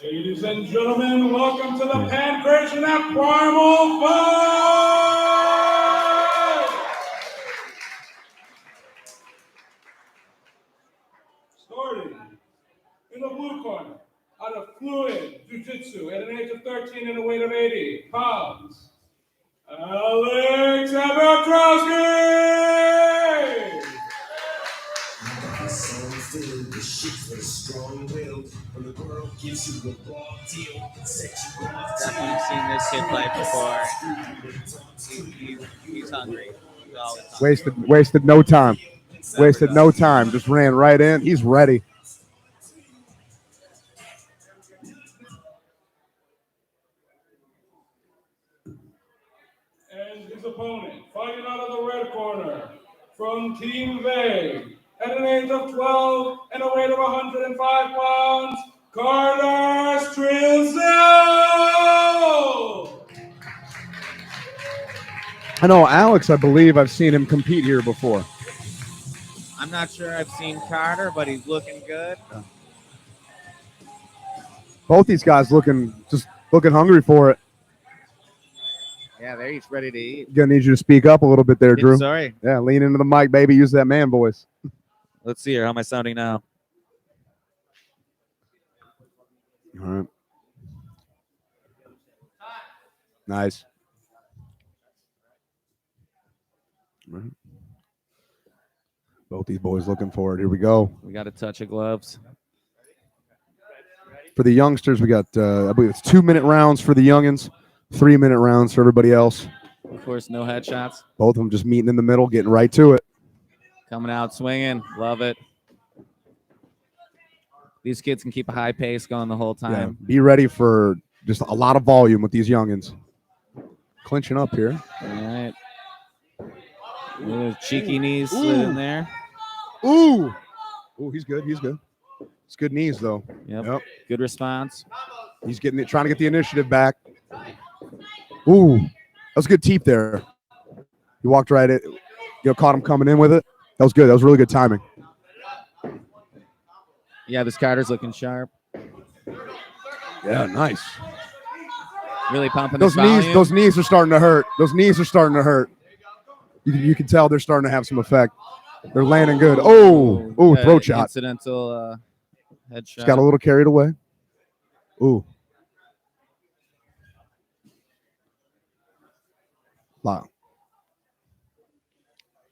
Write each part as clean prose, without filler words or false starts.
Ladies and gentlemen, welcome to the Pankration at Primal Fight! Starting in the blue corner, out of fluid jiu-jitsu at an age of 13 and a weight of 80 pounds, Alex Ebertowski! The shit for the strong will. When the world gives you a raw deal, set you off. Definitely seen this kid play before. He's hungry. He's always hungry. Wasted no time. Wasted no time. Just ran right in. He's ready. And his opponent, fighting out of the red corner, from Team Berg, at an age of 12 and a weight of 105 pounds, Carter Stritzel! I know Alex, I believe I've seen him compete here before. I'm not sure I've seen Carter, but he's looking good. Both these guys looking hungry for it. Yeah, they're each ready to eat. Gonna need you to speak up a little bit there, Drew. Sorry. Yeah, lean into the mic, baby. Use that man voice. Let's see here. How am I sounding now? All right. Nice. All right. Both these boys looking for it. Here we go. We got a touch of gloves. For the youngsters, we got, I believe it's 2-minute rounds for the youngins, 3-minute rounds for everybody else. Of course, no headshots. Both of them just meeting in the middle, getting right to it. Coming out swinging. Love it. These kids can keep a high pace going the whole time. Yeah, be ready for just a lot of volume with these youngins. Clinching up here. All right. Ooh, cheeky knees slid in there. Ooh. Ooh, he's good. He's good. It's good knees, though. Yep. Good response. He's getting it, trying to get the initiative back. Ooh. That was a good teep there. He walked right at, caught him coming in with it. That was good. That was really good timing. Yeah, this Carter's looking sharp. Yeah, nice. Really pumping those his volume. Those knees are starting to hurt. Those knees are starting to hurt. You can tell they're starting to have some effect. They're landing good. Oh, throat shot. Incidental headshot. Just got a little carried away. Ooh. Wow.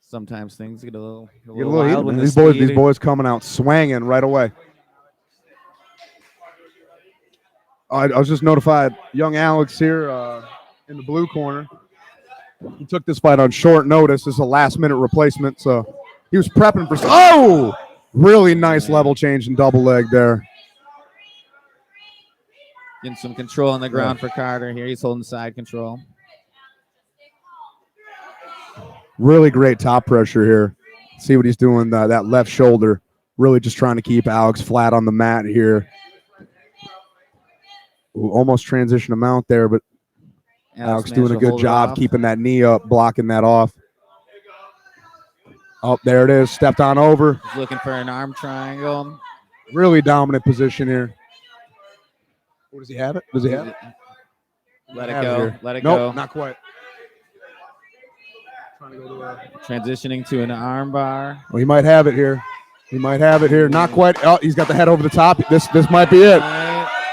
Sometimes things get a little wild wild when these boys coming out swanging right away. I was just notified. Young Alex here in the blue corner. He took this fight on short notice. This is a last-minute replacement, so he was prepping for. Oh, really nice level change and double leg there. Getting some control on the ground for Carter here. He's holding side control. Really great top pressure here. See what he's doing, that left shoulder. Really just trying to keep Alex flat on the mat here. Ooh, almost transition him out there, but Alex doing a good job keeping that knee up, blocking that off. Oh, there it is. Stepped on over. He's looking for an arm triangle. Really dominant position here. What does he have it? Does he have it? Let it go. Let it go. go. Nope, not quite. Transitioning to an arm bar. Well, he might have it here. He might have it here. Not quite. Oh, he's got the head over the top. This might be it.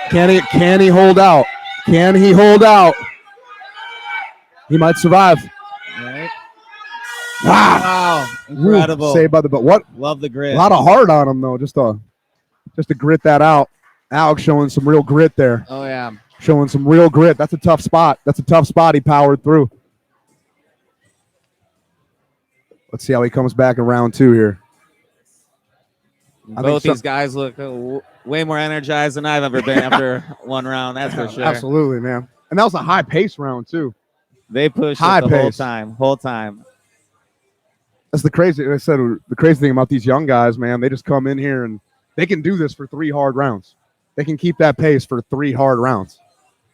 Can he hold out? Can he hold out? He might survive. Right. Wow. Incredible. Saved by the but what? Love the grit. A lot of heart on him though, just to grit that out. Alex showing some real grit there. Oh yeah. Showing some real grit. That's a tough spot. That's a tough spot he powered through. Let's see how he comes back in round 2 here. Both these guys look way more energized than I've ever been after one round. That's for sure. Absolutely, man. And that was a high pace round too. They pushed high the pace. whole time. That's the crazy. I said the crazy thing about these young guys, man. They just come in here and they can do this for 3 hard rounds. They can keep that pace for 3 hard rounds.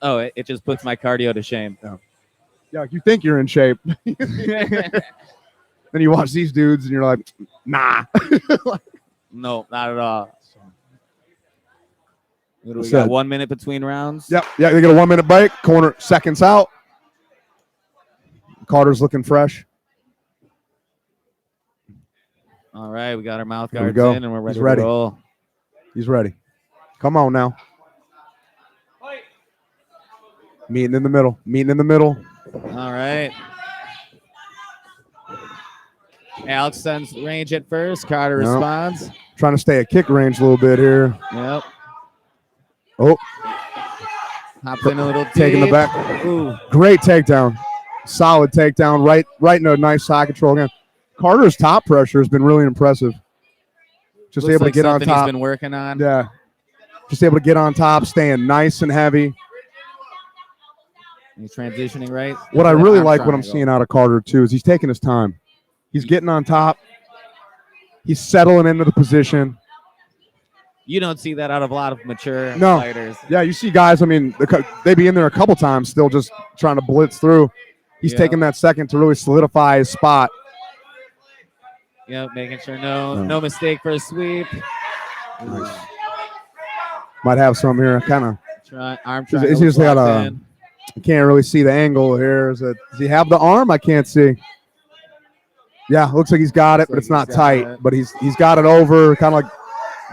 Oh, it just puts my cardio to shame. Yeah, you think you're in shape. Then you watch these dudes and you're like, nah. No, not at all. What do we got? 1 minute between rounds. Yep. Yeah, they get a 1 minute break. Corner seconds out. Carter's looking fresh. All right, we got our mouth There we guards go. in, and we're ready, He's ready. to roll. He's ready. Come on now. Meeting in the middle. Meeting in the middle. All right. Alex sends range at first. Carter responds. Trying to stay at kick range a little bit here. Yep. Oh. Hops in a little deep. Taking the back. Ooh. Great takedown. Solid takedown. Right in a nice side control again. Carter's top pressure has been really impressive. Just Looks able like to get on something top. He's been working on. Yeah. Just able to get on top, staying nice and heavy. He's transitioning right. What I really like what I'm seeing out of Carter, too, is he's taking his time. He's getting on top. He's settling into the position. You don't see that out of a lot of mature No. fighters. Yeah, you see guys, I mean, they be in there a couple times still just trying to blitz through. He's taking that second to really solidify his spot. Yep, making sure no mistake for a sweep. Nice. Might have some here. Kind of. Arm He's triangle just got locked a. in. I can't really see the angle here. Does he have the arm? I can't see. Yeah, looks like he's got it, but it's not tight. But he's got it over. Kind of like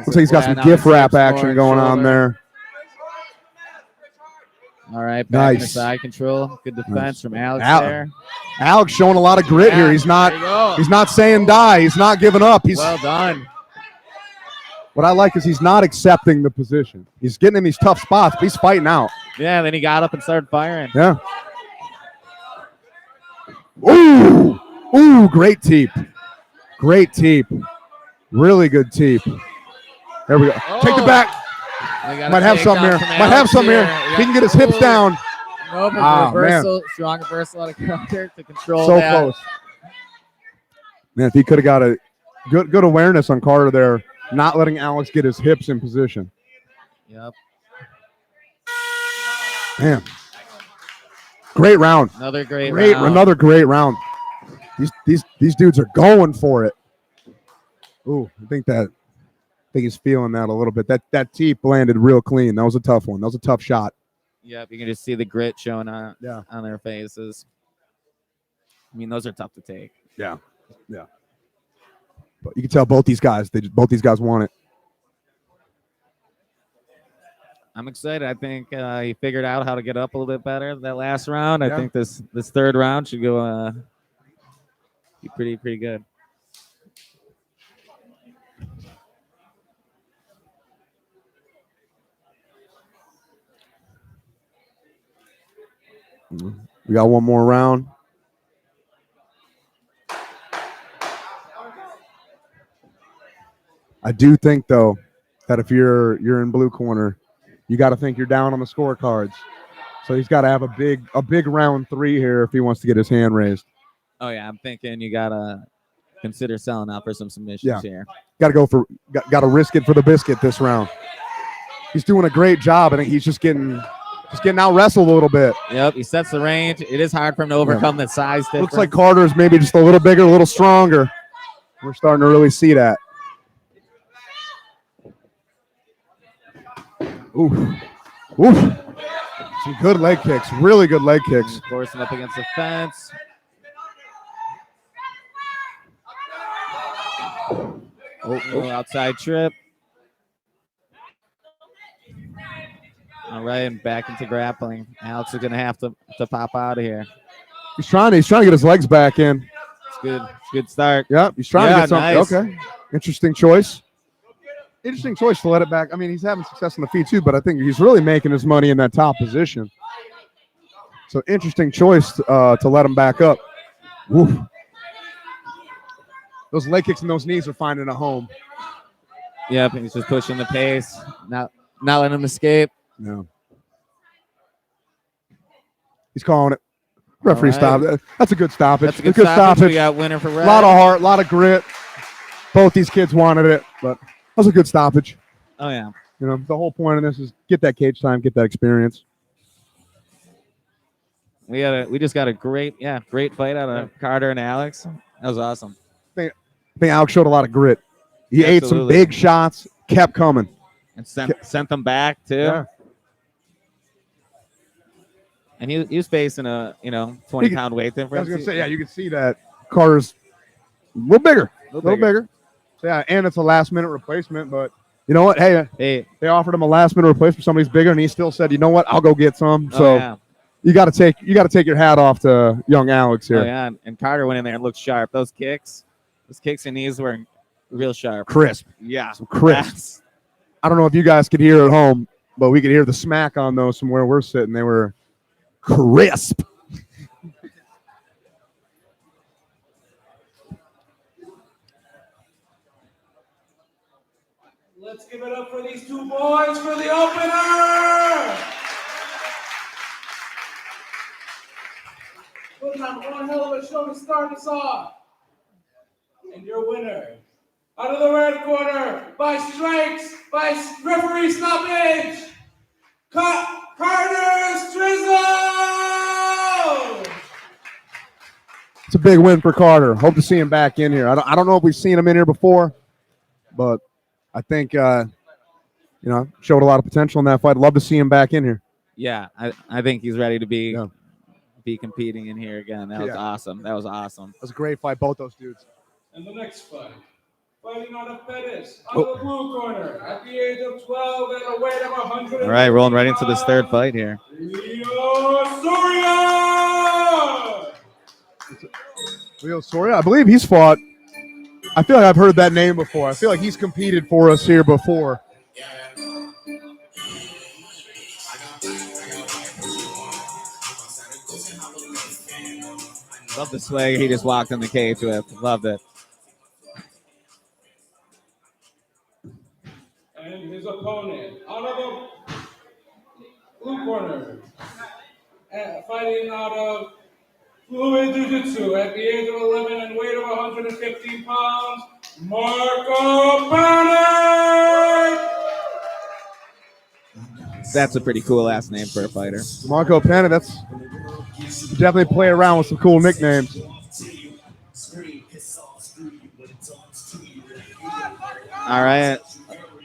looks like he's got some gift wrap action going on there. All right, back in the Nice. side control. Good defense from Alex there. Alex showing a lot of grit here. He's not saying die. He's not giving up. He's well done. What I like is he's not accepting the position. He's getting in these tough spots, but he's fighting out. Yeah, then he got up and started firing. Yeah. Ooh, great teep. Great teep. Really good teep. There we go. Take the back. Might have some here. Might have some here. He can get his hips down. Nope, reversal, strong reversal out of Carter to control So that. close. Man, if he could have got a good awareness on Carter there, not letting Alex get his hips in position. Yep. Man. Great round. Another great round. Another great round. These dudes are going for it. Ooh, I think he's feeling that a little bit. That teep landed real clean. That was a tough one. That was a tough shot. Yep, you can just see the grit showing on their faces. I mean, those are tough to take. Yeah. But you can tell both these guys want it. I'm excited. I think he figured out how to get up a little bit better that last round. I think this third round should go be pretty good. We got one more round. I do think, though, that if you're in blue corner, you got to think you're down on the scorecards. So he's got to have a big round 3 here if he wants to get his hand raised. Oh yeah, I'm thinking you gotta consider selling out for some submissions here. Got to risk it for the biscuit this round. He's doing a great job. I think he's just getting out wrestled a little bit. Yep, he sets the range. It is hard for him to overcome that size difference. Looks like Carter's maybe just a little bigger, a little stronger. We're starting to really see that. Ooh. Some good leg kicks, really good leg kicks. Forcing up against the fence. Oh, outside trip. All right, and back into grappling. Alex is going to have to pop out of here. He's trying to get his legs back in. It's good. It's a good start. Yep, he's trying to get something. Nice. Okay. Interesting choice to let it back. I mean, he's having success on the feet too, but I think he's really making his money in that top position. So interesting choice to let him back up. Woo. Those leg kicks and those knees are finding a home. Yep, and he's just pushing the pace, not letting him escape. No. He's calling it. Referee stop. That's a good stoppage. That's a good stoppage. We got winner for red. A lot of heart, a lot of grit. Both these kids wanted it, but that was a good stoppage. Oh yeah. You know, the whole point of this is get that cage time, get that experience. We just got a great fight out of Carter and Alex. That was awesome. I think Alex showed a lot of grit. He ate some big shots, kept coming. And sent them back too. Yeah. And he was facing a 20-pound weight I difference. was gonna say, yeah, you can see that Carter's a little bigger. So yeah, and it's a last minute replacement, but you know what? Hey, they offered him a last minute replacement. Somebody's bigger, and he still said, "You know what? I'll go get some." So yeah. you got to take your hat off to young Alex here. Oh yeah, and Carter went in there and looked sharp. Those kicks and knees were real sharp, crisp. Yeah, some crisp. I don't know if you guys could hear at home, but we could hear the smack on those from where we're sitting. They were crisp. Let's give it up for these two boys for the opener. Putting on one hell of a show to start us off. And your winner, out of the red corner, by strikes, by referee stoppage, Carter Stritzel. It's a big win for Carter. Hope to see him back in here. I don't know if we've seen him in here before, but I think showed a lot of potential in that fight. I'd love to see him back in here. Yeah, I think he's ready to be competing in here again. That was awesome. That was awesome. That was a great fight, both those dudes. And the next fight, fighting out of Pettis, out of the blue corner, at the age of 12 and a weight of 100. All right, rolling right into this third fight here. Soria, I believe he's fought. I feel like I've heard that name before. I feel like he's competed for us here before. Love the swag he just walked in the cage with. Loved it. And his opponent, out of the blue corner, fighting out of fluid jiu-jitsu at the age of 11 and weight of 115 pounds, Marco Panic! That's a pretty cool ass name for a fighter. Marco Panic, that's definitely play around with some cool nicknames. All right.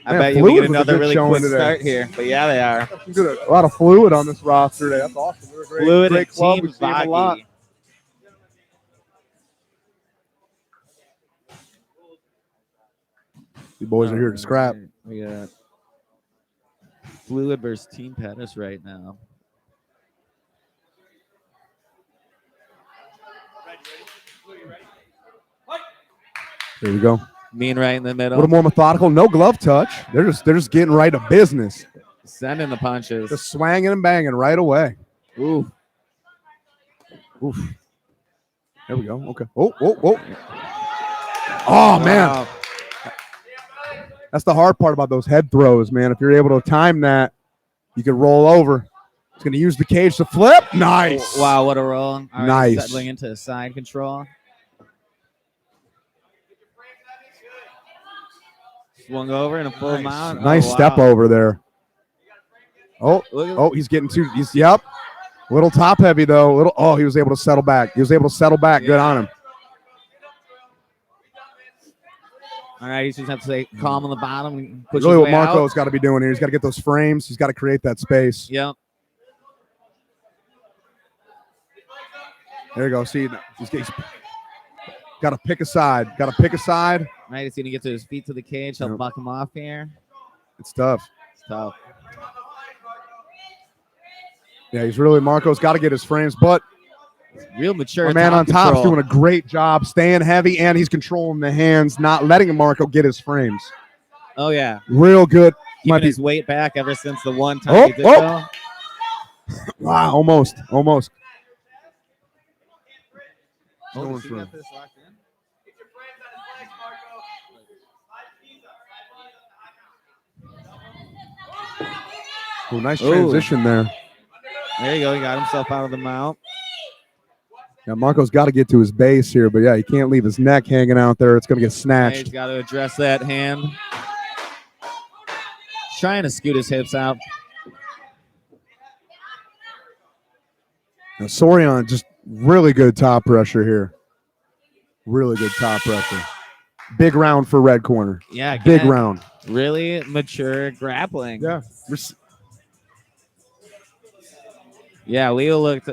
I bet you we get another really quick start here. But yeah, they are. A lot of fluid on this roster today. That's awesome. We're a great club. We see them a lot. You boys are here to scrap. We got Fluid versus Team Pettis right now. There we go. Mean right in the middle. A little more methodical. No glove touch. They're just getting right to business. Sending the punches. Just swanging and banging right away. Ooh. Oof. There we go. Okay. Oh, man. Wow. That's the hard part about those head throws, man. If you're able to time that, you can roll over. It's going to use the cage to flip. Nice. Wow, what a roll. All nice. Right, settling into side control. Swung over in a full mount. Nice step over there. Oh, he's getting too. Yep. Little top heavy though. He was able to settle back. Good on him. All right, he's just have to stay calm on the bottom. And push really, what Marco's got to be doing here. He's got to get those frames. He's got to create that space. Yep. There you go. See, he's got to pick a side. Right, he's going to get to his feet to the cage. He'll buck him off here. It's tough. tough. Yeah, Marco's got to get his frames, but real mature. My man on top is doing a great job, staying heavy, and he's controlling the hands, not letting Marco get his frames. Oh, yeah. Real good. Keeping his weight back ever since the one time he did so. Wow, almost. Oh, nice transition there. There you go. He got himself out of the mount. Yeah, Marco's got to get to his base here, but yeah, he can't leave his neck hanging out there. It's going to get snatched. He's got to address that hand. Trying to scoot his hips out. Now, Soria just really good top pressure here. Really good top pressure. Big round for red corner. Yeah, Big again, round. Really mature grappling. Yeah. Yeah, Leo looked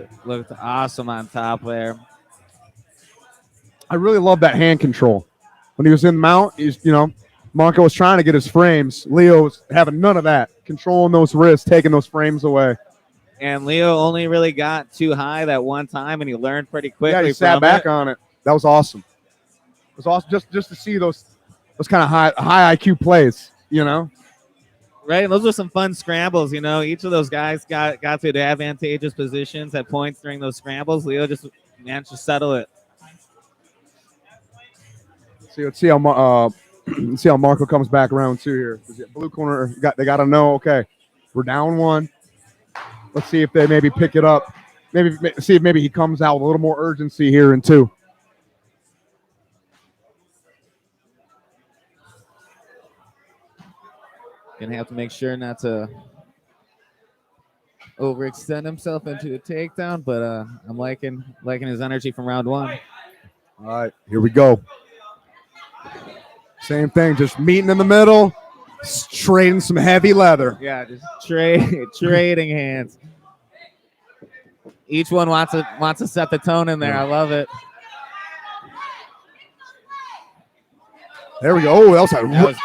awesome on top there. I really love that hand control. When he was in mount, Marco was trying to get his frames. Leo was having none of that. Controlling those wrists, taking those frames away. And Leo only really got too high that one time, and he learned pretty quickly. Yeah, he sat back on it. That was awesome. It was awesome just to see those kind of high IQ plays, Right, and those were some fun scrambles. Each of those guys got to the advantageous positions at points during those scrambles. Leo just managed to settle it. Let's see how Marco comes back around too here. Blue corner they got to know. Okay, we're down one. Let's see if they maybe pick it up. See if maybe he comes out with a little more urgency here in 2. Gonna have to make sure not to overextend himself into a takedown, but I'm liking his energy from round 1. All right, here we go. Same thing, just meeting in the middle, trading some heavy leather. Yeah, just trading hands. Each one wants to set the tone in there. I love it. There we go. Oh, that was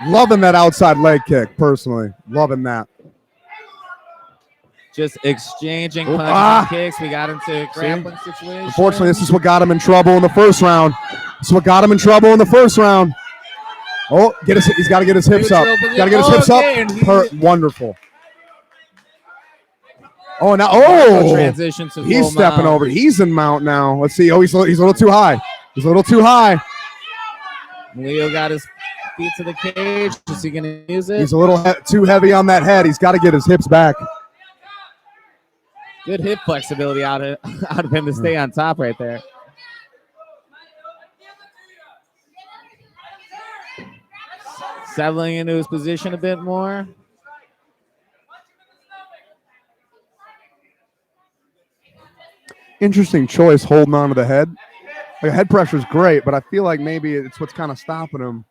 loving that outside leg kick, personally. Loving that. Just exchanging punches and kicks. We got into a grappling situation. Unfortunately, this is what got him in trouble in the first round. Oh, he's got to get his hips up. Got to get his hips up. Wonderful. Oh, now, transition to he's stepping over. He's in mount now. Let's see. Oh, he's a little too high. Leo got his feet to the cage. Is he going to use it? He's a little too heavy on that head. He's got to get his hips back. Good hip flexibility out of him to stay on top right there. Settling into his position a bit more. Interesting choice holding on to the head. Like, head pressure is great, but I feel like maybe it's what's kind of stopping him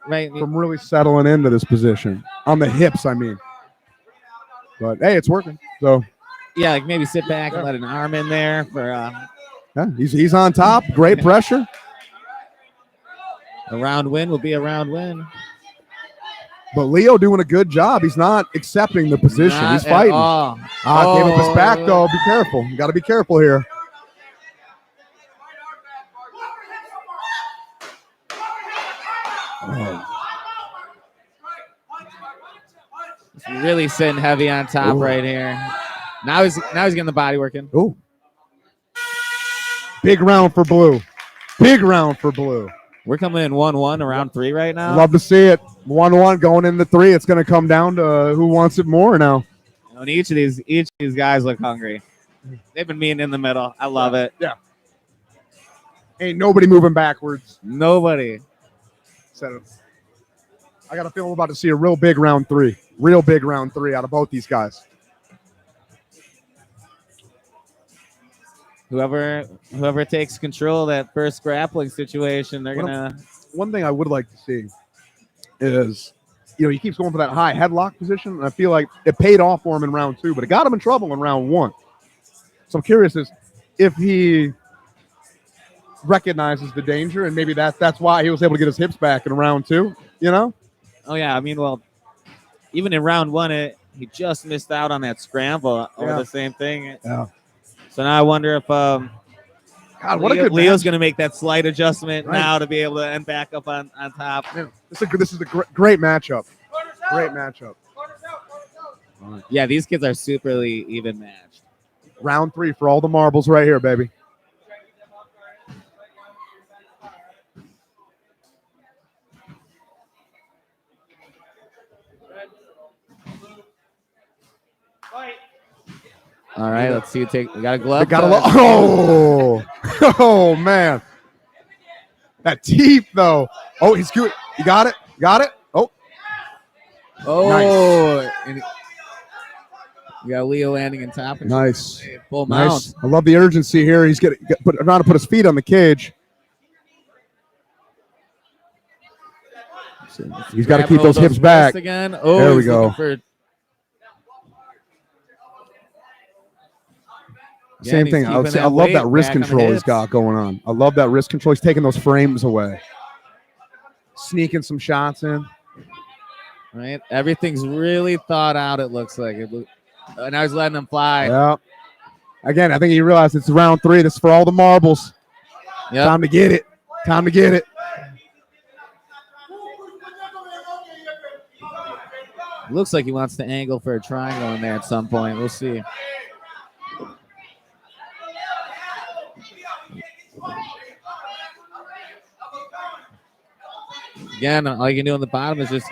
from really settling into this position. On the hips, I mean. But, hey, it's working. So, yeah, like maybe sit back and let an arm in there for. Yeah, he's on top. Great pressure. A round win will be a round win. But Leo doing a good job. He's not accepting the position. He's fighting. Gave up his back, though. Be careful. You got to be careful here. Really sitting heavy on top right here. Now he's getting the body working. Ooh. Big round for blue. We're coming in 1-1 around 3 right now. Love to see it. 1-1 going into 3. It's going to come down to who wants it more now. And each of these guys look hungry. They've been meeting in the middle. I love it. Yeah. Ain't nobody moving backwards. Nobody. I got a feeling we're about to see a real big round 3. Real big round 3 out of both these guys. Whoever takes control of that first grappling situation, they're gonna. One thing I would like to see is, he keeps going for that high headlock position, and I feel like it paid off for him in round 2, but it got him in trouble in round 1. So I'm curious if he recognizes the danger, and maybe that's why he was able to get his hips back in round 2. Oh yeah, I mean, well, even in round 1, he just missed out on that scramble over the same thing. Yeah. So now I wonder if Leo's going to make that slight adjustment now to be able to end back up on top. Man, this is a great matchup. Great matchup. Yeah, these kids are superly even matched. Round 3 for all the marbles right here, baby. All right, let's see. We got a glove. Oh man, that teeth though. Oh, he's good. You got it. Oh, nice. We got Leo landing in top. Nice. Full mount. I love the urgency here. He's trying to put his feet on the cage. He's got to Grab keep hold those of hips back. again. Oh, There we he's looking go. for- Same he's thing. I keeping love that weight wrist back on the control he's hips. got going on. I love that wrist control. He's taking those frames away. Sneaking some shots in. Right, everything's really thought out. It looks like it. And I was letting him fly. Yeah. Again, I think he realized it's round 3. This is for all the marbles. Yep. Time to get it. Time to get it. Looks like he wants to angle for a triangle in there at some point. We'll see. Again, all you can do on the bottom is just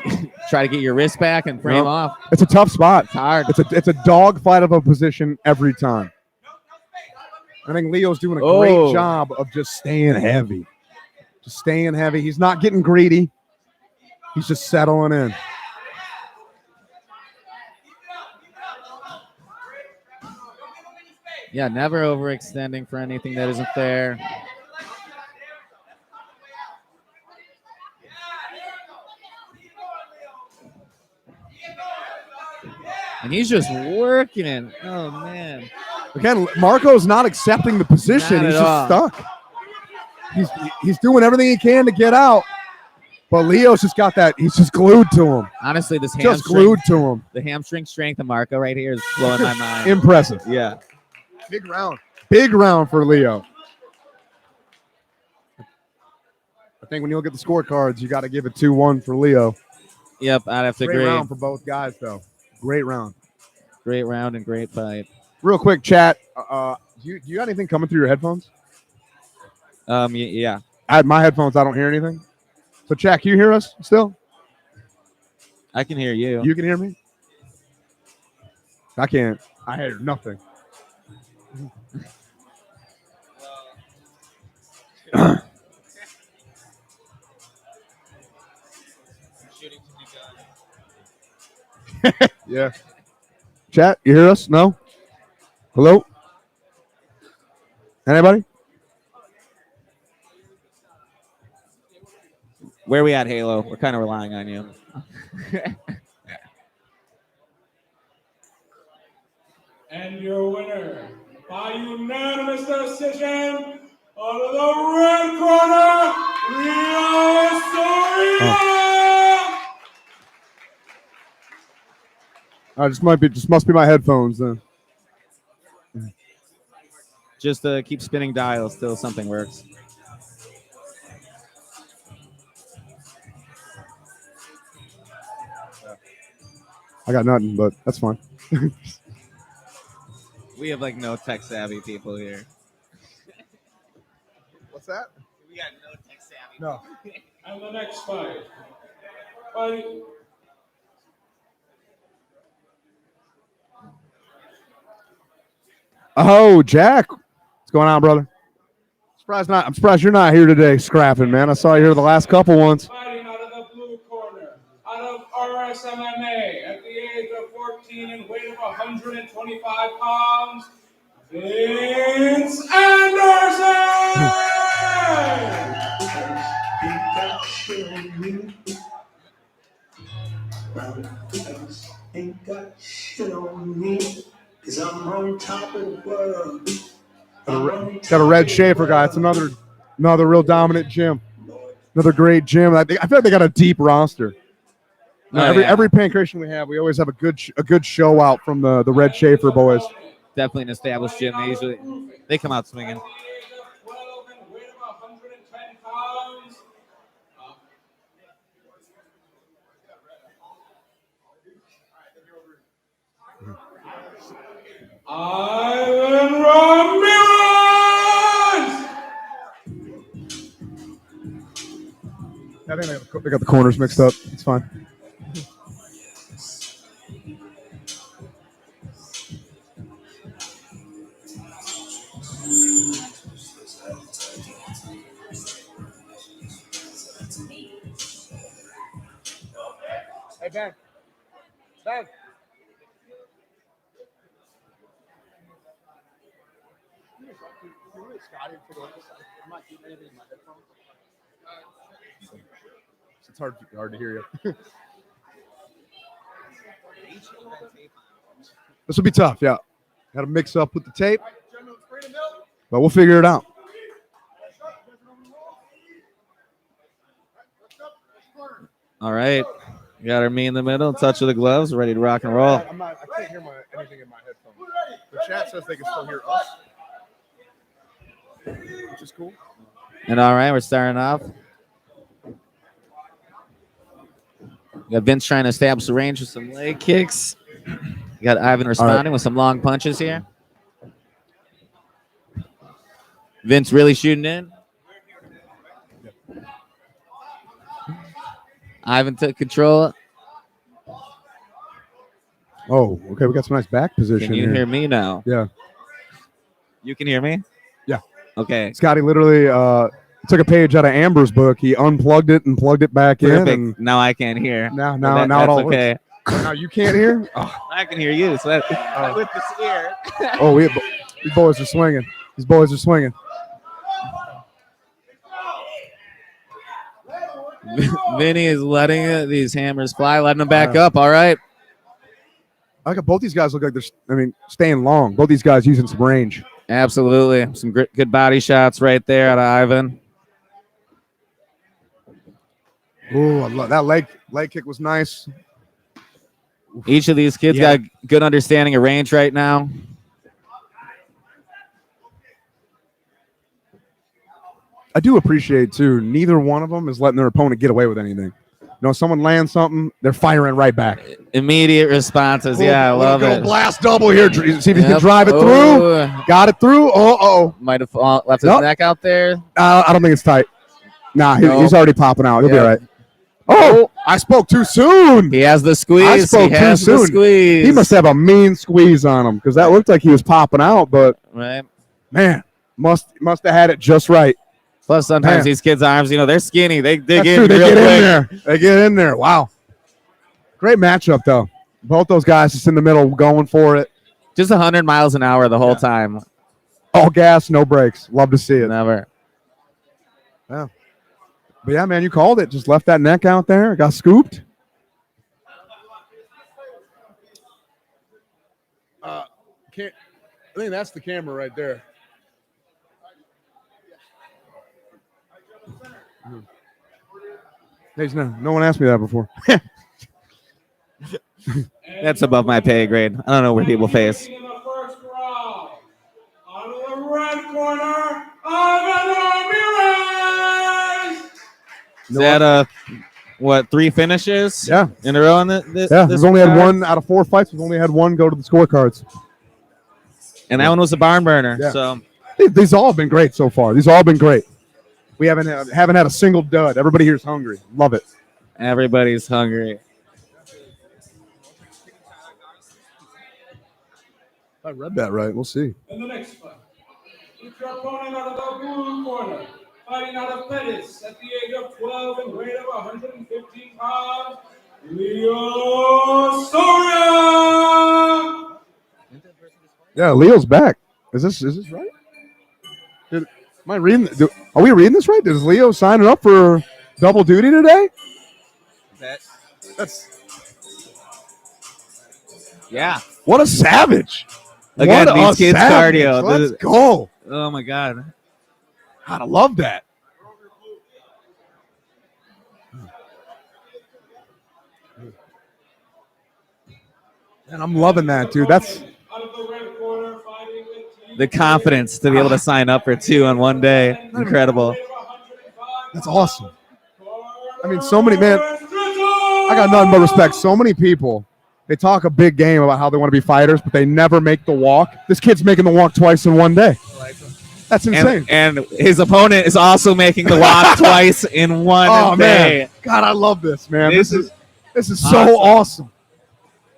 try to get your wrist back and frame off. It's a tough spot. It's hard. It's a dog fight of a position every time. I think Leo's doing a great job of just staying heavy. Just staying heavy. He's not getting greedy. He's just settling in. Yeah, never overextending for anything that isn't fair. And he's just working it. Oh, man. Again, Marco's not accepting the position. Not He's at just all. stuck. He's doing everything he can to get out. But Leo's just got that. He's just glued to him. Honestly, this Just hamstring, glued to him. the hamstring strength of Marco right here is blowing my mind. Impressive. Yeah. Big round. Big round for Leo. I think when you look at the scorecards, you got to give it 2-1 for Leo. Yep, I'd have to Great agree. round for both guys, though. Great round. Great round and great fight. Real quick, chat. Do you got anything coming through your headphones? Yeah. I had my headphones. I don't hear anything. So, chat, can you hear us still? I can hear you. You can hear me? I can't. I hear nothing. Yeah. Chat, you hear us? No? Hello? Anybody? Where we at, Halo? We're kind of relying on you. And your winner by unanimous decision out of the red corner, Soria. Just must be my headphones then. Just keep spinning dials till something works. I got nothing, but that's fine. We have like no tech savvy people here. What's that? We got no tech savvy. No. And the next fight. Fight. Oh, Jack. What's going on, brother? I'm surprised you're not here today scrapping, man. I saw you here the last couple ones. Fighting out of the blue corner, out of RSMMA, at the age of 14 and weight of 125 pounds, Vince Anderson! Ain't got shit on me, 'cause I'm on top of the world. Got a red Schafer guy. It's another real dominant gym. Another great gym. I feel like they got a deep roster. Every Pankration we have, we always have a good show out from the red Schafer boys. Definitely an established gym. They come out swinging. At the age of 12 and weight of 110 pounds, Ivan Ramirez! I think they got the corners mixed up. It's fine. Hey, Ben. Ben. It's hard to hear you. This will be tough, yeah. Got to mix up with the tape, but we'll figure it out. All right. We got our me in the middle, touch of the gloves, ready to rock and roll. I can't hear anything in my headphones. The chat says they can still hear us, which is cool. And all right, we're starting off. We got Vince trying to establish the range with some leg kicks. We got Ivan responding with some long punches here. Vince really shooting in. Ivan took control. Oh, okay. We got some nice back position. Can you here. hear me now? Yeah. You can hear me? Yeah. Okay. Scotty literally took a page out of Amber's book. He unplugged it and plugged it back in. And now I can't hear. Now that's it all okay. works. Now you can't hear? Oh. I can hear you. So that, with this ear. Oh, these boys are swinging. These boys are swinging. Vinny is letting these hammers fly, letting them back up. All right. I got both these guys look like they're, staying long. Both these guys using some range. Absolutely. Some good body shots right there out of Ivan. Oh, I love that leg kick was nice. Each of these kids got good understanding of range right now. I do appreciate, too, neither one of them is letting their opponent get away with anything. Someone lands something, they're firing right back. Immediate responses. Yeah, I love it. Blast double here. See if he can drive it through. Got it through. Uh-oh. Might have left his neck out there. I don't think it's tight. Nah, he's already popping out. He'll be all right. Oh, I spoke too soon. He has the squeeze. I spoke too soon. Squeeze. He must have a mean squeeze on him because that looked like he was popping out, but man, must have had it just right. Plus, sometimes these kids' arms, they're skinny. They dig That's in. True. They real get quick. in there. They get in there. Wow. Great matchup, though. Both those guys just in the middle going for it. Just 100 miles an hour the whole time. All gas, no brakes. Love to see it. Never. Yeah. But yeah, man, you called it. Just left that neck out there. Got scooped. I think that's the camera right there. Hey, no one asked me that before. That's above my pay grade. I don't know where people face. In the first round, out of the red corner, Ramirez. Is that 3 finishes? Yeah. In a row in this? Yeah, this we've only had card? 1 out of 4 fights. We've only had 1 go to the scorecards. And that one was a barn burner. Yeah. So these all have been great so far. These all have been great. We haven't had a single dud. Everybody here's hungry. Love it. everybody's hungry. I read that right. We'll see. In the next fight, it's your opponent out of the blue corner, fighting out of Pettis at the age of 12 and weight of 115 pounds, Leo Soria. Yeah, Leo's back. Is this right? Am I reading? Are we reading this right? Is Leo signing up for double duty today? That's Yeah. what a savage. Again, What these a kids' savage. cardio. Let's go. Oh my God. God, I love that. And I'm loving that, dude. That's Out of the red corner, fighting with The confidence to be able to sign up for 2 on one day. Incredible. that's awesome. I mean, so many, man. I got nothing but respect. So many people, they talk a big game about how they want to be fighters, but they never make the walk. This kid's making the walk twice in one day. That's insane. And his opponent is also making the walk twice in one day. Man. God, I love this, man. This This is awesome. so awesome.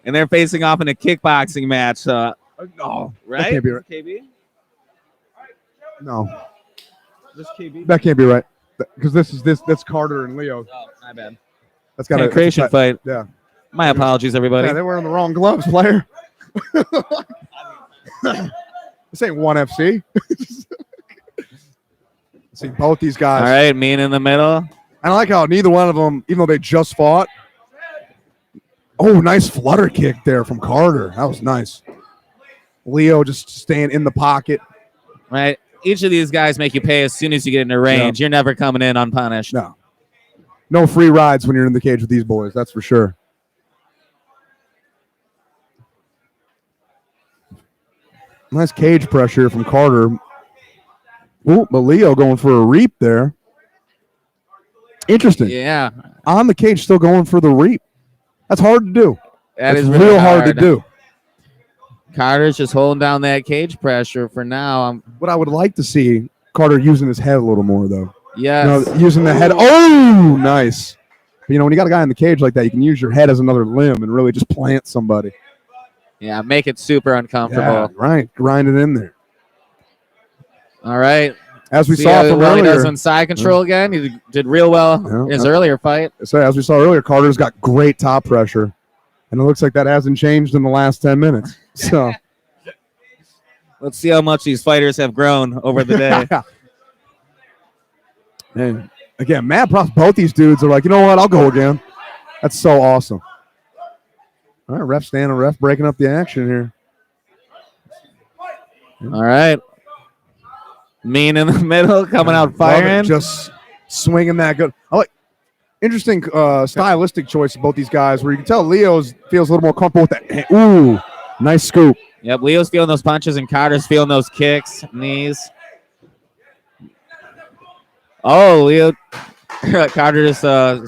And they're facing off in a kickboxing match. No, Right? that can't be right. KB? No, This KB? that can't be right. Because that's Carter and Leo. Oh, my bad. That's got Pankration fight. Yeah. My apologies, everybody. Yeah, they're wearing the wrong gloves, player. This ain't ONE FC. See both these guys. All right, mean in the middle. And I like how neither one of them, even though they just fought. Oh, nice flutter kick there from Carter. That was nice. Leo just staying in the pocket. Right. Each of these guys make you pay as soon as you get into range. You're never coming in unpunished. No. No free rides when you're in the cage with these boys. That's for sure. Nice cage pressure from Carter. Ooh, but Leo going for a reap there. Interesting. Yeah. On the cage, still going for the reap. That's hard to do. That is really really hard to do. Carter's just holding down that cage pressure for now. What I would like to see, Carter using his head a little more, though. Yes. Using the head. Oh, nice. But, when you got a guy in the cage like that, you can use your head as another limb and really just plant somebody. Yeah, make it super uncomfortable. Yeah, right. Grind it in there. All right. As we See saw how from well he earlier. does in side control again. He did real well in his earlier fight. So as we saw earlier, Carter's got great top pressure. And it looks like that hasn't changed in the last 10 minutes. So let's see how much these fighters have grown over the day. And again, mad props. Both these dudes are like, you know what? I'll go again. That's so awesome. All right, ref standing, ref breaking up the action here. All right. Mean in the middle, coming out firing. Just swinging that good. I like interesting stylistic choice of both these guys where you can tell Leo's feels a little more comfortable with that. Ooh, nice scoop. Yep, Leo's feeling those punches and Carter's feeling those kicks, knees. Oh, Leo. Carter just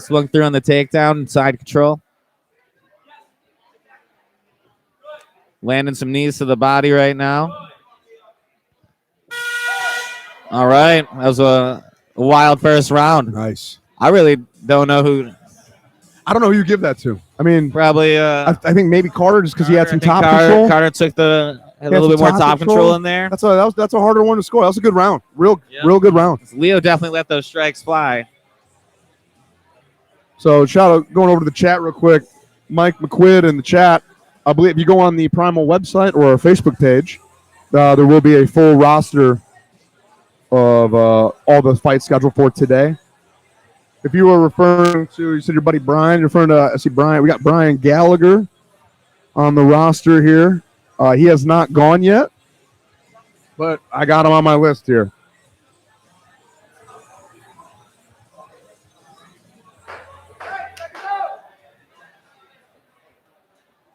swung through on the takedown, side control. Landing some knees to the body right now. All right. That was a wild first round. Nice. I really don't know who. I don't know who you give that to. I mean, probably. I think maybe Carter just because he had some top control. Carter took had a little bit more top control in there. That's a harder one to score. That was a good round. Real good round. Leo definitely let those strikes fly. So shout out, going over to the chat real quick. Mike McQuid in the chat. I believe if you go on the Primal website or our Facebook page, there will be a full roster of all the fights scheduled for today. If you were referring to, you said your buddy Brian, you're referring to, I see Brian, we got Brian Gallagher on the roster here. He has not gone yet, but I got him on my list here.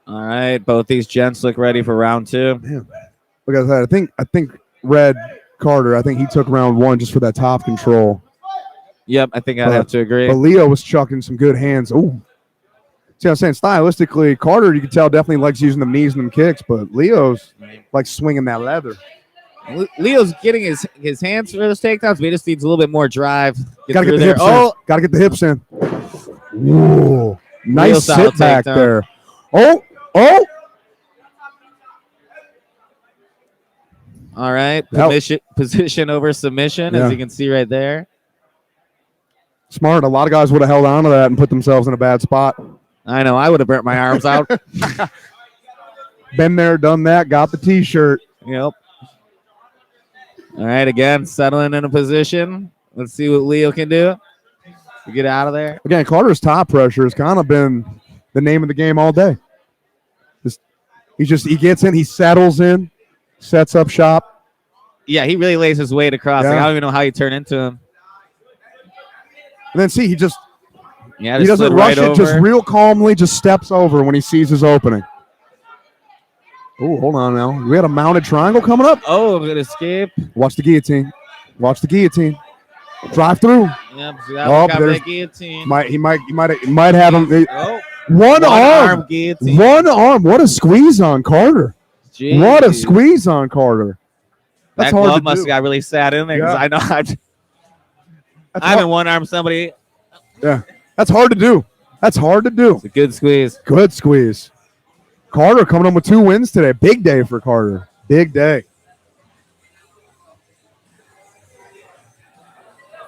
All right, both these gents look ready for round two. Man, look at that. I think Red Carter, I think he took round one just for that top control. Yep, I think I'd have to agree. But Leo was chucking some good hands. Ooh. See what I'm saying? Stylistically, Carter, you can tell, definitely likes using them knees and them kicks, but Leo's like swinging that leather. Leo's getting his hands for those takedowns, but he just needs a little bit more drive. Got to get the hips in. Got to get the hips in. Ooh. Nice sit back there. Oh. All right. Position over submission, as you can see right there. Smart. A lot of guys would have held on to that and put themselves in a bad spot. I know. I would have burnt my arms out. Been there, done that, got the T-shirt. Yep. All right, again, settling in a position. Let's see what Leo can do to get out of there. Again, Carter's top pressure has kind of been the name of the game all day. He gets in, he settles in, sets up shop. Yeah, he really lays his weight across. Yeah. Like, I don't even know how you turn into him. And then see, he doesn't right rush it, over. just real calmly just steps over when he sees his opening. Oh, hold on now. We had a mounted triangle coming up. Oh, good escape. Watch the guillotine. Watch the guillotine. Drive through. Yep, so that guillotine. He might have him. Oh. One arm. Guillotine. One arm. What a squeeze on Carter. Jeez. What a squeeze on Carter. That's that hard glove to must do. have got really sad in there because I know I haven't one arm somebody. Yeah, that's hard to do. That's hard to do. It's a good squeeze. Good squeeze. Carter coming on with 2 wins today. Big day for Carter. Big day.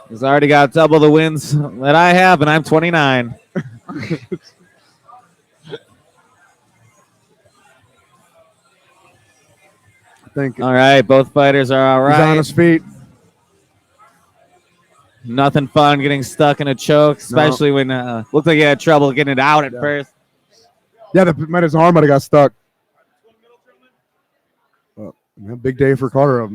He's already got double the wins that I have, and I'm 29. Think all right, both fighters are all right. He's on his feet. Nothing fun getting stuck in a choke, especially when looked like he had trouble getting it out at first. Yeah, his arm might have got stuck. Man, big day for Carter.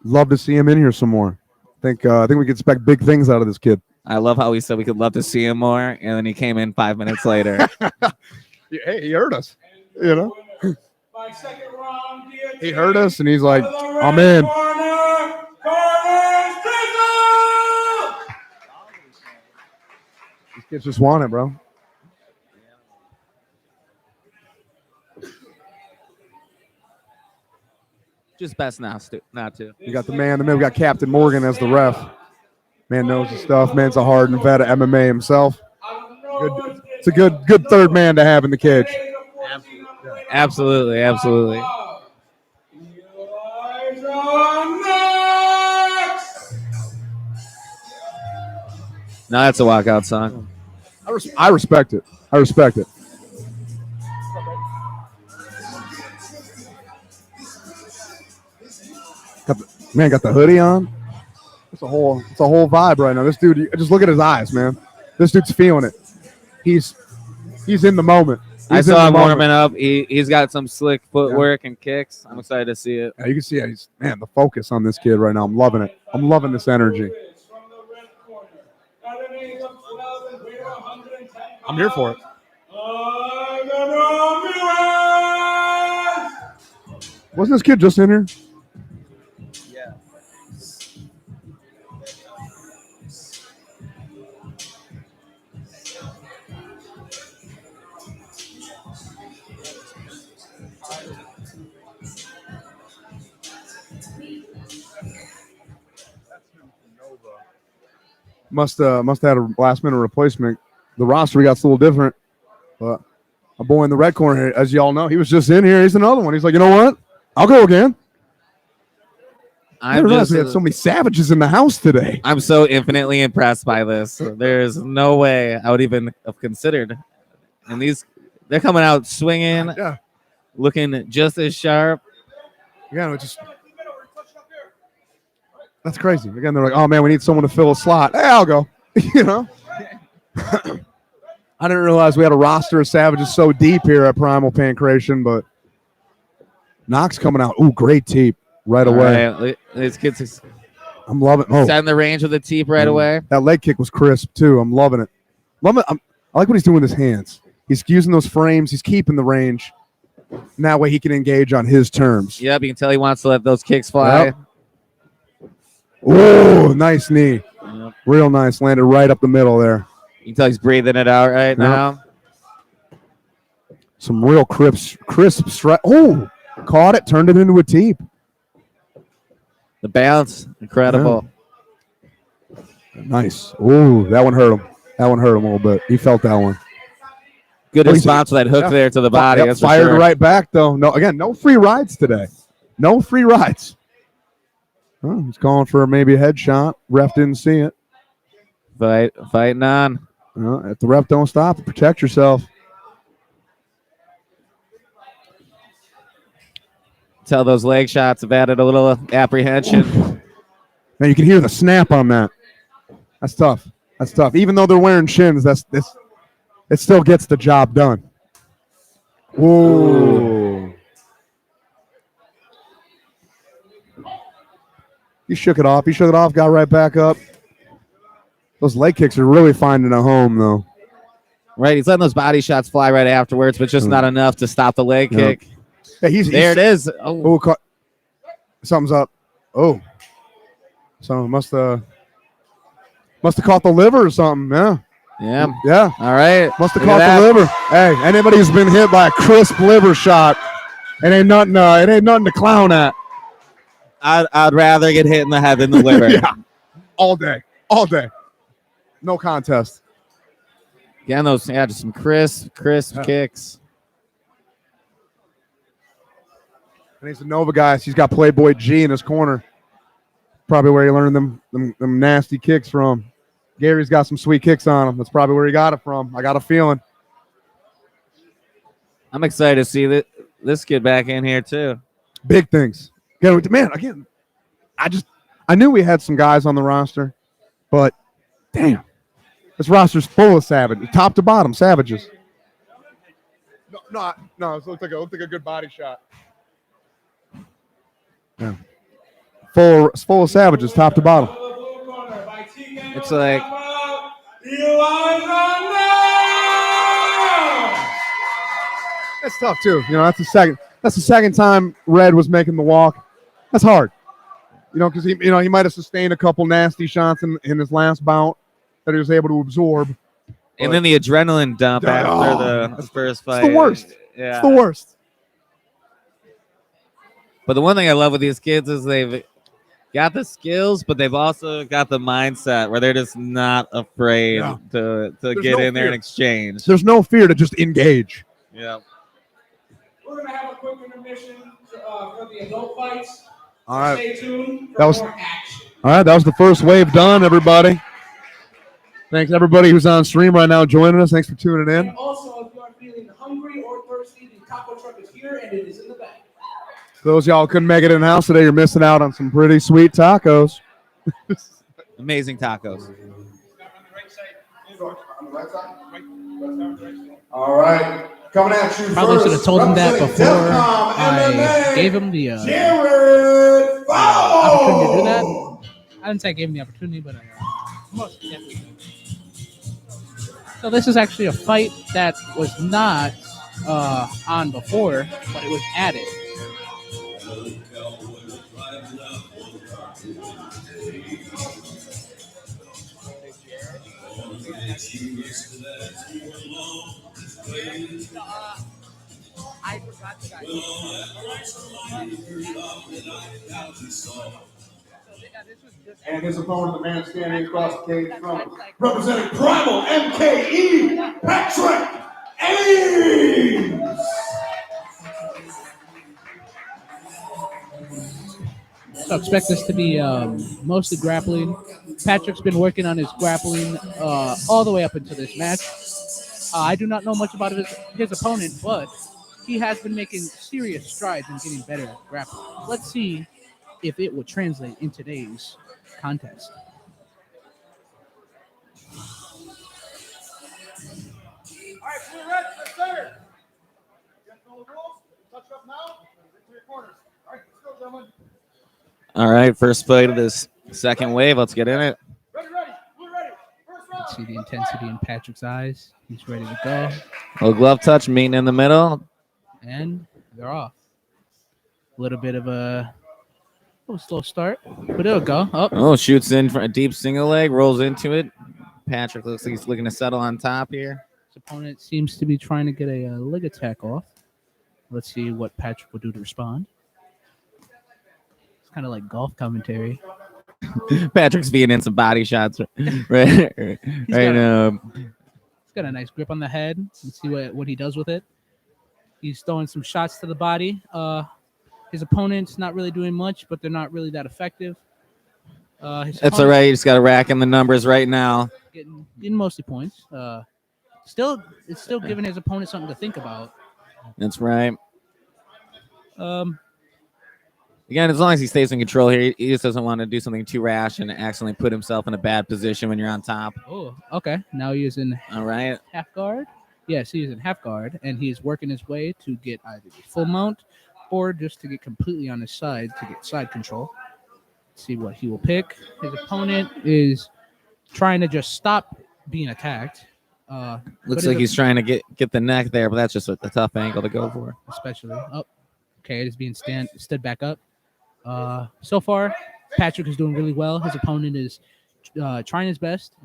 Love to see him in here some more. I think we can expect big things out of this kid. I love how he said we could love to see him more, and then he came in 5 minutes later. Hey, he heard us. You know, By second round, he heard us, and he's like, "I'm in." These kids just want it, bro. Just best not to. We got the man in the middle. We got Captain Morgan as the ref. Man knows his stuff. Man's a hardened vet of MMA himself. It's a good third man to have in the cage. Absolutely. Now that's a walkout song. I respect it. Got the hoodie on. It's a whole vibe right now. This dude, just look at his eyes, man. This dude's feeling it. He's in the moment. I saw him warming up. He's got some slick footwork and kicks. I'm excited to see it. Yeah, you can see it. The focus on this kid right now. I'm loving it. I'm loving this energy. I'm here for it. Wasn't this kid just in here? Yeah. Must have had a last minute replacement. The roster got a little different, but a boy in the red corner, as y'all know, he was just in here. He's another one. He's like, you know what? I'll go again. We had so many savages in the house today. I'm so infinitely impressed by this. There's no way I would even have considered. And they're coming out swinging, looking just as sharp. Yeah, that's crazy. Again, they're like, oh man, we need someone to fill a slot. Hey, I'll go. You know. I didn't realize we had a roster of savages so deep here at Primal Pankration, but Knox coming out. Ooh, great teep right away. Right. These kids, I'm loving it. Set in the range with the teep right away. That leg kick was crisp too. I'm loving it. I like what he's doing with his hands. He's using those frames. He's keeping the range. And that way he can engage on his terms. Yep, you can tell he wants to let those kicks fly. Yep. Oh, nice knee. Yep. Real nice. Landed right up the middle there. You can tell he's breathing it out right now. Some real crisp strike. Oh, caught it, turned it into a teep. The bounce, incredible. Yeah. Nice. Oh, that one hurt him. That one hurt him a little bit. He felt that one. Good response to that hook there to the body. That's fired right back, though. No free rides today. No free rides. Oh, he's calling for maybe a headshot. Ref didn't see it. Fighting on. If the ref don't stop, protect yourself. Tell those leg shots have added a little apprehension. Now you can hear the snap on that. That's tough. Even though they're wearing shins, it still gets the job done. Whoa. He shook it off. Got right back up. Those leg kicks are really finding a home, though. Right, he's letting those body shots fly right afterwards, but just not enough to stop the leg kick. Yeah, there it is. Oh, something's up. Oh, so must have caught the liver or something. Yeah. All right. Must have caught the liver. Hey, anybody who's been hit by a crisp liver shot, it ain't nothing to clown at. I'd rather get hit in the head than the liver. Yeah, all day. No contest. Again, just some crisp kicks. And he's a Nova guy. So he's got Playboy G in his corner. Probably where he learned them nasty kicks from. Gary's got some sweet kicks on him. That's probably where he got it from. I got a feeling. I'm excited to see this kid back in here too. Big things. Man, again, I I knew we had some guys on the roster, but damn, this roster's full of savages, top to bottom savages. No, it looked like a good body shot. Yeah. Full of savages, top to bottom. It's like That's tough too. That's the second time Red was making the walk. That's hard. Because he might have sustained a couple nasty shots in his last bout that he was able to absorb. And then the adrenaline dump after the first fight. It's the worst. Yeah. It's the worst. But the one thing I love with these kids is they've got the skills, but they've also got the mindset where they're just not afraid to get in there and exchange. There's no fear to just engage. Yeah. We're going to have a quick intermission for the adult fights. All right. Stay tuned for more action. All right, that was the first wave done, everybody. Thanks, everybody who's on stream right now joining us. Thanks for tuning in. And also, if you are feeling hungry or thirsty, the taco truck is here and it is in the back. Those y'all couldn't make it in the house today, you're missing out on some pretty sweet tacos. Amazing tacos. All right. Coming at you Probably first. should have told him that before Defcon I MMA, gave him the Fowle. opportunity to do that. I didn't say I gave him the opportunity, but I most definitely did. So this is actually a fight that was not on before, but it was added. I forgot the guy. And his opponent, the man standing across the cage from representing Primal MKE, Patrick Ames. So expect this to be mostly grappling. Patrick's been working on his grappling all the way up into this match. I do not know much about his opponent, but he has been making serious strides and getting better at grappling. Let's see if it will translate in today's contest. All right, we're ready for third. You know the rules. Touch up now. To your corners. All right, let's go, gentlemen. All right, first fight of this second wave. Let's get in it. Ready. We're ready. First round. Let's see the intensity in Patrick's eyes. He's ready to go. Little glove touch, meeting in the middle. And they're off. A little bit of a slow start, but it'll go. Oh, shoots in for a deep single leg, rolls into it. Patrick looks like he's looking to settle on top here. His opponent seems to be trying to get a leg attack off. Let's see what Patrick will do to respond. It's kind of like golf commentary. Patrick's being in some body shots right now. He's got a nice grip on the head. Let's see what he does with it. He's throwing some shots to the body. His opponent's not really doing much, but they're not really that effective. That's all right. You just got to rack in the numbers right now. Getting mostly points. It's still giving his opponent something to think about. That's right. Again, as long as he stays in control here, he just doesn't want to do something too rash and accidentally put himself in a bad position when you're on top. Oh, okay. Now he is in All right. half guard. Yes, he is in half guard, and he is working his way to get either the full mount or just to get completely on his side to get side control. Let's see what he will pick. His opponent is trying to just stop being attacked. Looks like he's trying to get the neck there, but that's just a tough angle to go for. Especially. Oh, okay, it is being stood back up. So far, Patrick is doing really well. His opponent is trying his best,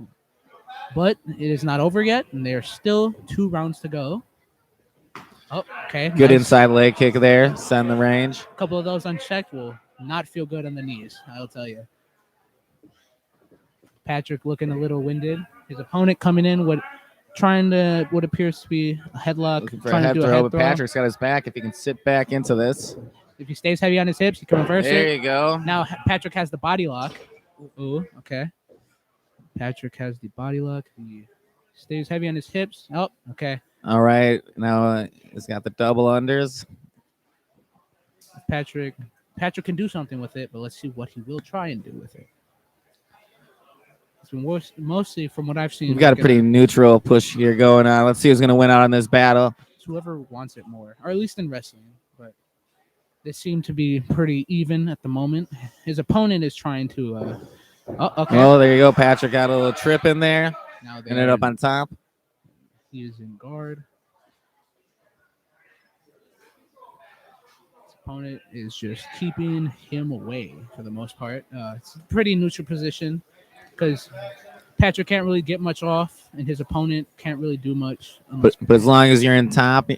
but it is not over yet, and there are still 2 rounds to go. Oh, okay. Good nice. inside leg kick there. Send the range. A couple of those unchecked will not feel good on the knees, I'll tell you. Patrick looking a little winded. His opponent coming in with trying to what appears to be a headlock. Looking for trying a head to do a throw, head but throw. Patrick's got his back. If he can sit back into this. If he stays heavy on his hips, he can reverse There it. you go. Now Patrick has the body lock. Ooh, okay. Patrick has the body lock. He stays heavy on his hips. Oh, okay. All right. Now he's got the double unders. Patrick Patrick can do something with it, but let's see what he will try and do with it. It's been mostly from what I've seen. We've got a pretty neutral push here going on. Let's see who's going to win out on this battle. It's whoever wants it more, or at least in wrestling. But they seem to be pretty even at the moment. His opponent is trying to. Okay. Oh, there you go. Patrick got a little trip in there. Now they Ended up on top. He is in guard. His opponent is just keeping him away for the most part. It's a pretty neutral position because Patrick can't really get much off, and his opponent can't really do much. But as long as you're in top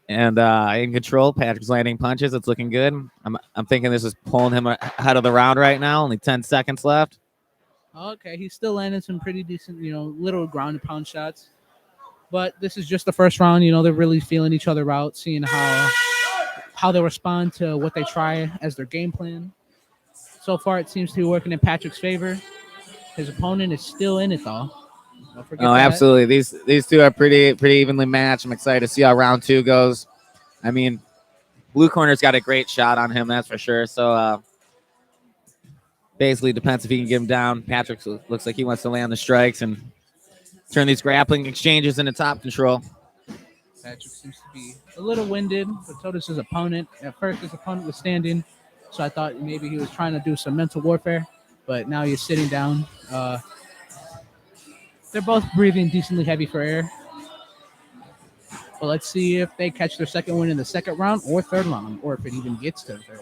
and in control, Patrick's landing punches. It's looking good. I'm thinking this is pulling him ahead of the round right now. Only 10 seconds left. Okay, he's still landing some pretty decent, little ground and pound shots. But this is just the first round. They're really feeling each other out, seeing how they respond to what they try as their game plan. So far, it seems to be working in Patrick's favor. His opponent is still in it, though. Don't forget that. Absolutely. These two are pretty evenly matched. I'm excited to see how round 2 goes. I mean, blue corner's got a great shot on him, that's for sure. So basically depends if he can get him down. Patrick looks like he wants to land the strikes and turn these grappling exchanges into top control. Patrick seems to be a little winded, but so does his opponent. At first, his opponent was standing, so I thought maybe he was trying to do some mental warfare, but now he's sitting down. They're both breathing decently heavy for air. But let's see if they catch their second win in the second round or third round, or if it even gets to the third.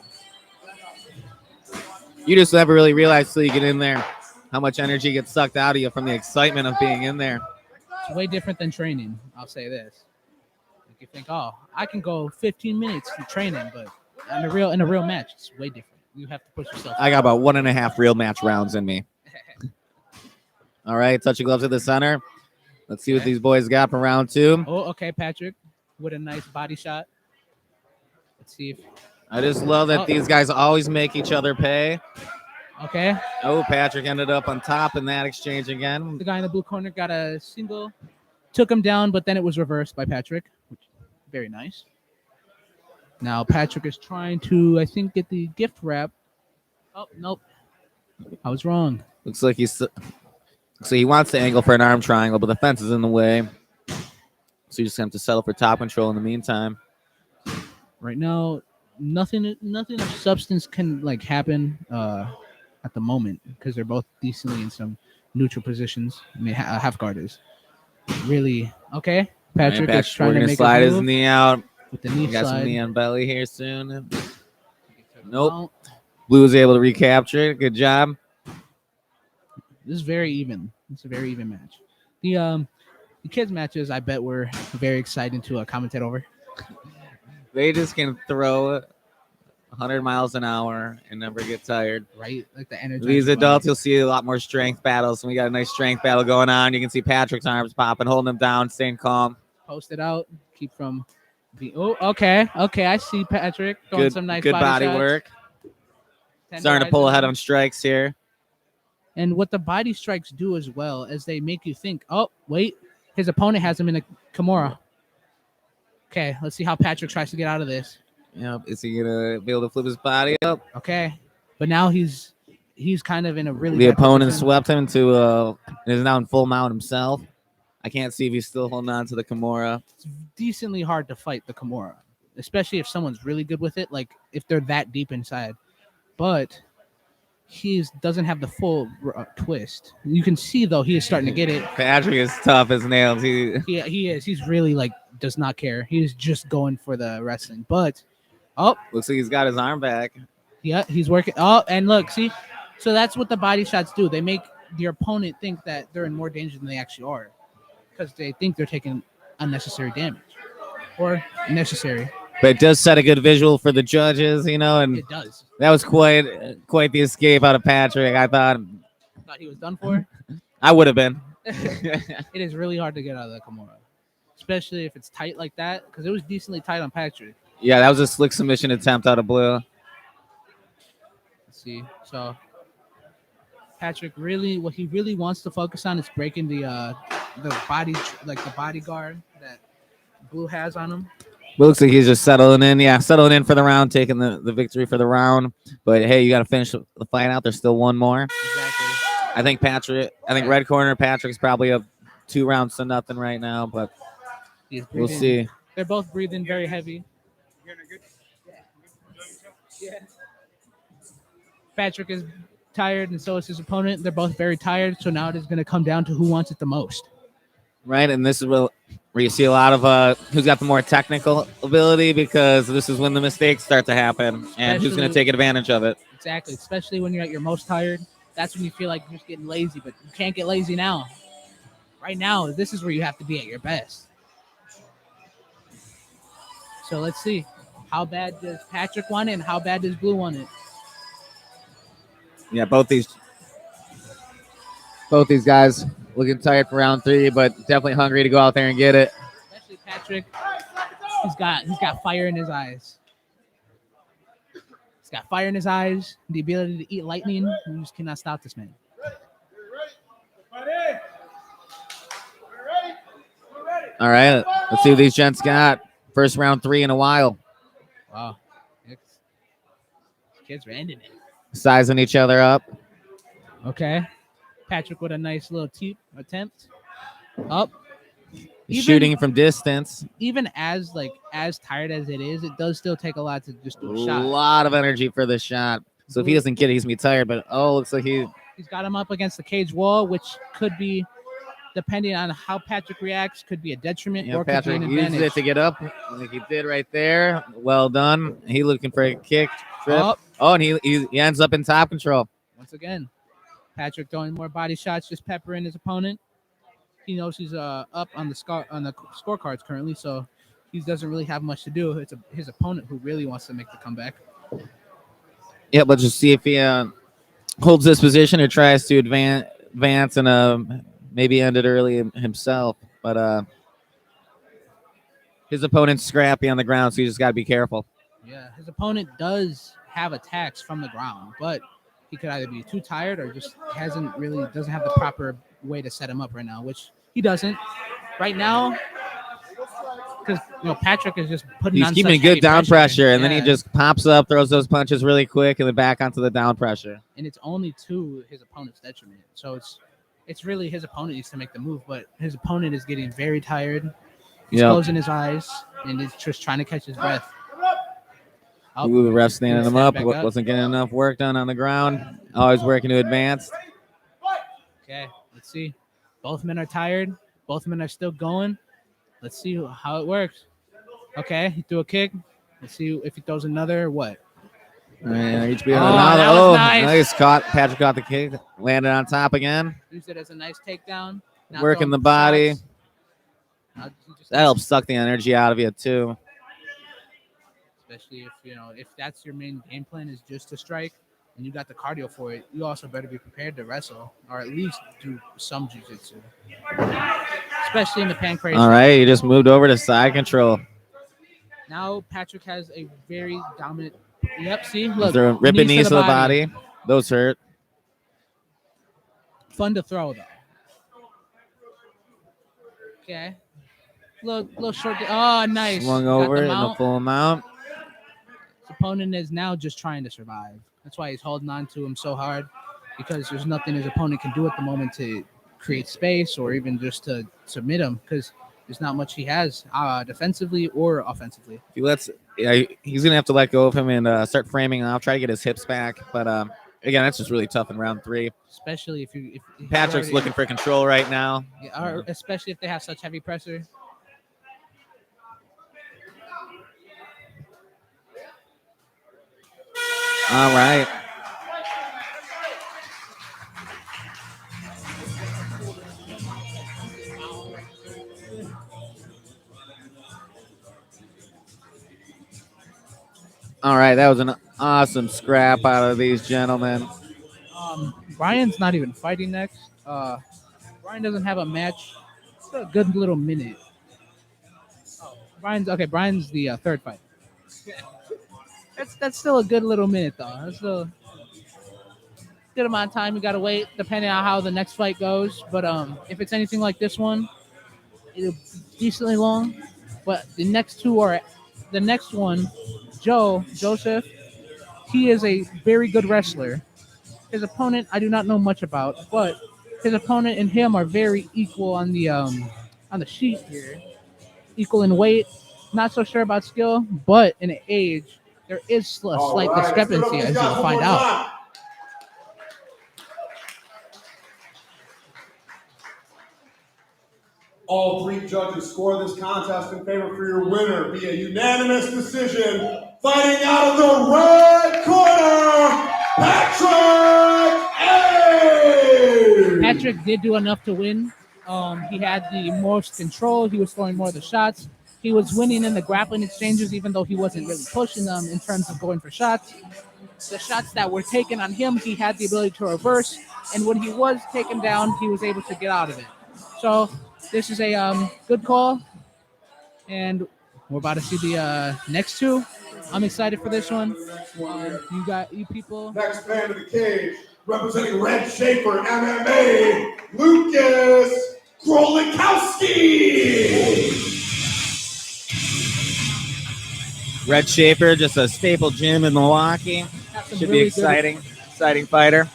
You just never really realize till you get in there how much energy gets sucked out of you from the excitement of being in there. It's way different than training, I'll say this. Like you think, I can go 15 minutes to training, but in a real match, it's way different. You have to push yourself. I got about 1.5 real match rounds in me. All right, touch your gloves at the center. Let's see what these boys got for round 2. Oh, okay, Patrick with a nice body shot. Let's see if. I just love that these guys always make each other pay. Okay. Oh, Patrick ended up on top in that exchange again. The guy in the blue corner got a single, took him down, but then it was reversed by Patrick, which very nice. Now Patrick is trying to, I think, get the gift wrap. Oh, nope. I was wrong. Looks like he wants to angle for an arm triangle, but the fence is in the way. So you just have to settle for top control in the meantime. Right now, nothing of substance can happen at the moment because they're both decently in some neutral positions. I mean, half guard is really okay. Patrick is trying to make slide his his knee out. with the knee Got slide. some knee on belly here soon. Nope. Blue was able to recapture it. Good job. This is very even. It's a very even match. The kids matches, I bet, were very exciting to commentate over. They just can throw 100 miles an hour and never get tired. Right? Like the energy. These adults, you'll see a lot more strength battles. And we got a nice strength battle going on. You can see Patrick's arms popping, holding him down, staying calm. Post it out. Keep from being. Oh, okay. Okay, I see Patrick throwing some nice good body shots. work. Starting to pull ahead on strikes here. And what the body strikes do as well is they make you think, oh, wait, his opponent has him in a Kimura. Okay, let's see how Patrick tries to get out of this. Yep. Is he gonna be able to flip his body up? Okay, but now he's kind of in a really. The bad opponent position. swept him to is now in full mount himself. I can't see if he's still holding on to the Kimura. It's decently hard to fight the Kimura, especially if someone's really good with it. Like if they're that deep inside, but he doesn't have the full twist. You can see though he is starting to get it. Patrick is tough as nails. He is. He's really does not care. He is just going for the wrestling. But looks like he's got his arm back. Yeah, he's working. Oh, and look, see, so that's what the body shots do. They make your opponent think that they're in more danger than they actually are, because they think they're taking unnecessary damage or necessary. But it does set a good visual for the judges, and It does. that was quite the escape out of Patrick. I thought He was done for. I would have been. It is really hard to get out of the Kimura, especially if it's tight like that, because it was decently tight on Patrick. Yeah, that was a slick submission attempt out of blue. Let's see. So Patrick what he really wants to focus on is breaking the body, the bodyguard that blue has on him. looks like he's just settling in. Yeah, settling in for the round, taking the victory for the round. But hey, you got to finish the fight out. There's still one more. Exactly. I think red corner Patrick's probably up 2 rounds to nothing right now, but He's we'll breathing. see. They're both breathing very heavy. Yeah. Patrick is tired, and so is his opponent. They're both very tired, so now it is going to come down to who wants it the most. Right, and this is where you see a lot of who's got the more technical ability, because this is when the mistakes start to happen, and who's going to take advantage of it. Exactly, especially when you're at your most tired. That's when you feel like you're just getting lazy, but you can't get lazy now. Right now, this is where you have to be at your best. So let's see. How bad does Patrick want it, and how bad does Blue want it? Yeah, both these guys looking tired for round 3, but definitely hungry to go out there and get it. Especially Patrick. He's got fire in his eyes. He's got fire in his eyes, the ability to eat lightning. You just cannot stop this man. All right, let's see what these gents got. First round 3 in a while. Wow. These kids are ending it. Sizing each other up. Okay. Patrick with a nice little attempt. Up. Shooting from distance. Even as tired as it is, it does still take a lot to just do a shot. A lot of energy for the shot. So if he doesn't get it, he's going to be tired. But, looks like he's got him up against the cage wall, which could be, depending on how Patrick reacts, could be a detriment or Patrick could be an advantage. uses it to get up like he did right there. Well done. He looking for a kick. Trip. Up. Oh, and he ends up in top control. Once again, Patrick throwing more body shots, just peppering his opponent. He knows he's up on the scorecards currently, so he doesn't really have much to do. It's his opponent who really wants to make the comeback. Yeah, let's just see if he holds this position or tries to advance and maybe end it early himself. But his opponent's scrappy on the ground, so you just got to be careful. Yeah, his opponent does have attacks from the ground, but he could either be too tired or just doesn't have the proper way to set him up right now, which he doesn't right now, because Patrick is just putting. He's on keeping such good down pressure, and then he Yeah. just pops up, throws those punches really quick, and then back onto the down pressure. And it's only to his opponent's detriment. So it's really his opponent needs to make the move, but his opponent is getting very tired. He's closing his eyes and is just trying to catch his breath. Ooh, the ref standing him up. Back Wasn't getting enough work done on the ground. Always working to advance. Okay, let's see. Both men are tired. Both men are still going. Let's see how it works. Okay, he threw a kick. Let's see if he throws another. What? And that was nice. Nice. Patrick got the kick. Landed on top again. Used it as a nice takedown. Now Working throwing the body. shots. That helps suck the energy out of you, too. Especially if that's your main game plan is just to strike and you got the cardio for it, you also better be prepared to wrestle or at least do some jiu-jitsu. Especially in the Pankration. All right, you just moved over to side control. Now Patrick has a very dominant. Yep, see, look. They're ripping knees to the body. Those hurt. Fun to throw though. Okay. Little short. Oh, nice. Swung over in the full amount. His opponent is now just trying to survive. That's why he's holding on to him so hard, because there's nothing his opponent can do at the moment to create space or even just to submit him, because there's not much he has defensively or offensively. He's gonna have to let go of him and start framing off, try to get his hips back. But again, that's just really tough in round 3. Especially if Patrick's looking for control right now. Yeah, or especially if they have such heavy pressure. All right. All right, that was an awesome scrap out of these gentlemen. Brian's not even fighting next. Brian doesn't have a match. It's a good little minute. Brian's the third fight. That's still a good little minute though. That's still a good amount of time you gotta wait, depending on how the next fight goes. But if it's anything like this one, it'll be decently long. But the next two are the next one, Joseph, he is a very good wrestler. His opponent, I do not know much about, but his opponent and him are very equal on the sheet here. Equal in weight. Not so sure about skill, but in age, there is a slight discrepancy, as you'll find out. All 3 judges score this contest in favor for your winner via unanimous decision. Fighting out of the red corner, Patrick! Patrick did do enough to win. He had the most control. He was throwing more of the shots. He was winning in the grappling exchanges, even though he wasn't really pushing them in terms of going for shots. The shots that were taken on him, he had the ability to reverse. And when he was taken down, he was able to get out of it. So this is a good call. And we're about to see the next 2. I'm excited for this one. You people. Next man to the cage, representing Red Schafer MMA, Lucas Krolikowski. Red Schafer, just a staple gym in Milwaukee. Should be exciting fighter.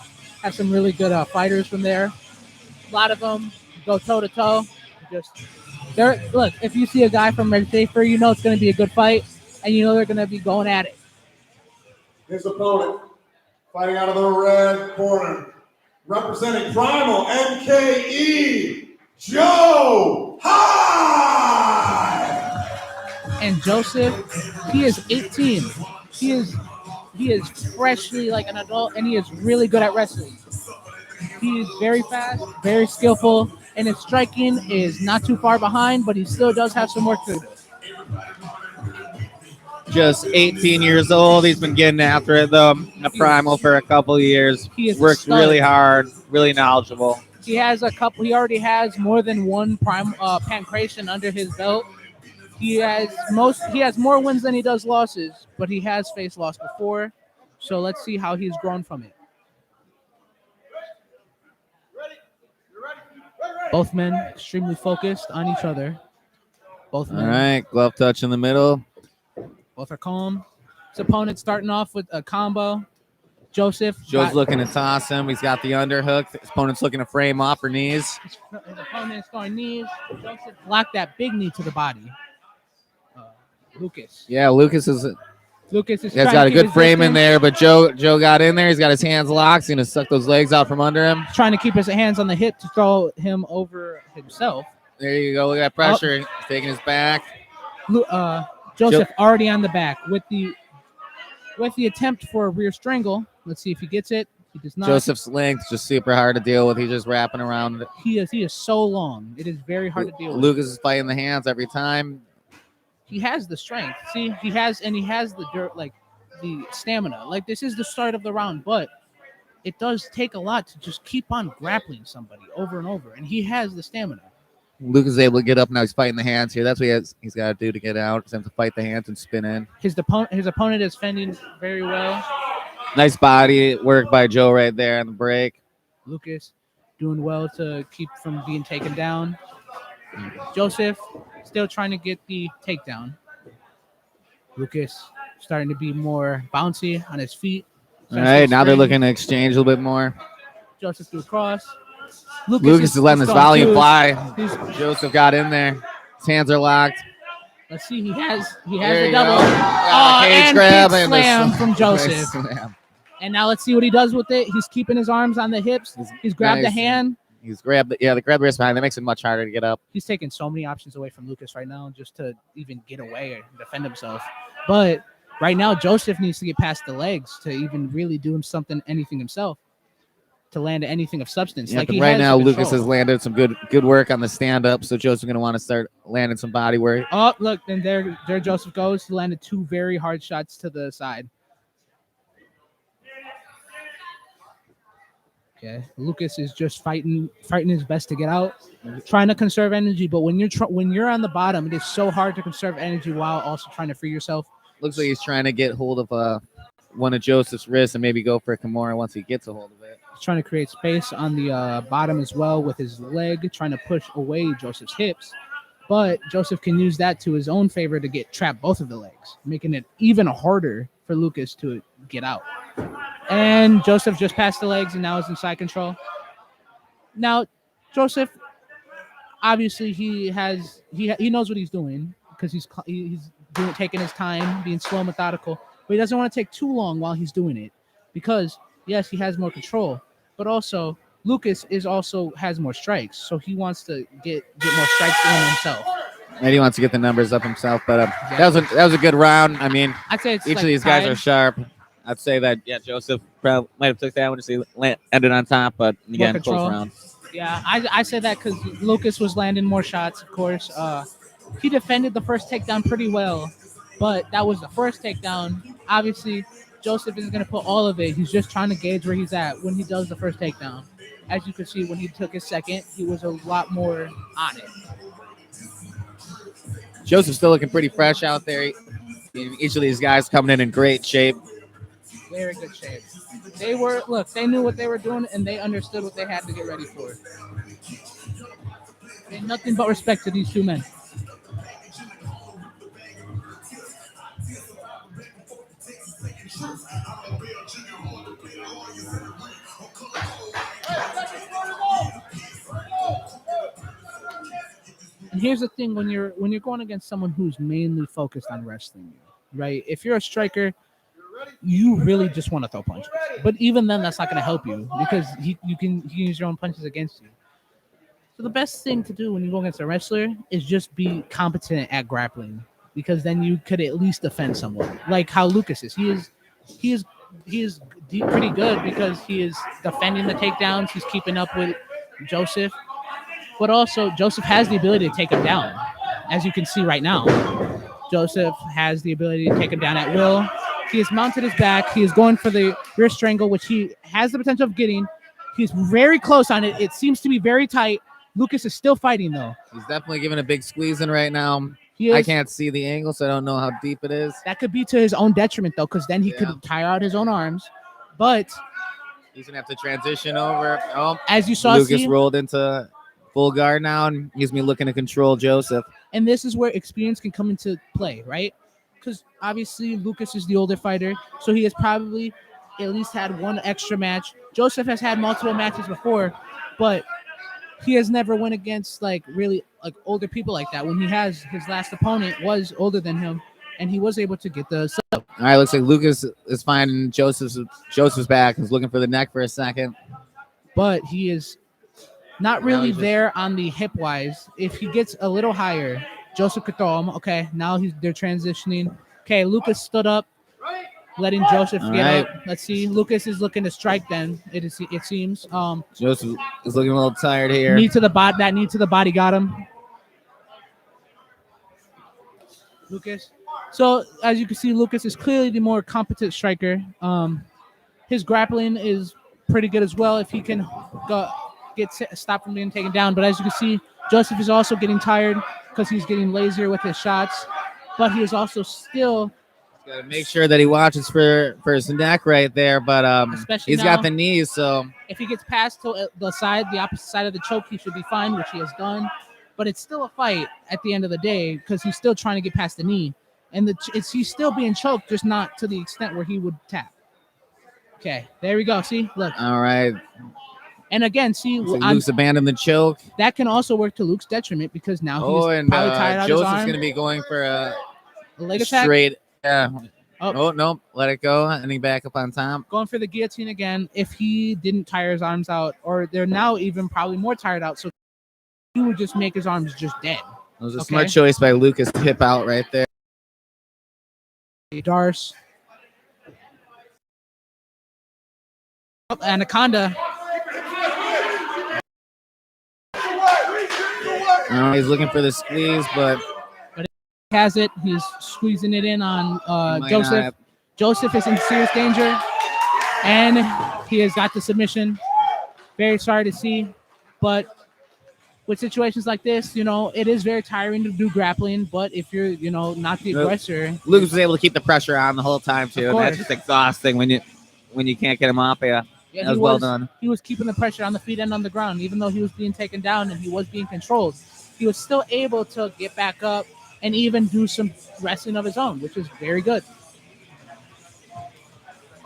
Have some really good fighters from there. A lot of them go toe to toe. Look, if you see a guy from Red Schafer, you know it's going to be a good fight, and you know they're going to be going at it. His opponent, fighting out of the red corner, representing Primal MKE, Joe Hein. And Joseph, he is 18. He is freshly like an adult, and he is really good at wrestling. He is very fast, very skillful, and his striking is not too far behind, but he still does have some work to do. Just 18 years old. He's been getting after it, though, in the Primal for a couple of years. He works really hard, really knowledgeable. He already has more than one Pankration under his belt. He has more wins than he does losses, but he has faced loss before. So let's see how he's grown from it. Both men extremely focused on each other. Both men. All right, glove touch in the middle. Both are calm. His opponent starting off with a combo. Joe's looking to toss him. He's got the underhook. His opponent's looking to frame off her knees. His opponent is throwing knees. Joseph blocked that big knee to the body. Lucas. Yeah, Lucas is He's got a good frame in there, but Joe got in there. He's got his hands locked. He's going to suck those legs out from under him. Trying to keep his hands on the hip to throw him over himself. There you go. Look at that pressure. He's taking his back. Joseph already on the back with the attempt for a rear strangle. Let's see if he gets it. He does not. Joseph's length just super hard to deal with. He's just wrapping around it. He is so long. It is very hard to deal with. Lucas is fighting the hands every time. He has the strength. See, he has the dirt, like the stamina. Like this is the start of the round, but it does take a lot to just keep on grappling somebody over and over. And he has the stamina. Lucas is able to get up now. He's fighting the hands here. That's what he's got to do to get out. He's going to fight the hands and spin in. His opponent is fending very well. Nice body work by Joe right there on the break. Lucas doing well to keep from being taken down. Joseph still trying to get the takedown. Lucas starting to be more bouncy on his feet. All right, now they're looking to exchange a little bit more. Joseph threw across. Lucas is letting his volume fly. Joseph got in there. His hands are locked. Let's see. He has a double. Cage grab big slam from Joseph. Nice slam. And now let's see what he does with it. He's keeping his arms on the hips. He's grabbed the hand. He's grabbed the grab the wrist behind. That makes it much harder to get up. He's taking so many options away from Lucas right now just to even get away or defend himself. But right now, Joseph needs to get past the legs to even really do anything himself, to land anything of substance. Yeah, like right now, Lucas has landed some good work on the stand-up, so Joseph's going to want to start landing some body work. Oh, look, and there Joseph goes. He landed two very hard shots to the side. Okay, Lucas is just fighting his best to get out, trying to conserve energy. But when you're on the bottom, it is so hard to conserve energy while also trying to free yourself. Looks like he's trying to get hold of one of Joseph's wrists and maybe go for a Kimura once he gets a hold of it. He's trying to create space on the bottom as well with his leg, trying to push away Joseph's hips. But Joseph can use that to his own favor to get trap both of the legs, making it even harder for Lucas to get out. And Joseph just passed the legs and now is in side control. Now, Joseph, obviously he knows what he's doing because he's taking his time, being slow, methodical. But he doesn't want to take too long while he's doing it because, yes, he has more control, but also Lucas has more strikes, so he wants to get more strikes in himself. And he wants to get the numbers up himself, but that was a good round. I mean, I'd say it's each like of these tied. guys are sharp. I'd say that Joseph probably might have took that one to see ended on top, but again, close control. round. Yeah, I say that because Lucas was landing more shots. Of course, he defended the first takedown pretty well, but that was the first takedown. Obviously, Joseph isn't going to put all of it. He's just trying to gauge where he's at when he does the first takedown. As you can see, when he took his second, he was a lot more on it. Joseph's still looking pretty fresh out there. Each of these guys coming in great shape. Very good shape. They knew what they were doing, and they understood what they had to get ready for. And nothing but respect to these two men. And here's the thing: when you're going against someone who's mainly focused on wrestling you, right? If you're a striker, you really just want to throw punches. But even then, that's not going to help you because you can use your own punches against you. So the best thing to do when you go against a wrestler is just be competent at grappling, because then you could at least defend someone. Like how Lucas is. He is pretty good because he is defending the takedowns. He's keeping up with Joseph. But also, Joseph has the ability to take him down. As you can see right now, Joseph has the ability to take him down at will. He has mounted his back. He is going for the rear strangle, which he has the potential of getting. He's very close on it. It seems to be very tight. Lucas is still fighting, though. He's definitely giving a big squeeze in right now. He is. I can't see the angle, so I don't know how deep it is. That could be to his own detriment, though, because then he could tire out his own arms. But he's going to have to transition over. Oh, as you saw, Lucas rolled into full guard now, and he's going to be looking to control Joseph. And this is where experience can come into play, right? Because obviously Lucas is the older fighter, so he has probably at least had one extra match. Joseph has had multiple matches before, but he has never went against really older people like that. When his last opponent was older than him, and he was able to get the sub. All right, looks like Lucas is finding Joseph's back. He's looking for the neck for a second, but he is not really there on the hip wise. If he gets a little higher, Joseph could throw him. Okay, now they're transitioning. Okay, Lucas stood up, letting Joseph get up. Let's see. Lucas is looking to strike then, it seems. Joseph is looking a little tired here. Knee to the body got him. Lucas. So as you can see, Lucas is clearly the more competent striker. His grappling is pretty good as well if he can stop from being taken down. But as you can see, Joseph is also getting tired because he's getting lazier with his shots. But he is also still got to make sure that he watches for his neck right there. But he's got the knees, so if he gets past to the opposite side of the choke, he should be fine, which he has done. But it's still a fight at the end of the day because he's still trying to get past the knee, and he's still being choked, just not to the extent where he would tap. Okay, there we go. See, look. All right. And again, see, Luke's abandoned the choke. That can also work to Luke's detriment because now he's probably tired out Joseph's his arm. going to be going for a leg attack. Straight. Yeah. Oh, no. Let it go. And he back up on top. Going for the guillotine again. If he didn't tire his arms out, or they're now even probably more tired out, so he would just make his arms just dead. It was a smart choice by Lucas to hip out right there. Darce. Anaconda. He's looking for the squeeze, but he has it. He's squeezing it in on Joseph. Joseph is in serious danger, and he has got the submission. Very sorry to see, but with situations like this, it is very tiring to do grappling. But if you're, not the aggressor, Lucas was able to keep the pressure on the whole time too. And that's just exhausting when you can't get him off. Yeah, that was well done. He was keeping the pressure on the feet and on the ground, even though he was being taken down and he was being controlled. he was still able to get back up and even do some wrestling of his own, which is very good.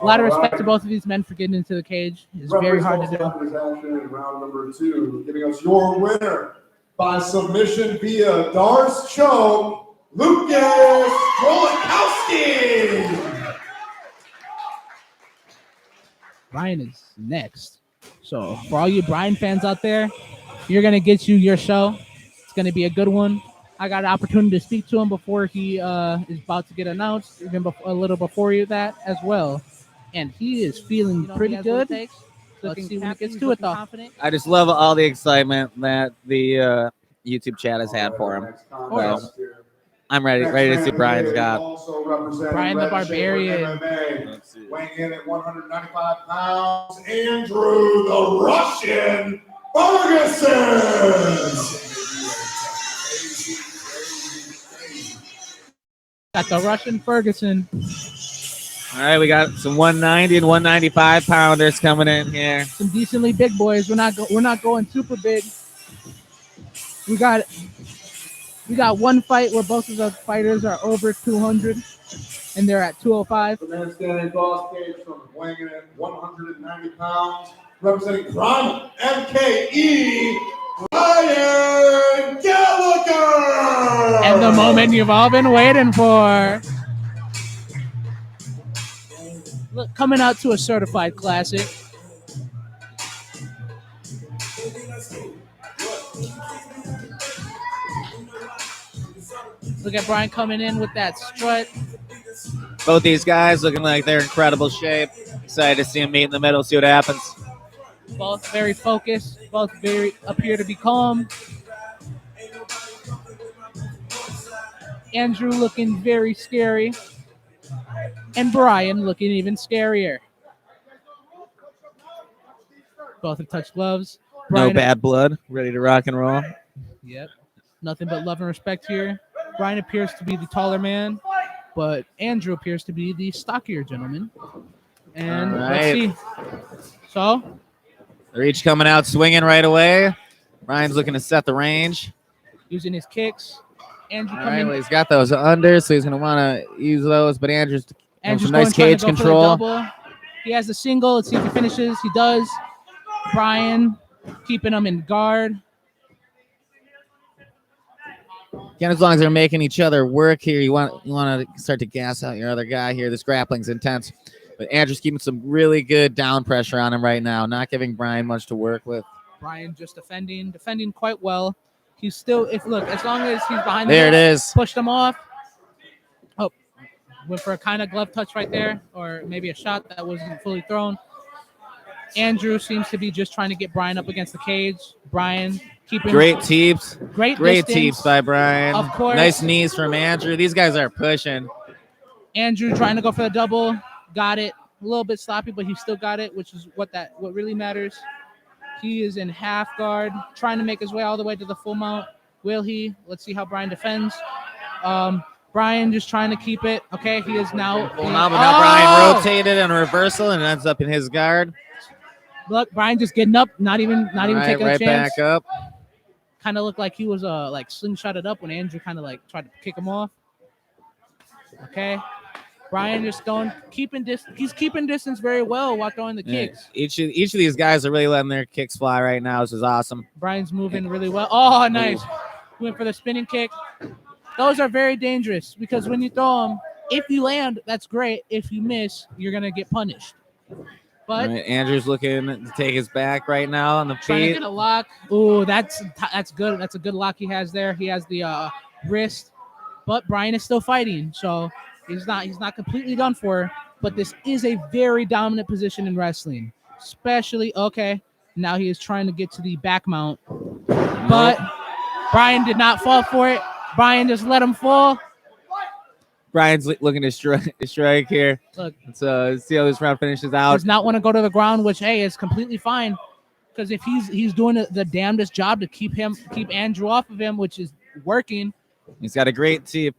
A lot of respect to both of these men for getting into the cage. It's very hard to do. In round number 2, giving us your winner by submission via Darce choke, Lucas Krolikowski. Brian is next. So for all you Brian fans out there, you're going to get you your show. It's going to be a good one. I got an opportunity to speak to him before he is about to get announced, even a little before that as well. And he is feeling pretty good. Let's see when he gets to it, though. I just love all the excitement that the YouTube chat has had for him. So I'm ready to see Brian's got. Brian the Barbarian. Weighing in at 195 pounds, Andrew the Russian Ferguson. Got the Russian Ferguson. All right, we got some 190 and 195 pounders coming in here. Some decently big boys. We're not going super big. We got one fight where both of the fighters are over 200, and they're at 205. The man standing boss cage from weighing in at 190 pounds, representing Primal MKE, Brian Gallagher. And the moment you've all been waiting for. Look, coming out to a certified classic. Look at Brian coming in with that strut. Both these guys looking like they're in incredible shape. Excited to see them meet in the middle, see what happens. Both very focused. Both very appear to be calm. Andrew looking very scary. And Brian looking even scarier. Both have touched gloves. Brian, No bad blood. Ready to rock and roll. Yep. Nothing but love and respect here. Brian appears to be the taller man, but Andrew appears to be the stockier gentleman. And let's see. So they're each coming out swinging right away. Brian's looking to set the range. using his kicks. Andrew All coming. right, well, he's got those under, so he's going to want to use those. But Andrew's some nice trying cage to go for the control. double. He has the single. Let's see if he finishes. He does. Brian keeping him in guard. Again, as long as they're making each other work here, you want to start to gas out your other guy here. This grappling's intense. But Andrew's keeping some really good down pressure on him right now, not giving Brian much to work with. Brian just defending quite well. He's still, as long as he's behind There it is. Pushed him off. Oh, went for a kind of glove touch right there, or maybe a shot that wasn't fully thrown. Andrew seems to be just trying to get Brian up against the cage. Brian keeping Great teeps. Great teeps by Brian. Of course. Nice knees from Andrew. These guys are pushing. Andrew trying to go for the double. Got it. A little bit sloppy, but he still got it, which is what really matters. He is in half guard, trying to make his way all the way to the full mount. Will he? Let's see how Brian defends. Brian just trying to keep it. Okay, he is now. Now Brian rotated and reversal and ends up in his guard. Look, Brian just getting up, not even taking a chance. Right back up. Kind of looked like he was slingshotted up when Andrew kind of tried to kick him off. Okay. Brian just keeping distance. He's keeping distance very well while throwing the kicks. Each of these guys are really letting their kicks fly right now. This is awesome. Brian's moving really well. Oh, nice. Went for the spinning kick. Those are very dangerous because when you throw them, if you land, that's great. If you miss, you're going to get punished. But Andrew's looking to take his back right now on the trying to feet. get a lock. Ooh, that's good. That's a good lock he has there. He has the wrist, but Brian is still fighting, so he's not completely done for. But this is a very dominant position in wrestling, especially now he is trying to get to the back mount, but Brian did not fall for it. Brian just let him fall. Brian's looking to strike here. Look, let's see how this round finishes out. Does not want to go to the ground, which is completely fine, because if he's doing the damnedest job to keep Andrew off of him, which is working. He's got a great teep.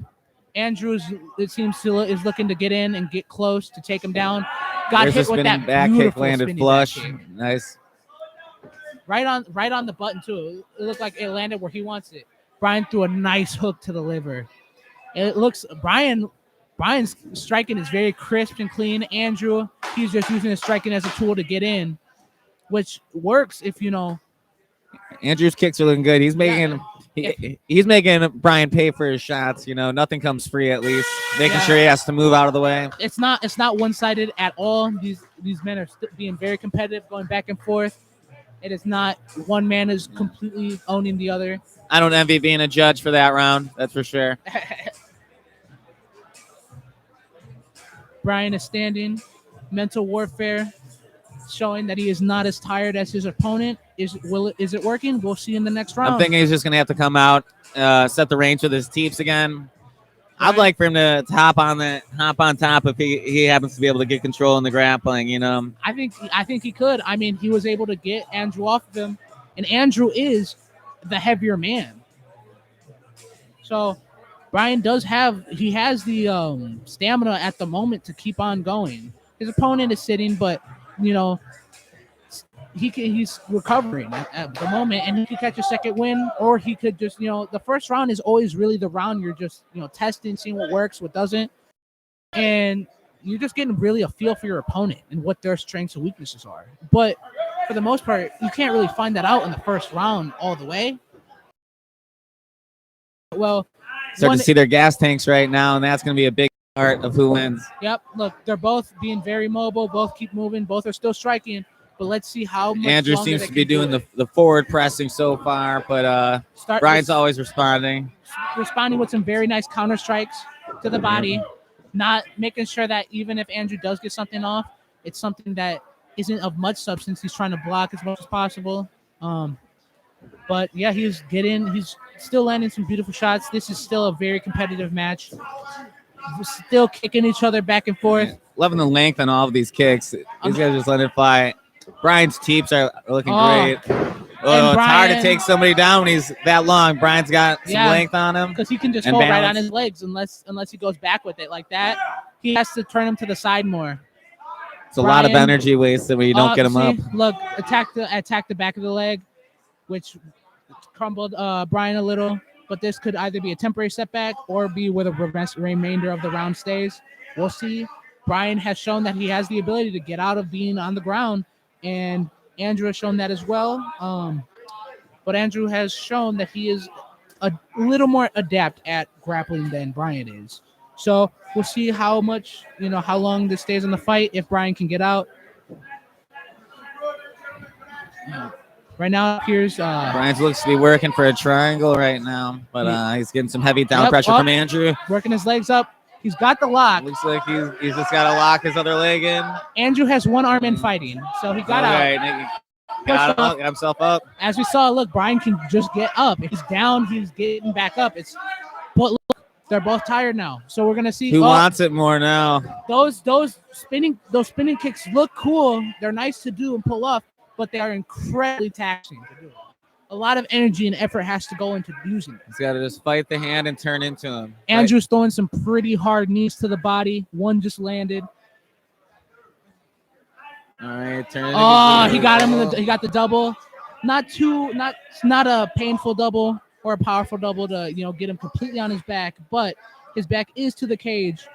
Andrews, it seems to is looking to get in and get close to take him down. Got There's hit with that back kick, landed spinning flush. back kick. Nice. Right on the button too. It looked like it landed where he wants it. Brian threw a nice hook to the liver. It looks Brian's striking is very crisp and clean. Andrew, he's just using his striking as a tool to get in, which works if you know. Andrew's kicks are looking good. He's making he's making Brian pay for his shots. You know, nothing comes free. At least making sure he has to move out of the way. It's not one-sided at all. These men are being very competitive, going back and forth. It is not one man is completely owning the other. I don't envy being a judge for that round. That's for sure. Brian is standing, mental warfare, showing that he is not as tired as his opponent. Is it working? We'll see in the next round. I'm thinking he's just gonna have to come out, set the range with his teeps again. I'd like for him to hop on top if he happens to be able to get control in the grappling. You know, I think he could. I mean, he was able to get Andrew off of him, and Andrew is the heavier man. So Brian has the stamina at the moment to keep on going. His opponent is sitting, but you know he's recovering at the moment, and he could catch a second win, or he could just the first round is always really the round you're just testing, seeing what works, what doesn't, and you're just getting really a feel for your opponent and what their strengths and weaknesses are. But for the most part, you can't really find that out in the first round all the way. Well, start to see their gas tanks right now, and that's going to be a big part of who wins. Yep. Look, they're both being very mobile. Both keep moving. Both are still striking. But let's see how much Andrew seems to be doing the forward pressing so far, but Brian's always responding with some very nice counter strikes to the body, not making sure that even if Andrew does get something off, it's something that isn't of much substance. He's trying to block as much as possible. But yeah, he's still landing some beautiful shots. This is still a very competitive match. We're still kicking each other back and forth. Loving the length on all of these kicks. These guys just let it fly. Brian's teeps are looking great. Oh, it's hard to take somebody down when he's that long. Brian's got some length on him. Because he can just hold right on his legs unless he goes back with it like that. He has to turn him to the side more. It's a lot of energy wasted when you don't get him up. Look, attack the back of the leg, which crumbled Brian a little. But this could either be a temporary setback or be where the remainder of the round stays. We'll see. Brian has shown that he has the ability to get out of being on the ground, and Andrew has shown that as well. But Andrew has shown that he is a little more adept at grappling than Brian is. So we'll see how much, how long this stays in the fight, if Brian can get out. Right now, it appears Brian looks to be working for a triangle right now, but he's getting some heavy down pressure from Andrew. Working his legs up. He's got the lock. Looks like he's just got to lock his other leg in. Andrew has one arm in fighting, so he got out. Got himself up. As we saw, look, Brian can just get up. If he's down, he's getting back up. But look, they're both tired now, so we're gonna see who wants it more now. Those spinning kicks look cool. They're nice to do and pull off, but they are incredibly taxing to do. A lot of energy and effort has to go into using it. He's got to just fight the hand and turn into him. Andrew's throwing some pretty hard knees to the body. One just landed. All right, turn. Oh, he got him. He got the double. Not a painful double or a powerful double to get him completely on his back, but his back is to the cage,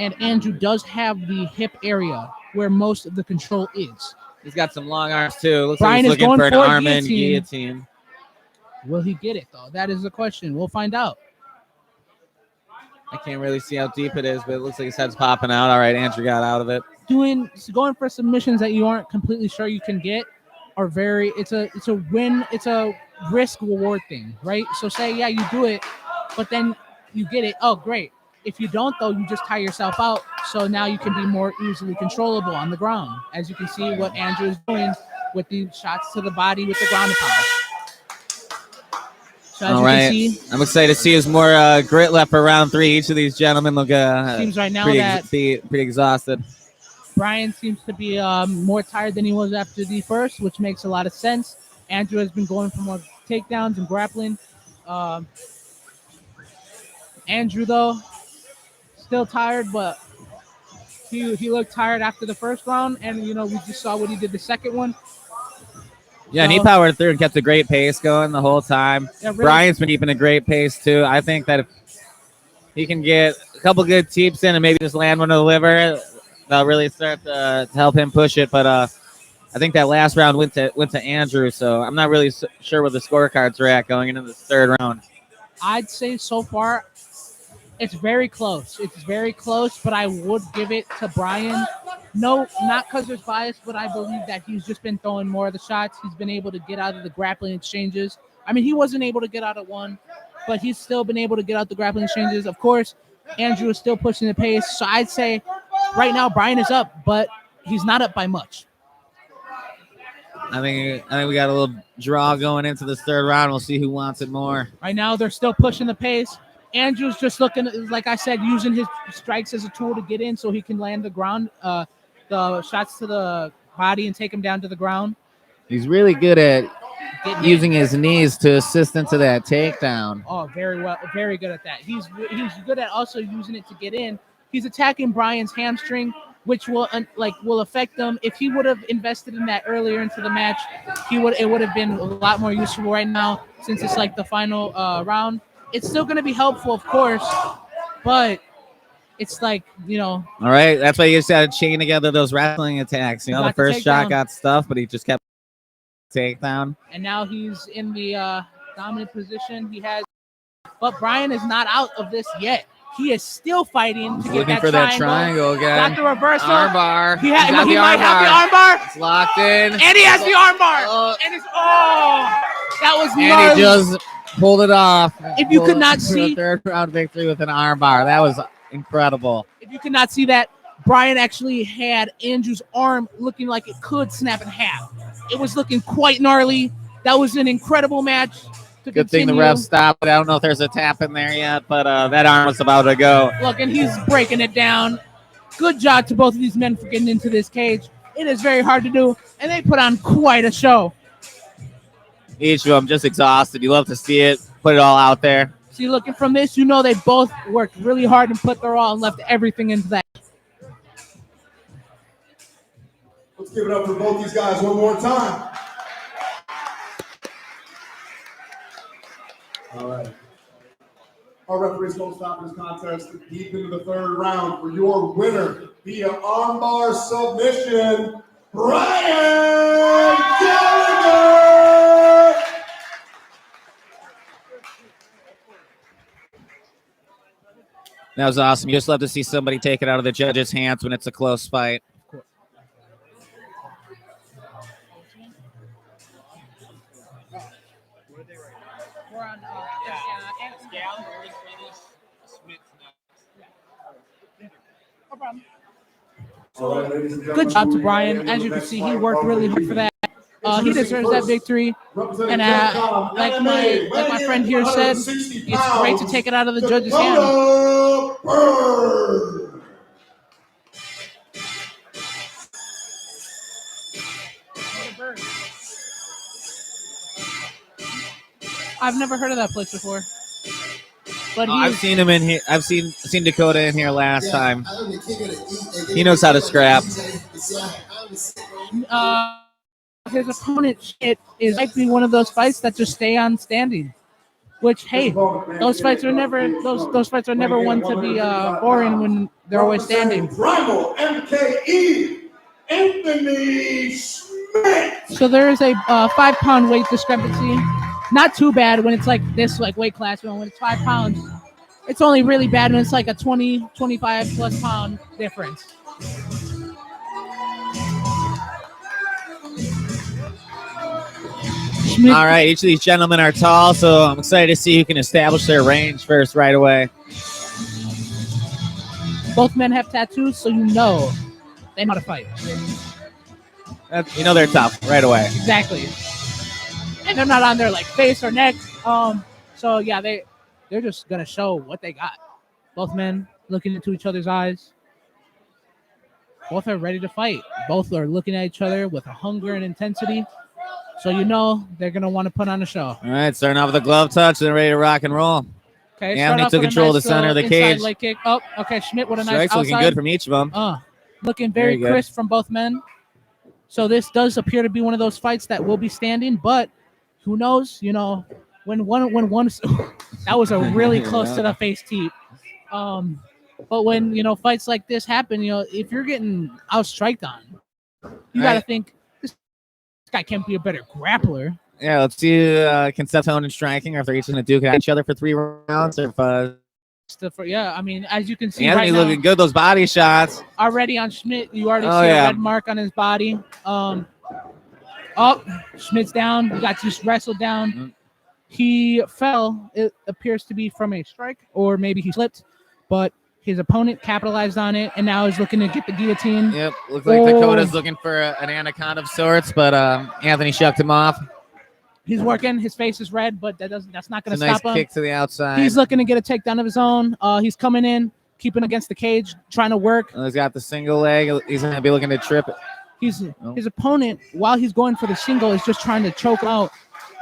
and Andrew does have the hip area where most of the control is. He's got some long arms too. Looks Brian like he's looking for an arm in guillotine. guillotine. Will he get it though? That is the question. We'll find out. I can't really see how deep it is, but it looks like his head's popping out. All right, Andrew got out of it. Going for submissions that you aren't completely sure you can get are it's a risk reward thing, right? So say you do it, but then you get it. Oh, great. If you don't though, you just tire yourself out. So now you can be more easily controllable on the ground. As you can see what Andrew is doing with the shots to the body with the ground pound. So all right, I'm excited to see his more grit left for round 3. Each of these gentlemen look seems right now pretty exhausted. Brian seems to be more tired than he was after the first, which makes a lot of sense. Andrew has been going for more takedowns and grappling. Andrew, though, still tired, but he looked tired after the first round, and we just saw what he did the second one. Yeah, and he So- powered through and kept a great pace going the whole time. Yeah, really. Brian's been keeping a great pace too. I think that if he can get a couple good teeps in and maybe just land one to the liver, that'll really start to help him push it. But I think that last round went to Andrew, so I'm not really sure where the scorecards are at going into the third round. I'd say so far it's very close. It's very close, but I would give it to Brian. No, not because there's bias, but I believe that he's just been throwing more of the shots. He's been able to get out of the grappling exchanges. I mean, he wasn't able to get out of one, but he's still been able to get out the grappling exchanges. Of course, Andrew is still pushing the pace. So I'd say right now Brian is up, but he's not up by much. I think we got a little draw going into this third round. We'll see who wants it more. Right now, they're still pushing the pace. Andrew's just looking, like I said, using his strikes as a tool to get in so he can land the ground, the shots to the body and take him down to the ground. He's really good at using his knees to assist into that takedown. Oh, very well, very good at that. He's good at also using it to get in. He's attacking Brian's hamstring, which will affect him. If he would have invested in that earlier into the match, it would have been a lot more useful right now since it's like the final round. It's still going to be helpful, of course, but it's like, All right, that's why you just got to chain together those wrestling attacks. The Got the first shot takedown. got stuffed, but he just kept takedown. And now he's in the dominant position. But Brian is not out of this yet. He is still fighting to get Looking that for triangle. that triangle again. Got the reversal. Armbar. He He's got the might have the armbar. It's locked in. And he has the armbar. Oh. And that was And gnarly. he just pulled it off. If you could Pulled not it to see- a third round victory with an armbar. That was incredible. If you could not see that, Brian actually had Andrew's arm looking like it could snap in half. It was looking quite gnarly. That was an incredible match. Good thing the ref stopped. I don't know if there's a tap in there yet, but that arm was about to go. Look, and he's breaking it down. Good job to both of these men for getting into this cage. It is very hard to do, and they put on quite a show. Each of them just exhausted. You love to see it. Put it all out there. See, looking from this, you know they both worked really hard and put their all and left everything into that. Let's give it up for both these guys one more time. All right. Our referees don't stop this contest deep into the third round for your winner via armbar submission, Brian Gallagher. That was awesome. You just love to see somebody take it out of the judges' hands when it's a close fight. We're on Good job to Brian. As you can see, he worked really hard for that. He deserves that victory. And like my friend here said, it's great to take it out of the judge's hand. Berg. I've never heard of that place before. But I've seen him in here. I've seen Dakota in here last time. He knows how to scrap. His opponent Schmidt is likely one of those fights that just stay on standing. Which, hey, those fights are never one to be boring when they're always standing. Primal MKE, Anthony Schmidt. So there is a 5-pound weight discrepancy. Not too bad when it's like this, like weight class. But when it's 5 pounds, it's only really bad when it's like a 20, 25 plus pound difference. Schmidt, All right, each of these gentlemen are tall, so I'm excited to see who can establish their range first right away. both men have tattoos, so you know they know how to fight. You know they're tough right away. Exactly. And they're not on their like face or neck. So yeah, they're just gonna show what they got. Both men looking into each other's eyes. Both are ready to fight. Both are looking at each other with a hunger and intensity. So you know they're gonna want to put on a show. All right, starting off with a glove touch, then ready to rock and roll. Okay, Anthony start off took with a control of nice the center of the inside cage. leg kick. Oh, okay, Schmidt with a nice Strikes outside. looking good from each of them. Looking very Very good. crisp from both men. So this does appear to be one of those fights that will be standing, but who knows? You know, when one that was a really close to the face teep. But when, you know, fights like this happen, you know, if you're getting outstriked on, you got to think this guy can't be a better grappler. Yeah, let's see. Can Seth Hone and striking, or if they're each going to duke at each other for 3 rounds, or if Yeah, I mean, as you can see Anthony right now, looking good. Those body shots already on Schmidt. You already see a red mark on his body. Schmidt's down. He got just wrestled down. He fell. It appears to be from a strike, or maybe he slipped, but his opponent capitalized on it, and now is looking to get the guillotine. Yep, looks like Dakota's looking for an anaconda of sorts, but Anthony shucked him off. He's working. His face is red, but that's not going to Nice stop him. kick to the outside. He's looking to get a takedown of his own. He's coming in, keeping against the cage, trying to work. He's got the single leg. He's going to be looking to trip it. His opponent, while he's going for the single, is just trying to choke out.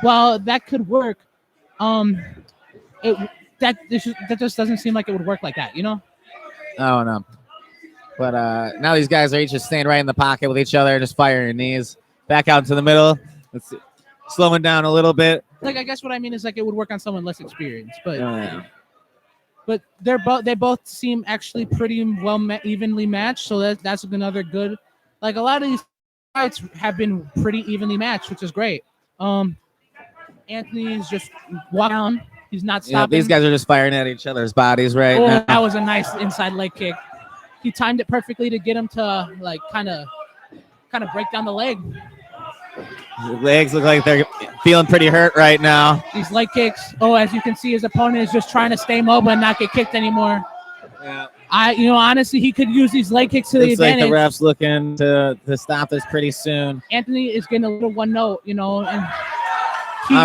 Well, that could work. That just doesn't seem like it would work like that, you know? Oh, no. But now these guys are each just staying right in the pocket with each other, just firing knees. Back out into the middle. Let's see. Slowing down a little bit. Like, I guess what I mean is like it would work on someone less experienced, but they both seem actually pretty well evenly matched. So that's another good. Like, a lot of these fights have been pretty evenly matched, which is great. Anthony is just walking down. He's not stopping. Yeah, these guys are just firing at each other's bodies right now. That was a nice inside leg kick. He timed it perfectly to get him to like kind of break down the leg. The legs look like they're feeling pretty hurt right now. These leg kicks. As you can see, his opponent is just trying to stay mobile and not get kicked anymore. Yeah. Honestly, he could use these leg kicks to the advantage. Like the ref's looking to stop this pretty soon. Anthony is getting a little one note, and all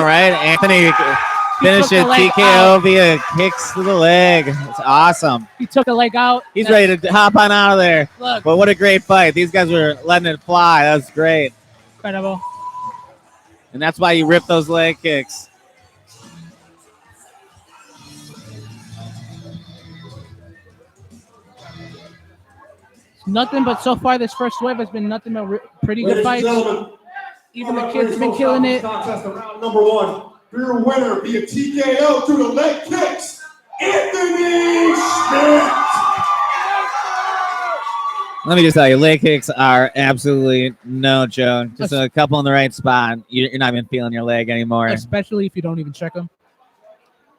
right, Anthony finishes TKO via kicks to the leg. It's awesome. He took a leg out. He's ready to hop on out of there. Look. But what a great fight. These guys were letting it fly. That was great. Incredible. And that's why you rip those leg kicks. Nothing but so far this first wave has been nothing but pretty good fights. Even the kids have been killing it. Contest round number 1. For your winner via TKO through the leg kicks, Anthony Schmidt. Let me just tell you, leg kicks are absolutely no joke. Just a couple in the right spot, you're not even feeling your leg anymore. Especially if you don't even check them.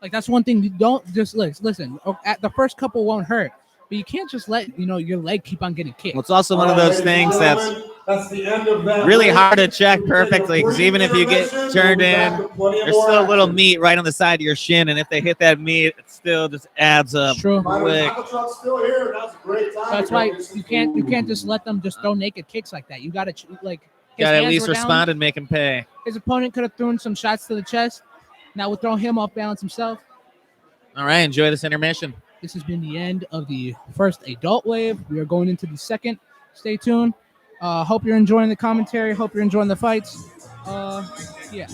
Like, that's one thing. You don't just listen. At the first couple won't hurt, but you can't just let your leg keep on getting kicked. Well, it's also one of those things that's the end of that really hard to check perfectly, because even if you get turned in, there's still a little meat right on the side of your shin, and if they hit that meat, it still just adds up. True. Quick. That's why you can't just let them just throw naked kicks like that. You got to at least respond and make him pay. His opponent could have thrown some shots to the chest. Now we'll throw him off balance himself. All right, enjoy this intermission. This has been the end of the first adult wave. We are going into the second. Stay tuned. Hope you're enjoying the commentary. Hope you're enjoying the fights. Yeah.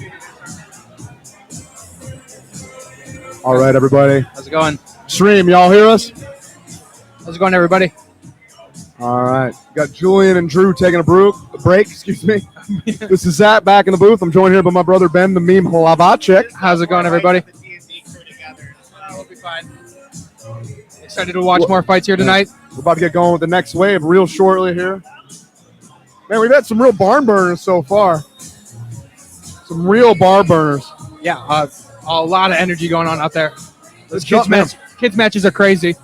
All right, everybody. How's it going? Stream, y'all hear us? How's it going, everybody? All right. Got Julian and Drew taking a break. Excuse me. This is Zach back in the booth. I'm joined here by my brother Ben, the meme Hlavacek. How's it going, everybody? We'll be fine. Excited to watch more fights here tonight. We're about to get going with the next wave real shortly here. Man, we've had some real barn burners so far. Some real bar burners. Yeah, a lot of energy going on out there. Those This kids matches are crazy.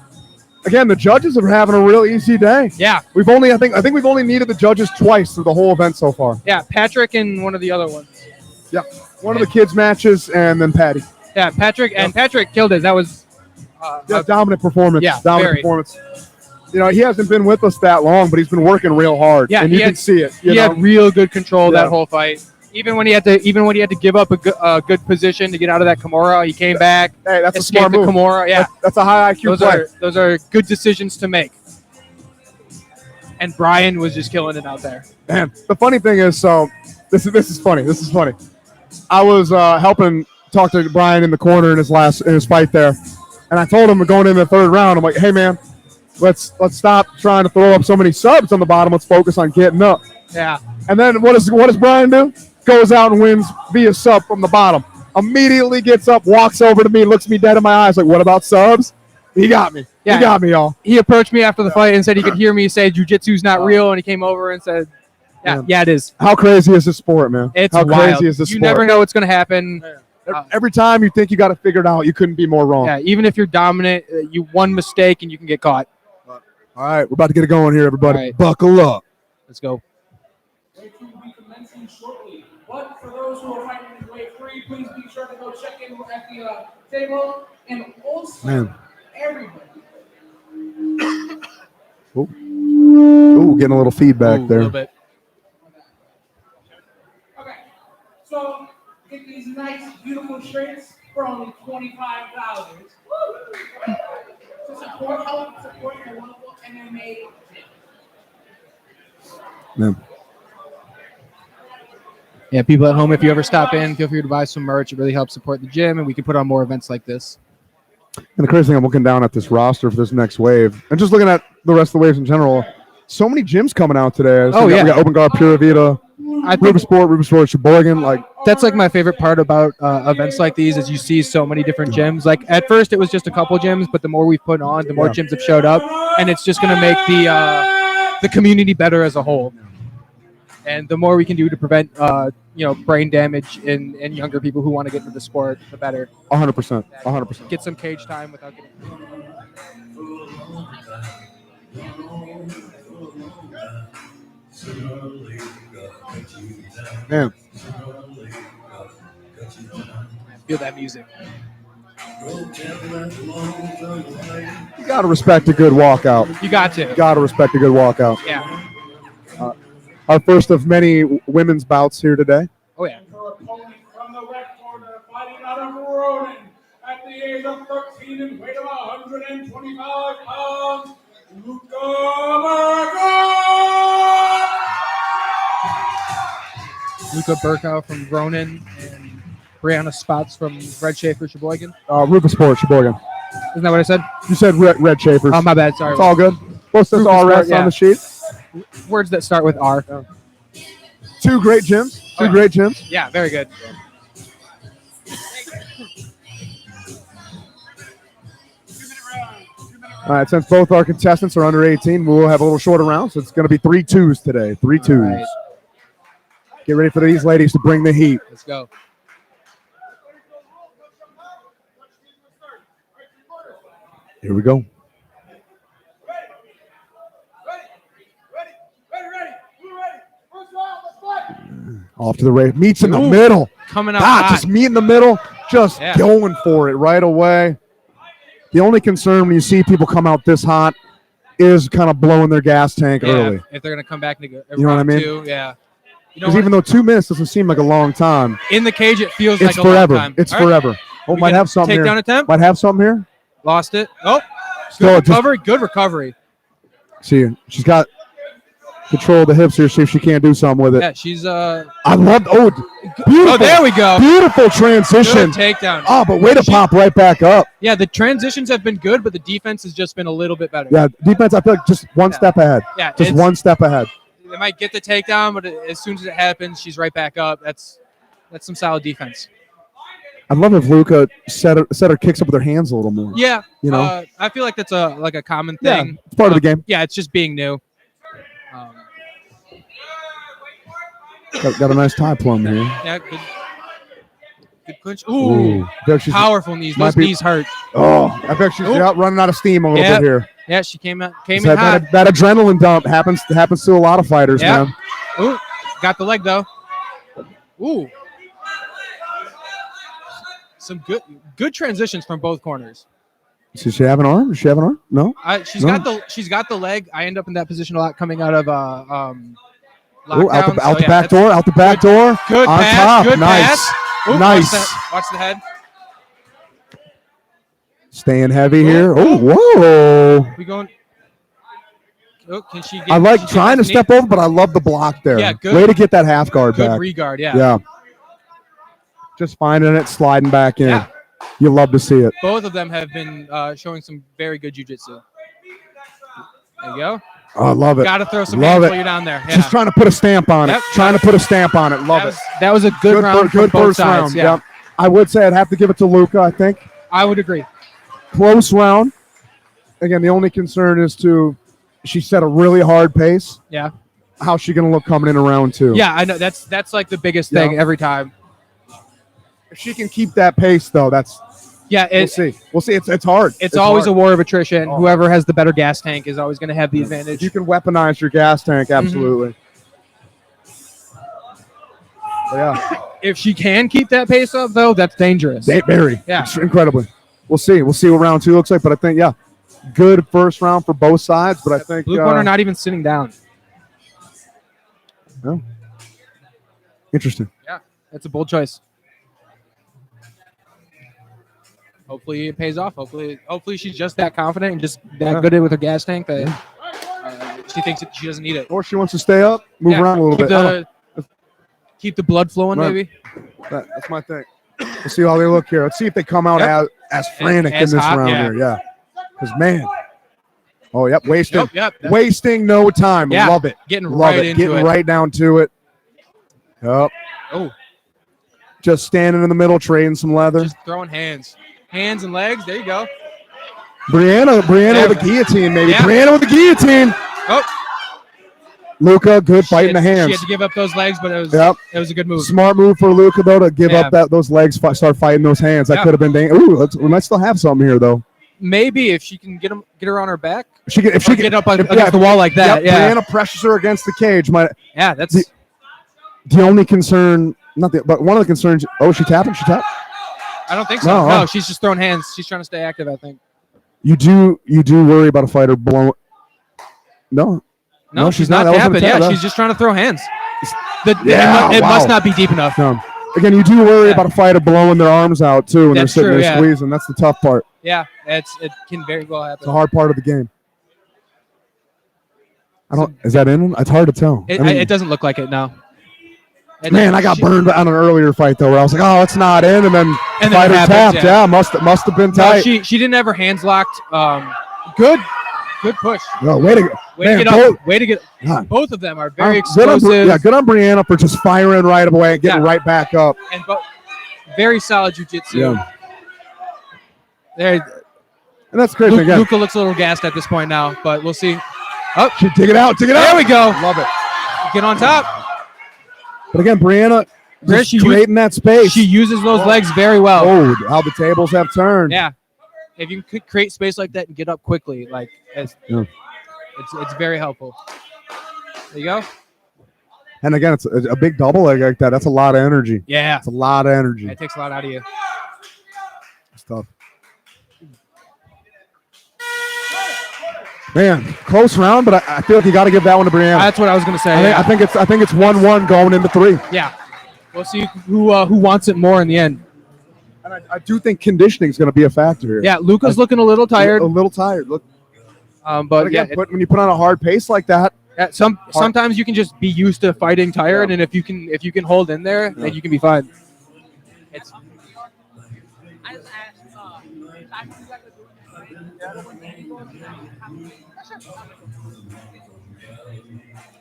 Again, the judges are having a real easy day. Yeah, I think we've only needed the judges twice through the whole event so far. yeah. Patrick and one of the other ones. Yeah, one of the kids matches and then Patty. Yeah, Patrick killed it. That was Dominant performance. Yeah, dominant very. performance. He hasn't been with us that long, but he's been working real hard. Yeah, and you can see it. He had real good control Yeah. that whole fight. Even when he had to give up a good position to get out of that Kimura, he came back. Hey, that's a escaped smart the move. Kimura. Yeah, That's a high IQ play. those are good decisions to make. And Brian was just killing it out there. Man, the funny thing is, this is funny. This is funny. I was helping talk to Brian in the corner in his fight there, and I told him we're going into the third round. I'm like, hey man, let's stop trying to throw up so many subs on the bottom. Let's focus on getting up. Yeah. And then what does Brian do? Goes out and wins via sub from the bottom. Immediately gets up, walks over to me, looks me dead in my eyes, like, what about subs? He got me. Yeah. He got me, y'all. He approached me after the fight and said he could hear me say jiu-jitsu's not real, and he came over and said, yeah, it is. How crazy is this sport, man? It's How wild. crazy is this You sport? never know what's going to happen. Every time you think you got it figured out, you couldn't be more wrong. Yeah, even if you're dominant, you one mistake and you can get caught. All right, we're about to get it going here, everybody. All right. Buckle up. Let's go. Wave 2 will be commencing shortly. But for those who are fighting in wave 3, please be sure to go check in at the table. And also, everybody. Ooh, getting a little feedback Ooh, there. A little bit. Okay, so get these nice, beautiful shirts for only $25 to support your local MMA gym. Yeah. Yeah, people at home, if you ever stop in, feel free to buy some merch. It really helps support the gym, and we can put on more events like this. And the crazy thing, I'm looking down at this roster for this next wave, and just looking at the rest of the waves in general. So many gyms coming out today. Oh, yeah. We got Open Guard, Pura Vida, Roufusport, Sheboygan. Like, that's like my favorite part about events like these is you see so many different gyms. Like at first it was just a couple gyms, but the more we've put on, the more gyms have showed up, and it's just going to make the community better as a whole. And the more we can do to prevent brain damage in younger people who want to get into the sport, the better. 100%. 100%. Get some cage time without getting. Man. Feel that music. You got to respect a good walkout. You got to. Got to respect a good walkout. Yeah. Our first of many women's bouts here today. Oh, yeah. Your opponent from the red corner, fighting out of Ronin at the age of 13 and weight of 125 pounds, Luca Burcaw from Ronin and Brianna Spatz from Red Schafer, Sheboygan. Roufusport, Sheboygan. Isn't that what I said? You said red Schafer. Oh, my bad. Sorry. It's all good. Both says RS on the sheet. Words that start with R. Two great gyms. Great gyms. Yeah, very good. All right, since both our contestants are under 18, we will have a little shorter round, so it's going to be 3 2s today. 3 2s. Right. Get ready for these ladies to bring the heat. Let's go. Here we go. Off to the race. Meets in the middle. Coming out hot. Just meet in the middle. Just going for it right away. The only concern when you see people come out this hot is kind of blowing their gas tank early. If they're going to come back and You know what I mean? 2, yeah. Because even though 2 minutes doesn't seem like a long time, in the cage it feels it's like forever. a long time. It's All right. forever. Oh, We might get have something here. takedown attempt. Might have something here. Lost it. Oh, Still, good recovery. Good recovery. See, she's got control of the hips here. See if she can't do something with it. Yeah, she's I love. Oh, beautiful. Oh, there we go. Beautiful transition. Good takedown. Oh, but way to pop right back up. Yeah, the transitions have been good, but the defense has just been a little bit better. Yeah, defense. I feel like just one step ahead. Yeah, just one step ahead. They might get the takedown, but as soon as it happens, she's right back up. That's some solid defense. I'd love if Luca set her kicks up with her hands a little more. Yeah, you know, I feel like that's a common yeah, thing. it's part of the game. Yeah, it's just being new. Got a nice tie plum here. Yeah, good punch. Ooh, powerful knees. Those knees hurt. Oh, I bet she's running out of steam a little bit here. Yeah, she came in hot. That adrenaline dump happens to a lot of fighters, man. Ooh, got the leg though. Ooh, some good transitions from both corners. Does she have an arm? Does she have an arm? No. She's got the leg. I end up in that position a lot coming out of lockdown. Out the back door. Out the back door. Good on pass. top. Good nice. pass. Ooh, Nice. Watch the head. Staying heavy here. Oh, whoa. We going. Oh, can she get, I like she trying to step over, but I love the block there. Yeah, good. Way to get that half guard Good back. regard, yeah. Yeah. Just finding it, sliding back in. Yeah. You love to see it. Both of them have been showing some very good jiu-jitsu. There you go. Oh, I love it. Got to throw some Love hands it. while you're down there. Yeah. Just trying to put a stamp on it. Yep. Trying to put a stamp on it. Love it. That was a good round from Good both first sides. round. Yeah. Yep. I would say I'd have to give it to Luca, I think. I would agree. Close round. Again, the only concern is she set a really hard pace. Yeah. How's she going to look coming in round 2? Yeah, I know. That's like the biggest thing every time. If she can keep that pace, though, we'll see. We'll see. It's hard. It's always hard. a war of attrition. Oh. Whoever has the better gas tank is always going to have the If advantage. you can weaponize your gas tank, absolutely. But yeah. If she can keep that pace up, though, that's dangerous. Very. Yeah. Incredibly. We'll see. We'll see what round 2 looks like. But I think, good first round for both sides. But I think Blue corner not even sitting down. No. Interesting. Yeah, that's a bold choice. Hopefully it pays off. Hopefully she's just that confident and just that good with her gas tank that she thinks that she doesn't need it. Or she wants to stay up, move around a little bit. Keep the blood flowing, Right. maybe. That's my thing. We'll see how they look here. Let's see if they come out as frantic As in this hot, round yeah. here. Yeah. Because, man. Oh, yep. Wasting. Yep. Wasting no time. Yeah. Love it. Getting Love right it. into Getting it. right down to it. Yep. Oh, Just standing in the middle, trading some leather. just throwing hands. Hands and legs. There you go. Brianna with a guillotine, maybe. Yeah. Brianna with a guillotine. Oh, Luca, good fight in the She hands. had to give up those legs, but it was a good move. Smart move for Luca, though, to give Yeah. up those legs, start fighting those hands. That Yeah. could have been dangerous. Ooh, we might still have something here, though. Maybe if she can get her on her back, If she or get up against the wall like that. Yep, Yeah, Brianna pressures her against the cage. yeah. That's The only concern, but one of the concerns. Oh, she tapping? She tapped? I don't think so. No. No, she's just throwing hands. She's trying to stay active, I think. You do worry about a fighter blowing. No, No, she's she's not. not That wasn't tapping. a tap, Yeah, though. she's just trying to throw hands. Yeah, It wow. must not be deep enough. No. Again, you do worry Yeah. about a fighter blowing their arms out too when That's they're sitting true, there yeah. squeezing. That's the tough part. Yeah, it can very well It's a happen. hard part of the game. Is that in? It's hard to tell. It doesn't look like it now. Man, I got burned on an earlier fight though, where I was like, "Oh, it's not in," and then And then fighter it happens, tapped. yeah. Yeah, must have been No, tight. she didn't have her hands locked. Good push. No, way to go. Way Man, to get both- up. Way to get. God. Both of them are very Good on, explosive. good on Brianna for just firing right away and getting Yeah. right back up. And very solid jujitsu. Yeah. There, And that's crazy. Again, Luca looks a little gassed at this point now, but we'll see. Oh, she dig it out. there we go. Love it. Get on top. But again, Brianna There just she creating that space. She uses those legs very well. Oh, how the tables have turned. Yeah. If you could create space like that and get up quickly, like it's very helpful. There you go. And again, it's a big double leg like that. That's a lot of energy. Yeah. It's a lot of energy. It takes a lot out of you. It's tough. Man, close round, but I feel like you got to give that one to Brianna. That's what I was gonna say. I think it's 1-1 going into 3. Yeah. We'll see who wants it more in the end. And I do think conditioning is going to be a factor here. Yeah, Luca's looking a little tired. A little tired. Look, But again, yeah, when you put on a hard pace like that, sometimes you can just be used to fighting tired, and if you can hold in there, then you can be fine. It's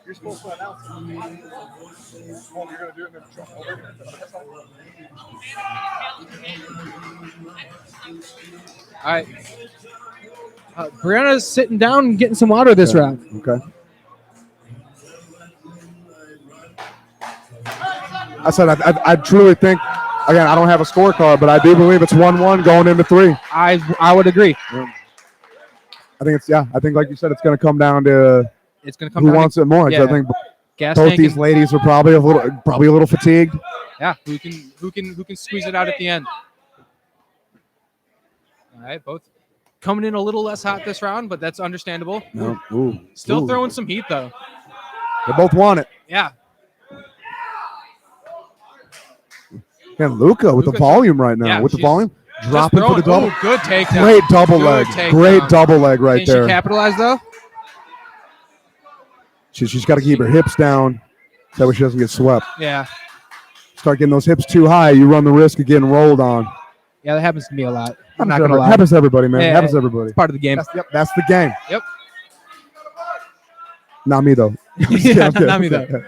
you're supposed to announce all right. Brianna's sitting down and getting some water this round. Okay. I said I truly think, again, I don't have a scorecard, but I do believe it's 1-1 going into 3. I would agree. I think like you said, it's going to come down to It's going to come who down wants it more. 'Cause yeah. I think gas both tank these and- ladies are probably a little fatigued. Yeah, who can squeeze it out at the end? All right, both coming in a little less hot this round, but that's understandable. No. Ooh. Still Ooh. throwing some heat though. They both want it. Yeah, And Luca with the Luca, volume right now. yeah, With the she's volume. just Dropping for the throwing- double. Ooh, good takedown. Great double Good leg. takedown. Great double leg right Can there. she capitalize though? She's got to keep her hips down. That way she doesn't get swept. Yeah, Start getting those hips too high, you run the risk of getting rolled on. yeah, that happens to me a lot. I'm not Happens gonna lie. happens to everybody, man. Yeah, Happens to everybody. It's part of the game. That's the game. Yep. Not me though. I'm just kidding, I'm kidding. Not me though. It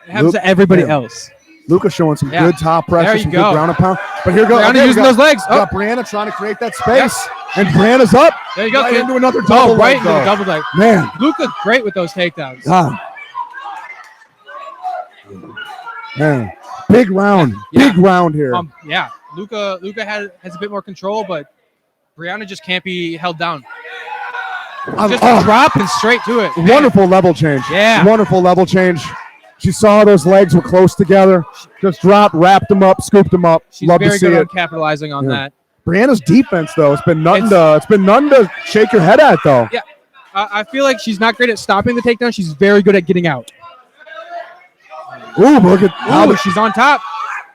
happens to everybody else. Luca showing some Yeah. good top pressure, There you some go. good ground and pound. But here goes. Brianna using those legs. We got Brianna trying to create that space. And Brianna's up. There you go, Right kid. into another double right leg, into the though. double leg. Man. Luca's great with those takedowns. God. Man. Big round. Yeah. Big round here. Yeah, Luca has a bit more control, but Brianna just can't be held down. Just drop and straight to it. Wonderful level change. Yeah. Wonderful level change. She saw those legs were close together. Just dropped, wrapped them up, scooped them up. She's Love to very see good it. on capitalizing on that. Brianna's defense, though, it's been nothing to shake your head at, though. Yeah, I feel like she's not great at stopping the takedown. She's very good at getting out. Ooh, look at She's on top,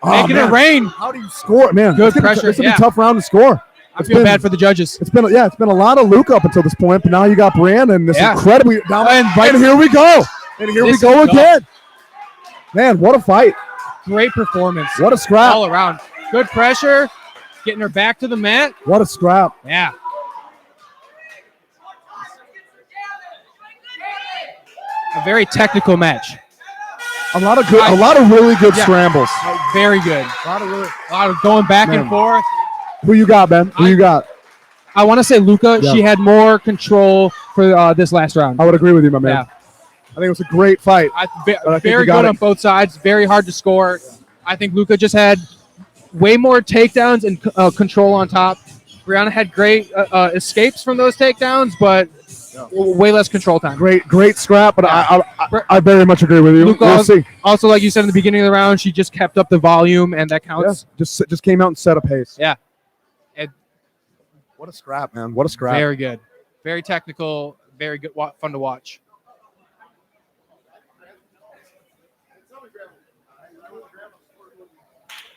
making man. it rain. How do you score, man? Good It's gonna be- pressure, This will yeah. be a tough round to score. I feel bad for the judges. It's been a lot of Luca up until this point, but now you got Brianna and this incredibly down. And here we go. And here we go again. Man, what a fight. Great performance. What a scrap. All around. Good pressure. Getting her back to the mat. What a scrap. Yeah. A very technical match. A lot of really good scrambles. Very good. A lot of going back and forth. Who you got, Ben? Who you got? I want to say Luca. Yeah. She had more control for this last round. I would agree with you, my man. Yeah. I think it was a great fight. Very good on both sides. Very hard to score. I think Luca just had way more takedowns and control on top. Brianna had great escapes from those takedowns, but way less control time. Great scrap, but I very much agree with you. Luca We'll see. also, like you said in the beginning of the round, she just kept up the volume, and that counts. Yeah, just came out and set a pace. Yeah. What a scrap, man. What a scrap. Very good. Very technical. Very good. Fun to watch.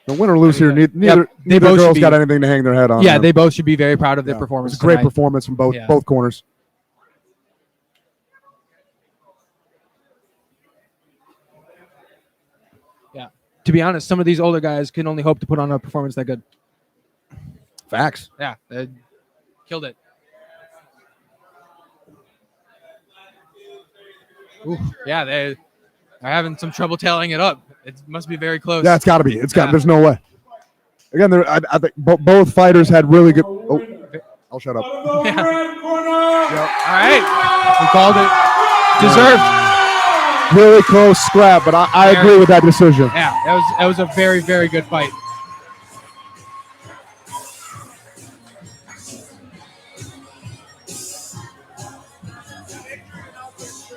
The win or lose here, neither girls got anything to hang their head on. Yeah, they both should be very proud of their performance. It's a great tonight. performance from both corners. Yeah. To be honest, some of these older guys can only hope to put on a performance that good. Facts. Yeah, they killed it. Ooh, yeah, they are having some trouble tallying it up. It must be very close. Yeah, it's got to be. There's no way. Again, I think both fighters had really good. Oh, I'll shut up. Yeah. All right, we called it. Deserved. Really close scrap, but I agree with that decision. Yeah, that was a very, very good fight.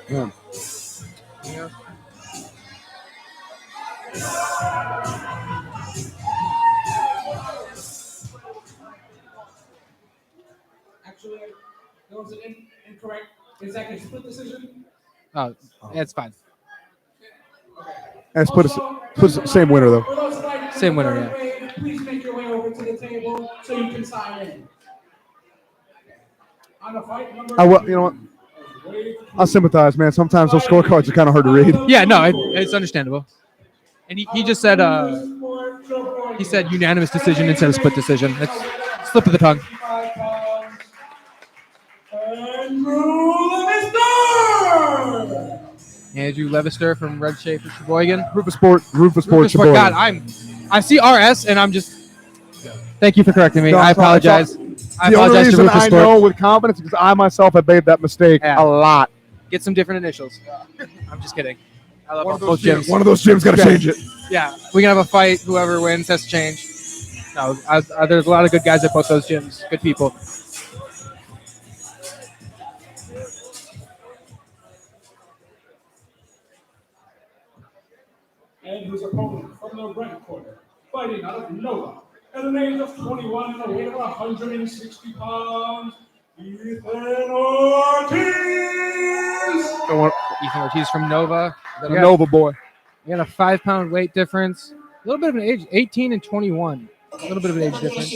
Yeah. Actually, that was incorrect. Is that a split decision? Oh, it's fine. Let's put a same winner though. For those fighting Same winner, in the yeah. third wave, please make your way over to the table so you can sign in. On the fight number You know what? I sympathize, man. Sometimes those scorecards are kind of hard to read. Yeah, no, it's understandable. And he just said he said unanimous decision instead of split decision. It's slip of the tongue. Andrew Levister from Red Schafer, Sheboygan. Roufusport, Sheboygan. God, I see RS and I'm just. Thank you for correcting me. No, I apologize. The only reason I know with confidence is because I myself have made that mistake a lot. Get some different initials. I'm just kidding. I love One of both those gyms. One of those gyms got to change it. Yeah, we can have a fight. Whoever wins has to change. No, there's a lot of good guys at both those gyms. Good people. And his opponent from the red corner, fighting out of Nova, at an age of 21 and a weight of 160 pounds, Ethan Ortiz! Ethan Ortiz from Nova. Nova boy. We got a 5-pound weight difference. A little bit of an age, 18 and 21. A little bit of an age difference.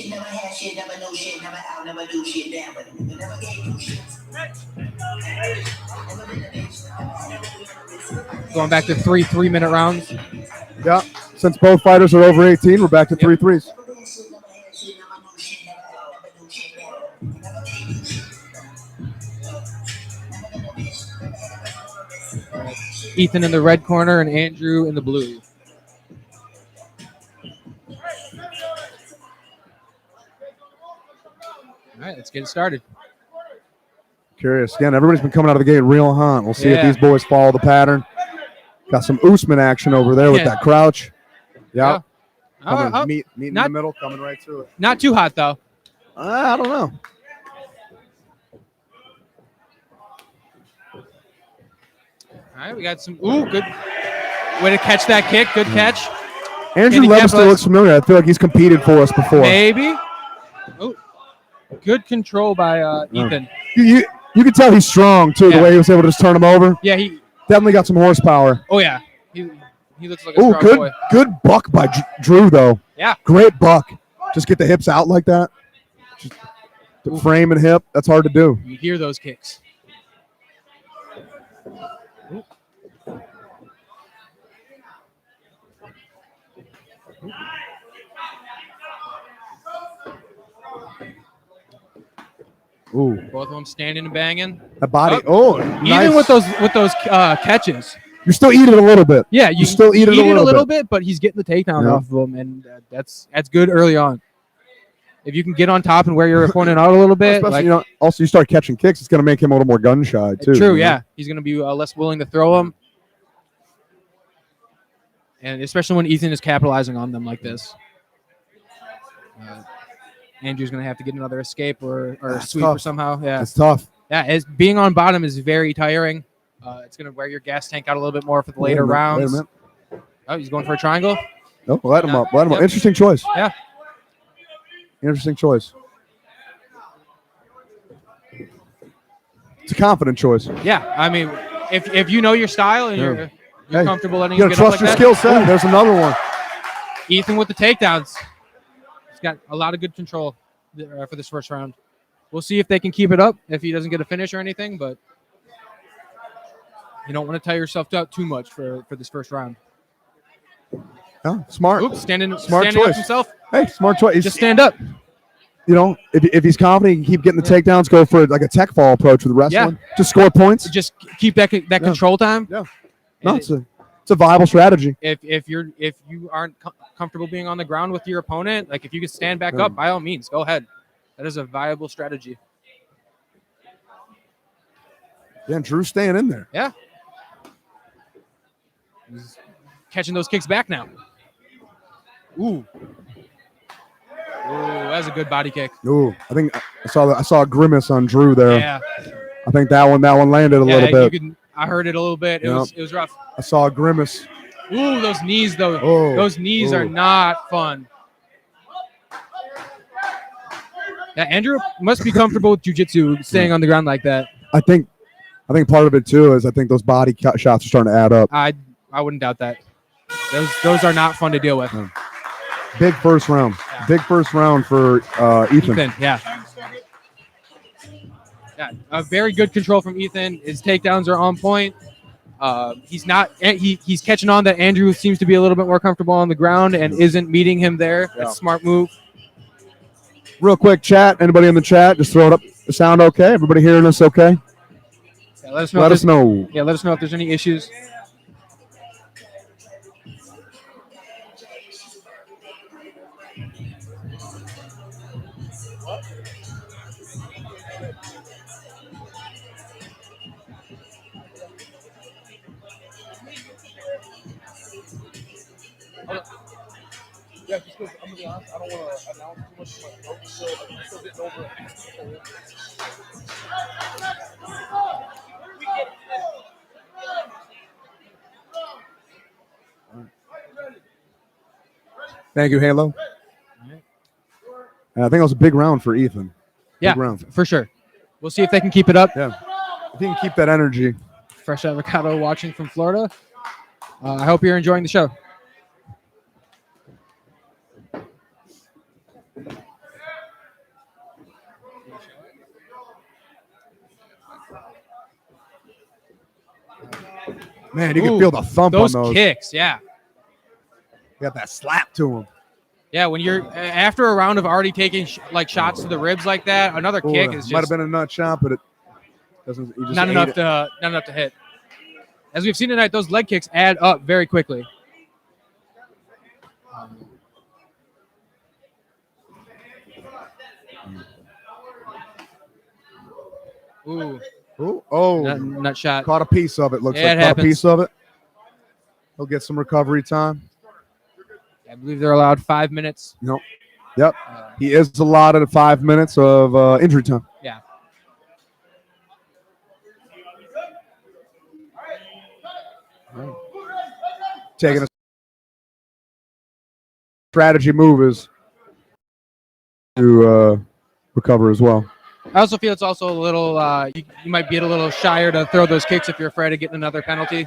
Going back to 3 3-minute rounds. Yeah. Since both fighters are over 18, we're back to 3 3s. Ethan in the red corner and Andrew in the blue. All right, let's get it started. Curious. Again, everybody's been coming out of the gate real hot. We'll see if Yeah. these boys follow the pattern. Got some Usman action over there with Yeah. that crouch. Yeah. Coming, meet in the not- middle, coming right to it. Not too hot, though. I don't know. All right, we got some. Ooh, good way to catch that kick. Good catch. Andrew Can he Levis still capitalize? looks familiar. I feel like he's competed for us before. Maybe. Oh, good control by Ethan. You can tell he's strong, too, Yeah. the way he was able to just turn him over. Yeah, he. Definitely got some horsepower. Oh yeah, he looks like a Oh, strong good boy. good buck by Drew, though. Yeah. Great buck. Just get the hips out like that. Just the frame and hip, that's hard to do. You hear those kicks. Ooh, Both of them standing and banging. that body. Oh, Even nice. with those catches. You're still eating a little bit. Yeah, You still eat it a little bit, but he's getting the takedown Yeah. off of him, and that's good early on. If you can get on top and wear your opponent out a little bit, Especially, like, you know, also you start catching kicks, it's going to make him a little more gun shy too. true, you know? yeah, he's going to be less willing to throw them, and especially when Ethan is capitalizing on them like this. Andrew's going to have to get another escape or That's sweep or tough. somehow. Yeah, It's tough. yeah. Being on bottom is very tiring. It's going to wear your gas tank out a little bit more for the later rounds. Wait a minute. Oh, he's going for a triangle. No, let him Yeah. up. Let him up. Yep. Interesting choice. Yeah. Interesting choice. It's a confident choice. Yeah, I mean, if you know your style and you're Hey, comfortable letting You him got to get up trust like your that. skill set. There's another one. Ethan with the takedowns. He's got a lot of good control for this first round. We'll see if they can keep it up, if he doesn't get a finish or anything, but you don't want to tire yourself out too much for this first round. Yeah, smart. Oops, standing Smart up choice. himself. Hey, smart choice. Just stand up. You know, if he's confident, he can keep getting the takedowns. Go for like a tech fall approach with wrestling. Just score points. Just keep that control time. Yeah. And No, it's a viable strategy. if you aren't comfortable being on the ground with your opponent, like if you can stand back up, by all means, go ahead. That is a viable strategy. Yeah, and Drew's staying in there. Yeah. He's catching those kicks back now. Ooh. Ooh, that's a good body kick. Ooh, I think I saw a grimace on Drew there. Yeah. I think that one landed a little bit. I heard it a little bit. It was rough. I saw a grimace. Ooh, those knees though. Oh, Those knees are oh. not fun. Yeah, Andrew must be comfortable with jiu-jitsu staying on the ground like that. I think part of it too is I think those body shots are starting to add up. I wouldn't doubt that. Those are not fun to deal with. Big first round. Big first round for Ethan. Ethan, yeah. Yeah, a very good control from Ethan. His takedowns are on point. He's catching on that Andrew seems to be a little bit more comfortable on the ground and isn't meeting him there. That's a smart move. Real quick chat. Anybody in the chat? Just throw it up. The sound okay? Everybody hearing us okay? Yeah, let us know. Let us know. Yeah, let us know if there's any issues. Yeah, just because I'm gonna be honest, I don't want to announce too much of my notes, so I'm still getting over it. Thank you, Halo. I think it was a big round for Ethan. Yeah, Big round. for sure. We'll see if they can keep it up. Yeah. If he can keep that energy. Fresh Avocado watching from Florida. I hope you're enjoying the show. Man, you can Ooh, feel the thump on those those. kicks, yeah. Got that slap to him. Yeah, when you're after a round of already taking shots to the ribs like that, another kick is Might have just been a nut shot, but it doesn't. He just not ate enough it. to hit. As we've seen tonight, those leg kicks add up very quickly. Ooh, Oh, nut shot. caught a piece of it. Looks Yeah, like it caught happens. a piece of it. He'll get some recovery time. I believe they're allowed 5 minutes. Nope. Yep. He is allotted 5 minutes of injury time. Yeah. Taking a strategy move is to recover as well. I also feel it's also a little, you might get a little shyer to throw those kicks if you're afraid of getting another penalty.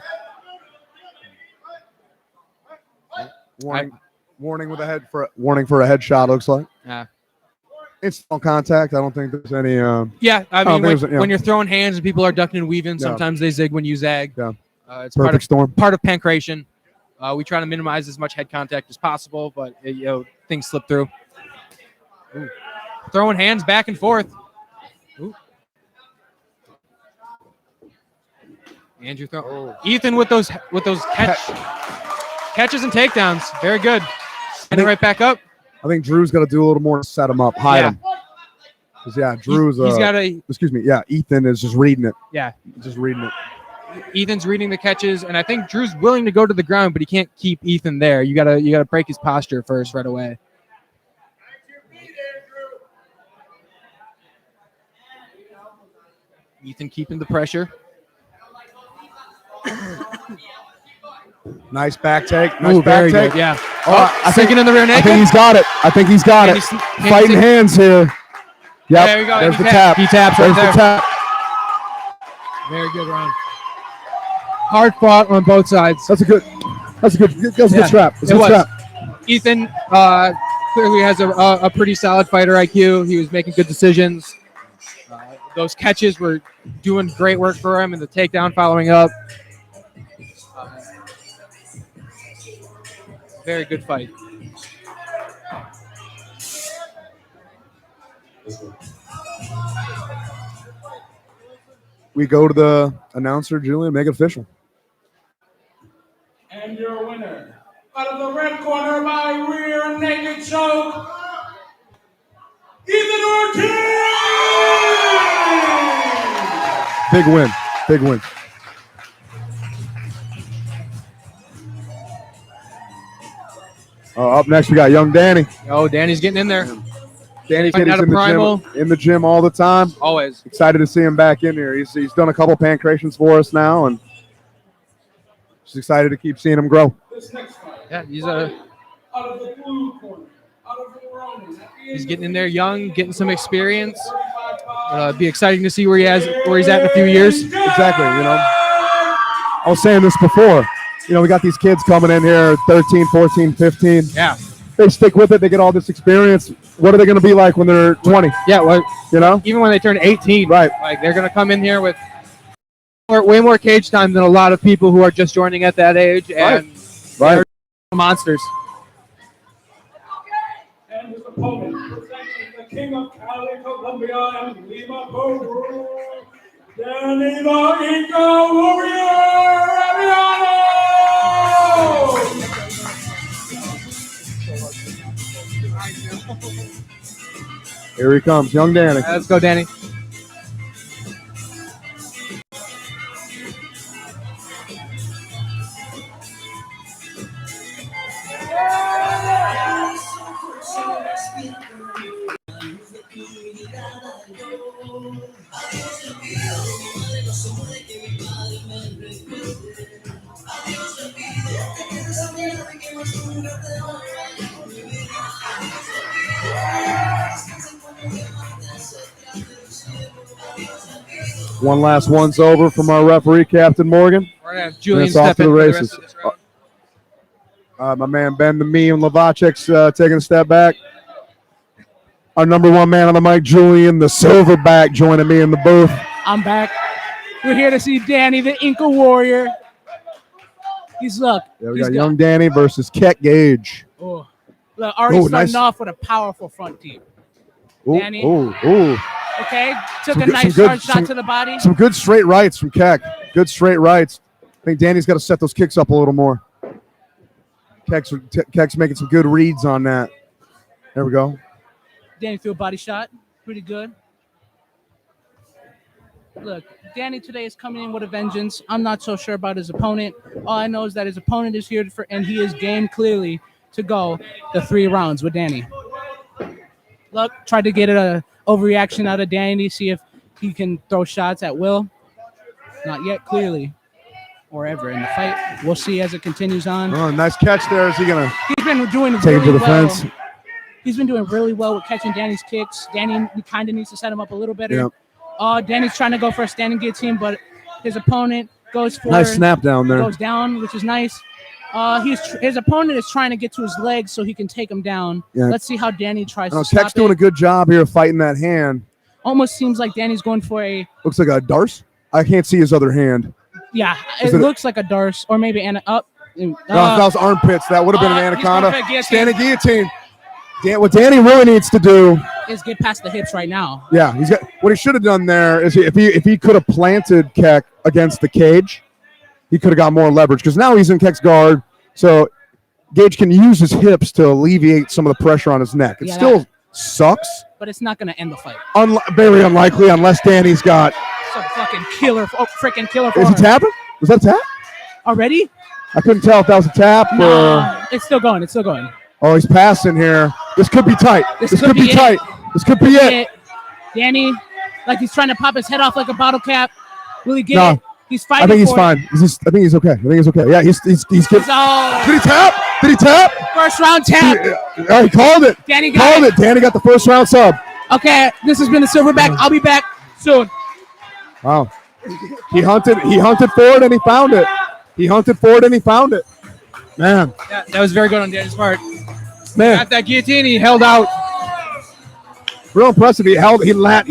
Warning with a head for warning for a headshot. Looks like. Yeah. Instant contact. I don't think there's any. Yeah, I don't mean, think when you're throwing hands and people are ducking and weaving, Yeah. sometimes they zig when you zag. Yeah. It's Perfect storm. part of pankration. We try to minimize as much head contact as possible, but things slip through. Ooh. Throwing hands back and forth. Ooh. Andrew throw. Ethan with those catches and takedowns. Very good. And right back up. I think Drew's got to do a little more to set him up, hide him. Because Drew's. He's got a. Excuse me. Yeah, Ethan is just reading it. Yeah. Just reading it. Ethan's reading the catches, and I think Drew's willing to go to the ground, but he can't keep Ethan there. You gotta break his posture first right away. Ethan keeping the pressure. Nice back take. Nice Ooh, back very take. good. Yeah. I think Sinking in the rear naked. I think he's got it. I think he's got it. Fighting hands here. Yep. There we go. There's He the tapped. tap. He taps right There's there. the tap. Very good round. Hard fought on both sides. That's a good trap. That's a It good was. trap. Ethan clearly has a pretty solid fighter IQ. He was making good decisions. Those catches were doing great work for him, and the takedown following up. Very good fight. We go to the announcer, Julian, make it official. And your winner, out of the red corner by rear naked choke, Ethan Ortiz! Big win. Big win. Up next, we got young Danny. Oh, Danny's getting in there. Danny's Fighting out of Primal. in the gym all the time. Always. Excited to see him back in here. He's done a couple pankrations for us now, and just excited to keep seeing him grow. This next fight, Yeah, he's a out of the blue corner, out of the Ronin. He's getting in there young, getting some experience. Be exciting to see where he's at in a few years. Exactly. I was saying this before. We got these kids coming in here, 13, 14, 15. Yeah. They stick with it. They get all this experience. What are they going to be like when they're 20? Yeah. Well, You know? even when they turn 18, Right. like they're gonna come in here with way more cage time than a lot of people who are just joining at that age, and Right. they're monsters. And his opponent, presenting the king of Cali, Colombia, and Lima, Peru, Danny the Inca Warrior, Brianna! Here he comes, young Danny. Let's go, Danny. One last once over from our referee, Captain Morgan. We're gonna have Julian it's off step to in the for the races. rest of this round. My man Ben the Meme Lavacek's taking a step back. Our number one man on the mic, Julian the Silverback, joining me in the booth. I'm back. We're here to see Danny, the Inca Warrior. He's Yeah, we he's got young Danny versus Keck Gage. Oh, look, already Oh, starting nice. off with a powerful front team. Ooh, Danny. ooh. Okay, took Some a good- nice some good- hard shot some- to the body. Some good straight rights from Keck. Good straight rights. think Danny's got to set those kicks up a little more. Keck's making some good reads on that. There we go. Danny threw a body shot. Pretty good. Look, Danny today is coming in with a vengeance. I'm not so sure about his opponent. All I know is that his opponent is here and he is game clearly to go the 3 rounds with Danny. Look, tried to get a overreaction out of Danny to see if he can throw shots at will. Not yet, clearly, or ever in the fight. We'll see as it continues on. Oh, nice catch there. Is he going to He's been doing take really him to the well. fence? He's been doing really well with catching Danny's kicks. Danny kind of needs to set him up a little better. Yep. Danny's trying to go for a standing guillotine, but his opponent goes for Nice snap down there. goes down, which is nice. His opponent is trying to get to his legs so he can take him down. Yeah. Let's see how Danny tries to Keck's stop doing it. a good job here of fighting that hand. Almost seems like Danny's going for a Looks like a darce. I can't see his other hand. It looks like a darce or maybe an up. No, that was armpits. That would have been an he's going anaconda. for a guillotine. Standing guillotine. What Danny really needs to do, Is get past the hips right now. yeah, he's got. What he should have done there is if he could have planted Keck against the cage, he could have got more leverage because now he's in Keck's guard. So Gage can use his hips to alleviate some of the pressure on his neck. It still sucks. But it's not going to end the fight. Very unlikely unless Danny's got. Some fucking killer, freaking killer. Is he tapping? Was that a tap? Already? I couldn't tell if that was a tap or. No, it's still going. It's still going. Oh, he's passing here. This could be tight. This could be tight. This could be it. Danny, like he's trying to pop his head off like a bottle cap. Will he get No. it? He's fighting. I think he's for fine. it. I think he's okay. I think he's okay. Yeah, he's getting. So, Did he tap? Did he tap? first round tap. He called it. Danny got it. Danny got the first round sub. Okay, this has been the Silverback. I'll be back soon. Wow. He hunted for it and he found it. Man. Yeah, that was very good on Danny's part. Man. Got that guillotine, he held out. Real impressive. He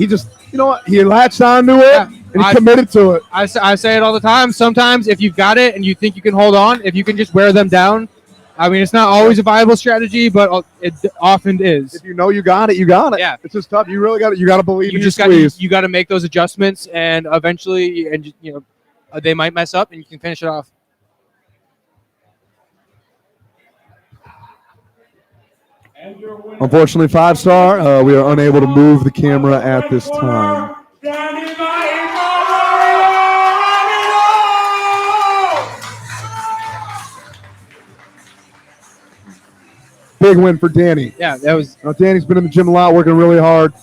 just, you know what? He latched onto it and he committed to it. I say it all the time. Sometimes if you've got it and you think you can hold on, if you can just wear them down, I mean, it's not always a viable strategy, but it often is. If you know you got it, you got it. Yeah. It's just tough. You really got it. You got to believe You in just your got squeeze. you got to make those adjustments, and eventually, they might mess up, and you can finish it off. And your winner, Unfortunately, 5-star, we are unable to move the camera at this time. Danny Maher. Big win for Danny. Yeah, that was. Danny's been in the gym a lot, working really hard.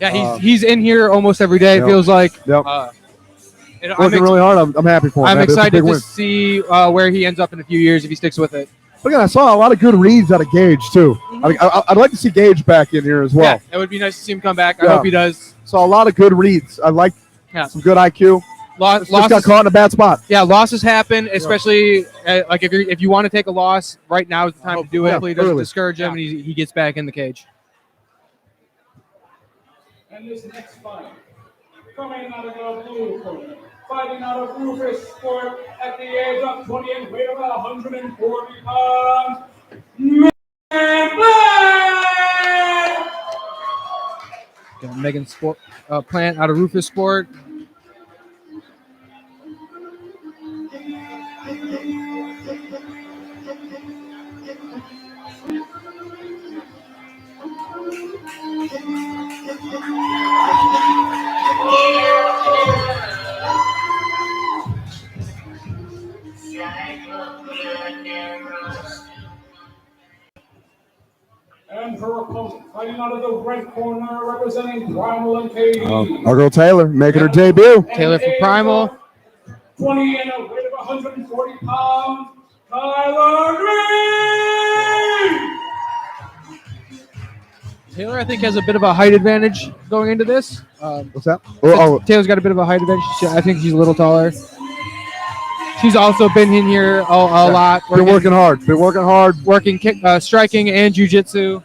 Yeah, he's in here almost every day. It Yep. feels like. Yep. I'm really hard. I'm happy for him. I'm man. It's a excited big to win. see where he ends up in a few years if he sticks with it. But again, I saw a lot of good reads out of Gage too. I'd like to see Gage back in here as well. Yeah, it would be nice to see him come back. Yeah. I hope he does. Saw a lot of good reads. I like some good IQ. Just got caught in a bad spot. Yeah, losses happen, especially like if you want to take a loss, right now is the time to do it. Hopefully, it doesn't discourage him and he gets back in the cage. And this next fight, coming out of the blue corner, fighting out of Roufusport at the age of 20 and weight about 140 pounds, Megan Plant out of Roufusport. and her opponent, fighting out of the red corner, representing Primal MKE. Our girl Taylor making her debut. Taylor from Primal. 20 and a weight of 140 pounds, Tyler Green! Taylor, I think, has a bit of a height advantage going into this. What's that? Taylor's got a bit of a height advantage. I think she's a little taller. She's also been in here a lot. Been working hard. Working kick, striking and jiu-jitsu.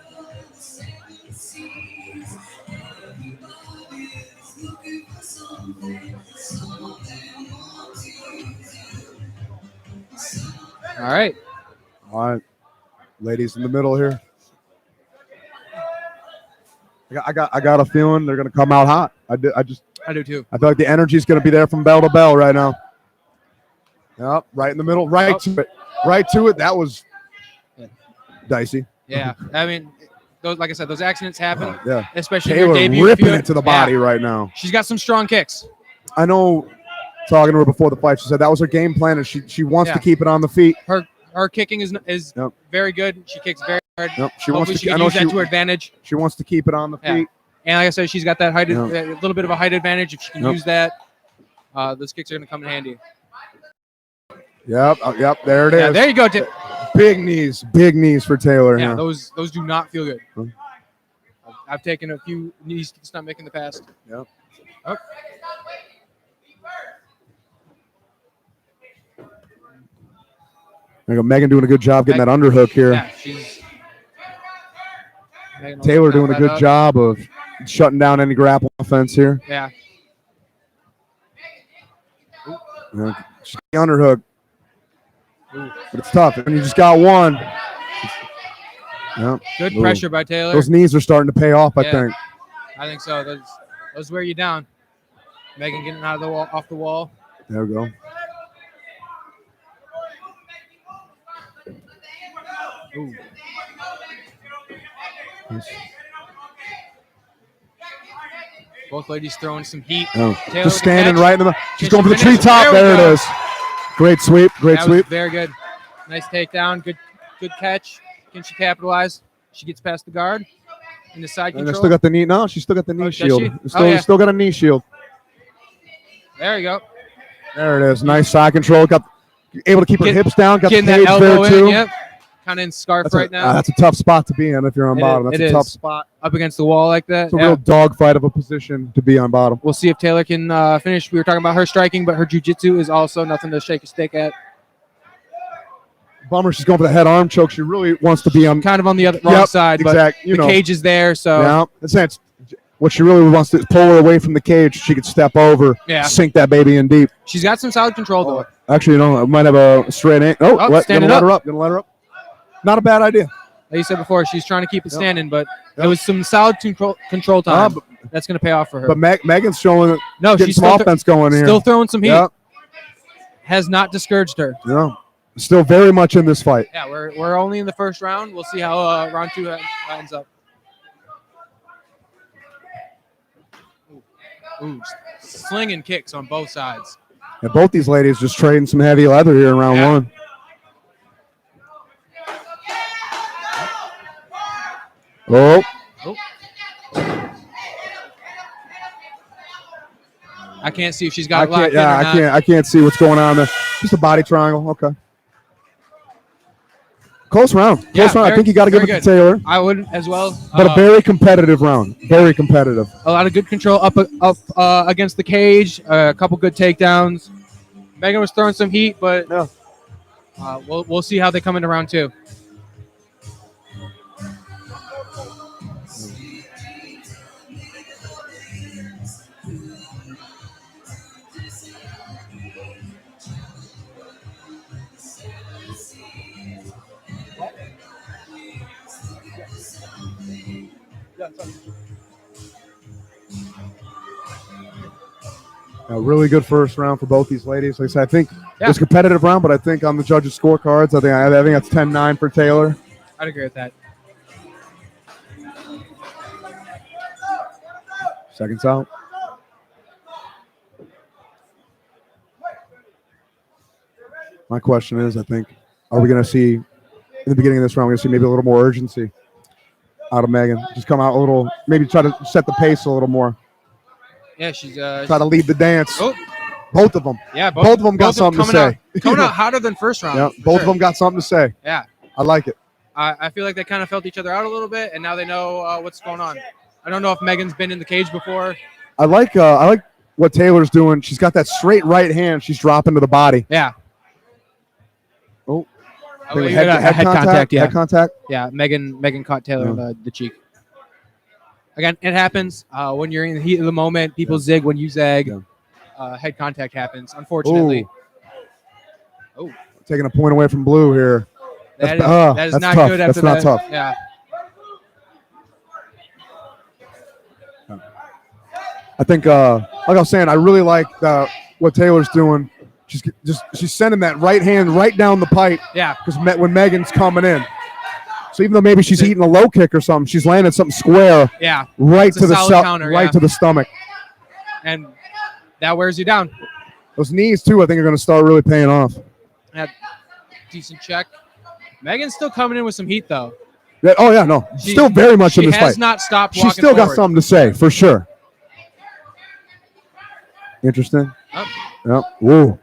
All right. Ladies in the middle here. I got a feeling they're gonna come out hot. I do too. I do too. I feel like the energy's gonna be there from bell to bell right now. Yep, right in the middle, right to it. Right to it. That was dicey. Yeah, I mean, those, like I said, those accidents happen. Yeah. Especially Taylor in her debut. ripping it to the body right now. She's got some strong kicks. I know, talking to her before the fight, she said that was her game plan, and she wants to keep it on the feet. Her kicking is very good. She kicks very hard. Yep. She Hopefully wants to. she can use that to her advantage. She wants to keep it on the feet. And like I said, she's got that height, a little bit of a height advantage. If she can use that, those kicks are going to come in handy. Yep. Yep. There it is. Yeah, there you go. Big knees for Taylor. Yeah, those do not feel good. I've taken a few knees to the stomach in the past. Yep. Oh. There you go. Megan doing a good job getting that underhook here. Yeah, Taylor doing a good job of shutting down any grapple offense here. Yeah. She's the underhook. But it's tough. And you just got one. Good pressure by Taylor. Those knees are starting to pay off, I think. I think so. Those wear you down. Megan getting out of the wall, off the wall. There we go. Ooh. Both ladies throwing some heat. Just standing right in the. She's going for the treetop. There it is. Great sweep. Great sweep. Very good. Nice takedown. Good catch. Can she capitalize? She gets past the guard. In the side control. And still got the knee. No, she's still got the knee shield. She? Still got a knee shield. There you go. There it is. Nice side control. Able to keep her hips down. Got the cage there too. Yep. Kind of in scarf right now. That's a tough spot to be in if you're on bottom. That's a tough spot. Up against the wall like that. It's a real dogfight of a position to be on bottom. We'll see if Taylor can finish. We were talking about her striking, but her jiu-jitsu is also nothing to shake a stick at. Bummer she's going for the head arm choke. She really wants to be on kind of on the other wrong side, but the cage is there, so that's what she really wants to pull her away from the cage. She could step over, sink that baby in deep. She's got some solid control though. Actually, I might have a straight ankle. Standing gonna let her up. Not a bad idea. Like you said before, she's trying to keep it standing, but it was some solid control time. That's going to pay off for her. But Megan's showing she's some offense going here. Still throwing some heat. Has not discouraged her. Yeah. Still very much in this fight. Yeah, we're only in the first round. We'll see how round 2 ends up. Ooh, slinging kicks on both sides. Yeah, both these ladies just trading some heavy leather here in round 1. Oh. I can't see if she's got it locked in or not. I can't see what's going on there. Just a body triangle. Okay. Close round. I think you got to give it to Taylor. I would as well. But a very competitive round. Very competitive. A lot of good control up against the cage. A couple good takedowns. Megan was throwing some heat, but we'll see how they come into round 2. A really good first round for both these ladies. Like I said, I think it's a competitive round, but I think on the judges' scorecards, I think that's 10-9 for Taylor. I'd agree with that. Seconds out. My question is, I think, are we going to see, in the beginning of this round, we're going to see maybe a little more urgency out of Megan? Just come out a little, maybe try to set the pace a little more. Yeah, she's try to lead the dance. Oh. Both of them. Yeah, both of them got something to say. Coming out hotter than first round. Yeah, both of them got something to say. Yeah, I like it. I feel like they kind of felt each other out a little bit, and now they know what's going on. I don't know if Megan's been in the cage before. I like what Taylor's doing. She's got that straight right hand. She's dropping to the body. Yeah. Oh. Head contact. Yeah. Head contact. Yeah. Megan caught Taylor on the cheek. Again, it happens when you're in the heat of the moment. People zig when you zag. Yeah. Head contact happens, unfortunately. Oh. Taking a point away from blue here. That is not tough. good after that's that. Not tough. Yeah. I think, like I was saying, I really like what Taylor's doing. She's sending that right hand right down the pipe. Yeah. Because when Megan's coming in. So even though maybe she's eating a low kick or something, she's landing something square. Yeah. Right to the counter, right to the stomach. And that wears you down. Those knees too, I think, are going to start really paying off. Decent check. Megan's still coming in with some heat though. Yeah, oh yeah, no, still very much in this fight. She has not stopped. She's still got something to say for sure. Interesting. Oh. Yep. Whoa.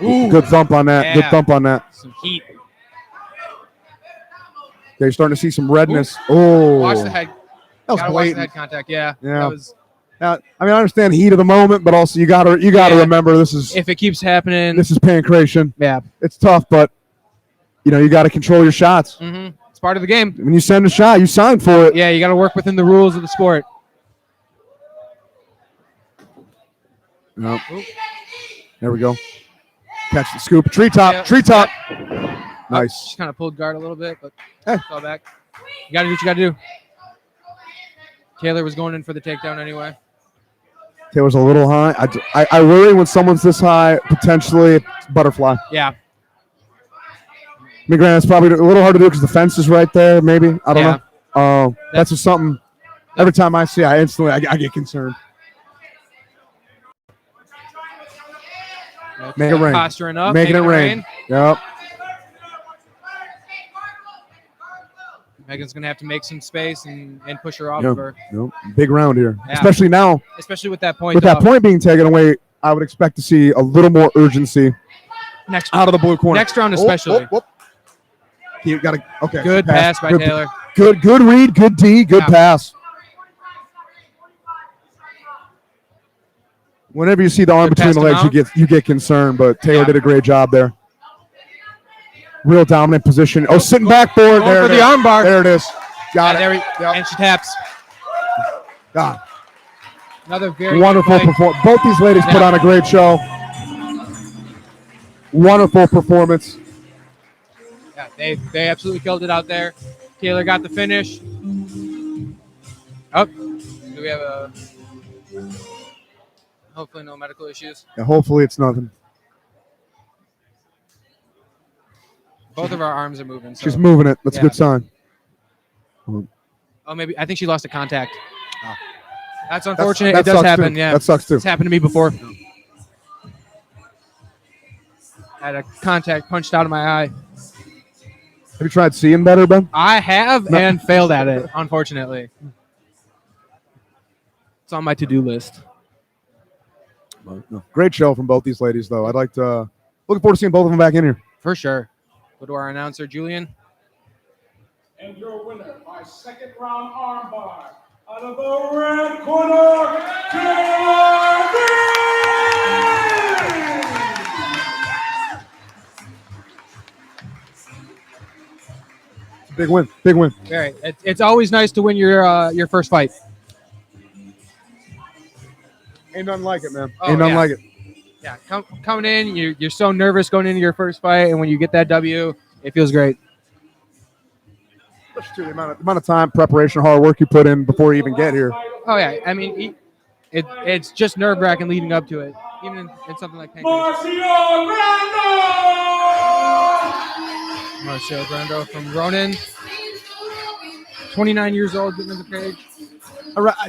Ooh. Good thump on that. Yeah. Good thump on that. Some heat. Yeah, you're starting to see some redness. Oh. Watch the head. That was Gotta watch the blatant. head contact. Yeah. Yeah. That was. I mean, I understand the heat of the moment, but also you gotta remember this is If it keeps happening. this is pankration. Yeah. It's tough, but you got to control your shots. Mm-hmm. It's part of the game. When you send a shot, you sign for it. Yeah, you got to work within the rules of the sport. Nope. There we go. Catch the scoop. Treetop. Yeah. Treetop. Nice. Nice. Just kind of pulled guard a little bit, but Hey. fell back. You got to do what you got to do. Taylor was going in for the takedown anyway. Taylor's a little high. I worry when someone's this high, potentially it's butterfly. Yeah. I mean, granted, it's probably a little hard to do because the fence is right there, maybe. I don't know. That's just something, every time I see, I instantly I get concerned. Make it rain. Posturing up. Making it rain. Yep. Megan's going to have to make some space and push her off of her. Nope. Big round here. Yeah. Especially now. Especially with that point. With that point being taken away, I would expect to see a little more urgency out of the blue corner. Next round especially. You got to, okay. Good pass by Taylor. Good read, good D, good pass. Whenever you see the arm between the legs, you get concerned, but Taylor did a great job there. Real dominant position. Oh, sitting backboard. There for the arm bar. There it is. Got it. And she taps. God. Another very wonderful performance. Both these ladies put on a great show. Wonderful performance. Yeah, they absolutely killed it out there. Taylor got the finish. Oh, do we have a? Hopefully, no medical issues. Yeah, hopefully, it's nothing. Both of our arms are moving. So. She's moving it. That's a good sign. Oh, maybe I think she lost a contact. Oh. That's unfortunate. That it does happen. Too. Yeah, that sucks too. It's happened to me before. I had a contact punched out of my eye. Have you tried seeing better, Ben? I have and failed at it, unfortunately. It's on my to-do list. No. Great show from both these ladies, though. Looking forward to seeing both of them back in here. For sure. Go to our announcer, Julian. And your winner by second round armbar out of the red corner, Taylor. Big win. Big win. All right. It's always nice to win your first fight. Ain't nothing like it, man. Oh, Ain't nothing like it. Yeah, coming in, you're so nervous going into your first fight, and when you get that W, it feels great. Especially the amount of time, preparation, hard work you put in before you even get here. Oh, yeah. I mean, it's just nerve-wracking leading up to it, even in something like Pankration. Marcio Brando from Ronin. 29 years old, getting in the cage.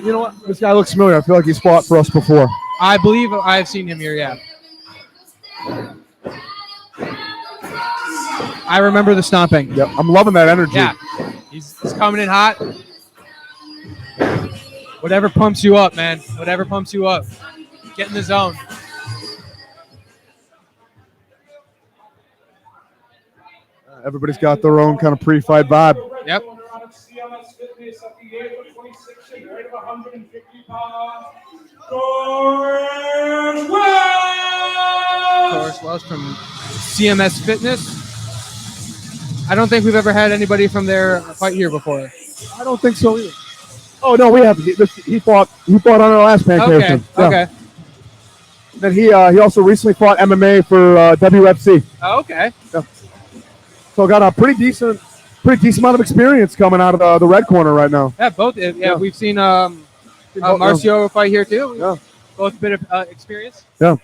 You know what? This guy looks familiar. I feel like he's fought for us before. I believe I've seen him here, yeah. I remember the stomping. Yep, I'm loving that energy. Yeah, he's coming in hot. Whatever pumps you up, man. Whatever pumps you up. Get in the zone. Everybody's got their own kind of pre-fight vibe. Yep. Doris Wells from CMS Fitness. I don't think we've ever had anybody from there fight here before. I don't think so either. Oh no, we have. He fought on our last Pankration. Okay. Then he also recently fought MMA for WFC. Oh, okay. Yeah. So got a pretty decent amount of experience coming out of the red corner right now. Yeah, both. Yeah, we've seen Marcio will fight here too. Yeah. Both a bit of experience. Yeah.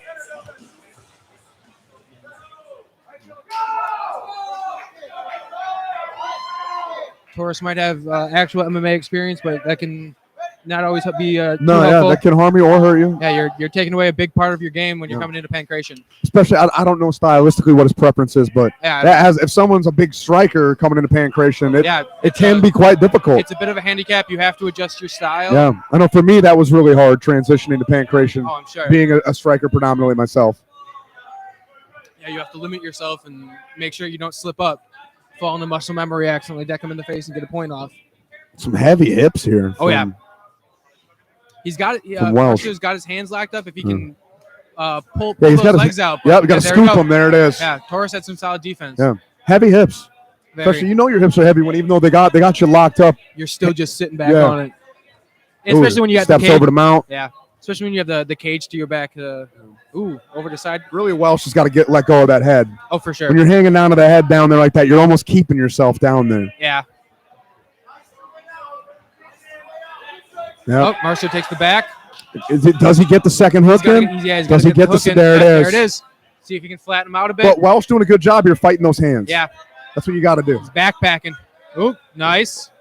Taurus might have actual MMA experience, but that can not always be too No, yeah, helpful. that can harm you or hurt you. Yeah, you're taking away a big part of your game when you're coming into Pankration. Especially, I don't know stylistically what his preference is, but Yeah, that has, if someone's a big striker coming into Pankration, it can be quite difficult. It's a bit of a handicap. You have to adjust your style. Yeah, I know for me that was really hard transitioning to Pankration, Oh, I'm sure. being a striker predominantly myself. Yeah, you have to limit yourself and make sure you don't slip up, fall into muscle memory, accidentally deck him in the face and get a point off. Some heavy hips here. Oh, yeah. He's got Welsh. Marcio's got his hands locked up. If he can pull he's those got legs out. Yeah, we got to there scoop we go. him. There it is. Yeah, Taurus had some solid defense. Yeah, heavy hips. Especially, you know your hips are heavy when even though they got you locked up. You're still just sitting back Yeah. on it. Especially when you got steps the cage. over the mount. Yeah, especially when you have the cage to your back. Over the side. Really, Welsh has got to let go of that head. Oh, for sure. When you're hanging down to the head down there like that, you're almost keeping yourself down there. Yeah. Yeah. Oh, Marcio takes the back. Does he get the second hook in? Does he get the hook in. there? There It it is. is. See if he can flatten him out a bit. But Welsh doing a good job here fighting those hands. Yeah. That's what you got to do. He's backpacking. Oop, nice.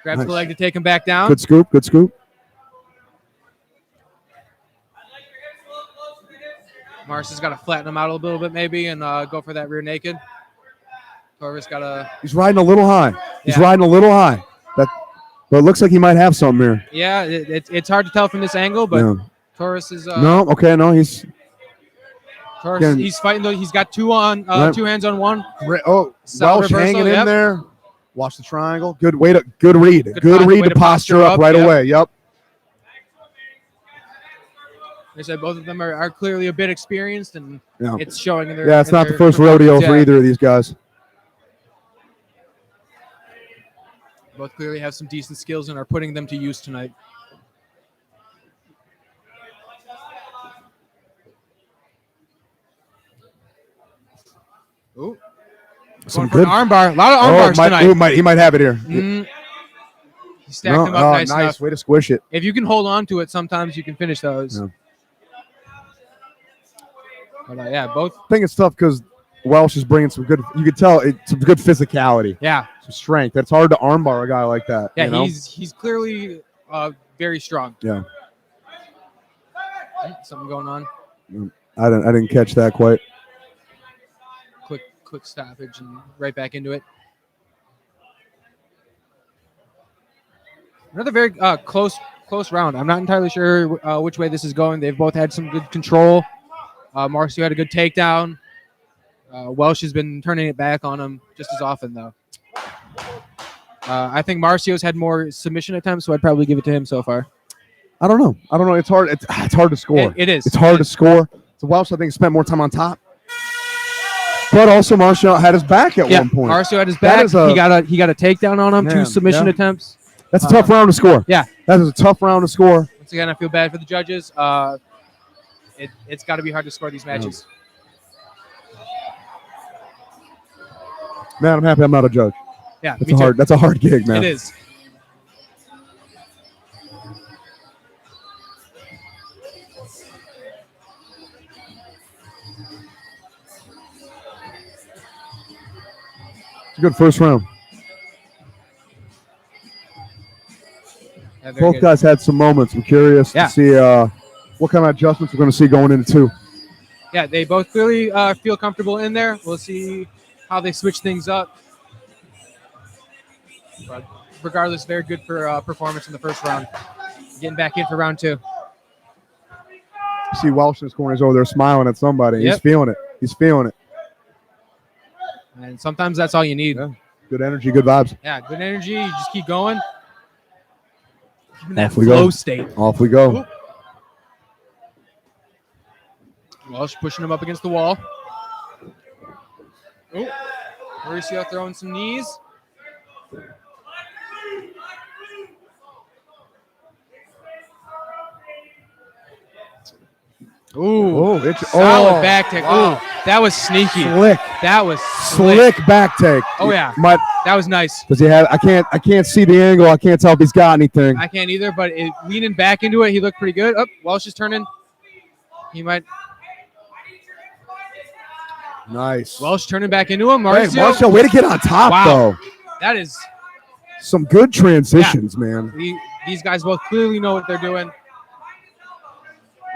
Grabs Nice. the leg to take him back down. Good scoop. Good scoop. Marcio's got to flatten him out a little bit maybe and go for that rear naked. Taurus got to. He's riding a little high. He's Yeah. riding a little high. But it looks like he might have something here. Yeah, it's hard to tell from this angle, but Yeah. Taurus is. No, okay, no, he's. Taurus, again- he's fighting though. He's got two hands on one. Oh, Solid Welsh reversal, hanging in yep. there. Watch the triangle. Good way to. Good read. Good way read to to posture posture up up, right yep. away. Yep. Like I said, both of them are clearly a bit experienced, and Yeah. it's showing in their. Yeah, it's in not the their first rodeo performance. for Yeah. either of these guys. Both clearly have some decent skills and are putting them to use tonight. Ooh. Some Going for an good armbar. A lot of arm bars tonight. He might have it here. He stacked them up nice enough. Way to squish it. If you can hold on to it, sometimes you can finish those. Yeah. But, yeah, both. I think it's tough because Welsh is bringing some good. You could tell it's some good physicality, Yeah, some strength. It's hard to armbar a guy like that. yeah. you know? He's clearly very strong. Yeah. Something going on. I didn't catch that quite. Quick stoppage and right back into it. Another very close round. I'm not entirely sure which way this is going. They've both had some good control. Marcio had a good takedown. Welsh has been turning it back on him just as often, though. I think Marcio's had more submission attempts, so I'd probably give it to him so far. I don't know. It's hard. It's hard to score. It is. It's hard to score. So Welsh, I think, spent more time on top. But also, Marcio had his back at one point. Marcio had his That back. is a- He got a takedown on him. Man, 2 submission yeah. attempts. That's a tough round to score. Yeah. That is a tough round to score. Once again, I feel bad for the judges. It's got to be hard to score these matches. Man, I'm happy I'm not a judge. Yeah, That's me too. That's a hard gig, man. It is. It's a good first round. Yeah, very Both good. guys had some moments. I'm curious Yeah. to see what kind of adjustments we're going to see going into 2. Yeah, they both clearly feel comfortable in there. We'll see how they switch things up. But regardless, very good for performance in the first round. Getting back in for round 2. See Welsh in his corner. He's over there smiling at somebody. Yep. He's feeling it. He's feeling it. And sometimes that's all you need. Yeah. Good energy, good vibes. Yeah, good energy. You just keep going. Keeping that Off we flow go. state. Off we go. Ooh. Welsh pushing him up against the wall. Oh, Mauricio throwing some knees. Ooh, Oh, solid back kick. wow. Ooh. That was sneaky. Slick. That was Slick back take. Oh yeah. But That was nice. does he have? I can't see the angle. I can't tell if he's got anything. I can't either, but leaning back into it, he looked pretty good. Oh, Welsh is turning. He might. Nice. Welsh turning back into him. Hey, Mauricio. Marshall, way to get on top Wow. though. That is. Some good transitions, man. These guys both clearly know what they're doing.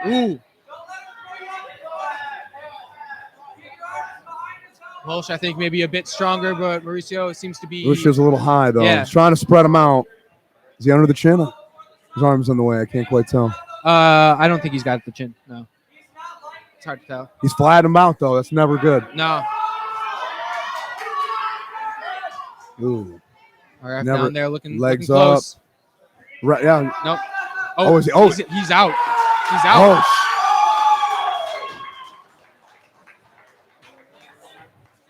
Ooh. Welsh, I think, maybe a bit stronger, but Mauricio seems to be. Mauricio's a little high though. Yeah. He's trying to spread him out. Is he under the chin? His arm's in the way. I can't quite tell. I don't think he's got the chin. No. It's hard to tell. He's flattened him out though. That's never good. No. Ooh. All right, Never- down there looking legs looking close. Right. Yeah. Nope. Oh, is he? Oh. He's out. He's out. Oh.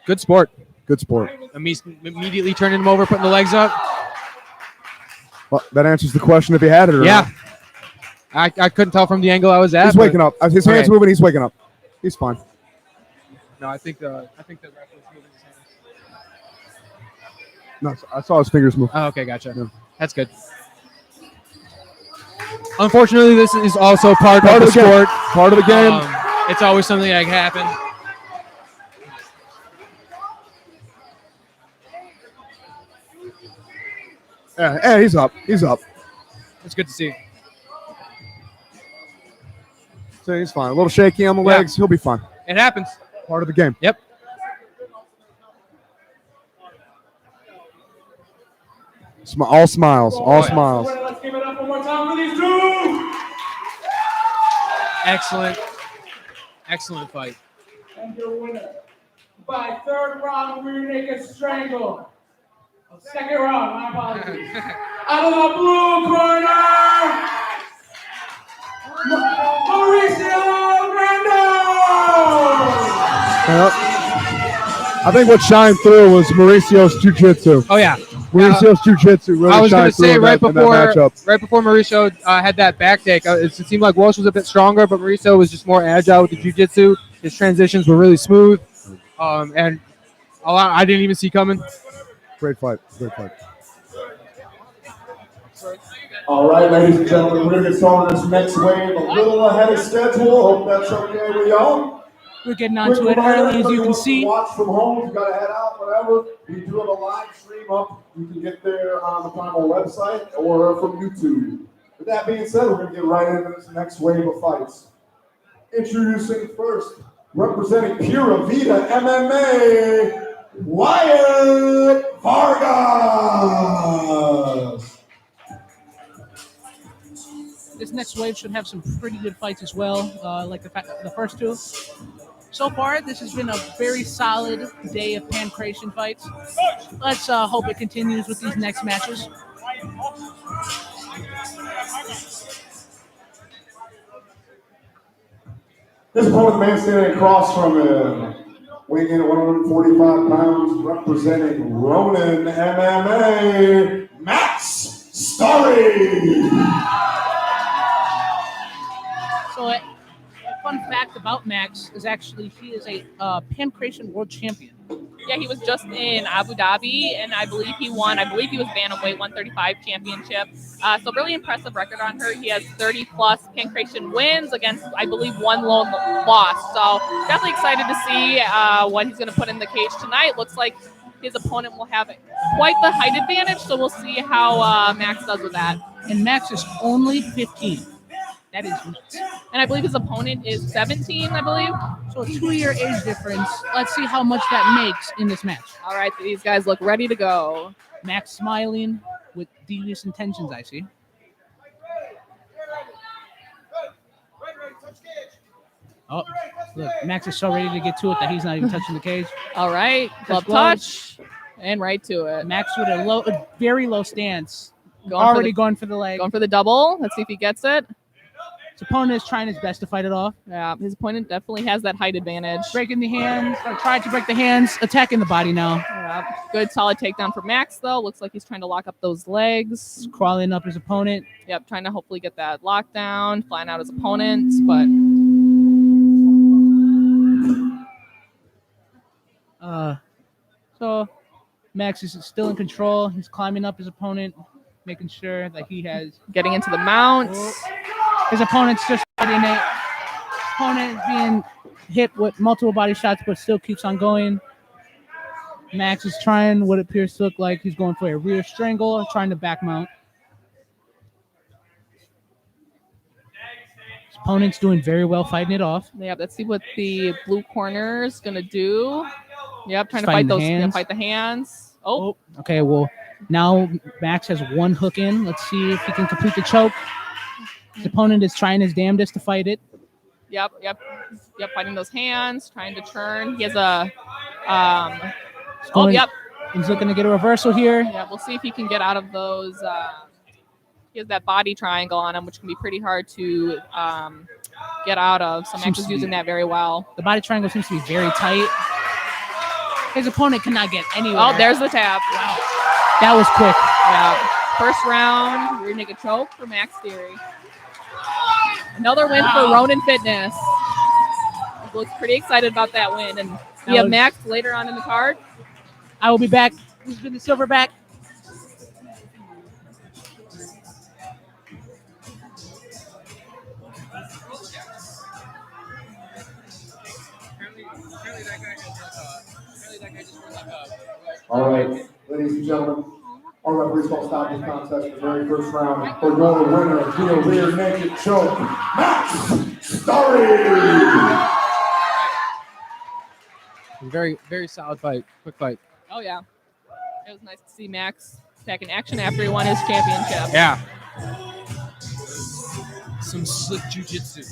Good sport. Good sport. Immediately turning him over, putting the legs up. Well, that answers the question if he had it or Yeah. not. I couldn't tell from the angle I was at. He's but- waking up. His hands Okay. moving. He's waking up. He's fine. No, I think the ref was moving his hands. No, I saw his fingers move. Oh, okay, gotcha. Yeah. That's good. Unfortunately, this is also part Part of the of the game. sport. Part of the game. It's always something that can happen. Yeah, he's up. He's up. It's good to see. So he's fine. A little shaky on the Yeah. legs. He'll be fine. It happens. Part of the game. Yep. All smiles. All smiles. Let's give it up one more time for these two. Excellent. Excellent fight. And your winner by third round rear naked strangle. Second round, my apologies. Out of the blue corner, Mauricio Grando. I think what shined through was Mauricio's jiu-jitsu. Oh yeah. Mauricio's jiu-jitsu really I was going shined to through say in right that before matchup. Mauricio had that back take, it seemed like Walsh was a bit stronger, but Mauricio was just more agile with the jiu-jitsu. His transitions were really smooth, and a lot I didn't even see coming. Great fight. Great fight. All right, ladies and gentlemen, we're going to get started this next wave a little ahead of schedule. Hope that's okay with y'all. We're getting onto it early, as you can see. Watch from home, you got to head out, whatever. We do have a live stream up. You can get there on the Primal website or from YouTube. With that being said, we're going to get right into this next wave of fights. Introducing first, representing Pura Vida MMA, Wyatt Vargas. This next wave should have some pretty good fights as well, like the first two. So far, this has been a very solid day of Pankration fights. Let's hope it continues with these next matches. This opponent, man standing across from him, weighing in at 145 pounds, representing Ronin MMA, Max Story. So, a fun fact about Max is actually he is a Pankration world champion. Yeah, he was just in Abu Dhabi, and I believe he won. I believe he was Bantamweight 135 championship. So really impressive record on her. He has 30-plus Pankration wins against, I believe, one lone loss. So definitely excited to see what he's going to put in the cage tonight. Looks like his opponent will have quite the height advantage, so we'll see how Max does with that. And Max is only 15. That is nuts. And I believe his opponent is 17, I believe. So a 2-year age difference. Let's see how much that makes in this match. All right, these guys look ready to go. Max smiling with devious intentions, I see. Oh, look, Max is so ready to get to it that he's not even touching the cage. All right, glove gloves. touch, and right to it. Max with a very low stance. Going Going for the leg. Going for the double. Let's see if he gets it. His opponent is trying his best to fight it off. Yeah, his opponent definitely has that height advantage. Breaking the hands, or tried to break the hands, attacking the body now. Yeah, good solid takedown for Max, though. Looks like he's trying to lock up those legs. Crawling up his opponent. Yep, trying to hopefully get that lockdown, flying out his opponent, but So Max is still in control. He's climbing up his opponent, making sure that he has Getting into the mount. his opponent's just fighting it. Opponent being hit with multiple body shots, but still keeps on going. Max is trying what appears to look like he's going for a rear strangle, trying to back mount. His opponent's doing very well fighting it off. Yep, let's see what the blue corner is gonna do. Yep, trying to Fighting fight the those, hands. fight the hands. Oh, Okay, well, now Max has one hook in. Let's see if he can complete the choke. His opponent is trying his damnedest to fight it. yep, fighting those hands, trying to turn. He has a, He's going- yep, He's looking to get a reversal here. yeah. We'll see if he can get out of those. He has that body triangle on him, which can be pretty hard to get out of. So Max Seems is to be- using that very well. The body triangle seems to be very tight. His opponent cannot get anywhere. Oh, there's the tap. That was quick. Yeah. First round, rear naked choke for Max Theory. Another win for Ronin Fitness. He looks pretty excited about that win. And we have Max later on in the card. I will be back. Who's been the silverback? All right, ladies and gentlemen, our referees will stop this contest in the very first round. For your winner via rear naked choke, Max Story. Very, very solid fight. Quick fight. Oh, yeah. It was nice to see Max back in action after he won his championship. Yeah. Some slick jujitsu.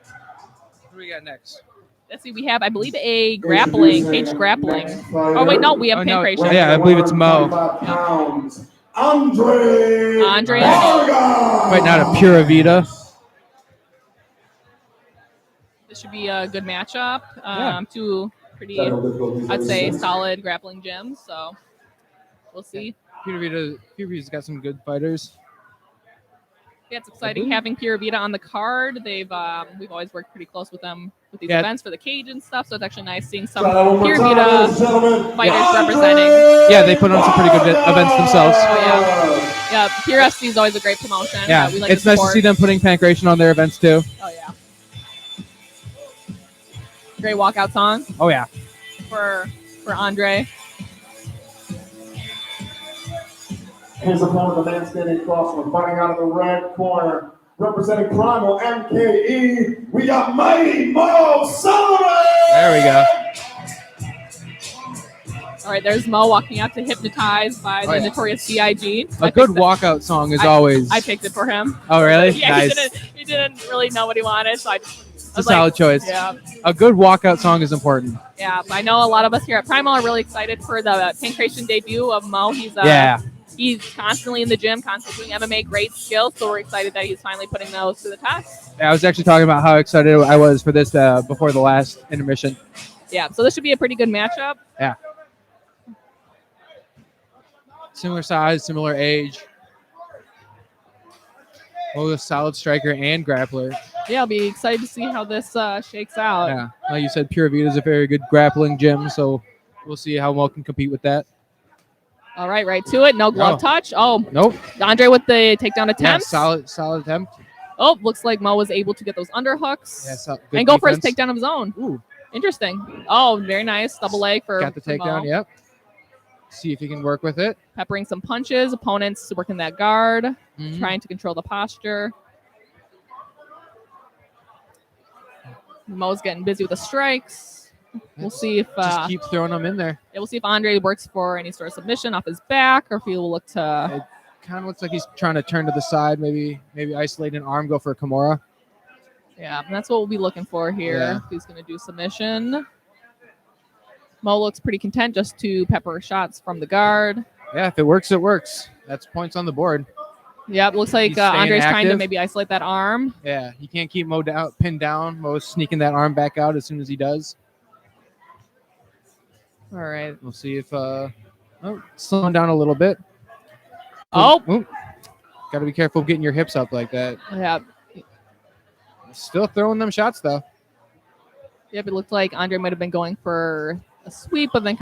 What do we got next? Let's see, we have, I believe, a grappling, cage grappling. Oh, wait, no, we have Oh, no. pancration. Yeah, I believe it's Mo. Pounds, Andre Varga. Fighting out of Pura Vida. This should be a good matchup. Yeah. Two pretty, I'd say, solid grappling gyms. So we'll see. Pura Vida's got some good fighters. Yeah, it's exciting having Pura Vida on the card. We've always worked pretty close with them with these Yeah. events for the cage and stuff. So it's actually nice seeing some One more Pura time, Vida ladies and gentlemen, fighters representing. Yeah, they put on some pretty good events themselves. Oh, yeah. Pure FC is always a great promotion. Yeah, we like it's nice to see them putting Pankration on their events too. Oh, yeah. Great walkout song Oh yeah. for Andre. His opponent, the man standing across from him, fighting out of the red corner, representing Primal MKE. We got Mighty Mo Sullivan. There we go. All right, there's Mo walking out to Hypnotized by the Oh, yeah. notorious DIG. A good walkout song is always. I picked it for him. Oh really? Yeah, Nice. he didn't really know what he wanted, so I It's a solid choice. Yeah, A good walkout song is important. yeah. I know a lot of us here at Primal are really excited for the Pankration debut of Mo. He's constantly in the gym, constantly doing MMA, great skills. So we're excited that he's finally putting those to the test. Yeah, I was actually talking about how excited I was for this before the last intermission. Yeah, so this should be a pretty good matchup. Yeah. Similar size, similar age. Both a solid striker and grappler. Yeah, I'll be excited to see how this shakes out. Yeah, like you said, Pura Vida is a very good grappling gym, so we'll see how Mo can compete with that. All right, right to it. No glove touch. Oh, Nope. Andre with the takedown Yeah, attempt. solid attempt. Oh, looks like Mo was able to get those underhooks Yeah, good and go for his defense. takedown of his own. Ooh, Interesting. Oh, very nice. Double leg for got the for takedown. Mo. Yep. See if he can work with it. Peppering some punches. Opponents working that guard, Mhm. trying to control the posture. Mo's getting busy with the strikes. We'll see if Just keep throwing them in there. we'll see if Andre works for any sort of submission off his back, or if he will look to. Kind of looks like he's trying to turn to the side, maybe isolate an arm, go for a Kimura. Yeah, and that's what we'll be looking for here. Yeah. If he's going to do submission. Mo looks pretty content just to pepper shots from the guard. Yeah, if it works, it works. That's points on the board. Yeah, it looks like He's staying Andre's trying to active. maybe isolate that arm. Yeah, you can't keep Mo pinned down. Mo's sneaking that arm back out as soon as he does. All right. We'll see if slowing down a little bit. Oh, Got to be careful of getting your hips up like that. yeah. Still throwing them shots though. Yep, it looked like Andre might have been going for a sweep, but then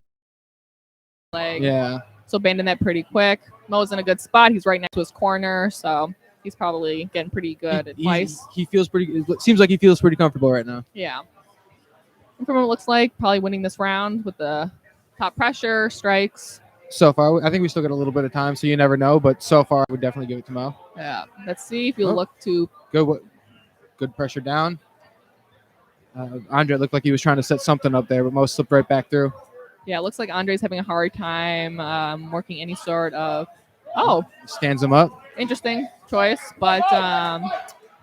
leg. Yeah. So abandoned that pretty quick. Mo's in a good spot. He's right next to his corner, so he's probably getting pretty good advice. He feels pretty. It seems like he feels pretty comfortable right now. Yeah. And from what it looks like, probably winning this round with the top pressure, strikes. So far, I think we still got a little bit of time, so you never know. But so far, I would definitely give it to Mo. Yeah. Let's see if you look to. Good pressure down. Andre looked like he was trying to set something up there, but Mo slipped right back through. Yeah, it looks like Andre's having a hard time working any sort of. Oh, Stands him up. interesting choice, but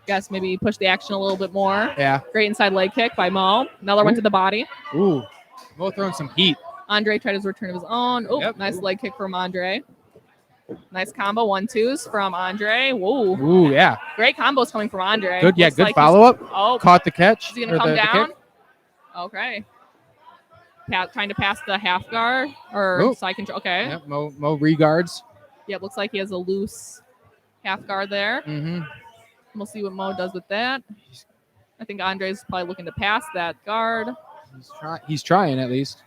guess maybe push the action a little bit more. Yeah. Great inside leg kick by Mo. Another one to the body. Ooh. Mo throwing some heat. Andre tried his return of his own. Oh, Yep. nice leg kick from Andre. Nice combo, 1-2s from Andre. Whoa, Ooh, yeah. great combos coming from Andre. Good. Yeah. Looks Good like follow up. Oh, Caught the catch. is he gonna or come the down? kick. Okay. Trying to pass the half guard or Oh. side control. Okay. Yep. Mo regards. Yep, looks like he has a loose half guard there. Mm-hmm. We'll see what Mo does with that. I think Andre's probably looking to pass that guard. He's trying at least.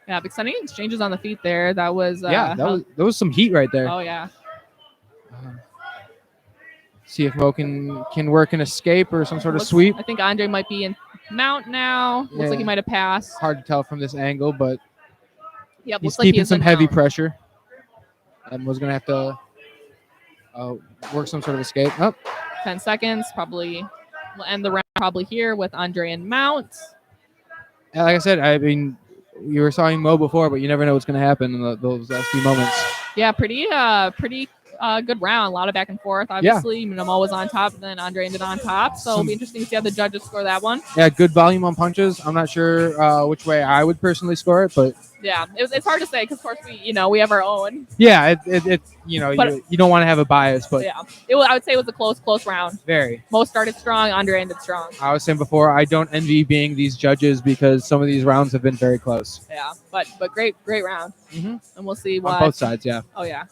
Yeah, exciting exchanges on the feet there. That was That was some heat right there. Oh yeah. See if Mo can work an escape or some sort of Looks- sweep. I think Andre might be in mount now. Looks Yeah. like he might have passed. Hard to tell from this angle, but Yep, he's looks like he keeping is some in heavy mount. pressure. And was gonna have to work some sort of escape. Oh, 10 seconds. Probably we'll end the round probably here with Andre in mount. and like I said, I mean, you were saw Mo before, but you never know what's gonna happen in those last few moments. Yeah, pretty good round. A lot of back and forth. Obviously, Mo was on top, and then Andre ended on top. So it'll be interesting to see how the judges score that one. Yeah, good volume on punches. I'm not sure which way I would personally score it, but Yeah, it's hard to say because of course we have our own. yeah, it But- you don't want to have a bias, but Yeah, I would say it was a close round. very. Mo started strong, Andre ended strong. I was saying before, I don't envy being these judges because some of these rounds have been very close Yeah, but great round, Mhm. and we'll see on what. both sides. Yeah, Oh yeah,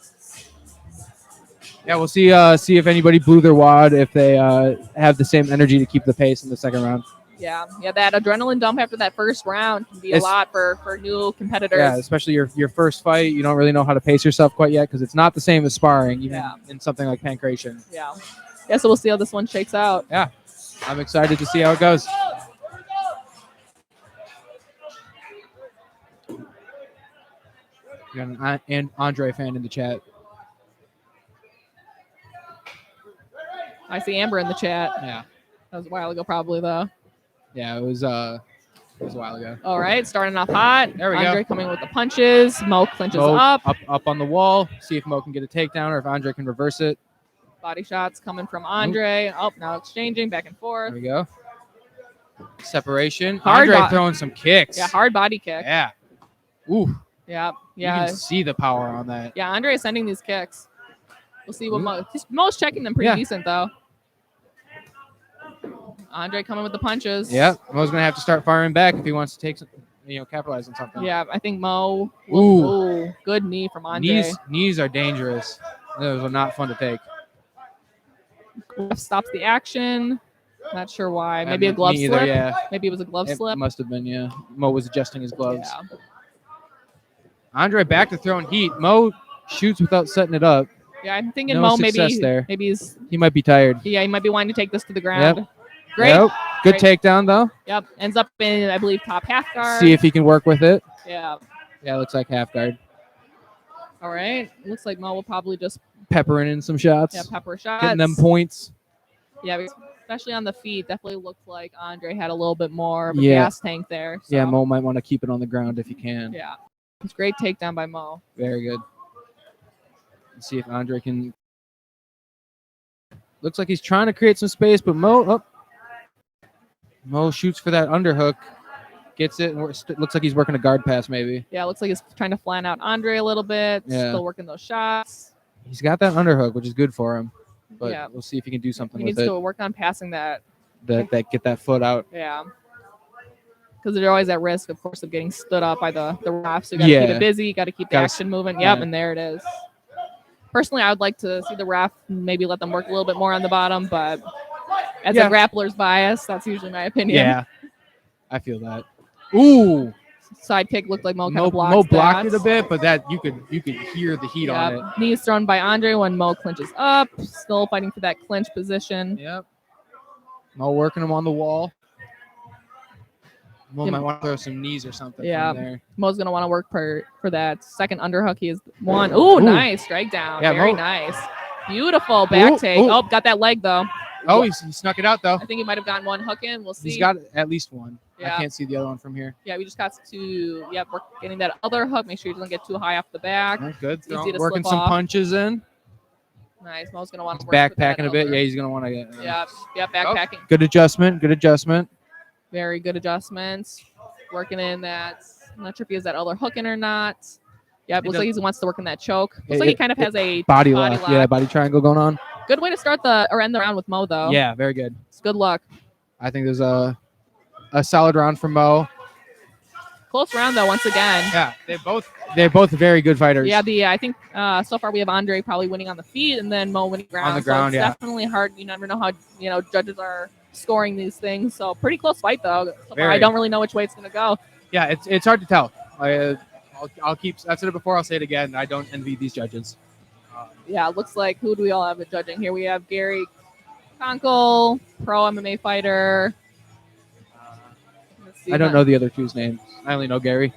yeah. We'll see if anybody blew their wad, if they have the same energy to keep the pace in the second round. yeah. That adrenaline dump after that first round can be a It's- lot for new competitors. Yeah, especially your first fight, you don't really know how to pace yourself quite yet because it's not the same as sparring, even Yeah. in something like Pankration. Yeah. So we'll see how this one shakes out. I'm excited to see how it goes. We got an Andre fan in the chat. I see Amber in the chat. Yeah, That was a while ago, probably though. yeah, it was a while ago. All right, starting off hot. There we go. Andre coming with the punches. Mo clinches Mo up. up on the wall. See if Mo can get a takedown or if Andre can reverse it. Body shots coming from Andre. Oh, now exchanging back and There forth. we go. Separation. Hard Andre bo- throwing some kicks. Yeah, hard body kick. Yeah. Ooh. Yeah. You Yeah. can see the power on that. Yeah, Andre is sending these kicks. We'll see what Ooh. Mo's checking them pretty Yeah. decent though. Andre coming with the punches. Yeah. Mo's gonna have to start firing back if he wants to take some, capitalize on something. Yeah, I think Mo. Ooh. Good knee from Andre. Knees are dangerous. Those are not fun to take. Stops the action. Not sure why. And Maybe a glove me either, slip. Yeah. Maybe it was a glove It slip. must have been, yeah. Mo was adjusting his gloves. Yeah. Andre back to throwing heat. Mo shoots without setting it up. Yeah, I'm thinking No Mo success there. maybe he's He might be tired. he might be wanting to take this to the ground. Yep. Great. Yep. Good takedown though. Yep. Ends up in I believe top half guard. See if he can work with it. Yeah. Yeah, looks like half guard. All right. Looks like Mo will probably just Peppering in some shots. pepper shots. Getting them points. Yeah, especially on the feet. Definitely looked like Andre had a little bit more of a Yeah. gas tank there. So, Yeah, Mo might want to keep it on the ground if he can. Yeah. It's a great takedown by Mo. Very good. Let's see if Andre can. Looks like he's trying to create some space, but Mo shoots for that underhook. Gets it. And looks like he's working a guard pass maybe. Yeah, looks like he's trying to flan out Andre a little bit. Yeah. Still working those shots. He's got that underhook, which is good for him. But Yeah. we'll see if he can do something He with needs it. to work on passing that. That get that foot out. Yeah. Because they're always at risk, of course, of getting stood up by the refs. So you got to keep Yeah. it busy. You got to keep the Gotta action moving. yeah. Yep, and there it is. Personally, I would like to see the ref maybe let them work a little bit more on the bottom, but as Yeah. a grappler's bias, that's usually my opinion. Yeah, I feel that. Ooh, Side kick looked like Mo kind Mo of blocked blocked that. it a bit, but that you could hear the heat on it. Knees thrown by Andre when Mo clinches up. Still fighting for that clinch position. Yep. Mo working him on the wall. Mo might want to throw some knees or something from there. Mo's going to want to work for that second underhook. He is one. Ooh, nice. Strike down. Yeah, Very Mo. nice. Beautiful back take. ooh. Oh, got that leg, though. Oh, he snuck it out, though. I think he might have gotten one hook in. We'll see. He's got at least one. Yeah. I can't see the other one from here. Yeah, we just got to, we're getting that other hook. Make sure he doesn't get too high off the back. That's good. Easy to Working slip some off. punches in. Nice. Mo's going to want to work Backpacking a bit. Yeah, he's going to want to get. Yeah, backpacking. Good adjustment. Good adjustment. Very good adjustments. Working in that. I'm not sure if he has that other hook in or not. Yeah, it looks like he wants to work in that choke. Looks like he kind of has a body lock. Yeah, body triangle going on. Good way to start end the round with Mo, though. Yeah, very good. It's good luck. I think there's a solid round from Mo. Close round, though, once again. Yeah, they're both very good fighters. Yeah, I think so far we have Andre probably winning on the feet and then Mo winning ground. On the ground, so it's definitely hard. You never know how, judges are scoring these things. So pretty close fight, though. So far, I don't really know which way it's going to go. Yeah, it's hard to tell. I'll keep. I said it before. I'll say it again. I don't envy these judges. Yeah, it looks like who do we all have at judging here? We have Gary Conkle, pro MMA fighter. I don't know the other two's names. I only know Gary.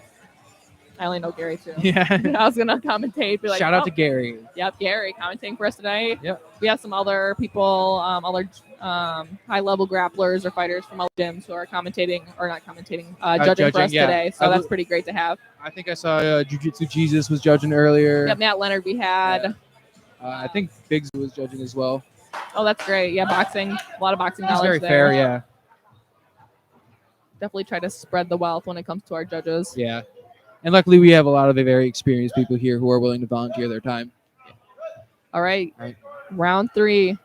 I only know Gary too. Yeah. I was gonna commentate. Be like, Shout out to Gary. Yep, Gary commentating for us today. Yep. We have some other people, other high-level grapplers or fighters from other gyms who are commentating or not commentating, judging for us today. So that's pretty great to have. I think I saw Jiu-Jitsu Jesus was judging earlier. Yep, Matt Leonard we had. Yeah. I think Biggs was judging as well. Oh, that's great. Yeah, boxing. A lot of boxing He's knowledge very there. fair, yeah. Definitely try to spread the wealth when it comes to our judges. Yeah. And luckily we have a lot of the very experienced people here who are willing to volunteer their time. All right. Round 3.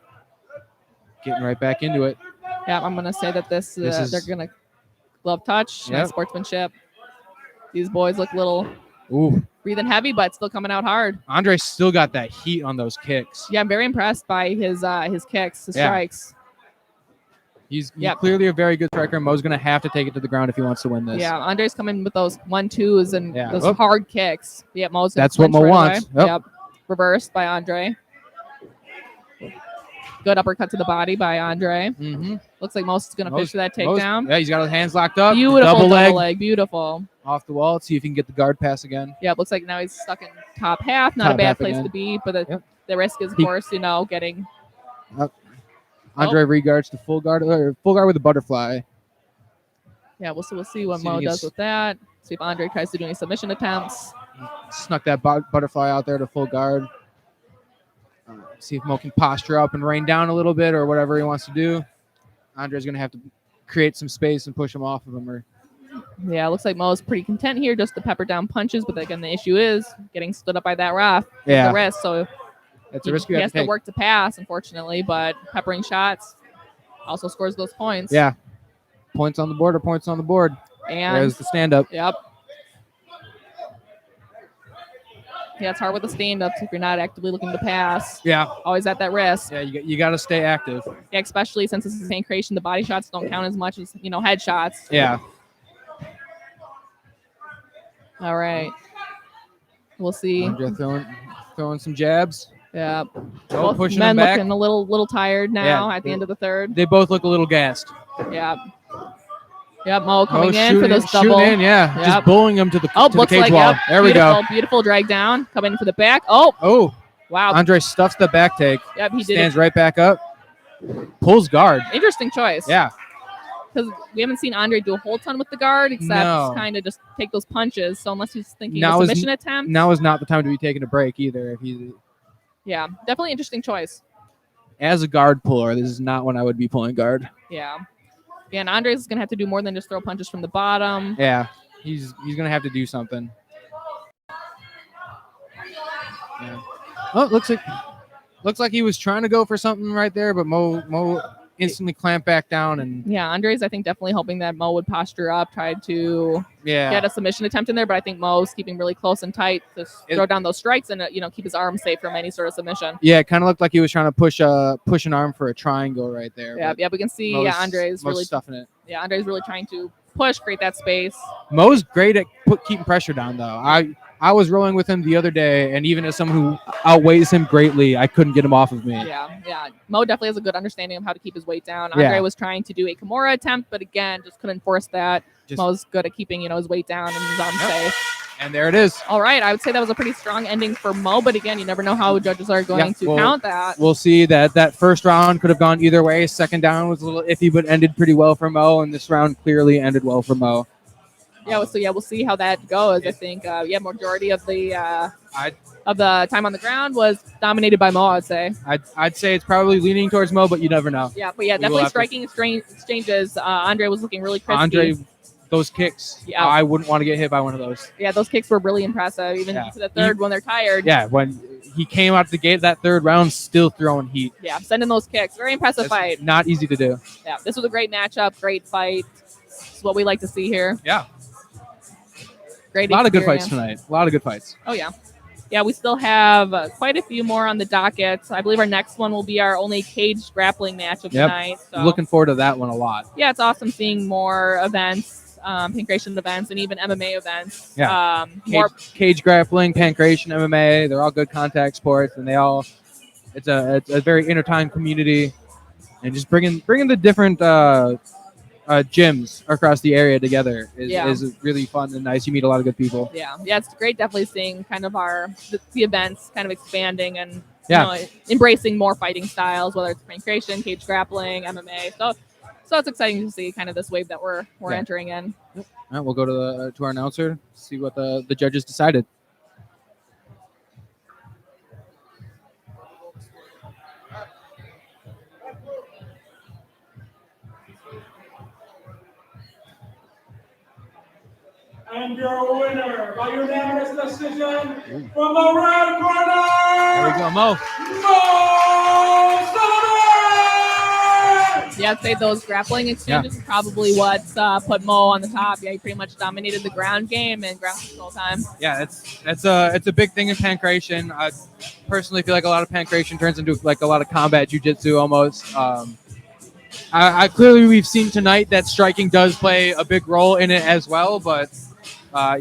Getting right back into it. Yeah, I'm going to say that this is they're going to glove touch, nice sportsmanship. These boys look little breathing heavy, but still coming out hard. Andre still got that heat on those kicks. Yeah, I'm very impressed by his kicks, his strikes. He's clearly a very good striker. Mo's going to have to take it to the ground if he wants to win this. Yeah, Andre's coming with those 1-2s and those hard kicks. Yeah, Mo's that's what Mo wants. Yep. Reversed by Andre. Good uppercut to the body by Andre. Mm-hmm. Looks like Mo's going to fish for that takedown. Yeah, he's got his hands locked up. Beautiful double leg. Beautiful. Off the wall. Let's see if he can get the guard pass again. Yeah, it looks like now he's stuck in top half. Not a bad place to be, but the risk is, of course, getting... Andre regards to full guard with a butterfly. Yeah, we'll see what Mo does with that. See if Andre tries to do any submission attempts. Snuck that butterfly out there to full guard. See if Mo can posture up and rain down a little bit or whatever he wants to do. Andre's going to have to create some space and push him off of him. Yeah, it looks like Mo's pretty content here just to pepper down punches. But again, the issue is getting stood up by that ref. Yeah. The wrist. So that's a risk he has to work to pass, unfortunately. But peppering shots also scores those points. Yeah. Points on the board or points on the board. And there's the stand-up. Yep. Yeah, it's hard with the stand-ups if you're not actively looking to pass. Yeah. Always at that risk. Yeah, you got to stay active. Yeah, especially since this is pankration, the body shots don't count as much as, head shots. Yeah. All right. We'll see. Andre throwing some jabs. Yeah. Both pushing men them back. Looking a little tired now at the end of the third. They both look a little gassed. Yeah. Yeah, Mo coming in for this double. Shooting in, just bullying him to the looks cage like, wall. There we go. Beautiful drag down. Coming in for the back. Oh. Wow. Andre stuffs the back take. Yep, he stands right back up. Pulls guard. Interesting choice. Yeah. Because we haven't seen Andre do a whole ton with the guard, except kind of just take those punches. So unless he's thinking a submission attempt. Now is not the time to be taking a break either. Yeah, definitely interesting choice. As a guard puller, this is not when I would be pulling guard. Yeah. And Andre's going to have to do more than just throw punches from the bottom. Yeah, he's going to have to do something. Yeah. Oh, looks like he was trying to go for something right there, but Mo instantly clamped back down. And yeah, Andre's, I think, definitely hoping that Mo would posture up, try to get a submission attempt in there. But I think Mo's keeping really close and tight to throw down those strikes and keep his arm safe from any sort of submission. Yeah, it kind of looked like he was trying to push an arm for a triangle right there. Yeah, we can see. Andre's really stuffing it. Yeah, Andre's really trying to push, create that space. Mo's great at keeping pressure down, though. I was rolling with him the other day, and even as someone who outweighs him greatly, I couldn't get him off of me. Yeah. Mo definitely has a good understanding of how to keep his weight down. Yeah. Andre was trying to do a Kimura attempt, but again, just couldn't force that. Mo's good at keeping, his weight down and his arm safe. And there it is. All right, I would say that was a pretty strong ending for Mo, but again, you never know how judges are going to count that. We'll see that first round could have gone either way. Second down was a little iffy, but ended pretty well for Mo, and this round clearly ended well for Mo. Yeah, we'll see how that goes. I think, majority of the time on the ground was dominated by Mo, I'd say. I'd say it's probably leaning towards Mo, but you never know. Yeah, but definitely striking exchanges. Andre was looking really crispy. Those kicks, I wouldn't want to get hit by one of those. Yeah, those kicks were really impressive, even to the third when they're tired. Yeah, when he came out the gate that third round, still throwing heat. Yeah, sending those kicks. Very impressive fight. Not easy to do. Yeah, this was a great matchup, great fight. This is what we like to see here. Yeah. Great A lot of good experience. fights tonight. A lot of good fights. Oh, yeah. Yeah, we still have quite a few more on the docket. I believe our next one will be our only caged grappling match of the night. So. Looking forward to that one a lot. Yeah, it's awesome seeing more events. Pankration events and even MMA events. Yeah. Cage grappling, pankration, MMA, they're all good contact sports, and it's a very intertwined community, and just bringing the different gyms across the area together is really fun and nice. You meet a lot of good people. Yeah, it's great. Definitely seeing kind of the events kind of expanding and embracing more fighting styles, whether it's pankration, cage grappling, MMA. So it's exciting to see kind of this wave that we're entering in. All right, we'll go to our announcer, see what the judges decided. And your winner by unanimous decision from the red corner. There we go, Mo. Yeah, I'd say those grappling exchanges is probably what put Mo on the top. Yeah, he pretty much dominated the ground game and ground control time. Yeah, it's a big thing in pankration. I personally feel like a lot of pankration turns into like a lot of combat jiu-jitsu almost. I clearly we've seen tonight that striking does play a big role in it as well, but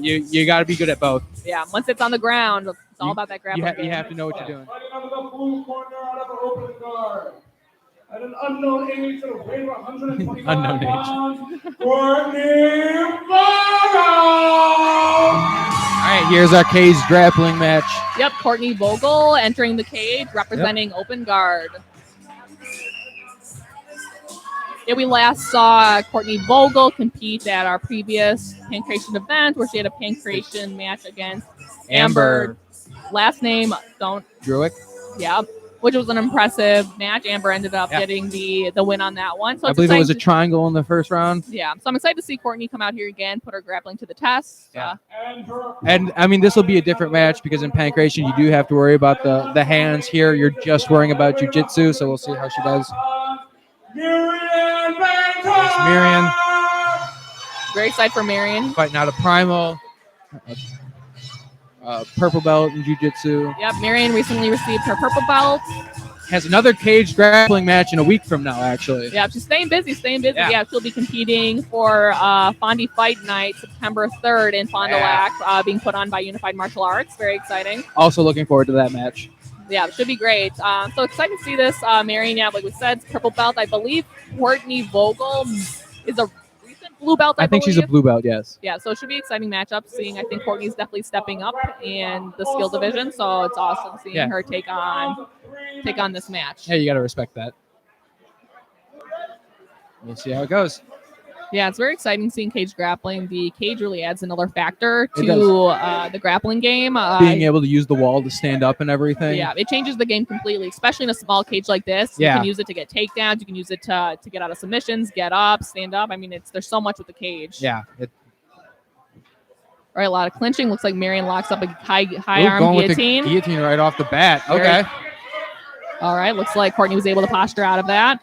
you got to be good at both. Yeah, once it's on the ground, it's all about that grappling. You have to know what you're doing. Fighting out of the blue corner out of the open guard. At an unknown age, at a weight of 125 pounds, Courtney Vogel! All right, here's our cage grappling match. Yep, Courtney Vogel entering the cage, representing open guard. Yeah, we last saw Courtney Vogel compete at our previous pankration event where she had a pankration match against Amber. Last name, Druick. Yeah, which was an impressive match. Amber ended up getting the win on that one. So I believe it was a triangle in the first round. Yeah, so I'm excited to see Courtney come out here again, put her grappling to the test. Yeah. And I mean, this will be a different match because in pankration, you do have to worry about the hands. Here, you're just worrying about jiu-jitsu, so we'll see how she does. There's Miriam. Very excited for Marion. Fighting out of Primal. Purple belt in jiu-jitsu. Yep, Marion recently received her purple belt. Has another cage grappling match in a week from now, actually. Yeah, she's staying busy. Yeah, she'll be competing for Fondi Fight Night, September 3rd in Fond du Lac, being put on by Unified Martial Arts. Very exciting. Also looking forward to that match. Yeah, it should be great. So excited to see this. Marion, like we said, purple belt. I believe Courtney Vogel is a recent blue belt, I think she's a blue belt, yes. Yeah, so it should be exciting matchup. Seeing, I think Courtney's definitely stepping up in the skill division, so it's awesome seeing her take on this match. Yeah, you got to respect that. We'll see how it goes. Yeah, it's very exciting seeing cage grappling. The cage really adds another factor to the grappling game. Being able to use the wall to stand up and everything. Yeah, it changes the game completely, especially in a small cage like this. You can use it to get takedowns. You can use it to get out of submissions, get up, stand up. I mean, there's so much with the cage. Yeah. All right, a lot of clinching. Looks like Marion locks up a high arm guillotine. With the guillotine right off the bat. Okay. All right, looks like Courtney was able to posture out of that.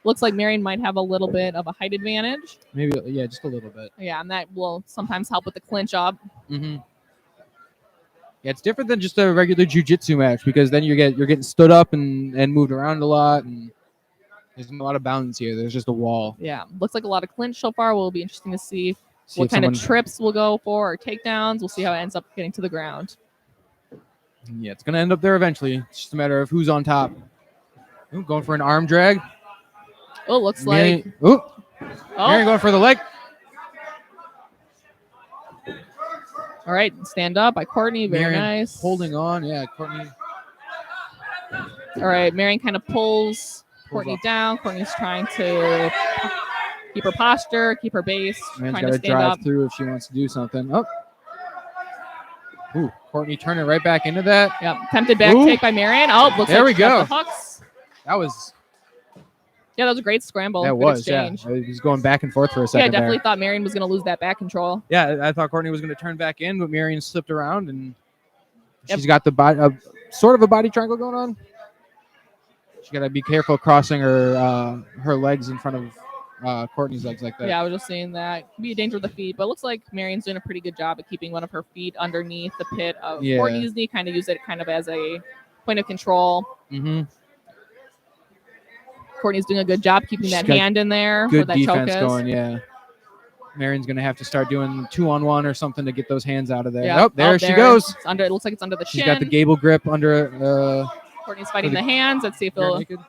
Looks like Marion might have a little bit of a height advantage. Maybe, just a little bit. Yeah, and that will sometimes help with the clinch up. Mm-hmm. Yeah, it's different than just a regular jiu-jitsu match because then you're getting stood up and moved around a lot, and There's not a lot of balance here. There's just a wall. Yeah, looks like a lot of clinch so far. Will be interesting to see See what if kind of someone- trips we'll go for or takedowns. We'll see how it ends up getting to the ground. Yeah, it's going to end up there eventually. It's just a matter of who's on top. Ooh, going for an arm drag. Oh, looks like Marion going for the leg. all right, stand up by Courtney. Very Marion nice. holding on. Yeah, Courtney. All right, Marion kind of pulls Courtney off. down. Courtney's trying to keep her posture, keep her base, Marion's trying got to to stand drive up. through if she wants to do something. Oh. Ooh, Courtney turning right back into that. Yep, attempted back Ooh. take by Marion. Oh, looks There like we she got go. the hooks. That was Yeah, that was a great scramble. that Good was exchange. yeah. He was going back and forth for a Yeah, I second definitely there. thought Marion was going to lose that back control. Yeah, I thought Courtney was going to turn back in, but Marion slipped around and Yep. she's got the body, sort of a body triangle going on. She got to be careful crossing her legs in front of Courtney's legs like that. Yeah, I was just saying that could be a danger with the feet, but it looks like Marion's doing a pretty good job at keeping one of her feet underneath the pit of Yeah. Courtney's knee, kind of use it kind of as a point of control. Mm-hmm. Courtney's doing a good job keeping She's that got hand in there where Good that choke defense is. going, yeah. Marion's going to have to start doing 2-on-1 or something to get those hands out of there. Yeah. Oh, there she goes. It's under. It looks like it's under the She's chin. got the gable grip under Courtney's fighting for the the- hands. Let's see if rear he'll. naked.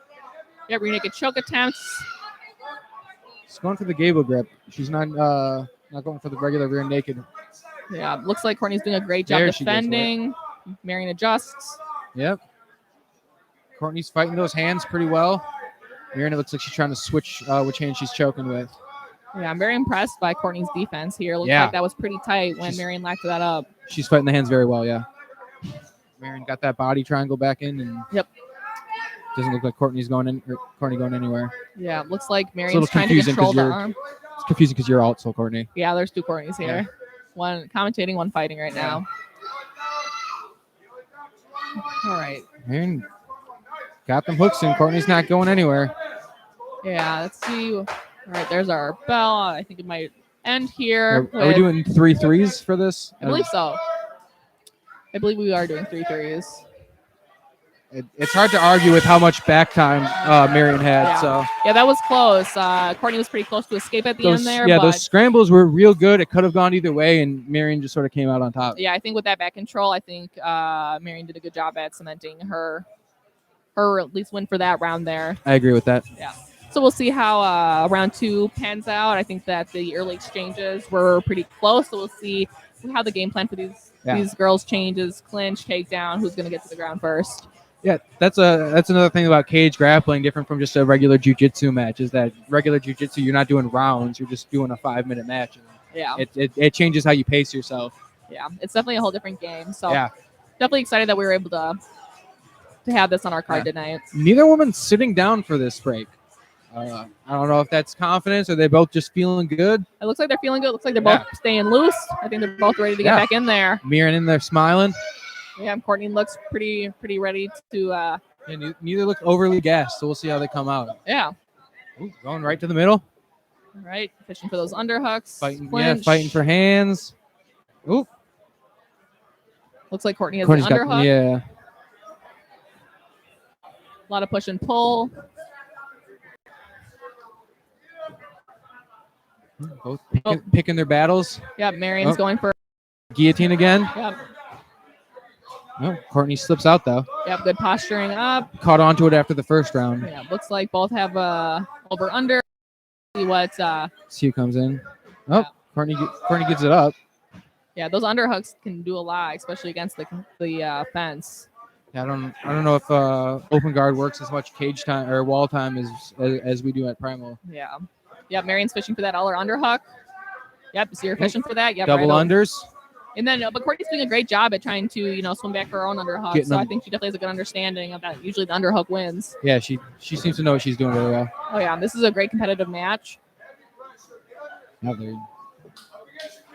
Yeah, rear naked choke attempts. She's going for the gable grip. She's not going for the regular rear naked. Yeah, looks like Courtney's doing a great job There she goes for it. defending. Marion adjusts. Yep. Courtney's fighting those hands pretty well. Marion, it looks like she's trying to switch which hand she's choking with. Yeah, I'm very impressed by Courtney's defense here. Looks Yeah. like that was pretty tight when She's- Marion locked that up. She's fighting the hands very well, yeah. Marion got that body triangle back in, and Yep. doesn't look like Courtney going anywhere. Yeah, looks like It's a Marion's little trying to confusing control because the you're arm. it's confusing because you're also Courtney. Yeah, there's two Courtneys here. Yeah. One commentating, one fighting right now. All right. Marion got them hooks in. Courtney's not going anywhere. Yeah, let's see. All right, there's our bell. I think it might end here. Are we with- doing 3 threes for this? I believe so. I believe we are doing 3 threes. It's hard to argue with how much back time Marion had. Yeah. So Yeah, that was close. Courtney was pretty close to escape at the those, end there. yeah, but those scrambles were real good. It could have gone either way, and Marion just sort of came out on top. yeah, I think with that back control, I think Marion did a good job at cementing her at least win for that round there. I agree with that. Yeah. So we'll see how round 2 pans out. I think that the early exchanges were pretty close. So we'll see how the game plan for these girls changes. Clinch, takedown, who's going to get to the ground first. Yeah, that's another thing about cage grappling, different from just a regular jiu-jitsu match, is that regular jiu-jitsu, you're not doing rounds, you're just doing a 5-minute match. And Yeah. it changes how you pace yourself. Yeah. It's definitely a whole different game. So Yeah. definitely excited that we were able to have this on our card Yeah. tonight. Neither woman's sitting down for this break. I don't know if that's confidence or they're both just feeling good. It looks like they're feeling good. It looks like they're both staying loose. I think they're both ready to get Yeah. back in there. Marion in there smiling. Yeah, Courtney looks pretty ready to And neither look overly gassed, so we'll see how they come out. yeah. Ooh, going right to the middle. All right, fishing for those underhooks. Fighting, Clinch. fighting for hands. Ooh, Looks like Courtney has Courtney's the underhook. yeah. A lot of push and pull. Both picking their battles. Yeah, Marion's Oh. going for Guillotine again. yeah, No, Courtney slips out though. good posturing up. Caught onto it after the first round. Yeah, looks like both have over under. See what See who comes in. Oh, Courtney gets it up. yeah, those underhooks can do a lot, especially against the fence. Yeah, I don't know if open guard works as much cage time or wall time as we do at Primal. Yeah. Yep, Marion's fishing for that other underhook. Yep, so you're fishing for that. Yep, Double right over. unders. And then, but Courtney's doing a great job at trying to, swim back for her own underhook. Getting So I them- think she definitely has a good understanding of that. Usually the underhook wins. Yeah, she seems to know what she's doing really well. Oh yeah, this is a great competitive match. Now they're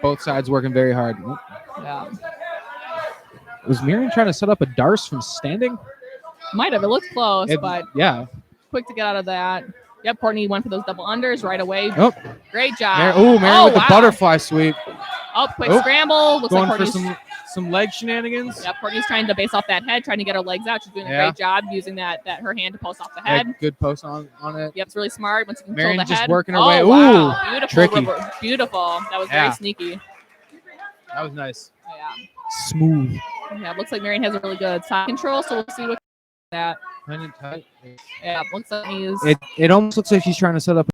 both sides working very hard. Oop. Yeah, Was Marion trying to set up a Darce from standing? might have. It looked close, It- but yeah. quick to get out of that. Yep, Courtney went for those double unders right away. Oh, Great job. Marion with the wow. butterfly sweep. Oh, quick scramble. Looks Going like for Courtney's some leg shenanigans. Yeah, Courtney's trying to base off that head, trying to get her legs out. She's doing a great job using that her hand to post off the head. Good post on it. Yep, it's really smart. Once you control Marion's the head. just working her oh, way. Wow. Ooh, Beautiful. tricky. Beautiful. That was very sneaky. That was nice. Yeah. Smooth. Yeah, it looks like Marion has a really good side control, so we'll see what that. Yeah, looks like he's. It almost looks like she's trying to set up.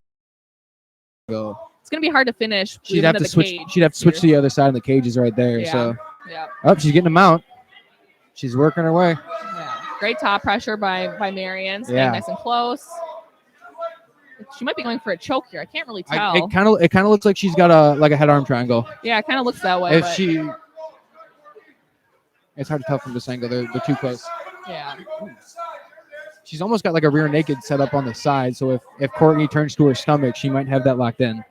Go. It's gonna be hard to finish. She'd have to switch. She'd have to switch to the other side, and the cage is right there. Yeah. So. Yeah. Oh, she's getting a mount. She's working her way. Yeah. Great top pressure by Marion. Staying nice and close. She might be going for a choke here. I can't really tell. It kind of looks like she's got a head arm triangle. Yeah, it kind of looks that way. It's hard to tell from this angle. They're too close. Yeah. She's almost got like a rear naked set up on the side. So if Courtney turns to her stomach, she might have that locked in.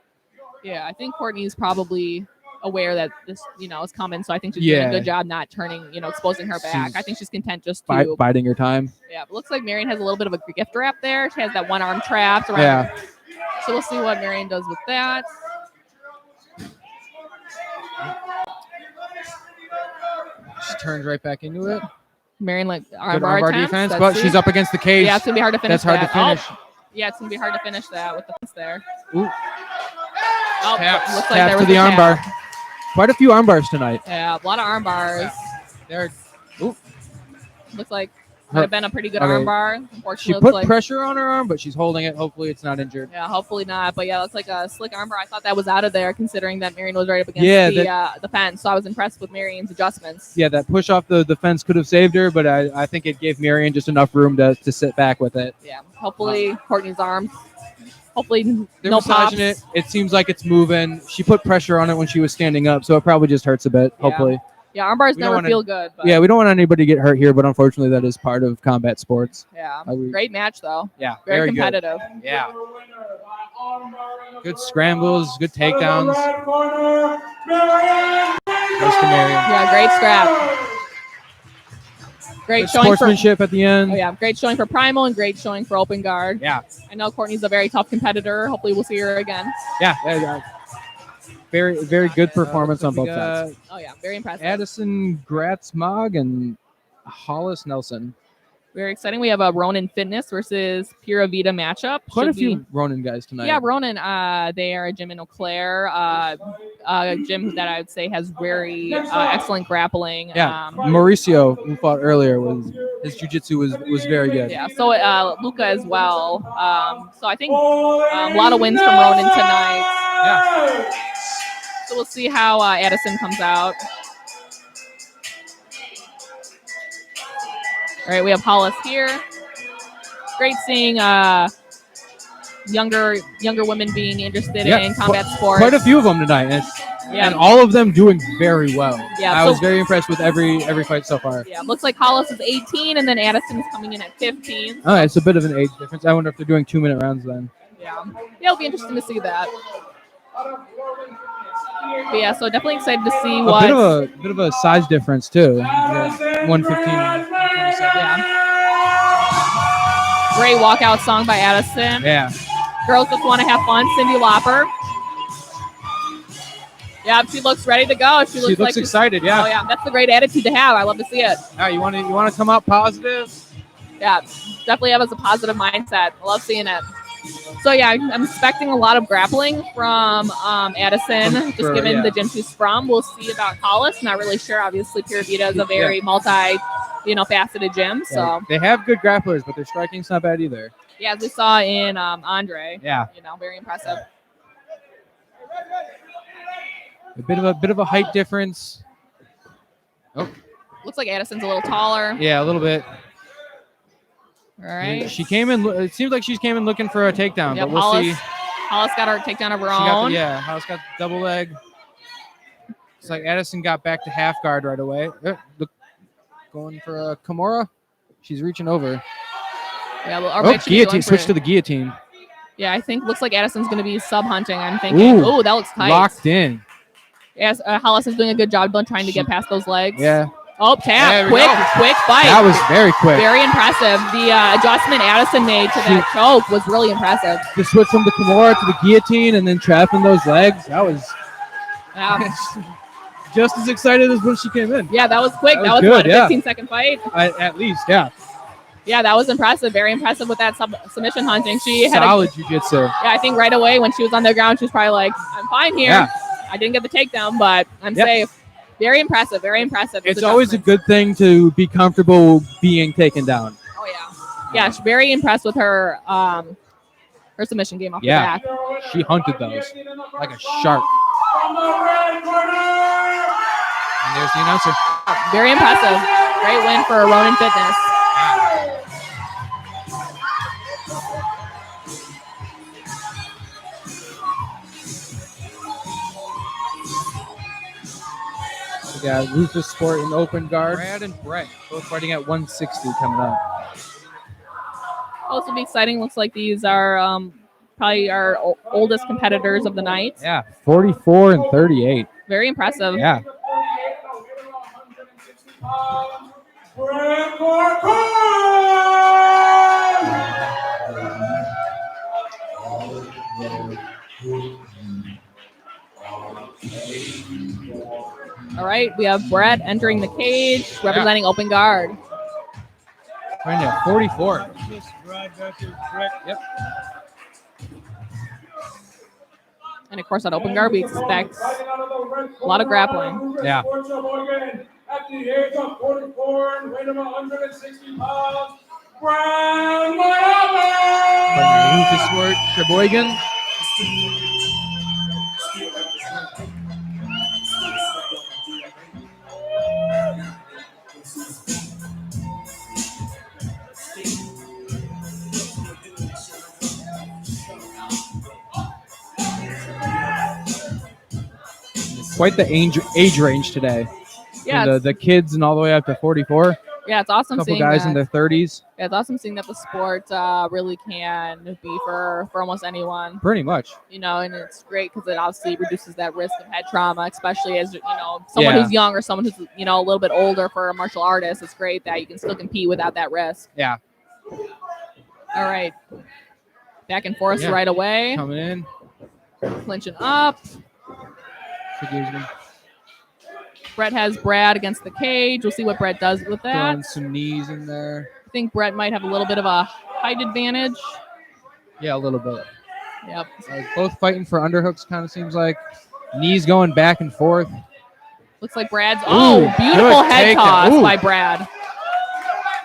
Yeah, I think Courtney's probably aware that this, is coming. So I think she's doing a good job not turning, exposing her back. I think she's content just to biding her time. Yeah, but looks like Marion has a little bit of a gift wrap there. She has that one arm trapped around. Yeah. So we'll see what Marion does with that. She turns right back into it. Marion armbar defense, but she's up against the cage. Yeah, it's gonna be hard to finish. That's hard to finish. Oh. Yeah, it's gonna be hard to finish that with the fence there. Ooh. Oh, taps, looks like taps there was to the a armbar. tap. Quite a few armbars tonight. Yeah, a lot of arm bars. There. Ooh. Looks like might have been a pretty good Okay. arm bar. She Unfortunately, put pressure on her arm, but she's holding it. Hopefully, it's not injured. Yeah, hopefully not. But yeah, looks like a slick arm bar. I thought that was out of there, considering that Marion was right up against the fence. So I was impressed with Marion's adjustments. Yeah, that push off the fence could have saved her, but I think it gave Marion just enough room to sit back with it. Yeah, hopefully Courtney's arms. Hopefully They're no pops. massaging it. It seems like it's moving. She put pressure on it when she was standing up, so it probably just hurts a bit. Yeah. Hopefully. Yeah, arm bars We don't never feel good. But Yeah, we don't want anybody to get hurt here, but unfortunately, that is part of combat sports. yeah, I agree. great match though. Yeah, Very good. competitive. Yeah. Good scrambles, good takedowns. Goes to Marion. Yeah, great scrap. Great Good showing for. sportsmanship at the end. Oh yeah, great showing for Primal and great showing for Open Guard. Yeah. I know Courtney's a very tough competitor. Hopefully we'll see her again. Yeah. Very, very good performance on both sides. Oh yeah, very impressive. Addison Gratz-Maag and Hollis Nelson. Very exciting. We have a Ronin Fitness versus Pura Vida matchup. Quite a Should few be- Ronin guys tonight. Yeah, Ronin. They are a gym in Eau Claire. A gym that I would say has very excellent grappling. Yeah. Mauricio, who fought earlier, his jiu-jitsu was very good. Yeah. So Luca as well. So I think a lot of wins from Ronin tonight. Yeah. So we'll see how Addison comes out. All right, we have Hollis here. Great seeing younger women being interested in combat sports. Quite a few of them tonight, and all of them doing very well. Yeah, I was very impressed with every fight so far. Yeah, looks like Hollis is 18, and then Addison is coming in at 15. Oh, it's a bit of an age difference. I wonder if they're doing 2-minute rounds then. Yeah, it'll be interesting to see that. But yeah, so definitely excited to see what. A bit of a size difference too. Yeah, 115. Yeah. Great walkout song by Addison. Yeah. Girls just want to have fun. Cindy Lauper. Yeah, she looks ready to go. She looks like excited. Yeah. Oh yeah, that's a great attitude to have. I love to see it. Yeah, you want to come out positive. Yeah, definitely have a positive mindset. I love seeing it. So yeah, I'm expecting a lot of grappling from Addison, just given the gym she's from. We'll see about Hollis. Not really sure. Obviously, Pura Vida is a very faceted gym. So Yeah. They have good grapplers, but their striking's not bad either. yeah, as we saw in Andre. Yeah. Very impressive. A bit of a height difference. Oh. Looks like Addison's a little taller. Yeah, a little bit. All right. She came in. It seems like she came in looking for a takedown, Yep, but we'll see. Hollis got her takedown of her She got own. Hollis got the double leg. It's like Addison got back to half guard right away. Going for a Kimura. She's reaching over. Yeah, well, guillotine. Switch to the guillotine. Yeah, I think looks like Addison's going to be sub hunting. I'm thinking. Ooh, Oh, that looks tight. Locked in. Yes, Hollis is doing a good job trying to get past those legs. Yeah. Oh, tap. There we Quick go. fight. That was very quick. Very impressive. The adjustment Addison made to that choke was really impressive. The switch from the Kimura to the guillotine and then trapping those legs. That was just as excited as when she came in. Yeah, that was quick. That That was was good, what, a 15-second fight? At least, yeah. Yeah, that was impressive. Very impressive with that submission hunting. She had Solid jiu-jitsu. Yeah, I think right away when she was on the ground, she was probably like, I'm fine here. Yeah. I didn't get the takedown, but I'm safe. Very impressive. Very impressive. It's always a good thing to be comfortable being taken down. Oh, yeah. Yeah, she's very impressed with her her submission game off the back. She hunted those like a shark. From the red corner. And there's the announcer. Very impressive. Great win for Ronin Fitness. We got Roufusport in open guard. Brad and Brett both fighting at 160 coming up. Also be exciting. Looks like these are probably our oldest competitors of the night. Yeah, 44 and 38. Very impressive. Yeah. All right, we have Brett entering the cage, representing open guard. Right now, 44. Yep. And of course, at open guard, we expect a lot of grappling. Yeah. At the age of 44 and weight of 160 pounds, Brianna. Roufusport, Sheboygan. Quite the age range today. Yeah, The kids and all the way up to 44. yeah, it's awesome A couple seeing guys that. in their 30s. Yeah, it's awesome seeing that the sport really can be for almost anyone. Pretty much. You know, and it's great because it obviously reduces that risk of head trauma, especially as, you know, someone Yeah. who's young or someone who's, you know, a little bit older for a martial artist. It's great that you can still compete without that risk. Yeah. All right. Back and forth Yeah. right away. Coming in. Clinching up. Forgives me. Brett has Brad against the cage. We'll see what Brett does with that. Throwing some knees in there. I think Brett might have a little bit of a height advantage. Yeah, a little bit. Yep. Both fighting for underhooks, kind of seems like. Knees going back and forth. Looks like Brad's. Ooh, Oh, beautiful good head takedown. toss Ooh. by Brad.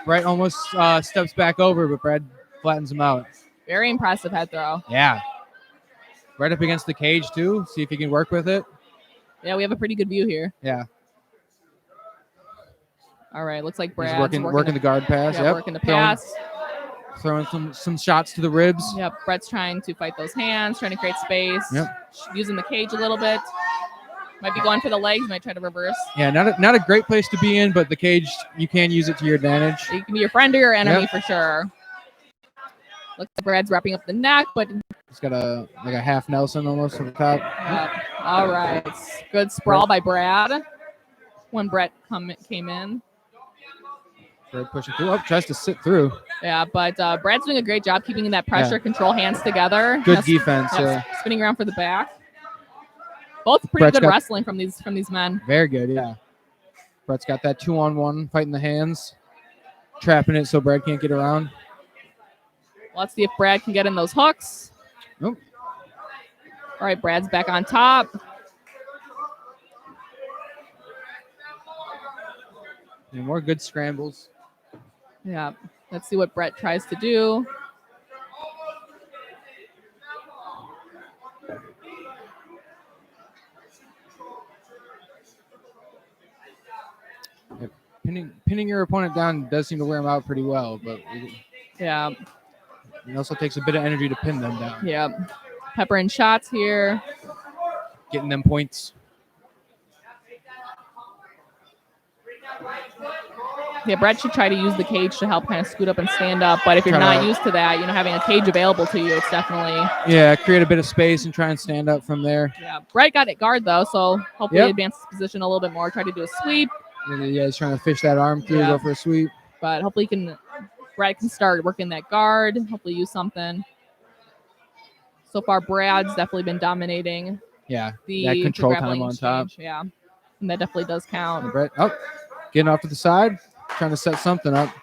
Brett almost steps back over, but Brad flattens him out. Very impressive head throw. Yeah. Right up against the cage, too. See if he can work with it. Yeah, we have a pretty good view here. Yeah. All right, looks like He's Brad's working the guard pass. yeah, Yep. working the pass. Throwing some shots to the ribs. Yep, Brett's trying to fight those hands, trying to create space. Yep. Using the cage a little bit. Might be going for the legs, might try to reverse. Yeah, not a great place to be in, but the cage, you can use it to your advantage. It can be your friend or your enemy Yep. for sure. Looks like Brad's wrapping up the neck, but He's got a half Nelson almost on the top. all right. Good sprawl by Brad when Brett came in. Brad pushing through. Oh, tries to sit through. Yeah, but Brad's doing a great job keeping that pressure, Yeah. control hands together. Good Yes, defense. yes, spinning around for the back. Both pretty Brett's good got- wrestling from these men. Very good, yeah. Brett's got that 2-on-1, fighting the hands, trapping it so Brad can't get around. Let's see if Brad can get in those hooks. Nope. All right, Brad's back on top. And more good scrambles. Yeah, let's see what Brett tries to do. Pinning your opponent down does seem to wear him out pretty well, but Yeah, it also takes a bit of energy to pin them down. yeah. Pepper in shots here. Getting them points. Yeah, Brett should try to use the cage to help kind of scoot up and stand up. But if you're Try not to- used to that, having a cage available to you, it's definitely. Yeah, create a bit of space and try and stand up from there. Yeah, Brett got it guard though, so hopefully Yep. advance his position a little bit more. Try to do a sweep, Yeah, he's trying to fish that arm through, Yeah. go for a sweep. but hopefully Brett can start working that guard. Hopefully use something. So far, Brad's definitely been dominating Yeah, the that control grappling time on top. exchange. Yeah. And that definitely does count. Brett, getting off to the side, trying to set something up.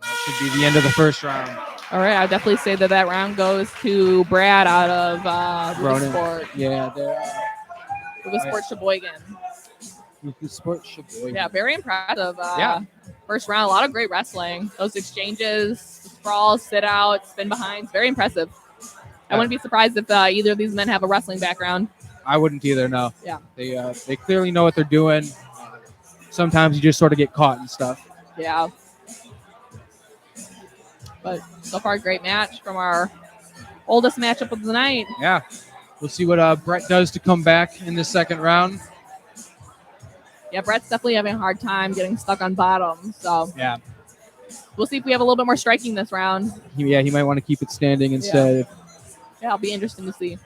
That should be the end of the first round. All right, I would definitely say that round goes to Brad out of Ronin. Roufusport. Yeah, Roufusport Sheboygan. Roufusport Sheboygan. Yeah, very impressive. Yeah. First round, a lot of great wrestling. Those exchanges, sprawls, sit out, spin behinds, very impressive. I wouldn't be surprised if either of these men have a wrestling background. I wouldn't either. No. Yeah. They clearly know what they're doing. Sometimes you just sort of get caught and stuff. Yeah. But so far, great match from our oldest matchup of the night. Yeah. We'll see what Brett does to come back in the second round. Yeah, Brett's definitely having a hard time getting stuck on bottom. So Yeah. we'll see if we have a little bit more striking this round. He might want to keep it standing instead. Yeah, it'll be interesting to see.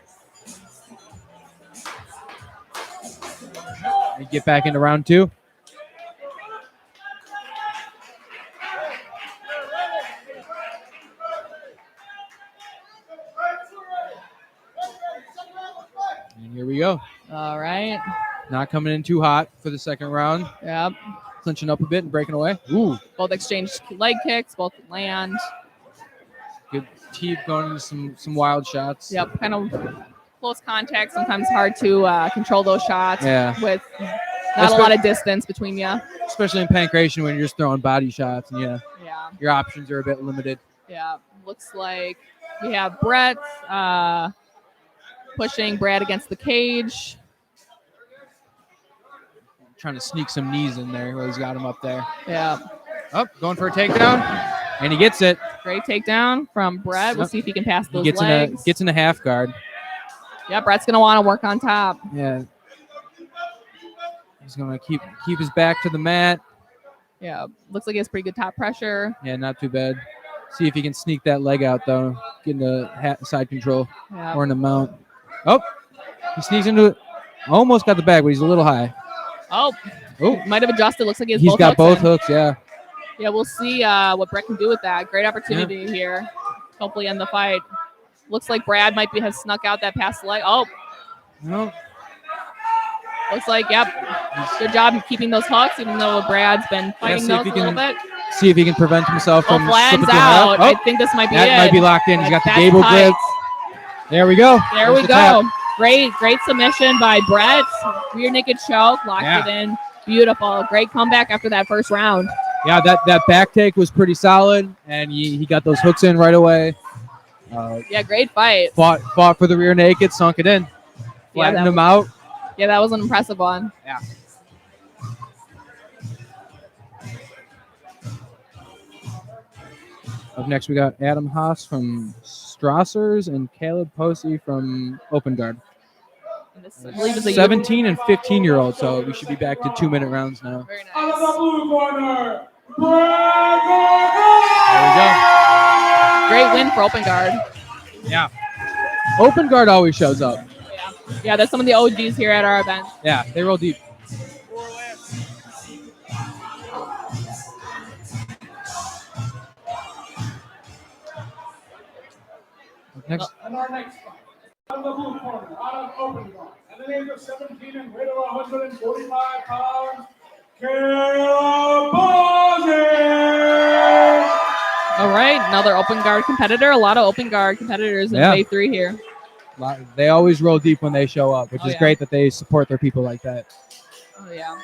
And get back into round two. And here we go. All right. Not coming in too hot for the second round. Yep. Clinching up a bit and breaking away. Ooh. Both exchange leg kicks, both land. Good teeth going into some wild shots. Yep. Kind of close contact. Sometimes hard to control those shots. Yeah. With not a lot of distance between you. Especially in Pankration when you're just throwing body shots and Yeah. your options are a bit limited. Yeah. Looks like we have Brett pushing Brad against the cage. Trying to sneak some knees in there while he's got him up there. Yeah. Going for a takedown. And he gets it. Great takedown from Brett. We'll see if he can pass those He legs. gets in a half guard. Yeah, Brett's going to want to work on top. Yeah. He's going to keep his back to the mat. Yeah, looks like he has pretty good top pressure. Yeah, not too bad. See if he can sneak that leg out, though. Get into side control Yeah. or in the mount. Oh, he sneaks into it. Almost got the bag, but he's a little high. Oh, might have adjusted. Looks like he has He's both got hooks both in. hooks, yeah. Yeah, we'll see what Brett can do with that. Great opportunity here. Hopefully end the fight. Looks like Brad might have snuck out that past leg. Oh, No. looks like, yep. Good job keeping those hooks, even though Brad's been fighting those a little bit. See if he can prevent himself from Flatten's slipping to the out. mat. I think this might be that it. might be locked in. He's got the That's gable tight. grip. There we go. There There's we the go. tap. Great submission by Brett. Rear naked choke, locked it in. Beautiful. Great comeback after that first round. Yeah, that back take was pretty solid, and he got those hooks in right away. Yeah, great fight. Fought for the rear naked, sunk it in. Flattened him out. Yeah, that was an impressive one. Yeah. Up next, we got Adam Haas from Strassers and Caleb Posey from Open Guard. And this, I believe, is a 17 and 15-year-old, so we should be back to 2-minute rounds now. Very nice. Out of the blue corner, There we go. Great win for Open Guard. Yeah. Open Guard always shows up. Yeah, there's some of the OGs here at our event. Yeah, they roll deep. Next. And our next fight, out of the blue corner, out of Open Guard, at the age of 17 and weight of 145 pounds, Caleb Posey. All right, another Open Guard competitor. A lot of Open Guard competitors in wave 3 here. They always roll deep when they show up, which is yeah. great that they support their people like that. Oh, yeah.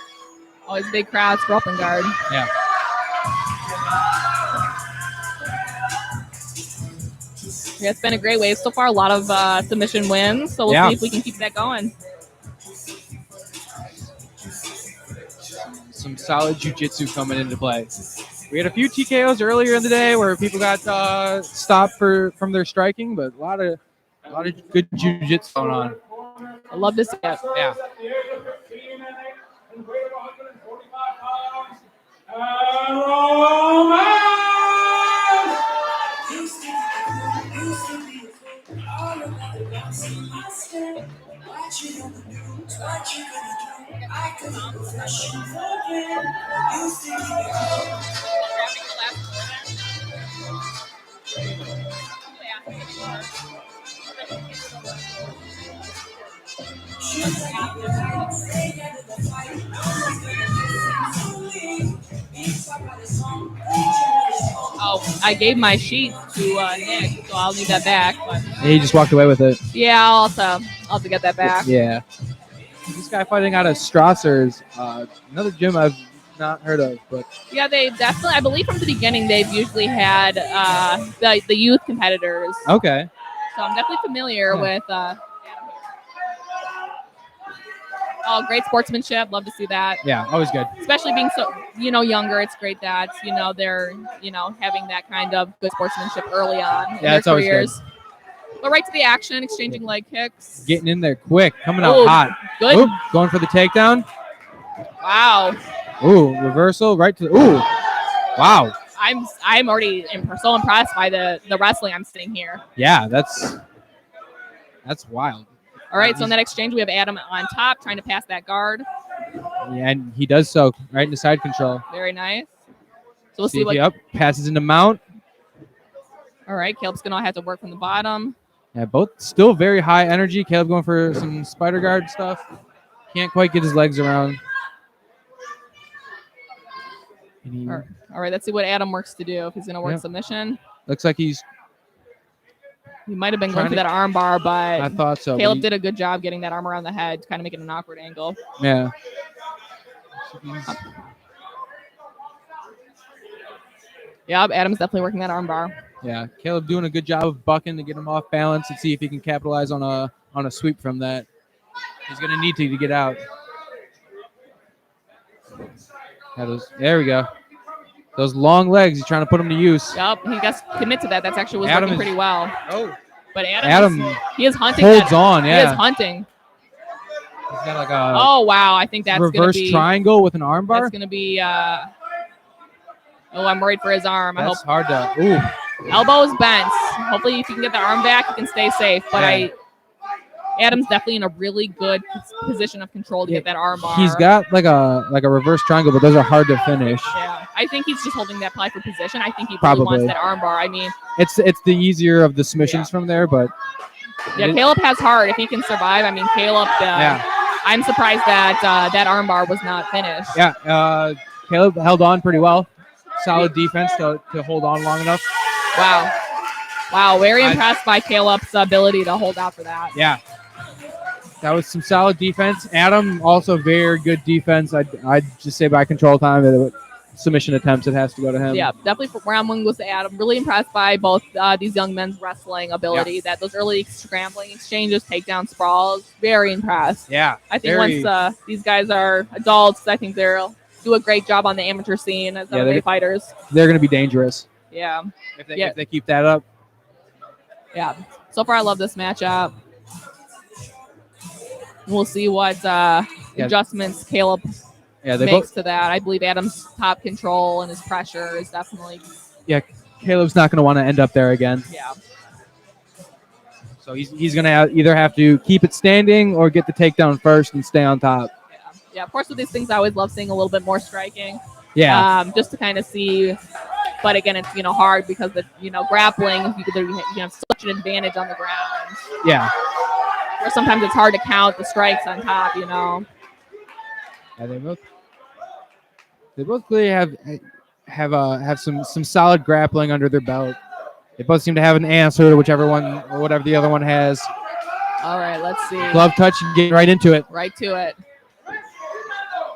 Always big crowds for Open Guard. Yeah. Yeah, it's been a great wave so far. A lot of submission wins, so we'll see if we can keep that going. Some solid jiu-jitsu coming into play. We had a few TKOs earlier in the day where people got stopped from their striking, but a lot of good jiu-jitsu going on. I love to see it. Yeah. Oh, I gave my sheet to Nick, so I'll need that back. But And he just walked away with it. yeah, I'll have to get that back. Yeah. This guy fighting out of Strasser's, another gym I've not heard of, but Yeah, they definitely, I believe from the beginning, they've usually had the youth competitors. okay. So I'm definitely familiar Yeah. with oh, great sportsmanship. Love to see that. Yeah, always good. Especially being so, younger. It's great that, they're, having that kind of good sportsmanship early on in their it's always careers. But right to the action, exchanging leg kicks. Getting in there quick, coming out Ooh, hot. Good. Oop, going for the takedown. Wow. Ooh, reversal right to the, ooh. Wow. I'm already so impressed by the wrestling I'm seeing here. Yeah, that's wild. All right, so in that exchange, we have Adam on top trying to pass that guard. Yeah, and he does so right into side control. Very nice. So we'll see what. Yep, passes into mount. All right, Caleb's going to have to work from the bottom. Yeah, both still very high energy. Caleb going for some spider guard stuff. Can't quite get his legs around. All right, let's see what Adam works to do. If he's going to work submission. Looks like he might have been going for that arm bar, but I thought so. Caleb did a good job getting that arm around the head, kind of making an awkward angle. Yeah. Yeah, Adam's definitely working that arm bar. Yeah, Caleb doing a good job of bucking to get him off balance and see if he can capitalize on a sweep from that. He's going to need to get out. There we go. Those long legs, he's trying to put them to use. Yep, he got to commit to that. That's actually was working pretty well. Oh. But Adam he is hunting. Holds on, yeah. He is hunting. He's got like a oh, wow. I think that's going to reverse be. triangle with an arm bar. That's going to be. I'm worried for his arm. That's hard to. Ooh. Elbow is bent. Hopefully, if you can get the arm back, you can stay safe. But Adam's definitely in a really good position of control to get that arm bar. He's got like a reverse triangle, but those are hard to finish. Yeah, I think he's just holding that probably for position. I think he Probably really wants that arm bar. I mean, it's the easier of the submissions from there, but yeah, Caleb has heart if he can survive. I mean, Caleb. I'm surprised that that arm bar was not finished. Yeah, Caleb held on pretty well. Solid defense to hold on long enough. Wow, very impressed by Caleb's ability to hold out for that. Yeah. That was some solid defense. Adam, also very good defense. I'd just say by control time, submission attempts, it has to go to him. Yeah, definitely for round one goes to Adam. Really impressed by both these young men's wrestling ability. That those early scrambling exchanges, takedown sprawls, very impressed. Yeah. I think once these guys are adults, I think they'll do a great job on the amateur scene as MMA fighters. They're going to be dangerous. Yeah. If they keep that up. Yeah. So far, I love this matchup. We'll see what adjustments Caleb makes to that. I believe Adam's top control and his pressure is definitely. Yeah, Caleb's not going to want to end up there again. Yeah. So he's going to either have to keep it standing or get the takedown first and stay on top. Yeah. Of course, with these things, I always love seeing a little bit more striking. Yeah. Just to kind of see. But again, it's hard because the grappling you have such an advantage on the ground. Yeah. Where sometimes it's hard to count the strikes on top. Yeah, they both clearly have some solid grappling under their belt. They both seem to have an answer to whatever the other one has. All right, let's see. Glove touch and get right into it. Right to it.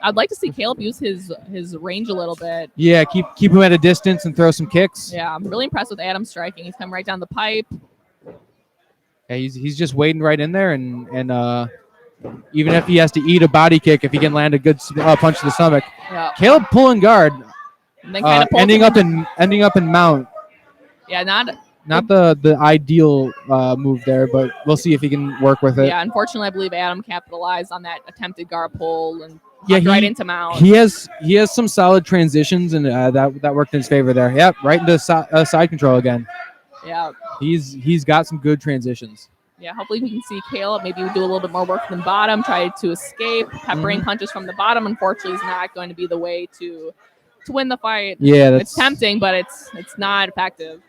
I'd like to see Caleb use his range a little bit. Yeah, keep him at a distance and throw some kicks. Yeah, I'm really impressed with Adam's striking. He's come right down the pipe. Yeah, he's just waiting right in there, and even if he has to eat a body kick, if he can land a good punch to the stomach. Yeah. Caleb pulling guard, and then kind of ending up in mount. Yeah, not the ideal move there, but we'll see if he can work with it. Yeah, unfortunately, I believe Adam capitalized on that attempted guard pull and right into mount. He has some solid transitions, and that worked in his favor there. Yep, right into side control again. Yeah. He's got some good transitions. Yeah, hopefully we can see Caleb maybe do a little bit more work from the bottom, try to escape, peppering punches from the bottom. Unfortunately, is not going to be the way to win the fight. Yeah, it's tempting, but it's not effective.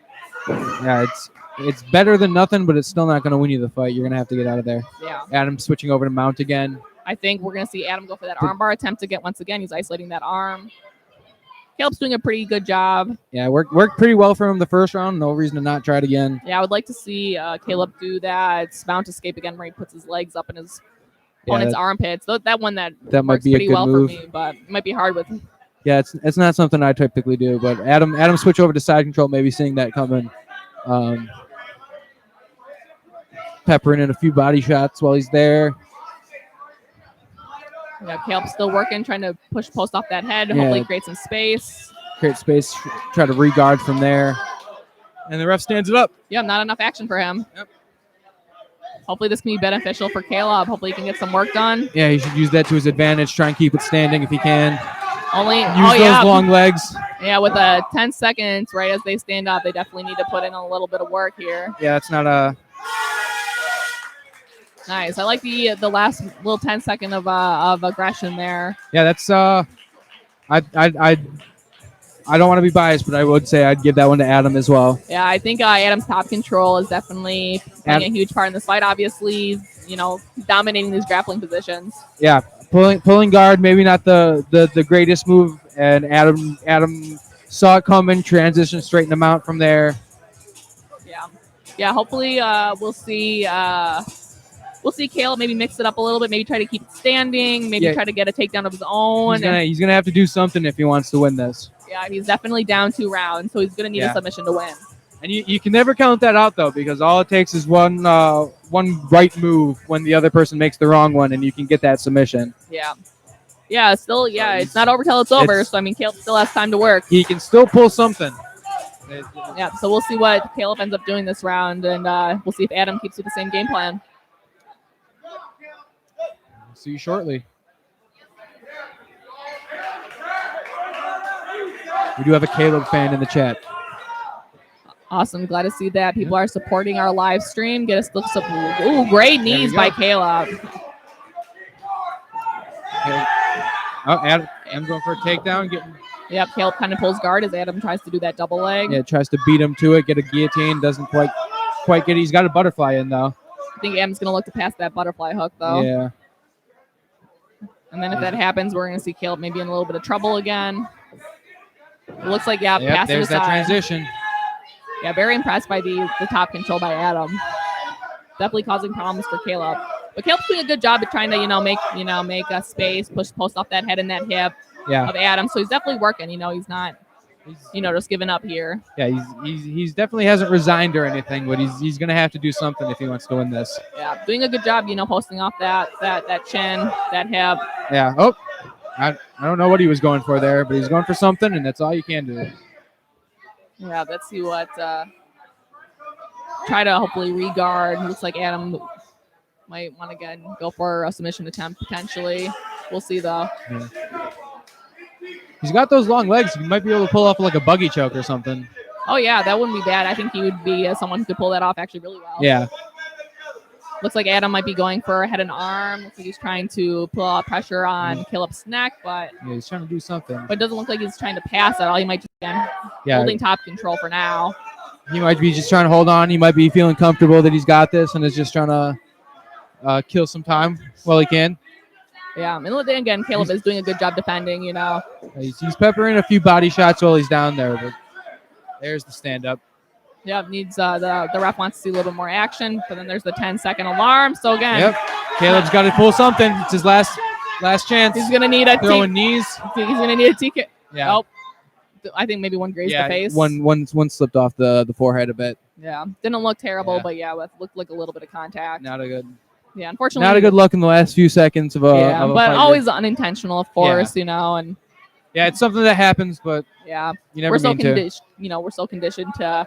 Yeah, It's better than nothing, but it's still not going to win you the fight. You're going to have to get out of there. Yeah. Adam switching over to mount again. I think we're going to see Adam go for that armbar attempt to get once again. He's isolating that arm. Caleb's doing a pretty good job. Yeah, worked pretty well for him the first round. No reason to not try it again. Yeah, I would like to see Caleb do that mount escape again where he puts his legs up in his opponent's armpits. That one that might works be a pretty good well move. for me, but it might be hard with. Yeah, it's not something I typically do, but Adam switch over to side control, maybe seeing that coming. Peppering in a few body shots while he's there. Yeah, Caleb's still working, trying to push post off that head, hopefully create some space. Create space, try to re-guard from there. And the ref stands it up. Yeah, not enough action for him. Yep. Hopefully this can be beneficial for Caleb. Hopefully he can get some work done. Yeah, he should use that to his advantage, try and keep it standing if he can. Use those long legs. Yeah, with 10 seconds right as they stand up, they definitely need to put in a little bit of work here. Yeah, it's not a... Nice. I like the last little 10-second of aggression there. Yeah, that's I don't want to be biased, but I would say I'd give that one to Adam as well. Yeah, I think Adam's top control is definitely playing a huge part in this fight. Obviously, dominating these grappling positions. Yeah, pulling guard, maybe not the greatest move, and Adam saw it coming, transitioned, straightened him out from there. Yeah. Hopefully, we'll see. We'll see Caleb maybe mix it up a little bit, maybe try to keep it standing, maybe try to get a takedown of his own. He's gonna have to do something if he wants to win this. Yeah, he's definitely down 2 rounds, so he's gonna need a submission to win. And you can never count that out though, because all it takes is one right move when the other person makes the wrong one, and you can get that submission. Yeah. Still, it's not over till it's over. So I mean, Caleb still has time to work. He can still pull something. Yeah. So we'll see what Caleb ends up doing this round, and we'll see if Adam keeps with the same game plan. See you shortly. We do have a Caleb fan in the chat. Awesome. Glad to see that. People are supporting our live stream. Get us some great knees by Caleb. Adam's going for a takedown. Yep, Caleb kind of pulls guard as Adam tries to do that double leg. Yeah, tries to beat him to it, get a guillotine. Doesn't quite get it. He's got a butterfly in, though. I think Adam's going to look to pass that butterfly hook, though. Yeah. And then if that happens, we're going to see Caleb maybe in a little bit of trouble again. It looks like, passing there's aside. that transition. Yeah, very impressed by the top control by Adam. Definitely causing problems for Caleb. But Caleb's doing a good job at trying to, make a space, post off that head and that hip of Adam. So he's definitely working. He's not, just giving up here. Yeah, he's definitely hasn't resigned or anything, but he's gonna have to do something if he wants to win this. Yeah, doing a good job, posting off that chin, that hip. Yeah. Oh, I don't know what he was going for there, but he's going for something, and that's all you can do. Yeah, let's see what. Try to hopefully re-guard. Looks like Adam might want to again go for a submission attempt potentially. We'll see though. Yeah. He's got those long legs. He might be able to pull off like a buggy choke or something. Oh yeah, that wouldn't be bad. I think he would be someone who could pull that off actually really well. Yeah. Looks like Adam might be going for a head and arm. Looks like he's trying to put a pressure on Caleb's neck, but he's trying to do something. But it doesn't look like he's trying to pass at all. He might just be holding top control for now. He might be just trying to hold on. He might be feeling comfortable that he's got this and is just trying to kill some time while he can. Yeah, and again, Caleb is doing a good job defending, He's peppering a few body shots while he's down there, but there's the stand-up. Yeah, needs the ref wants to see a little bit more action, but then there's the 10-second alarm. So again, Caleb's got to pull something. It's his last chance. He's gonna need a throwing knees. He's gonna need a TK. Yeah. Oh, I think maybe one grazed the face. One slipped off the forehead a bit. Yeah, didn't look terrible, but looked like a little bit of contact. Not a good. Yeah, unfortunately, not a good look in the last few seconds of a. Yeah, of a but fighter. always unintentional, of course, and. Yeah, it's something that happens, but yeah, you never we're so mean to. We're so conditioned to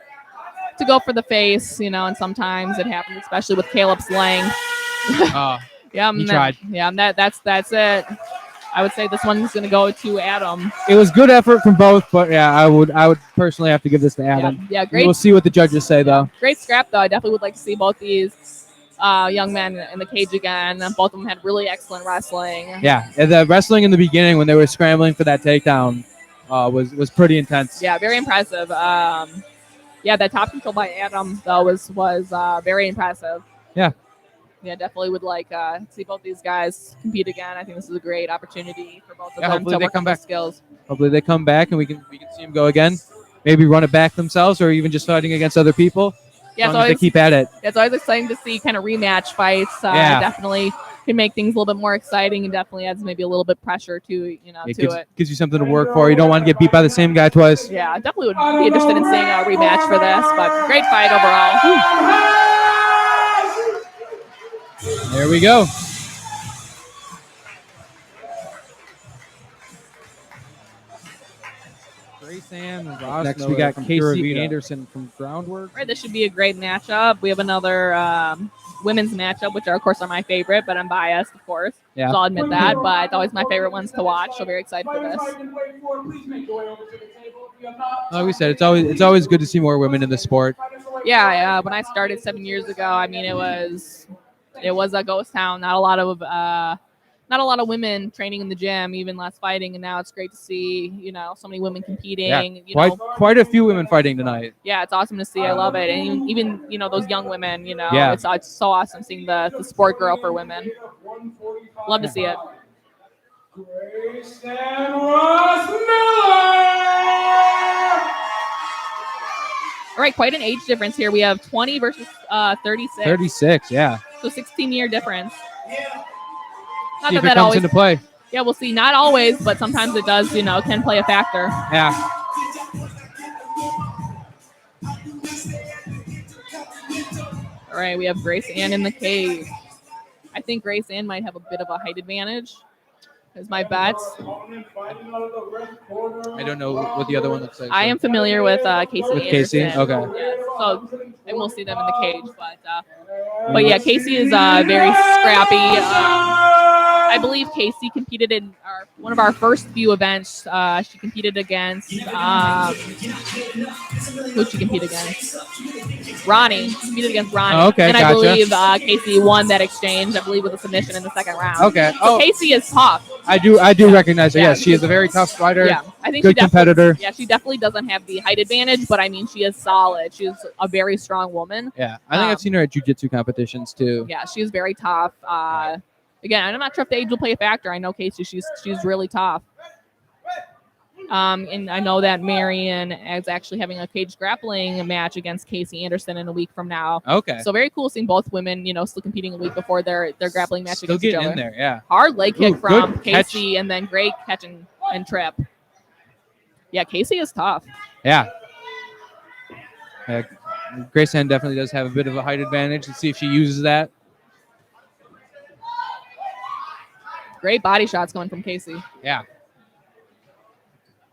go for the face, and sometimes it happens, especially with Caleb's length. Yeah, he tried. Yeah, and that's it. I would say this one's going to go to Adam. It was good effort from both, but I would personally have to give this to Adam. Yeah, great. We'll see what the judges say though. Great scrap though. I definitely would like to see both these young men in the cage again. Both of them had really excellent wrestling. Yeah, and the wrestling in the beginning when they were scrambling for that takedown was pretty intense. Yeah, very impressive. Yeah, that top control by Adam though was very impressive. Yeah. Yeah, definitely would like see both these guys compete again. I think this is a great opportunity for both of them hopefully to they work come on their back. skills. Hopefully they come back and we can see them go again. Maybe run it back themselves or even just fighting against other people. Yeah, As long as they keep at it. It's always exciting to see kind of rematch fights. Definitely can make things a little bit more exciting and definitely adds maybe a little bit pressure to it. Gives you something to work for. You don't want to get beat by the same guy twice. Yeah, definitely would be interested in seeing a rematch for this, but great fight overall. There we go. Next, we got Casey Anderson from Groundwork. Right, this should be a great matchup. We have another women's matchup, which are, of course, are my favorite, but I'm biased, of course. Yeah. So I'll admit that, but it's always my favorite ones to watch. So very excited for this. Like we said, it's always good to see more women in the sport. Yeah, when I started 7 years ago, I mean, it was a ghost town. Not a lot of women training in the gym, even less fighting, and now it's great to see, so many women competing. Yeah, quite a few women fighting tonight. Yeah, it's awesome to see. I love it, and even those young women. Yeah. It's so awesome seeing the sport grow for women. Love to see it. All right, quite an age difference here. We have 20 versus 36. 36, yeah. So 16-year difference. Not See if that it comes always into play. Yeah, we'll see. Not always, but sometimes it does, can play a factor. Yeah. All right, we have Grace Ann in the cage. I think Grace Ann might have a bit of a height advantage. Is my bet. I don't know what the other one looks like. I am familiar with Casey With Anderson. Casey? Okay. Yeah, so and we'll see them in the cage, but yeah, Casey is very scrappy. I believe Casey competed in one of our first few events. She competed against who'd she compete against? Ronnie. She competed against Ronnie. Oh, okay, and gotcha. I believe Casey won that exchange. I believe with a submission in the second round. Okay. So Casey is tough. I do recognize her. Yeah, Yes, she is a very tough fighter. Yeah, I think good she competitor. Yeah, she definitely doesn't have the height advantage, but I mean, she is solid. She's a very strong woman. Yeah, I think I've seen her at jiu-jitsu competitions too. Yeah, she's very tough. Again, I'm not sure if the age will play a factor. I know Casey, she's really tough. And I know that Marion is actually having a cage grappling match against Casey Anderson in a week from now. Okay. So very cool seeing both women, still competing a week before their grappling match Still against each getting other. in there, yeah. Hard leg kick from good Casey, catch. and then great catch and trip. Yeah, Casey is tough. Yeah. Grace Ann definitely does have a bit of a height advantage. Let's see if she uses that. Great body shots coming from Casey. Yeah.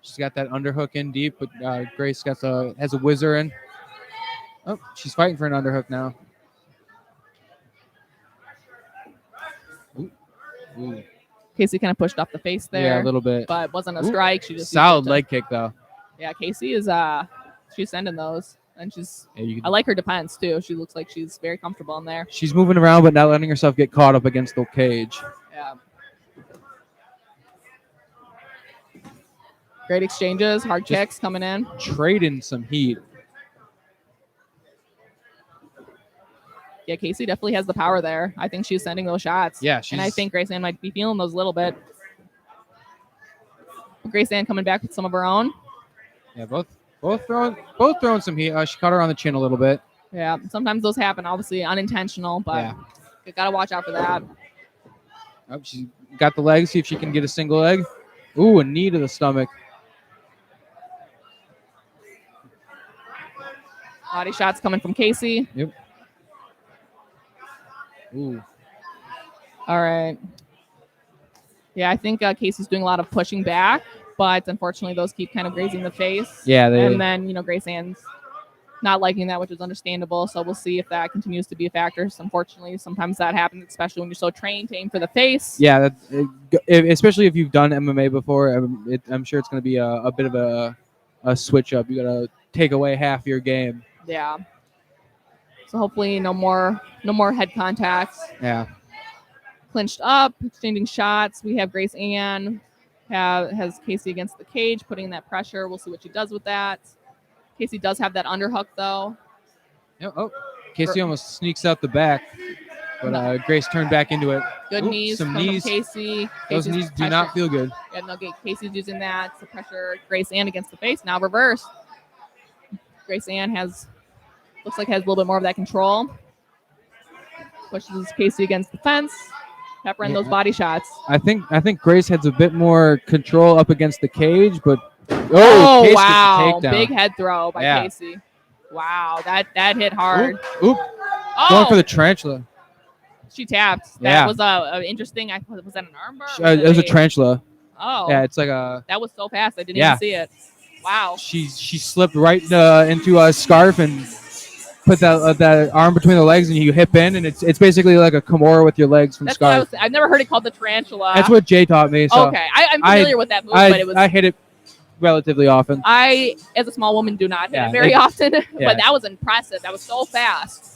She's got that underhook in deep, but Grace has a whizzer in. Oh, she's fighting for an underhook now. Ooh. Casey kind of pushed off the face there. Yeah, a little bit. But it wasn't a strike. She just solid leg kick though. Yeah, Casey is she's sending those. And I like her defense too. She looks like she's very comfortable in there. She's moving around but not letting herself get caught up against the cage. Yeah. Great exchanges, hard kicks coming in. Trading some heat. Yeah, Casey definitely has the power there. I think she's sending those shots. Yeah, and I think Grace Ann might be feeling those a little bit. Grace Ann coming back with some of her own. Yeah, both throwing some heat. She caught her on the chin a little bit. Yeah, sometimes those happen, obviously unintentional, but you gotta watch out for that. Oh, she's got the leg. See if she can get a single leg. Ooh, a knee to the stomach. Body shots coming from Casey. Yep. Ooh. All right. Yeah, I think Casey's doing a lot of pushing back, but unfortunately those keep kind of grazing the face. Yeah. And then, Grace Ann's not liking that, which is understandable. So we'll see if that continues to be a factor. So unfortunately, sometimes that happens, especially when you're so trained to aim for the face. Yeah, especially if you've done MMA before. I'm sure it's going to be a bit of a switch up. You got to take away half your game. Yeah. So hopefully no more head contacts. Yeah. Clinched up, exchanging shots. We have Grace Ann has Casey against the cage, putting that pressure. We'll see what she does with that. Casey does have that underhook though. Yep. Oh, Casey almost sneaks out the back, but Grace turned back into it. Good knees some from knees. Casey. Those Casey's knees do not feel good. Yeah, no, Casey's using that to pressure Grace Ann against the face. Now reverse. Grace Ann looks like has a little bit more of that control. Pushes Casey against the fence. Peppering those body shots. I think Grace has a bit more control up against the cage, but oh Casey wow, gets a takedown. big head throw by Casey. Wow, that hit hard. Oop. Oh, Going for the tarantula. She tapped. That was a interesting. Was that an armbar? It was a tarantula. Oh, yeah, it's like a. That was so fast. I didn't even see it. Wow. She slipped right into a scarf and put that arm between the legs, and you hip in, and it's basically like a Kimura with your legs from That's scarf. I've never heard it called the tarantula. That's what Jay taught me. So okay, I'm familiar with that move, but it was. I hit it relatively often. I, as a small woman, do not hit it very often, but yeah. that was impressive. That was so fast.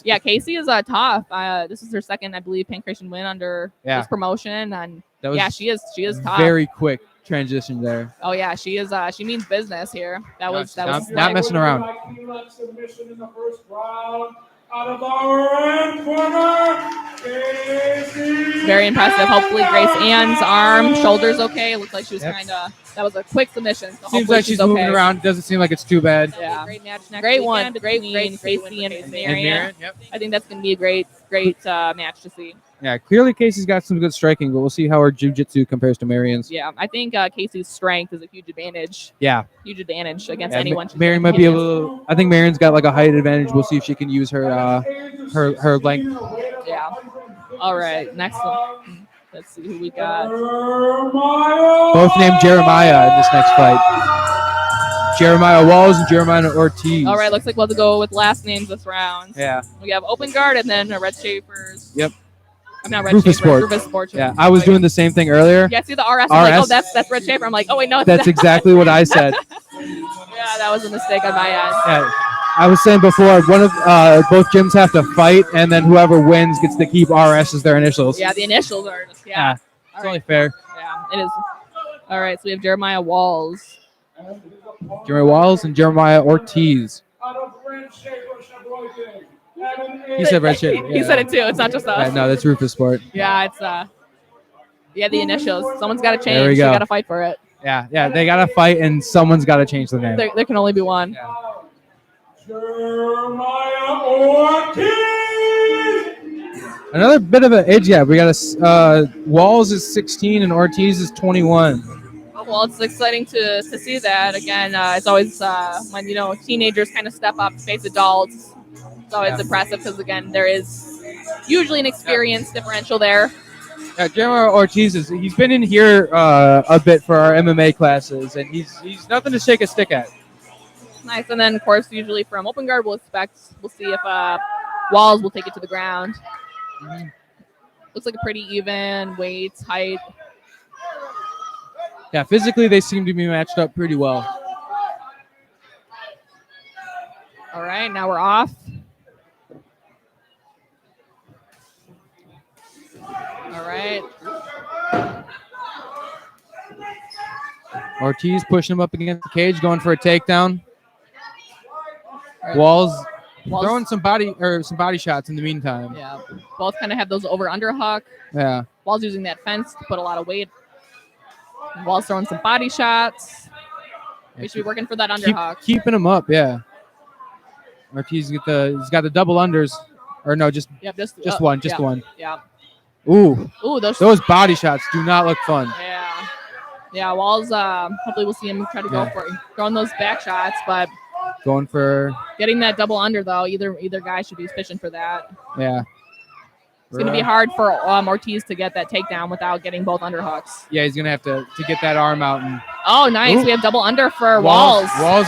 Yeah, Casey is tough. This is her second, I believe, Pankration win under this promotion, and she is tough. Very quick transition there. Oh yeah, she is. She means business here. That was not messing around. Submission in the first round. Out of our corner, Casey. Very impressive. Hopefully, Grace Ann's arm, shoulders okay. It looked like she was kind of. That was a quick submission. So Seems like she's moving around. Doesn't seem like it's too bad. Yeah. Great match next Great one. Great Casey and Marion. Yep. I think that's going to be a great match to see. Yeah, clearly Casey's got some good striking, but we'll see how her jiu-jitsu compares to Marion's. Yeah, I think Casey's strength is a huge advantage. Yeah. Huge advantage against anyone. Marion might be a little. I think Marion's got like a height advantage. We'll see if she can use her length. Yeah. All right. Next one. Let's see who we got. Both named Jeremiah in this next fight. Jeremiah Walls and Jeremiah Ortiz. All right. Looks like we'll have to go with last names this round. Yeah. We have Open Guard and then Red Schafer's. Yep. I'm not Red Roufusport. Roufusport. Yeah, I was doing the same thing earlier. Yeah, see the RS. I'm like, oh, that's Red Schafer. I'm like, oh wait, no. That's exactly what I said. Yeah, that was a mistake on my end. Yeah, I was saying before, both gyms have to fight, and then whoever wins gets to keep RS as their initials. Yeah, the initials are. Yeah, it's only fair. Yeah, it is. All right, so we have Jeremiah Walls. Jeremiah Walls and Jeremiah Ortiz. He said Red Schafer. He said it too. It's not just us. No, that's Roufusport. Yeah, it's the initials. Someone's got to change. There we go. Got to fight for it. Yeah, they got to fight, and someone's got to change the name. There can only be one. Yeah. Jeremiah Ortiz. Another bit of an age gap. We got Walls is 16 and Ortiz is 21. Well, it's exciting to see that. Again, it's always when teenagers kind of step up to face adults. It's always impressive because again, there is usually an experience differential there. Yeah, Jeremiah Ortiz he's been in here a bit for our MMA classes, and he's nothing to shake a stick at. Nice, and then of course, usually from Open Guard, we'll see if Walls will take it to the ground. Mm-hmm. Looks like a pretty even weight, height. Yeah, physically they seem to be matched up pretty well. All right, now we're off. All right. Ortiz pushing him up against the cage, going for a takedown. Walls throwing some body shots in the meantime. Yeah, both kind of have those over underhook. Yeah. Walls using that fence to put a lot of weight. Walls throwing some body shots. We should be working for that underhook. Keeping him up, yeah. Ortiz he's got the double unders, or no, just one. Yeah. Ooh, those body shots do not look fun. Yeah. Walls. Hopefully, we'll see him try to go for it. Throwing those back shots, but going for getting that double under though. Either guy should be fishing for that. Yeah. It's going to be hard for Ortiz to get that takedown without getting both underhooks. Yeah, he's going to have to get that arm out. Oh, nice. Ooh. We have double under for Walls. Walls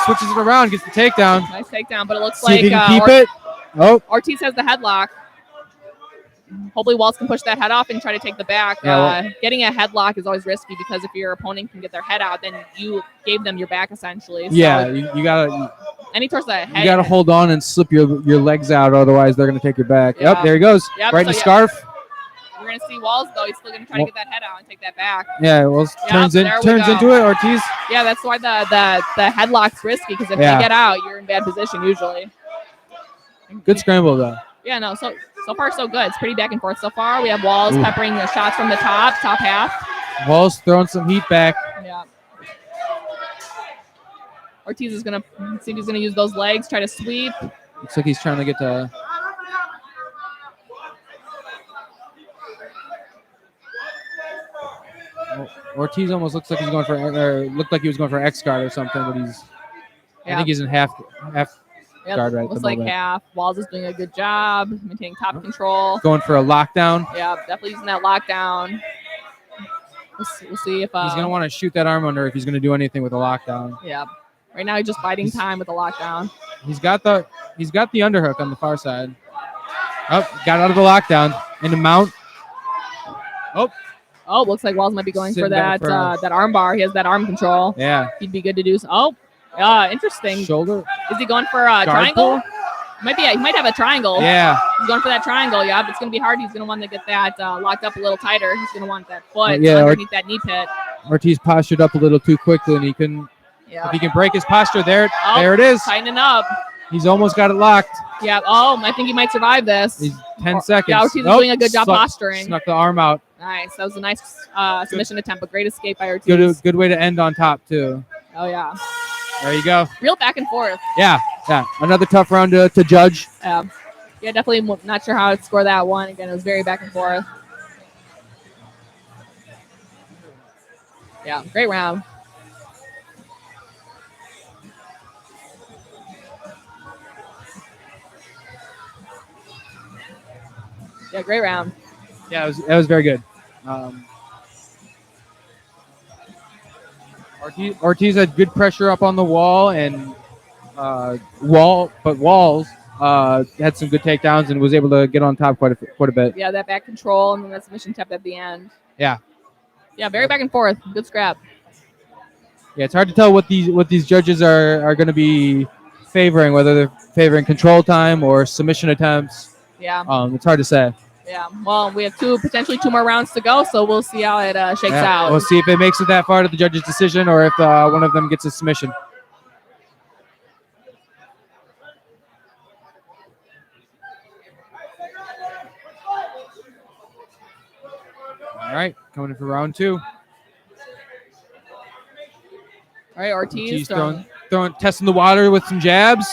switches it around, gets the takedown. Nice takedown, but it looks See if he can keep it. Oh. Ortiz has the headlock. Hopefully Walls can push that head off and try to take the back. Yeah, getting a headlock is always risky because if your opponent can get their head out, then you gave them your back essentially. So yeah, you gotta. And he towards that head. You gotta hold on and slip your legs out, otherwise they're gonna take your back. Yeah. Yep, there he goes. Yep, right in the scarf. We're gonna see Walls though. He's still gonna try to get that head out and take that back. Yeah, Walls turns into it. Ortiz. Yeah, that's why the headlock's risky, because if Yeah. they get out, you're in bad position usually. Good scramble though. Yeah, no, so far so good. It's pretty back and forth so far. We have Walls peppering the shots from the top half. Wall's throwing some heat back. Yeah. Ortiz is gonna see if he's gonna use those legs, try to sweep. Looks like he's trying to get to. Ortiz almost looks like he's going for, or looked like he was going for X guard or something, but he's. I think he's in half guard right at the Looks like moment. half. Walls is doing a good job maintaining top control. Going for a lockdown. Yeah, definitely using that lockdown. We'll see if He's gonna want to shoot that arm under if he's gonna do anything with a lockdown. Yeah. Right now he's just biding time with the lockdown. He's got the underhook on the far side. Oh, got out of the lockdown in the mount. Oh, looks like Walls might be going for Sitting back that for- that arm bar. He has that arm control. Yeah. He'd be good to do so. Interesting. Shoulder. Is he going for a triangle? pull? He might have a triangle. Yeah. He's going for that triangle, yeah, but it's going to be hard. He's going to want to get that locked up a little tighter. He's going to want that foot Yeah, underneath that knee pit. Ortiz postured up a little too quickly, and he couldn't. Yeah. If he can break his posture, there Oh, it is. Tightening up. He's almost got it locked. Yeah. Oh, I think he might survive this. He's 10 seconds. Yeah, Ortiz is doing a good job posturing. Snuck the arm out. Nice. That was a nice submission attempt, a great escape by Ortiz. Good way to end on top too. Oh, yeah. There you go. Real back and forth. Yeah. Another tough round to judge. Yeah, definitely not sure how to score that one. Again, it was very back and forth. Yeah, great round. Yeah, great round. Yeah, it was very good. Ortiz had good pressure up on the wall, and Walls had some good takedowns and was able to get on top quite a bit. Yeah, that back control and then that submission tap at the end. Yeah. Yeah, very back and forth. Good scrap. Yeah, it's hard to tell what these judges are going to be favoring, whether they're favoring control time or submission attempts. Yeah. It's hard to say. Yeah. Well, we have potentially two more rounds to go, so we'll see how it shakes out. We'll see if it makes it that far to the judges' decision or if one of them gets a submission. All right, coming in for round two. All right, Ortiz throwing, testing the water with some jabs.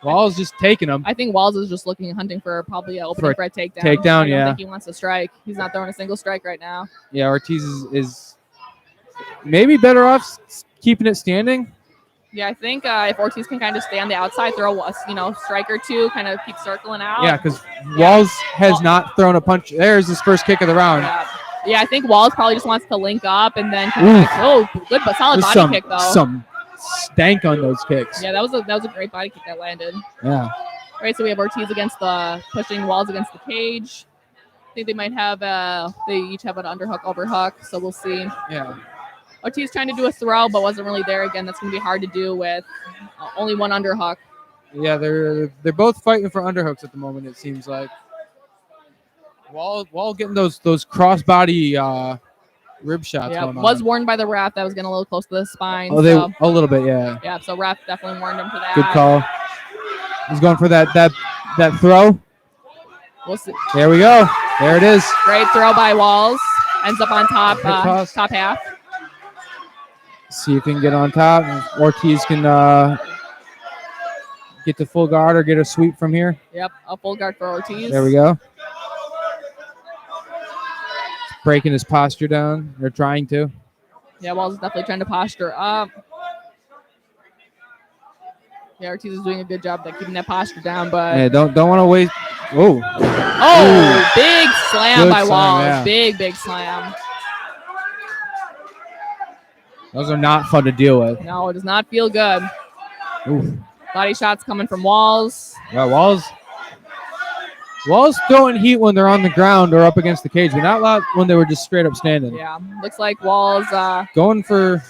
Walls just taking them. I think Walls is just hunting for probably an opening for a takedown. Takedown, I don't think he wants to strike. He's not throwing a single strike right now. Yeah, Ortiz is maybe better off keeping it standing. Yeah, I think if Ortiz can kind of stay on the outside, throw a strike or two, kind of keep circling out. Yeah, because Walls has not thrown a punch. There's his first kick of the round. Yeah, I think Walls probably just wants to link up and then good but solid There's body kick though. Some stank on those kicks. Yeah, that was a great body kick that landed. Yeah. All right, so we have Ortiz pushing Walls against the cage. I think they might have they each have an underhook overhook, so we'll see. Yeah. Ortiz trying to do a throw, but wasn't really there. Again, that's going to be hard to do with only one underhook. Yeah, they're both fighting for underhooks at the moment. It seems like Wall getting those crossbody rib shots. Yeah, going on. was warned by the ref that was getting a little close to the spine. Oh, a little bit, yeah. Yeah, so ref definitely warned him for that. Good call. He's going for that throw. We'll see. There we go. There it is. Great throw by Walls. Ends up on top top half. See if he can get on top. Ortiz can get to full guard or get a sweep from here. Yep, a full guard for Ortiz. There we go. Breaking his posture down. They're trying to. Yeah, Walls is definitely trying to posture up. Yeah, Ortiz is doing a good job at keeping that posture down, but Yeah, don't want to waste. Oh, big slam Good by slam, Walls. yeah. Big slam. those are not fun to deal with. No, it does not feel good. Oof. Body shots coming from Walls. Yeah, Walls throwing heat when they're on the ground or up against the cage, but not a lot when they were just straight up standing. Yeah, looks like Walls. Going for.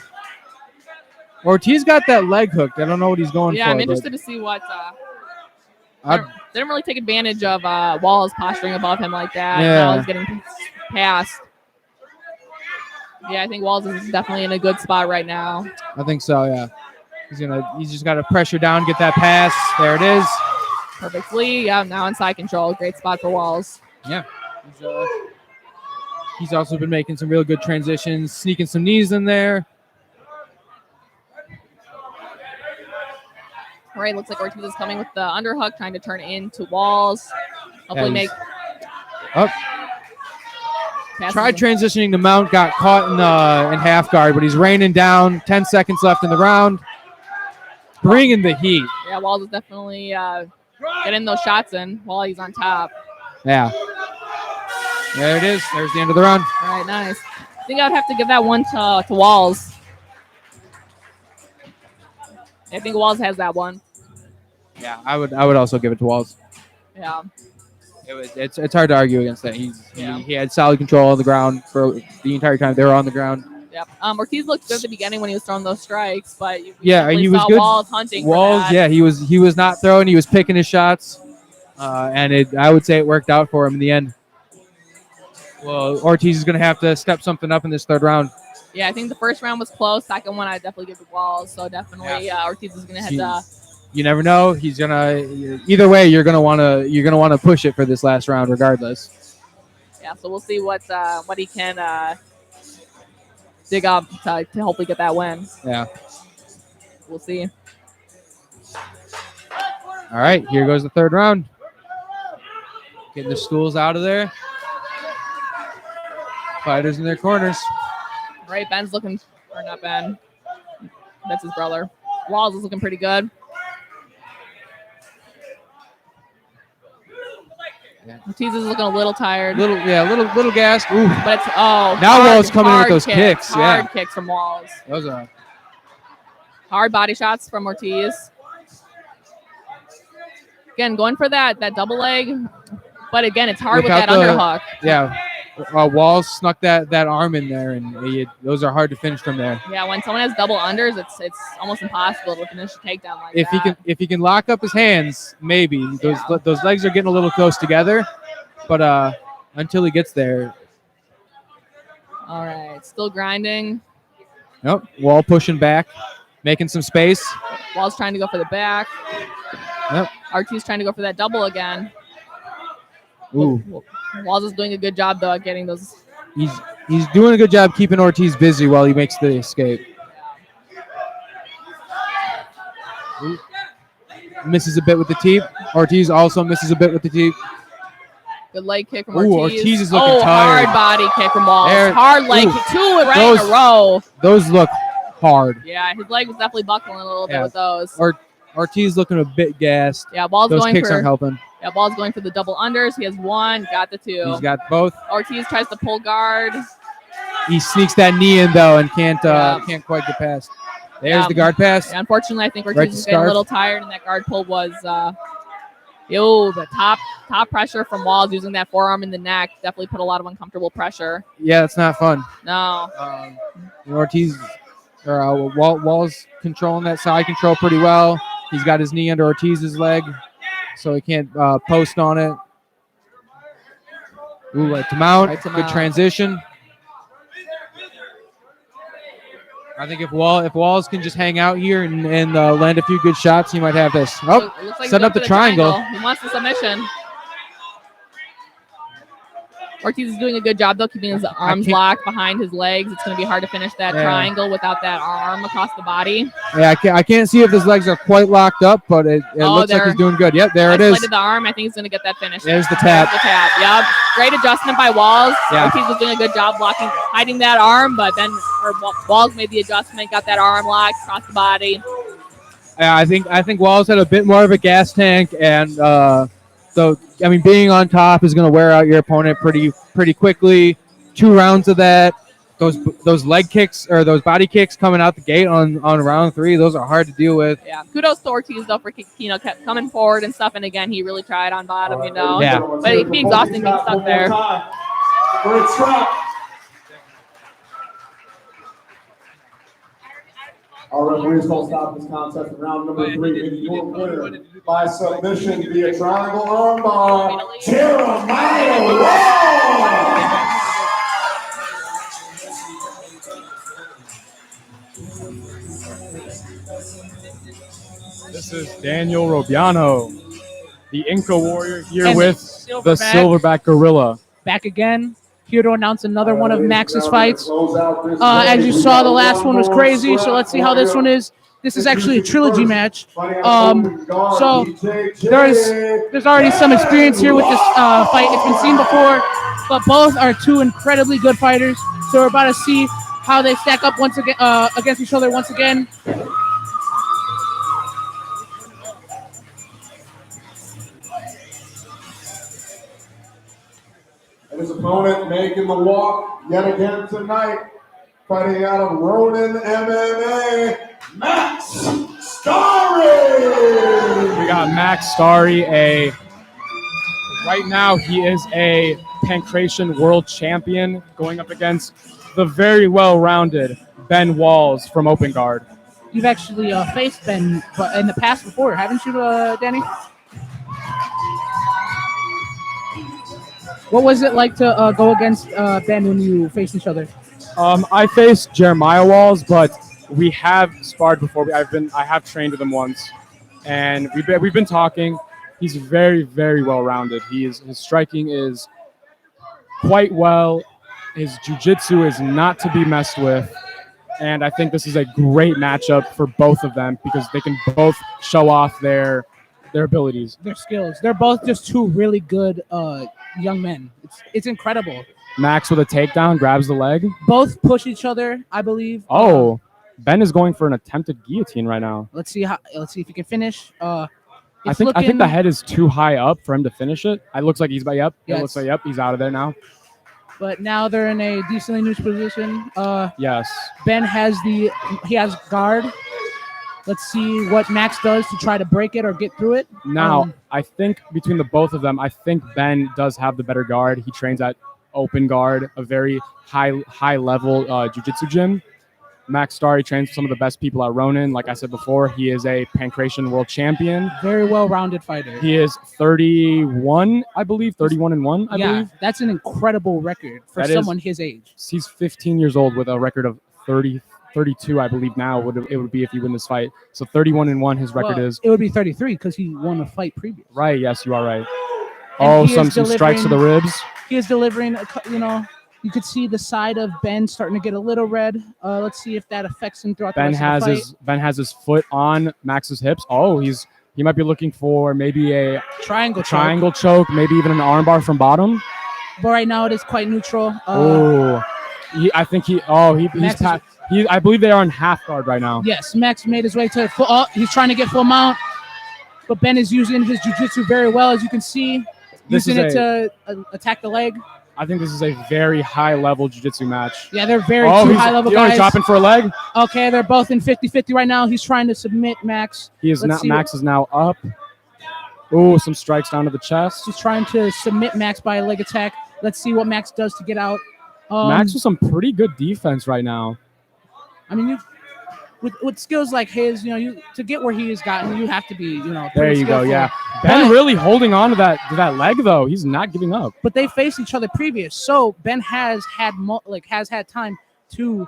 Ortiz got that leg hooked. I don't know what he's going for. Yeah, I'm but interested to see what. I'd- They didn't really take advantage of Walls posturing above him like that. Yeah. Now he's getting passed. Yeah, I think Walls is definitely in a good spot right now. I think so. Yeah. He's just got to pressure down, get that pass. There it is. Perfectly. Yeah, now inside control. Great spot for Walls. Yeah. He's also been making some real good transitions, sneaking some knees in there. All right, looks like Ortiz is coming with the underhook, trying to turn into Walls. Hopefully make. Up. Tried transitioning to mount, got caught in half guard, but he's raining down. 10 seconds left in the round. Bringing the heat. Yeah, Walls is definitely getting those shots in while he's on top. Yeah. There it is. There's the end of the round. All right, nice. I think I would have to give that one to Walls. I think Walls has that one. Yeah, I would also give it to Walls. Yeah. It's hard to argue against that. He had solid control on the ground for the entire time they were on the ground. Yep. Ortiz looked good at the beginning when he was throwing those strikes, but he was good. Walls hunting. Walls, yeah, he was not throwing. He was picking his shots, and I would say it worked out for him in the end. Well, Ortiz is going to have to step something up in this third round. Yeah, I think the first round was close. Second one, I'd definitely give it Walls. So definitely, Ortiz is going to have to. You never know. He's gonna. Either way, you're gonna wanna push it for this last round, regardless. Yeah, so we'll see what he can dig up to hopefully get that win. Yeah. We'll see. All right, here goes the third round. Getting the stools out of there. Fighters in their corners. All right, Ben's looking, or not Ben. That's his brother. Walls is looking pretty good. Ortiz is looking a little tired. Little gassed. Ooh. But it's now Walls coming in with those kicks. Hard kicks from Walls. Those are hard body shots from Ortiz. Again, going for that double leg, but again, it's hard with that underhook. Yeah, Walls snuck that arm in there, and those are hard to finish from there. Yeah, when someone has double unders, it's almost impossible to finish a takedown like that. If he can lock up his hands, maybe those legs are getting a little close together, but until he gets there. All right, still grinding. Nope, Wall pushing back, making some space. Wall's trying to go for the back. Yep. Ortiz trying to go for that double again. Ooh. Walls is doing a good job though at getting those. He's doing a good job keeping Ortiz busy while he makes the escape. Ooh. Misses a bit with the teep. Ortiz also misses a bit with the teep. Good leg kick from Ortiz. Ortiz is looking tired. Hard body kick from Walls. Hard leg kick. Two in a row. Those look hard. Yeah, his leg was definitely buckling a little bit with those. Ortiz looking a bit gassed. Yeah, Walls those going kicks aren't helping. Yeah, Ball's going for the double unders. He has one, got the two. He's got both. Ortiz tries to pull guard. He sneaks that knee in though and can't quite get past. There's the guard pass. Yeah, unfortunately, I think Ortiz is getting a little tired, and that guard pull was the top pressure from Walls using that forearm in the neck definitely put a lot of uncomfortable pressure. Yeah, it's not fun. No. Ortiz Walls controlling that side control pretty well. He's got his knee under Ortiz's leg, so he can't post on it. Ooh, right to mount. Good transition. I think if Walls can just hang out here and land a few good shots, he might have this. Oh, like setting up the triangle. He wants the submission. Ortiz is doing a good job, though, keeping his arms locked behind his legs. It's going to be hard to finish that triangle without that arm across the body. Yeah, I can't see if his legs are quite locked up, but it looks like he's doing good. Yep, there it is. The arm. I think he's going to get that finish. There's the tap. Yep. Great adjustment by Walls. Yeah. Ortiz was doing a good job hiding that arm, but then Walls made the adjustment, got that arm locked across the body. Yeah, I think Walls had a bit more of a gas tank, and so, I mean, being on top is going to wear out your opponent pretty quickly. 2 rounds of that. Those leg kicks or those body kicks coming out the gate on round 3, those are hard to deal with. Yeah. Kudos to Ortiz, though, for kept coming forward and stuff. And, again, he really tried on bottom, Yeah. But it'd be exhausting being stuck there. Great stop. Our referees will stop this contest in round number 3. And your winner by submission via triangle armbar, Jeremiah Wall. This is Daniel Robiano, the Inca warrior, here And with the Silverback Gorilla. Back again, here to announce another one of Max's fights. As you saw, the last one was crazy, so let's see how this one is. This is actually a trilogy match. So there's already some experience here with this fight. It's been seen before, but both are two incredibly good fighters. So we're about to see how they stack up once again against each other once again. And his opponent making the walk yet again tonight, fighting out of Ronin MMA, Max Starry. We got Max Starry, right now he is a Pankration world champion, going up against the very well-rounded Ben Walls from Open Guard. You've actually faced Ben in the past before, haven't you, Danny? What was it like to go against Ben when you faced each other? I faced Jeremiah Walls, but we have sparred before. I have trained with him once, and we've been talking. He's very, very well-rounded. His striking is quite well. His jiu-jitsu is not to be messed with, and I think this is a great matchup for both of them because they can both show off their abilities, their skills. They're both just two really good young men. It's incredible. Max with a takedown, grabs the leg. Both push each other, I believe. Oh, Ben is going for an attempted guillotine right now. Let's see if he can finish. I think the head is too high up for him to finish it. It looks like he's yep. Yes. It looks like yep. He's out of there now. But now they're in a decently neutral position. Yes. Ben has guard. Let's see what Max does to try to break it or get through it. Now, I think between the both of them, I think Ben does have the better guard. He trains at Open Guard, a very high level jiu-jitsu gym. Max Starry trains with some of the best people at Ronin. Like I said before, he is a Pankration world champion. Very well-rounded fighter. He is 31, I believe, 31-1, I believe. That's an incredible record for someone his age. He's 15 years old with a record of 32, I believe now it would be if he win this fight. So 31-1 his record is. It would be 33 because he won a fight previous. Right, yes, you are right. And some strikes to the ribs. He is delivering, you could see the side of Ben starting to get a little red. Let's see if that affects him throughout the rest of the fight. Ben has his foot on Max's hips. Oh, he might be looking for maybe a triangle choke, maybe even an armbar from bottom. But right now it is quite neutral. I believe they are on half guard right now. Yes, Max made his way to full. Oh, he's trying to get full mount, but Ben is using his jiu-jitsu very well, as you can see, using it to attack the leg. I think this is a very high-level jiu-jitsu match. Yeah, they're very two high-level guys. He's dropping for a leg. Okay, they're both in 50-50 right now. He's trying to submit Max. Max is now up. Oh, some strikes down to the chest. He's trying to submit Max by a leg attack. Let's see what Max does to get out. Max with some pretty good defense right now. I mean, with skills like his, to get where he has gotten, you have to be, There you go, yeah. Ben really holding on to that leg though. He's not giving up. But they faced each other previous, so Ben has had time to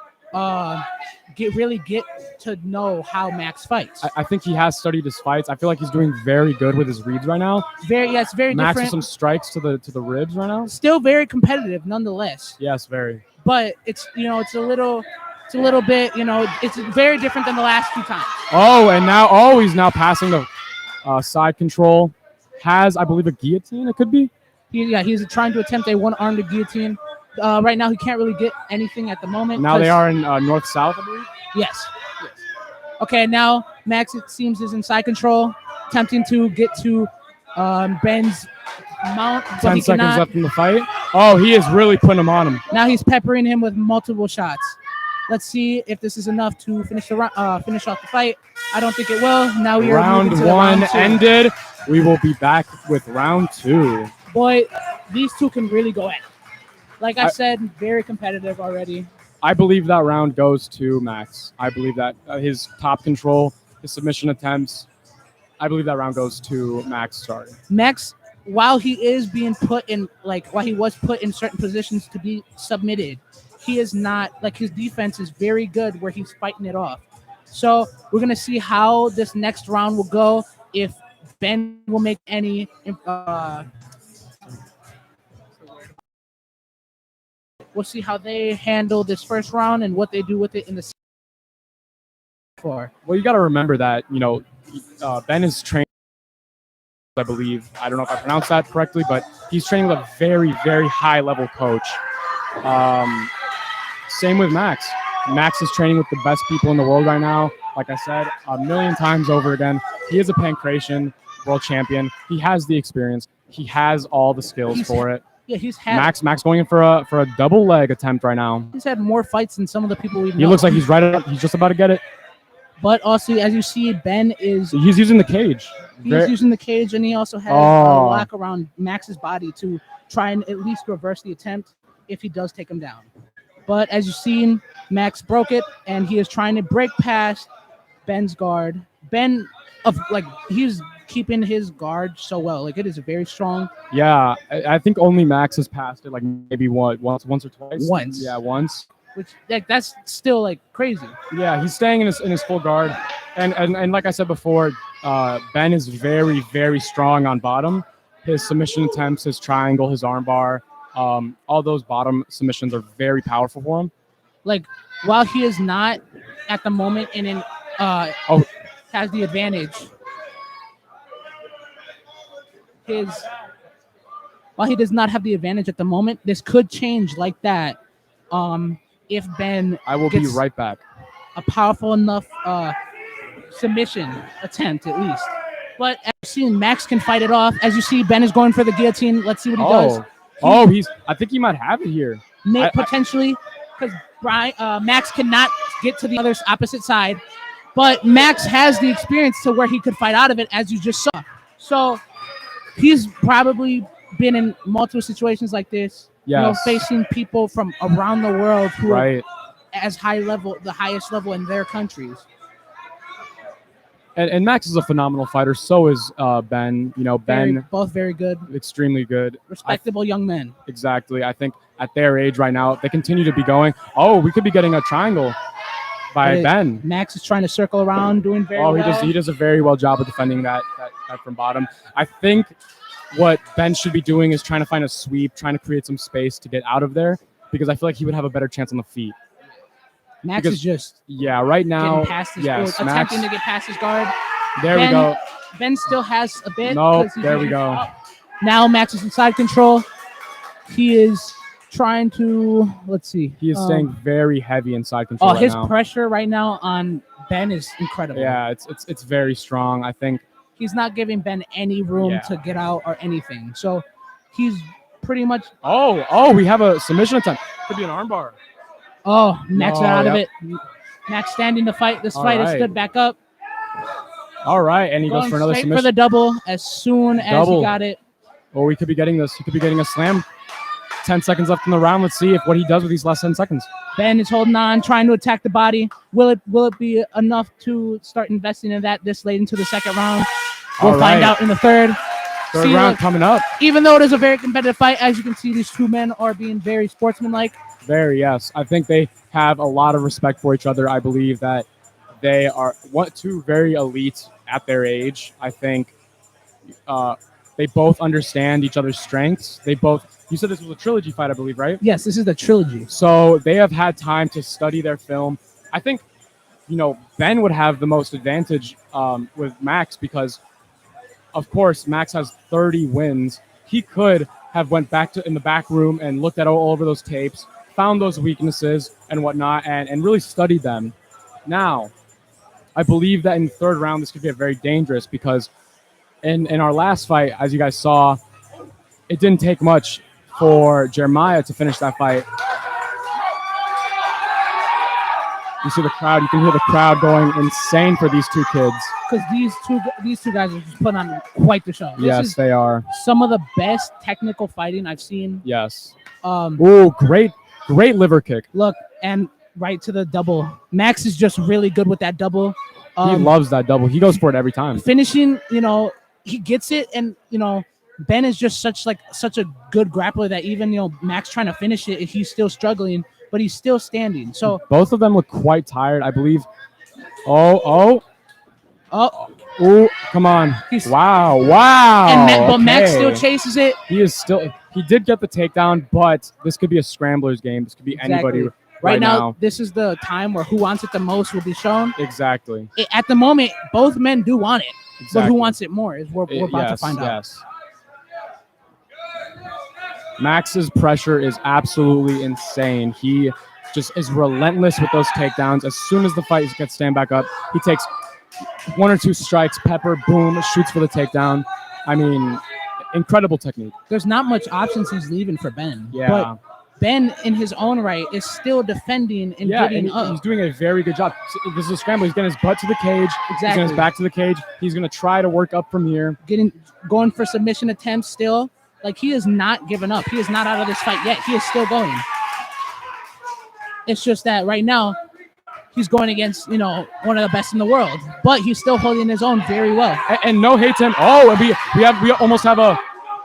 get to know how Max fights. I think he has studied his fights. I feel like he's doing very good with his reads right now. It's very Max different. with some strikes to the ribs right now. Still very competitive, nonetheless. Yes, very. But it's it's a little bit it's very different than the last 2 times. Oh, and now he's now passing the side control. Has I believe a guillotine? It could be. He's trying to attempt a one-armed guillotine. Right now, he can't really get anything at the moment. Now they are in north-south, I believe? Yes. Okay, now Max, it seems, is in side control, attempting to get to Ben's mount. 10 seconds left in the fight. Oh, he is really putting him on him. Now he's peppering him with multiple shots. Let's see if this is enough to finish off the fight. I don't think it will. Now we are round moving to one round 2. ended. We will be back with round 2. Boy, these two can really go at it. Like I said, very competitive already. I believe that round goes to Max. I believe that his top control, his submission attempts, I believe that round goes to Max starting. Max, while he is being put in, while he was put in certain positions to be submitted, he is not like his defense is very good where he's fighting it off. So we're gonna see how this next round will go. If Ben will make any. We'll see how they handle this first round and what they do with it in the second. Well, you got to remember that Ben is trained. I believe, I don't know if I pronounced that correctly, but he's training with a very, very high level coach. Same with Max. Max is training with the best people in the world right now. Like I said a million times over again, he is a Pankration world champion. He has the experience. He has all the skills for it. Yeah, he's had Max going in for a double leg attempt right now. He's had more fights than some of the people we've. He looks like he's right up. He's just about to get it. But also, as you see, Ben is. He's using the cage. He's using the cage, and he also has a lock around Max's body to try and at least reverse the attempt if he does take him down. But as you've seen, Max broke it, and he is trying to break past Ben's guard. Ben, he's keeping his guard so well. Like, it is very strong. Yeah, I think only Max has passed it, like maybe once or twice. Once. Yeah, once. Which that's still like crazy. Yeah, he's staying in his full guard, and like I said before, Ben is very, very strong on bottom. His submission attempts, his triangle, his armbar, all those bottom submissions are very powerful for him. Like, while he is not at the moment has the advantage. While he does not have the advantage at the moment, this could change like that. If Ben be right back. A powerful enough submission attempt at least. But as you see, Max can fight it off. As you see, Ben is going for the guillotine. Let's see what he does. I think he might have it here. Potentially, because Max cannot get to the other opposite side. But Max has the experience to where he could fight out of it, as you just saw. So he's probably been in multiple situations like this. Yes. Facing people from around the world who are as high level, the highest level in their countries. And Max is a phenomenal fighter. So is Ben. Ben. Both very good. Extremely good. Respectable young men. Exactly. I think at their age right now, they continue to be going. Oh, we could be getting a triangle by Ben. Max is trying to circle around, doing very well. He does a very well job of defending that from bottom. I think what Ben should be doing is trying to find a sweep, trying to create some space to get out of there, because I feel like he would have a better chance on the feet. Max is just right now attempting to get past his guard. We go. Ben still has a bit. No, there we go. Now Max is in side control. He is trying to, let's see. He is staying very heavy in side control. His pressure right now on Ben is incredible. Yeah, it's very strong. I think he's not giving Ben any room to get out or anything. So he's pretty much. We have a submission attempt. Could be an armbar. Max out of it. Max standing to fight. This fight is stood back up. All right, and he goes for another submission. For the double as soon as he got it. Oh, we could be getting this. He could be getting a slam. 10 seconds left in the round. Let's see what he does with these last 10 seconds. Ben is holding on, trying to attack the body. Will it be enough to start investing in that this late into the second round? We'll find out in the third. Third round coming up. Even though it is a very competitive fight, as you can see, these two men are being very sportsmanlike. Very, yes. I think they have a lot of respect for each other. I believe that they are two very elite at their age. I think they both understand each other's strengths. You said this was a trilogy fight, I believe, right? Yes, this is the trilogy. So they have had time to study their film. I think, Ben would have the most advantage with Max because, of course, Max has 30 wins. He could have went back in the back room and looked at all over those tapes, found those weaknesses and whatnot, and really studied them. Now, I believe that in the third round, this could be very dangerous because in our last fight, as you guys saw, it didn't take much for Jeremiah to finish that fight. You see the crowd. You can hear the crowd going insane for these two kids. Because these two guys are just putting on quite the show. Yes, they are. Some of the best technical fighting I've seen. Yes. Great liver kick. Look, and right to the double. Max is just really good with that double. He loves that double. He goes for it every time. Finishing, he gets it, and Ben is just such a good grappler that even Max trying to finish it, he's still struggling. but he's still standing. So both of them look quite tired, I believe. Oh, come on. Wow. But Max Okay. still chases it. He did get the takedown, but this could be a scrambler's game. This could be anybody right now. This is the time where who wants it the most will be shown. Exactly. At the moment, both men do want it, but Exactly. who wants it more is we're about to find out. Yes. Max's pressure is absolutely insane. He just is relentless with those takedowns. As soon as the fight gets stand back up, he takes 1 or 2 strikes, pepper, boom, shoots for the takedown. I mean, incredible technique. There's not much options he's leaving for Ben. Yeah. But Ben, in his own right, is still defending and getting up. He's doing a very good job. This is a scramble. He's getting his butt to the cage. He's getting his back to the cage. He's going to try to work up from here. Going for submission attempts still. Like, he is not giving up. He is not out of this fight yet. He is still going. It's just that right now, he's going against, one of the best in the world. But he's still holding his own very well. And no hate to him. Oh, and we almost have an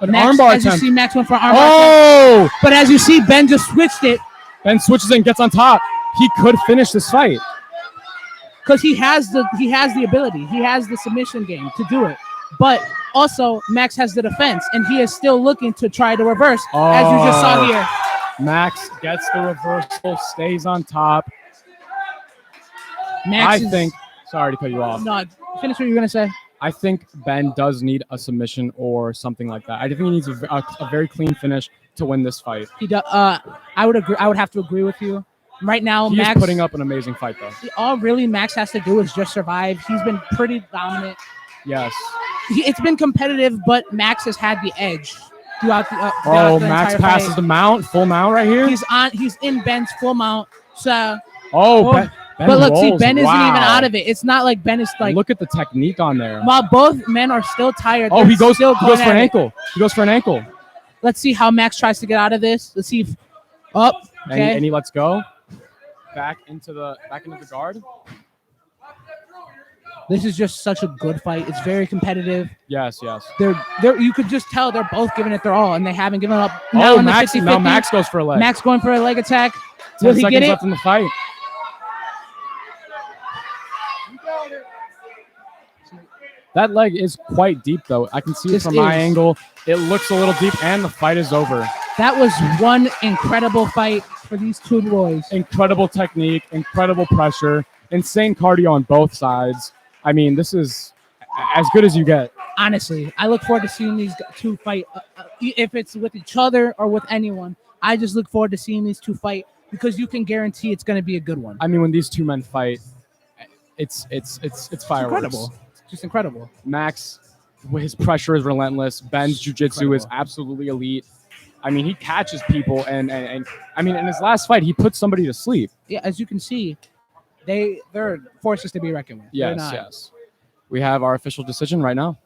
Max, armbar as attempt. you see, Max went for an armbar attempt. But as you see, Ben just switched it. Ben switches it and gets on top. He could finish this fight. Because he has the ability. He has the submission game to do it. But also, Max has the defense, and he is still looking to try to reverse, as you just saw here. Max gets the reversal, stays on top. Sorry to cut you off. No, finish what you were going to say. I think Ben does need a submission or something like that. I think he needs a very clean finish to win this fight. He does. I would agree. I would have to agree with you. Right now, He's Max putting up an amazing fight, though. All really Max has to do is just survive. He's been pretty dominant. Yes. It's been competitive, but Max has had the edge throughout the Max entire passes fight. the mount, full mount right here. He's in Ben's full mount. So. Ben But look, see, rolls. Ben isn't Wow. even out of it. It's not like Ben is like. Look at the technique on there. While both men are still tired. He goes still for an going at it. ankle. He goes for an ankle. Let's see how Max tries to get out of this. Let's see if up. Okay. And he lets go. Back into the guard. This is just such a good fight. It's very competitive. Yes. They're you could just tell they're both giving it their all, and they haven't given up. Now in the Max 50-50, now Max goes for a leg. Max going for a leg attack. 10 Will he seconds get it? left in the fight. That leg is quite deep, though. I can see it from my angle. It looks a little deep, and the fight is over. That was one incredible fight for these two boys. Incredible technique, incredible pressure, insane cardio on both sides. I mean, this is as good as you get. Honestly, I look forward to seeing these two fight. If it's with each other or with anyone, I just look forward to seeing these two fight because you can guarantee it's going to be a good one. I mean, when these two men fight, it's fireworks. Incredible. Just incredible. Max, his pressure is relentless. Ben's jiu-jitsu is absolutely elite. I mean, he catches people, and I mean, in his last fight, he put somebody to sleep. Yeah, as you can see, they're forces to be reckoned with. Yes. We have our official decision right now.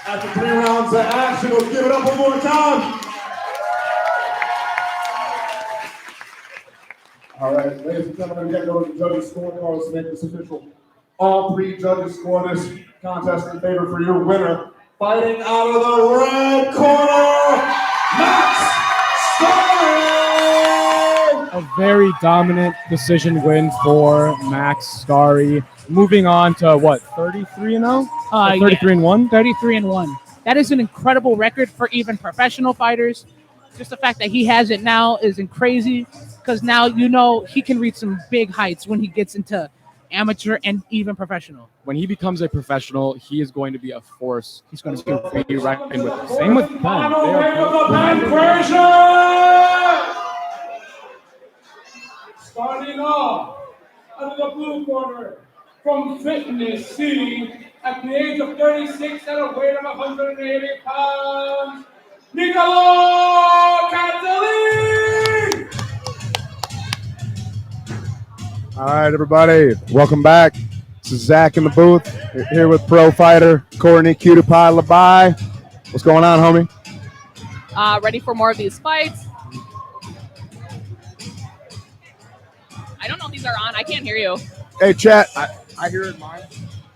After 3 rounds of action, let's give it up one more time. All right, ladies and gentlemen, we got to go to the judges' scorecards to make this official. All 3 judges score this contest in favor for your winner. Fighting out of the red corner, Max Stari! A very dominant decision win for Max Stari. Moving on to what, 33-0? 33-1? 33-1. That is an incredible record for even professional fighters. Just the fact that he has it now is crazy because now he can reach some big heights when he gets into amateur and even professional. When he becomes a professional, he is going to be a force. He's going to be reckoned with. Same with Ben. Pankration! Starting off out of the blue corner from Fitness City at the age of 36 at a weight of 180 pounds, Nicolo Cattoli! All right, everybody, welcome back. This is Zach in the booth here with pro fighter Courtney Cutie Pie Labai. What's going on, homie? Ready for more of these fights. I don't know if these are on. I can't hear you. Hey, chat. I hear it mine.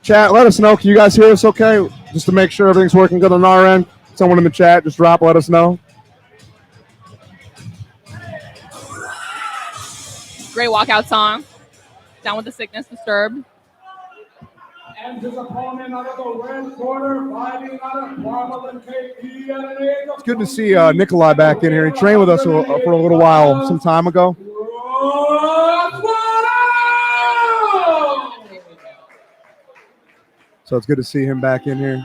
Chat, let us know. Can you guys hear us okay? Just to make sure everything's working good on our end. Someone in the chat, just let us know. Great walkout song. Down with the sickness disturbed. And his opponent out of the red corner, fighting out of Primal MKE at an age of It's good to see Nikolai back in here. He trained with us for a little while some time ago. So it's good to see him back in here.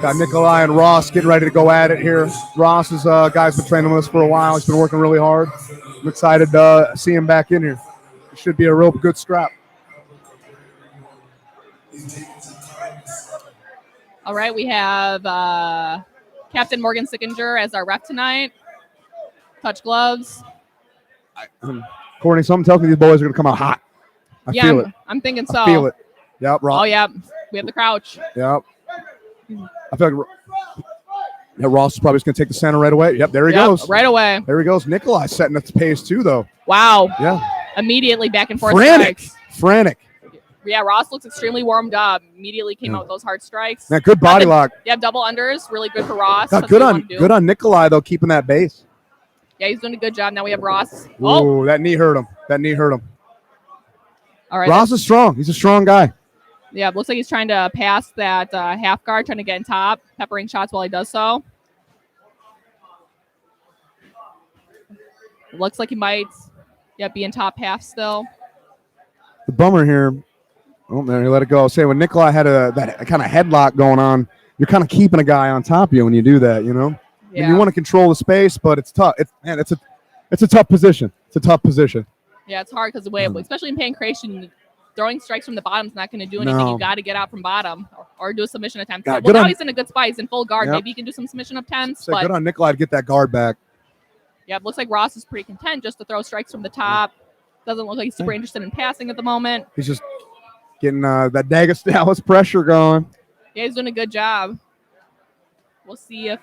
Got Nikolai and Ross getting ready to go at it here. Ross is a guy who's been training with us for a while. He's been working really hard. I'm excited to see him back in here. It should be a real good scrap. All right, we have Captain Morgan Sickinger as our ref tonight. Touch gloves. Courtney, something tells me these boys are going to come out hot. I feel it. I'm thinking so. I feel it. Yep, Ross. Oh, yeah. We have the crouch. Yep. I feel like Ross is probably just going to take the center right away. Yep, there he goes. Right away. There he goes. Nikolai setting up the pace too, though. Wow. Yeah. Immediately back and forth Frantic. strikes. Frantic. Yeah, Ross looks extremely warmed up. Immediately came out with those hard strikes. Man, good body lock. Yeah, double unders. Really good for Ross. Good on Nikolai, though, keeping that base. Yeah, he's doing a good job. Now we have Ross. Oh, that knee hurt him. All right. Ross is strong. He's a strong guy. Yeah, it looks like he's trying to pass that half guard, trying to get in top, peppering shots while he does so. It looks like he might be in top half still. The bummer here. Oh, man, he let it go. Say when Nikolai had that kind of headlock going on, you're kind of keeping a guy on top of you when you do that, you know? Yeah. And you want to control the space, but it's tough. It's a tough position. It's a tough position. Yeah, it's hard because the way, especially in Pankration, throwing strikes from the bottom is not going to do anything. No. You got to get out from bottom or do a submission attempt. Yeah, Well, now he's in a good spot. He's in full guard. Yep. Maybe he can do some submission attempts. So But good on Nikolai to get that guard back. yeah, it looks like Ross is pretty content just to throw strikes from the top. Doesn't look like he's super interested in passing at the moment. He's just getting that Dagestalis pressure going. Yeah, he's doing a good job. We'll see if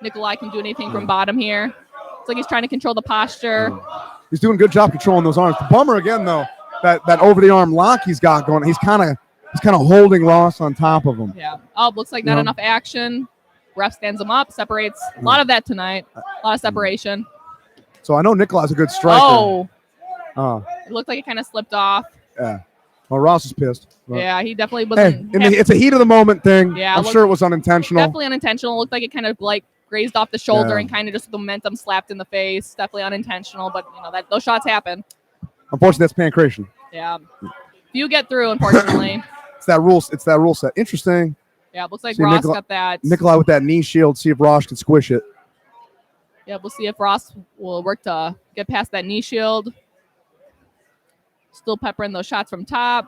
Nikolai can do anything from bottom here. Looks like he's trying to control the posture. He's doing a good job controlling those arms. The bummer again, though, that over the arm lock he's got going. He's kind of holding Ross on top of him. Yeah. Oh, looks like not enough action. Ref stands him up, separates. A lot of that tonight. A lot of separation. So I know Nikolai's a good striker. Oh. It looked like it kind of slipped off. Yeah. Well, Ross is pissed. But Yeah, he definitely hey, wasn't. it's a heat of the moment thing. Yeah, I'm sure it was unintentional. Definitely unintentional. Looked like it kind of like grazed off the shoulder Yeah. and kind of just the momentum slapped in the face. Definitely unintentional, but that those shots happen. Unfortunately, that's Pankration. Yeah. Few get through, unfortunately. It's that rule set. Interesting. Yeah, it looks like See Ross Nikolai- got that. Nikolai with that knee shield. See if Ross can squish it. Yeah, we'll see if Ross will work to get past that knee shield. Still peppering those shots from top.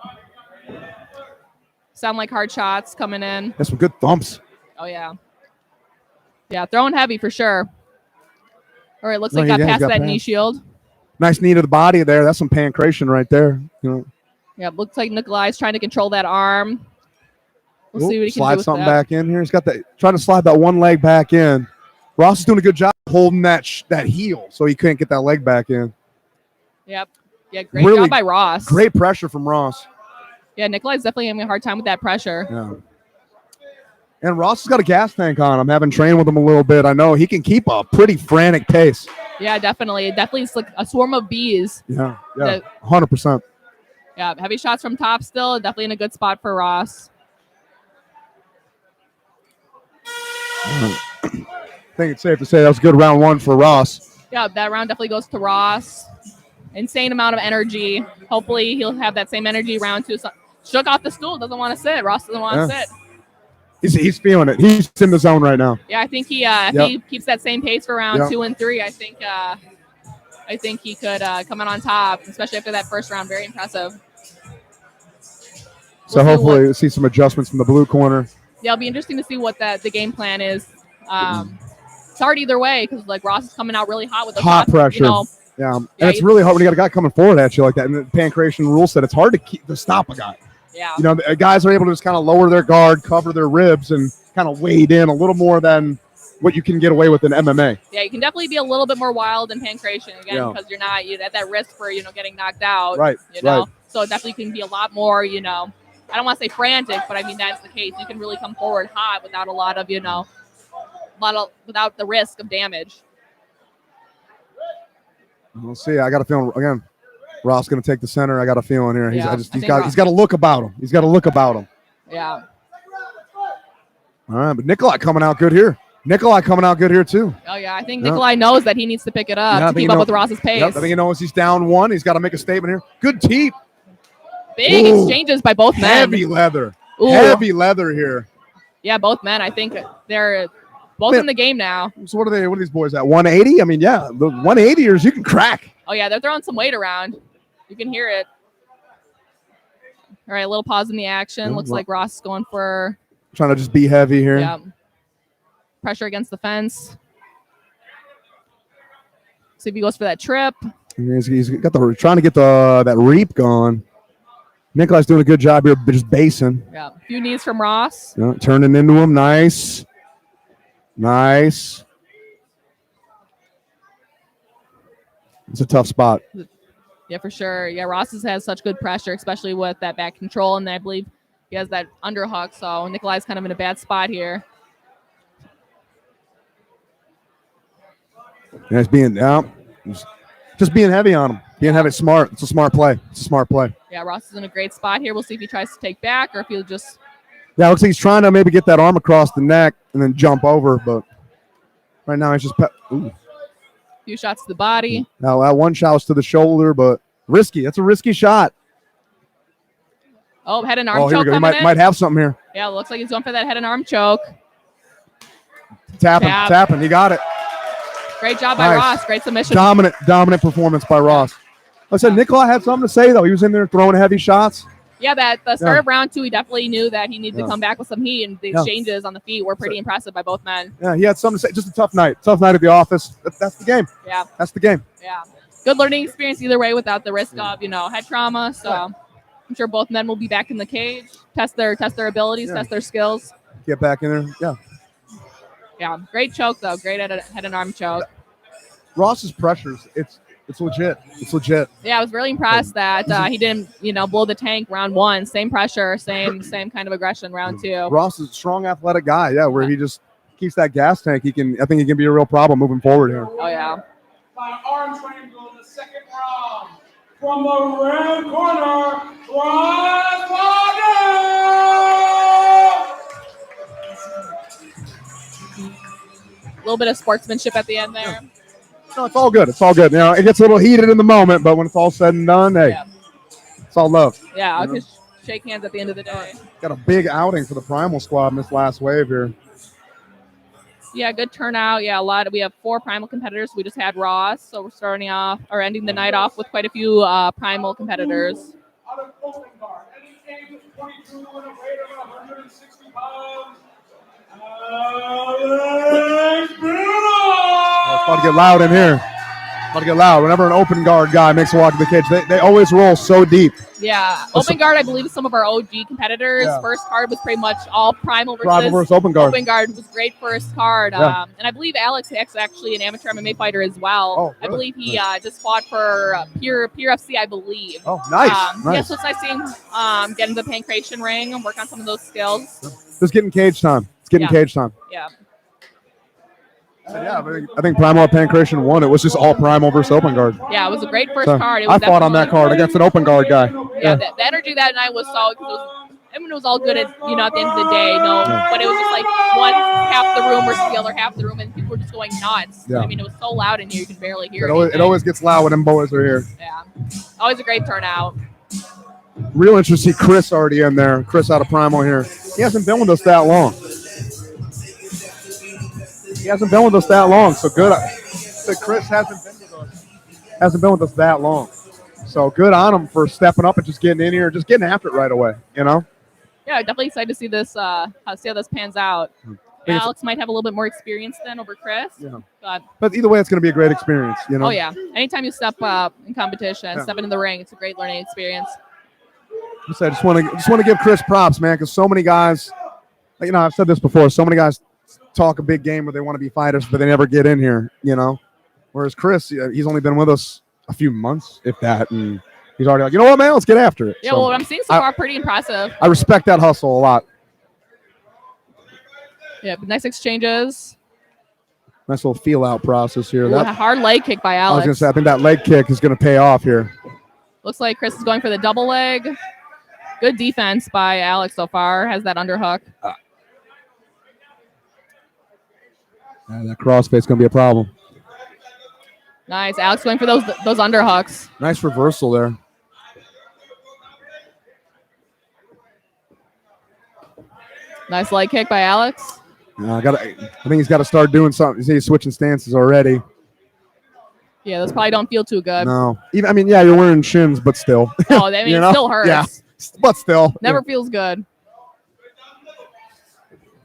Sound like hard shots coming in. That's some good thumps. Oh, yeah. Yeah, throwing heavy for sure. All right, looks No, like got he past got that past. knee shield. Nice knee to the body there. That's some Pankration right there. Yeah, it looks like Nikolai's trying to control that arm. We'll see what he can slide do with something that. back in here. He's got trying to slide that one leg back in. Ross is doing a good job holding that heel, so he couldn't get that leg back in. Yep. Yeah, great Really job by Ross. Great pressure from Ross. Yeah, Nikolai's definitely having a hard time with that pressure. Yeah. And Ross has got a gas tank on him. Having trained with him a little bit, I know he can keep a pretty frantic pace. Yeah, definitely. It's like a swarm of bees. Yeah, 100%. Yeah, heavy shots from top still. Definitely in a good spot for Ross. I think it's safe to say that was a good round one for Ross. Yeah, that round definitely goes to Ross. Insane amount of energy. Hopefully he'll have that same energy round two. So, shook off the stool. Doesn't want to sit. Ross doesn't want to sit. He's feeling it. He's in the zone right now. Yeah, I think if he keeps that same pace for round 2 and 3, I think he could come out on top, especially after that first round. Very impressive. So hopefully we'll see some adjustments from the blue corner. Yeah, it'll be interesting to see what the game plan is. It's hard either way because like Ross is coming out really hot with the Hot shots, pressure. And it's really hard when you got a guy coming forward at you like that. And the Pankration rule set, it's hard to stop a guy. Yeah. The guys are able to just kind of lower their guard, cover their ribs, and kind of wade in a little more than what you can get away with in MMA. Yeah, you can definitely be a little bit more wild in Pankration again because you're at that risk for getting knocked out. Right. So it definitely can be a lot more I don't want to say frantic, but I mean that's the case. You can really come forward hot without a lot of without the risk of damage. We'll see. I got a feeling again. Ross going to take the center. I got a feeling here. Yeah, he's got a look about him. He's got a look about him. Yeah. All right, but Nikolai coming out good here. Nikolai coming out good here too. Oh yeah, I think Nikolai knows that he needs to pick it up to keep up with Ross's pace. Yep, I think he knows he's down one. He's got to make a statement here. Good teep. Big exchanges by both men. Heavy leather. Ooh. Heavy leather here. Yeah, both men. I think they're both in the game now. So what are these boys at? 180? I mean, yeah, the 180ers you can crack. Oh yeah, they're throwing some weight around. You can hear it. All right, a little pause in the action. Yeah, Looks like Ross is going for trying to just be heavy here. Yeah. Pressure against the fence. See if he goes for that trip. He's got trying to get that reap going. Nikolai's doing a good job here, just basing. Yeah, a few knees from Ross. Yeah, turning into him. Nice. Nice. It's a tough spot. Yeah, for sure. Yeah, Ross has such good pressure, especially with that back control, and I believe he has that underhook, so Nikolai's kind of in a bad spot here. Yeah, he's being just being heavy on him. Being heavy, smart. It's a smart play. Yeah, Ross is in a great spot here. We'll see if he tries to take back or if he'll just. Yeah, it looks like he's trying to maybe get that arm across the neck and then jump over, but right now he's just. Few shots to the body. Now that one shot was to the shoulder, but risky. That's a risky shot. Oh, head and arm here we choke go. He coming in. might have something here. Yeah, looks like he's going for that head and arm choke. Tapping. He got it. Great job by Ross. Great submission. Dominant performance by Ross. Like I said, Nikolai had something to say, though. He was in there throwing heavy shots. Yeah, the start of round two, he definitely knew that he needed to come back with some heat, and the exchanges on the feet were pretty impressive by both men. Yeah, he had something to say. Just a tough night. Tough night at the office. That's the game. Yeah. That's the game. Yeah. Good learning experience either way without the risk of, head trauma. So I'm sure both men will be back in the cage, test their abilities, test their skills. Get back in there. Yeah. Yeah. Great choke, though. Great head and arm choke. Ross's pressures, it's legit. It's legit. Yeah, I was really impressed that he didn't, blow the tank round one. Same pressure, same kind of aggression round two. Ross is a strong, athletic guy. Yeah, where he just keeps that gas tank. I think he can be a real problem moving forward here. Oh yeah. By arm triangle in the second round from the red corner, Gratz-Maag. A little bit of sportsmanship at the end there. No, it's all good. It gets a little heated in the moment, but when it's all said and done, hey, it's all love. Yeah, I'll just shake hands at the end of the day. Got a big outing for the Primal squad in this last wave here. Yeah, good turnout. Yeah, we have 4 Primal competitors. We just had Ross, so we're ending the night off with quite a few Primal competitors. Out of open guard, any age of 22 and a weight of 160 pounds. It's about to get loud in here. Whenever an open guard guy makes a walk to the cage, they always roll so deep. Yeah, open guard, I believe some of our OG competitors. Yeah. First card was pretty much all Primal versus open guard. Open guard was great first card. Yeah. And I believe Alex is actually an amateur MMA fighter as well. Oh, really? I believe he just fought for Pure FC, I believe. Oh, nice. Yeah, so it's nice seeing get into the Pankration ring and work on some of those skills. Just getting cage time. Cage time. Yeah. So, I think Primal Pankration won. It was just all Primal versus open guard. Yeah, it was a great first card. It was I fought on that card against an open guard guy. Yeah, the energy that night was solid. It was all good at the end of the day. But it was just like half the room versus the other half the room, and people were just going nuts. Yeah. I mean, it was so loud in here you could barely hear it always gets loud when them boys are here. Yeah, always a great turnout. Real interesting to see Chris already in there. Chris out of Primal here. He hasn't been with us that long. So good. Chris hasn't been with us that long. So good on him for stepping up and just getting in here, just getting after it right away. Yeah, definitely excited to see this. See how this pans out. Alex might have a little bit more experience than over Chris. Yeah. But either way, it's going to be a great experience. Oh yeah. Anytime you step up in competition, step into the ring, it's a great learning experience. I just want to give Chris props, man, because so many guys, I've said this before. So many guys talk a big game where they want to be fighters, but they never get in here, Whereas Chris, he's only been with us a few months, if that, and He's already like, you know what, man? Let's get after it. Yeah, So well, what I'm seeing so far, pretty impressive. I respect that hustle a lot. Yeah, nice exchanges. Nice little feel-out process here. Ooh, a hard leg kick by I was Alex. going to say, I think that leg kick is going to pay off here. Looks like Chris is going for the double leg. Good defense by Alex so far. Has that underhook. That crossfade's going to be a problem. Nice. Alex going for those underhooks. Nice reversal there. Nice leg kick by Alex. I think he's got to start doing something. You see, he's switching stances already. Yeah, those probably don't feel too good. No. Even, you're wearing shins, but still. Oh, I mean, it still hurts. Yeah, but still. Never feels good.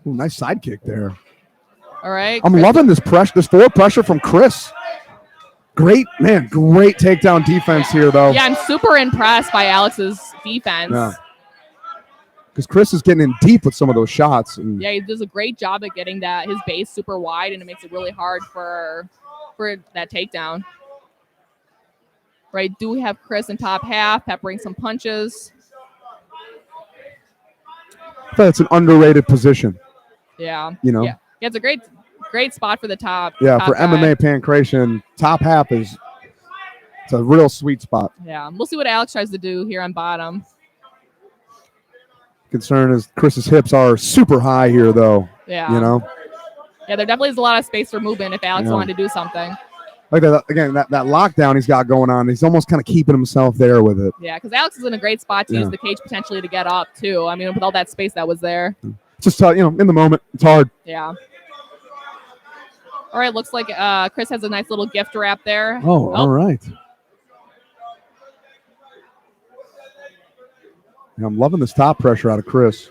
Ooh, nice side kick there. All right. I'm loving this pressure, this forward pressure from Chris. Great takedown defense here, though. Yeah, I'm super impressed by Alex's defense. Yeah. Because Chris is getting in deep with some of those shots. And yeah, he does a great job at getting his base super wide, and it makes it really hard for that takedown. Right, do we have Chris in top half, peppering some punches? I thought it's an underrated position. Yeah. Yeah, it's a great spot for the top. Yeah, top for guy. MMA pankration, top half it's a real sweet spot. Yeah, we'll see what Alex tries to do here on bottom. Concern is Chris's hips are super high here, though. Yeah. Yeah, there definitely is a lot of space for movement if Alex wanted to do something. Like that again, that lockdown he's got going on, he's almost kind of keeping himself there with it. Yeah, because Alex is in a great spot to use the cage potentially to get up too. I mean, with all that space that was there. Just in the moment, it's hard. Yeah. All right, looks like Chris has a nice little gift wrap there. Oh, all right. Yeah, I'm loving this top pressure out of Chris.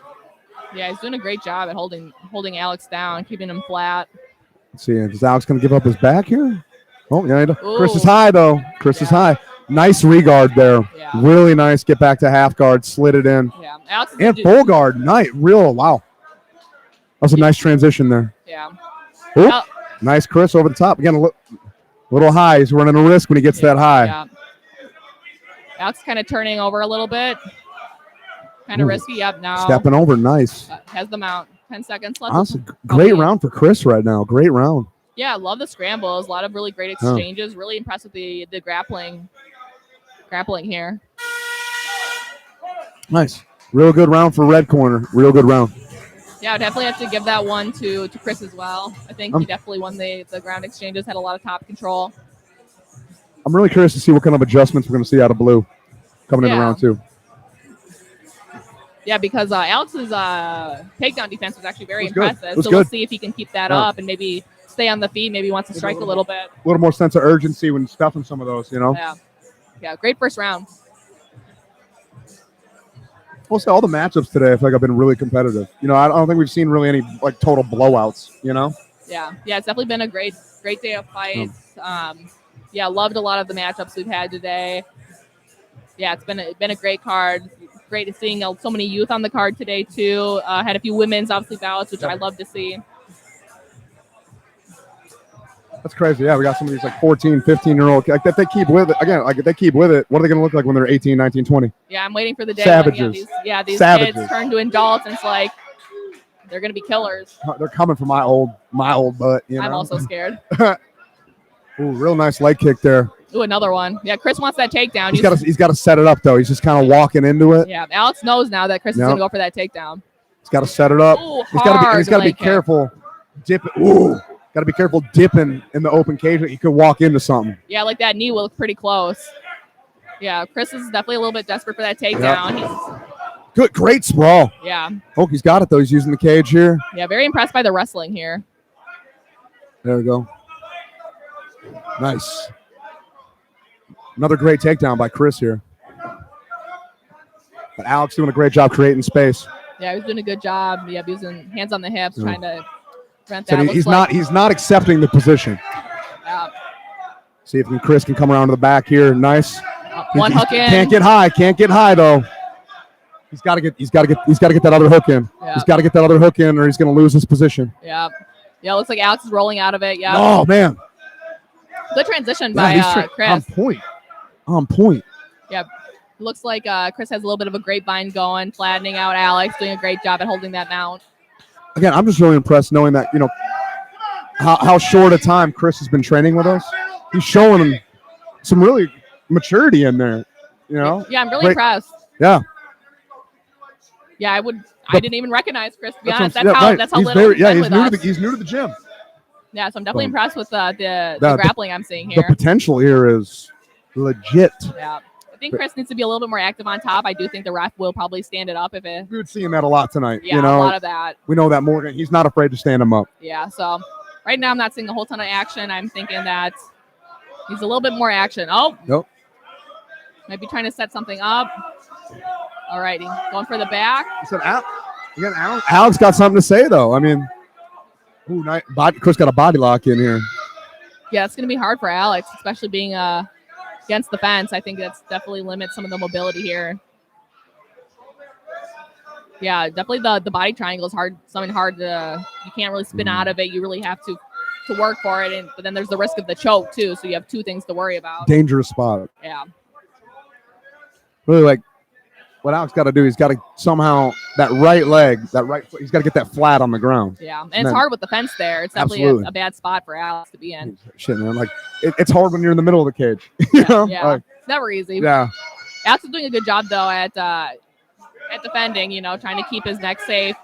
Yeah, he's doing a great job at holding Alex down, keeping him flat. Let's see, is Alex going to give up his back here? Oh, yeah. Chris is Ooh. high, though. Chris is high. Nice regard there. Yeah. Really nice. Get back to half guard, slid it in. Yeah, Alex is And full guard. Nice. Wow. That was a nice transition there. Yeah. Ooh, nice Chris over the top. Again, a little high. He's running a risk when he gets that high. Yeah. Alex kind of turning over a little bit. Kind of risky. Yep, now. Stepping over. Nice. Has the mount. 10 seconds left. Honestly, great round for Chris right now. Great round. Yeah, I love the scrambles. A lot of really great exchanges. Really impressed with the grappling here. Nice. Real good round for red corner. Real good round. Yeah, I definitely have to give that one to Chris as well. I think he definitely won the ground exchanges, had a lot of top control. I'm really curious to see what kind of adjustments we're going to see out of blue coming in round two. Yeah, because Alex's takedown defense was actually very impressive. So good. we'll see if he can keep that up and maybe stay on the feet. Maybe he wants to strike a little bit. A little more sense of urgency when stuffing some of those, Yeah, great first round. We'll say all the matchups today, I feel like have been really competitive. I don't think we've seen really any total blowouts, Yeah, it's definitely been a great day of fights. Loved a lot of the matchups we've had today. Yeah, it's been a great card. Great seeing so many youth on the card today too. Had a few women's obviously bouts, which I love to see. That's crazy. Yeah, we got some of these 14, 15-year-old that they keep with it. Again, if they keep with it, what are they going to look like when they're 18, 19, 20? Yeah, I'm waiting for the day Savages. when these Savages. kids turn to adults and it's like they're going to be killers. They're coming for my old butt. I'm also scared. Ooh, real nice leg kick there. Ooh, another one. Yeah, Chris wants that takedown. He's got to set it up though. He's just kind of walking into it. Yeah, Alex knows now that Chris is going to go for that takedown. He's got to set it up. Ooh, He's got to be careful. Ooh, got to be careful dipping in the open cage. He could walk into something. Yeah, like that knee will look pretty close. Yeah, Chris is definitely a little bit desperate for that takedown. Good, great sprawl. Yeah. Oh, he's got it though. He's using the cage here. Yeah, very impressed by the wrestling here. There we go. Nice. Another great takedown by Chris here. But Alex doing a great job creating space. Yeah, he's doing a good job. Yeah, using hands on the hips, trying to prevent So that. he's not accepting the position. See if Chris can come around to the back here. Nice. One hook in. Can't get high though. He's got to get that other hook in. Yeah. He's got to get that other hook in or he's going to lose his position. Yeah. Yeah, looks like Alex is rolling out of it. Yeah. Oh man. Good transition by Chris. On point. Yeah. Looks like Chris has a little bit of a grapevine going, flattening out Alex, doing a great job at holding that mount. Again, I'm just really impressed knowing that, how short a time Chris has been training with us. He's showing some really maturity in there, Yeah, I'm really impressed. Yeah. Yeah, I didn't even recognize Chris, to be honest. That's how little he's been with us. he's new to the gym. Yeah, so I'm definitely impressed with the grappling I'm seeing here. The potential here is legit. Yeah. I think Chris needs to be a little bit more active on top. I do think the ref will probably stand it up if it. We were seeing that a lot tonight. Yeah, a lot of that. We know that Morgan, he's not afraid to stand him up. Yeah, so right now I'm not seeing a whole ton of action. I'm thinking that he's a little bit more action. Oh. Nope. Might be trying to set something up. All righty, going for the back. He said, Alex got something to say, though. I mean, Chris got a body lock in here. Yeah, it's going to be hard for Alex, especially being against the fence. I think that's definitely limits some of the mobility here. Yeah, definitely the body triangle is hard. Something hard to. You can't really spin out of it. You really have to work for it, but then there's the risk of the choke too. So you have two things to worry about. Dangerous spot. Yeah. Really, like what Alex got to do. He's got to somehow that right leg, he's got to get that flat on the ground. Yeah, and it's hard with the fence there. It's definitely a bad spot for Alex to be in. Shit, man. Like it's hard when you're in the middle of the cage. Yeah, Like, it's never easy. Yeah. Alex is doing a good job though at defending. Trying to keep his neck safe.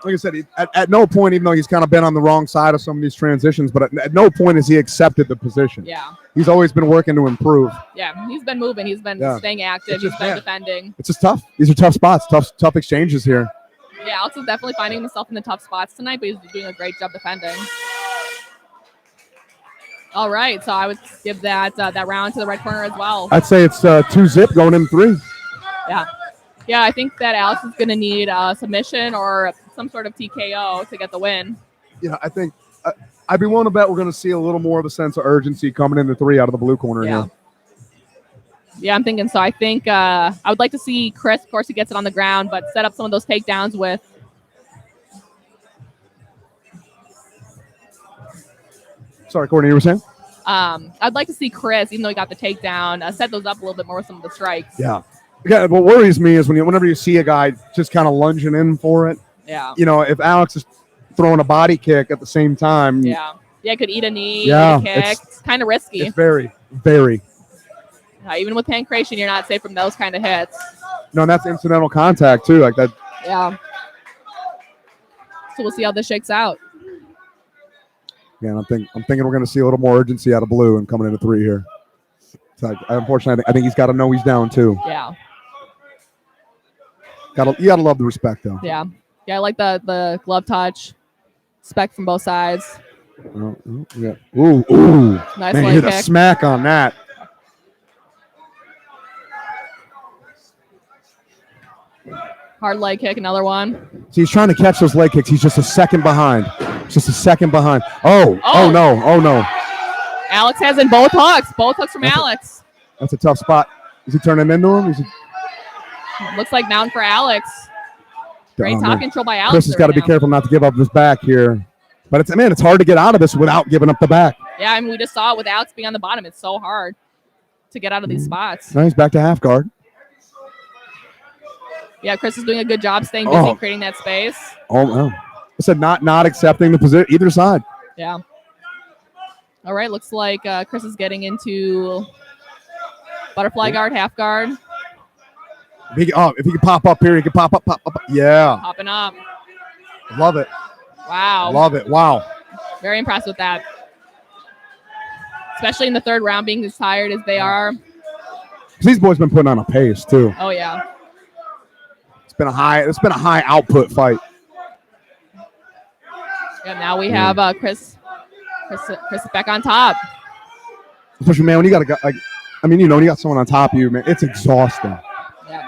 Like I said, at no point, even though he's kind of been on the wrong side of some of these transitions, but at no point has he accepted the position. Yeah. He's always been working to improve. Yeah, he's been moving. He's been staying active. He's been defending. It's just tough. These are tough spots, tough exchanges here. Yeah, Alex is definitely finding himself in the tough spots tonight, but he's doing a great job defending. All right, so I would give that round to the right corner as well. I'd say it's 2-zip going in 3. Yeah. Yeah, I think that Alex is going to need a submission or some sort of TKO to get the win. Yeah, I think I'd be willing to bet we're going to see a little more of a sense of urgency coming into 3 out of the blue corner here. Yeah, I'm thinking so. I think I would like to see Chris, of course, he gets it on the ground, but set up some of those takedowns with. Sorry, Courtney, you were saying? I'd like to see Chris, even though he got the takedown, set those up a little bit more with some of the strikes. Yeah. What worries me is whenever you see a guy just kind of lunging in for it. Yeah. If Alex is throwing a body kick at the same time. Yeah. Yeah, could eat a knee, eat a kick. It's kind of risky. It's very, very. Even with pankration, you're not safe from those kind of hits. No, and that's incidental contact too, like that. Yeah. So we'll see how this shakes out. Yeah, I'm thinking we're going to see a little more urgency out of blue and coming into 3 here. So unfortunately, I think he's got to know he's down too. Yeah. You gotta love the respect though. Yeah. Yeah, I like the glove touch. Respect from both sides. Yeah. Ooh. Nice Man, leg hit kick. a smack on that. Hard leg kick, another one. So he's trying to catch those leg kicks. He's just a second behind. Oh no. Alex has in both hooks. Both hooks from Alex. That's a tough spot. Is he turning into him? Looks like down for Alex. Great top control by Alex. Chris has got to be careful not to give up his back here. But it's hard to get out of this without giving up the back. Yeah, we just saw it with Alex being on the bottom. It's so hard to get out of these spots. Now he's back to half guard. Yeah, Chris is doing a good job staying busy, creating that space. I said not accepting the position either side. Yeah. All right, looks like Chris is getting into butterfly guard, half guard. If he could pop up here, he could pop up. Yeah. Popping up. Love it. Wow. Love it. Wow. Very impressed with that. Especially in the third round, being as tired as they are. These boys been putting on a pace too. Oh yeah. It's been a high output fight. Yeah, now we have Chris back on top. Especially, man, when you got when you got someone on top of you, man, it's exhausting. Yeah.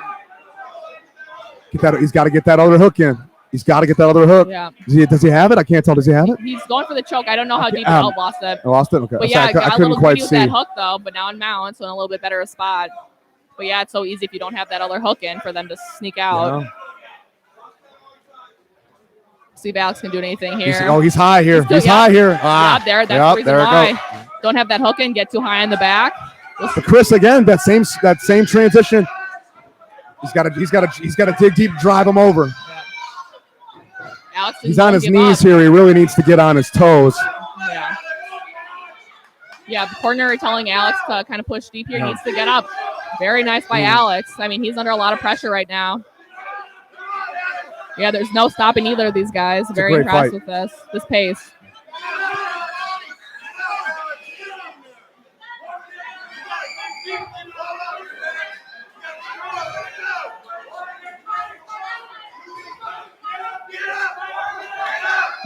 He's got to get that other hook in. He's got to get that other hook. Yeah. Does he have it? I can't tell. Does he have it? He's going for the choke. I don't know how deep he lost it. I lost it? Okay. But yeah, I got a couldn't little quite greedy with see. that hook, though, but now in mount, so in a little bit better a spot. But yeah, it's so easy if you don't have that other hook in for them to sneak out. Yeah. See if Alex can do anything here. He's high here. He's high here. That's the reason why. Don't have that hook in, get too high in the back. But Chris again, that same transition. He's got to dig deep, drive him over. Alex He's on his knees here. He really needs to get on his toes. Yeah. Yeah, the corner telling Alex to kind of push deep here. He needs to get up. Very nice by Alex. I mean, he's under a lot of pressure right now. Yeah, there's no stopping either of these guys. Very impressed with this pace.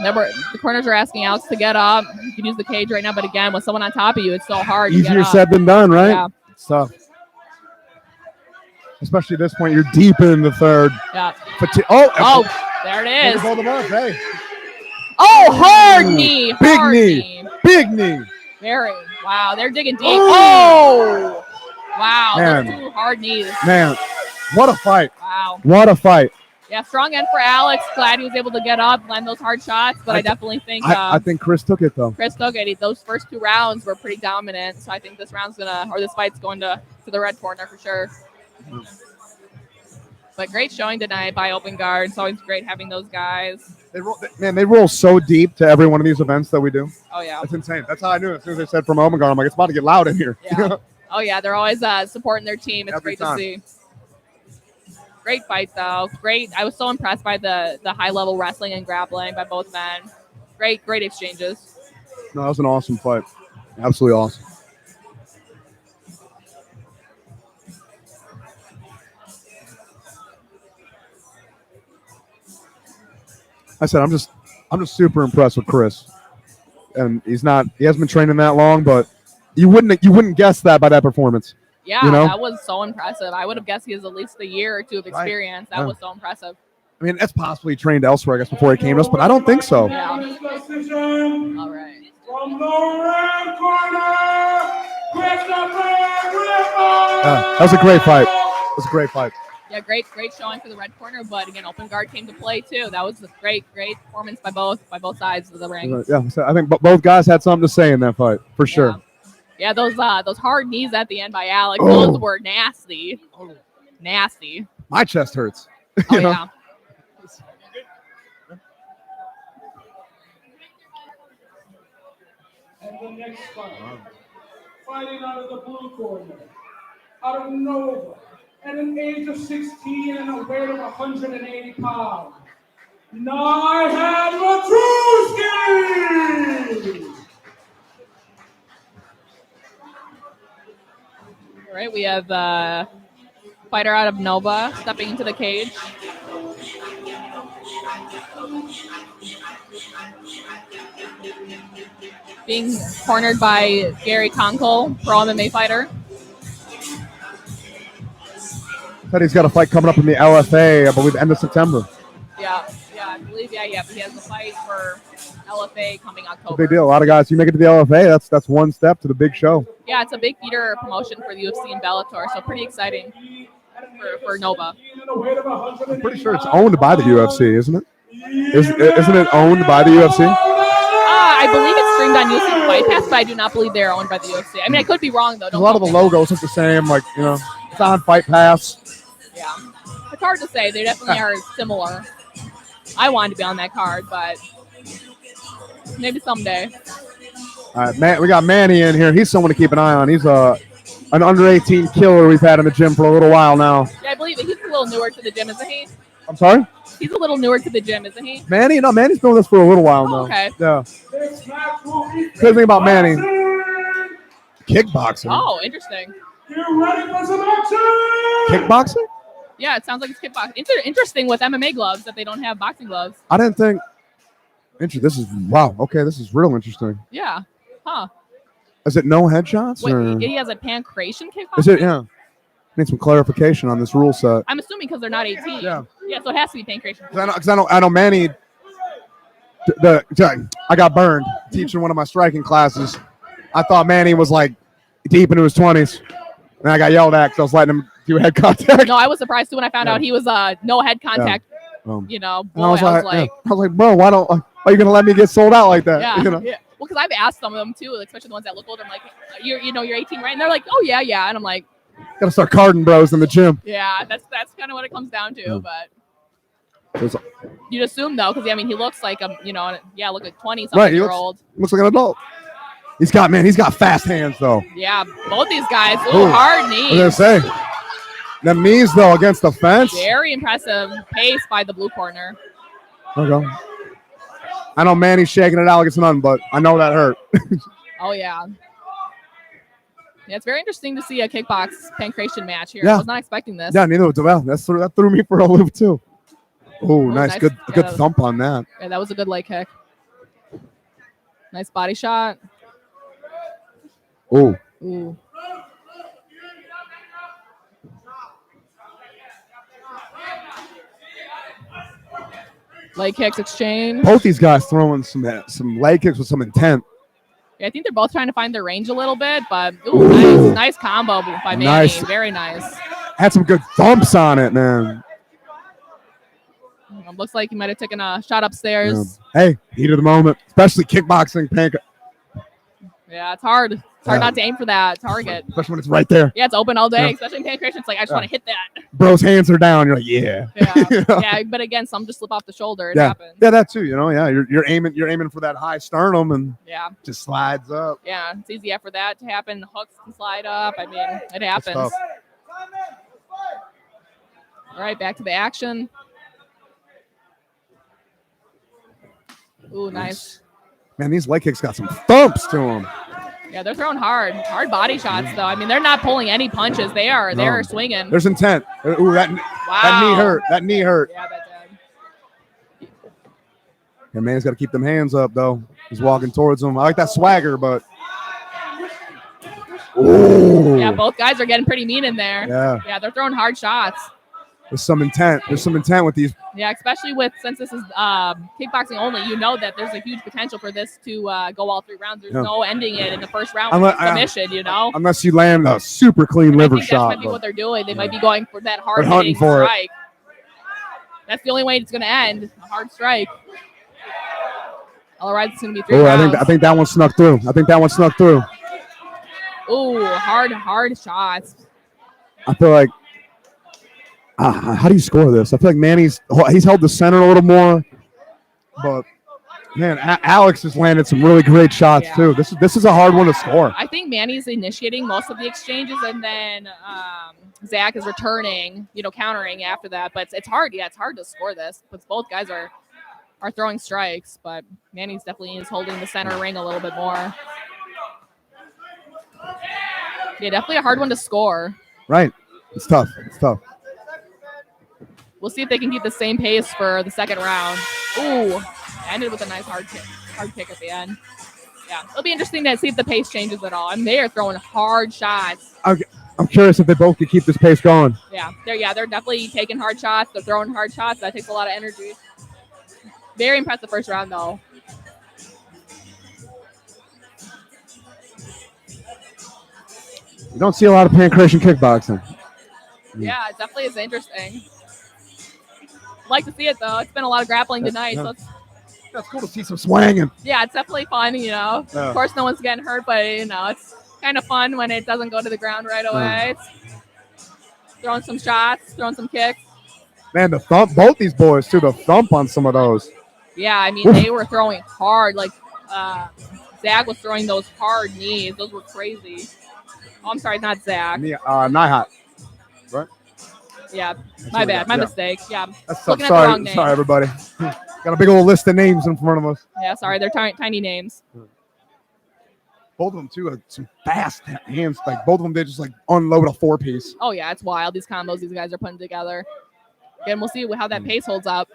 The corners are asking Alex to get up. You can use the cage right now, but again, with someone on top of you, it's so hard. Easier said than done, right? Yeah. It's tough. Especially at this point, you're deep in the third. Yeah. Oh, there it is. Hey. Oh, hard knee. Big knee. Big knee. Very. Wow, they're digging deep. Oh. Wow, Man. those two hard knees. Man, what a fight. Wow. What a fight. Yeah, strong end for Alex. Glad he was able to get up, land those hard shots, but I definitely think I think Chris took it, though. Chris took it. Those first 2 rounds were pretty dominant, so I think this fight's going to the red corner for sure. But great showing tonight by Open Guard. It's always great having those guys. They roll so deep to every one of these events that we do. Oh, yeah. That's insane. That's how I knew. As soon as they said from Open Guard, I'm like, it's about to get loud in here. Yeah. Oh, yeah. They're always supporting their team. It's Every great time. to see. Great fight, though. Great. I was so impressed by the high-level wrestling and grappling by both men. Great exchanges. No, that was an awesome fight. Absolutely awesome. I said I'm just super impressed with Chris, and he hasn't been training that long, but you wouldn't guess that by that performance. Yeah, you know? That was so impressive. I would have guessed he has at least a year or 2 of experience. That was so impressive. I mean, that's possibly trained elsewhere, I guess, before he came to us, but I don't think so. Yeah. All right. From the red corner, That was a great fight. It was a great fight. Yeah, great showing for the red corner, but again, Open Guard came to play too. That was a great performance by both sides of the ring. Yeah, so I think both guys had something to say in that fight, for sure. Yeah, those hard knees at the end by Alex, those were nasty. Nasty. My chest hurts. Oh, yeah. And the next fight, fighting out of the blue corner, out of Nova, at an age of 16 and a weight of 180 pounds, Non-Headcontact! All right, we have a fighter out of Nova stepping into the cage. Being cornered by Gary Conkle, pro MMA fighter. Said he's got a fight coming up in the LFA, I believe, end of September. Yeah, I believe, but he has a fight for LFA coming October. Big deal. A lot of guys, you make it to the LFA, that's one step to the big show. Yeah, it's a big feeder promotion for the UFC and Bellator, so pretty exciting for Nova. I'm pretty sure it's owned by the UFC, isn't it? Isn't it owned by the UFC? I believe it's streamed on UFC Fight Pass, but I do not believe they're owned by the UFC. I mean, I could be wrong, though. A lot of the logos look the same, like, it's on Fight Pass. Yeah. It's hard to say. They definitely are similar. I wanted to be on that card, but maybe someday. All right, man, we got Manny in here. He's someone to keep an eye on. He's an under-18 killer we've had in the gym for a little while now. Yeah, I believe it. He's a little newer to the gym, isn't he? I'm sorry? He's a little newer to the gym, isn't he? Manny? No, Manny's been with us for a little while now. Okay. Yeah. Crazy thing about Manny. Kickboxing. Oh, interesting. You ready for some action? Kickboxing? Yeah, it sounds like it's kickboxing. It's interesting with MMA gloves that they don't have boxing gloves. I didn't think. This is wow. Okay, this is real interesting. Yeah. Huh. Is it no headshots? Wait, or? he has a pankration kickboxing? Is it? Yeah. Need some clarification on this rule set. I'm assuming because they're not 18. Yeah. Yeah, so it has to be pankration. Because I know Manny. I got burned teaching one of my striking classes. I thought Manny was like deep into his 20s, and I got yelled at because I was letting him do head contact. No, I was surprised too when I found out he was no head contact. Yeah. You know, boy, And I was like, like, bro, why are you gonna let me get sold out like that? yeah, You know? yeah. Well, because I've asked some of them too, especially the ones that look older. I'm like, you're 18, right? And they're like, oh yeah, yeah. And I'm like, Gotta start carding bros in the gym. yeah, that's kind of what it comes down to. Yeah. But you'd assume though, because I mean, he looks like a, look like 20-something Right, year old. Looks like an adult. He's got fast hands though. Yeah, both these guys. Ooh, hard knees. I was gonna say, the knees though against the fence. Very impressive pace by the blue corner. Okay. I know Manny's shaking it out like it's nothing, but I know that hurt. Oh yeah. Yeah, it's very interesting to see a kickbox pankration match here. Yeah. I was not expecting this. Yeah, neither was well. That threw me for a loop too. Oh, nice. nice. Good Yeah, thump on that. Yeah, that was a good leg kick. Nice body shot. Oh. Ooh. Leg kicks exchange. Both these guys throwing some leg kicks with some intent. Yeah, I think they're both trying to find their range a little bit, but nice combo by Manny. Nice. Very nice. Had some good thumps on it, man. Looks like he might have taken a shot upstairs. Yeah. Hey, heat of the moment, especially kickboxing, Yeah, it's hard. It's hard not to aim for that target. especially when it's right there. Yeah, it's open all day, Yeah. especially in pankration. It's like, I just want to hit that. Bro's hands are down. You're like, yeah. Yeah, but again, some just slip off the shoulder. It happens. Yeah, that too. Yeah, you're aiming for that high sternum and Yeah. just slides up. Yeah, it's easy for that to happen. The hooks can slide up. I mean, it happens. tough. All right, back to the action. Ooh, nice. Man, these leg kicks got some thumps to them. Yeah, they're throwing hard body shots though. I mean, they're not pulling any punches. They're swinging. There's intent. Ooh, that knee hurt. That knee hurt. Yeah, that did. Yeah, man's got to keep them hands up though. He's walking towards them. I like that swagger, but Yeah, both guys are getting pretty mean in there. Yeah. They're throwing hard shots. There's some intent. There's some intent with these. Yeah, especially since this is kickboxing only, you know that there's a huge potential for this to go all 3 rounds. There's no ending it in the first round with submission, Unless you land a super clean liver I think shot. that might be what they're doing. They might be going for that hard They're hunting for it. strike. That's the only way it's going to end, a hard strike. Otherwise, it's going to be 3 rounds. I think that one snuck through. Ooh, hard shots. I feel like, how do you score this? I feel like Manny's held the center a little more, but man, Alex has landed some really great shots too. This is a hard one to score. I think Manny's initiating most of the exchanges, and then Zach is returning, countering after that. But it's hard. Yeah, it's hard to score this. But both guys are throwing strikes, but Manny's definitely is holding the center ring a little bit more. Yeah, definitely a hard one to score. Right. It's tough. We'll see if they can keep the same pace for the second round. Ooh, ended with a nice hard kick at the end. Yeah, it'll be interesting to see if the pace changes at all. And they are throwing hard shots. I'm curious if they both could keep this pace going. Yeah, they're definitely taking hard shots. They're throwing hard shots. That takes a lot of energy. Very impressive first round, though. You don't see a lot of pankration kickboxing. Yeah, it definitely is interesting. I'd like to see it, though. It's been a lot of grappling tonight. So That's cool to see some swanging. yeah, it's definitely fun, Of course, no one's getting hurt, but, it's kind of fun when it doesn't go to the ground right away. It's throwing some shots, throwing some kicks. Man, the thump, both these boys, too, the thump on some of those. Yeah, I mean, they were throwing hard. Like, Zach was throwing those hard knees. Those were crazy. Oh, I'm sorry, not Zach. Nihat, right? Yeah, my bad. My mistake. Yeah, That's looking at the wrong name. Sorry, everybody. Got a big old list of names in front of us. Yeah, sorry. They're tiny names. Both of them, too, had some fast hands. Like, both of them, they just, unload a 4-piece. Oh, yeah, it's wild. These combos these guys are putting together. Again, we'll see how that pace holds up.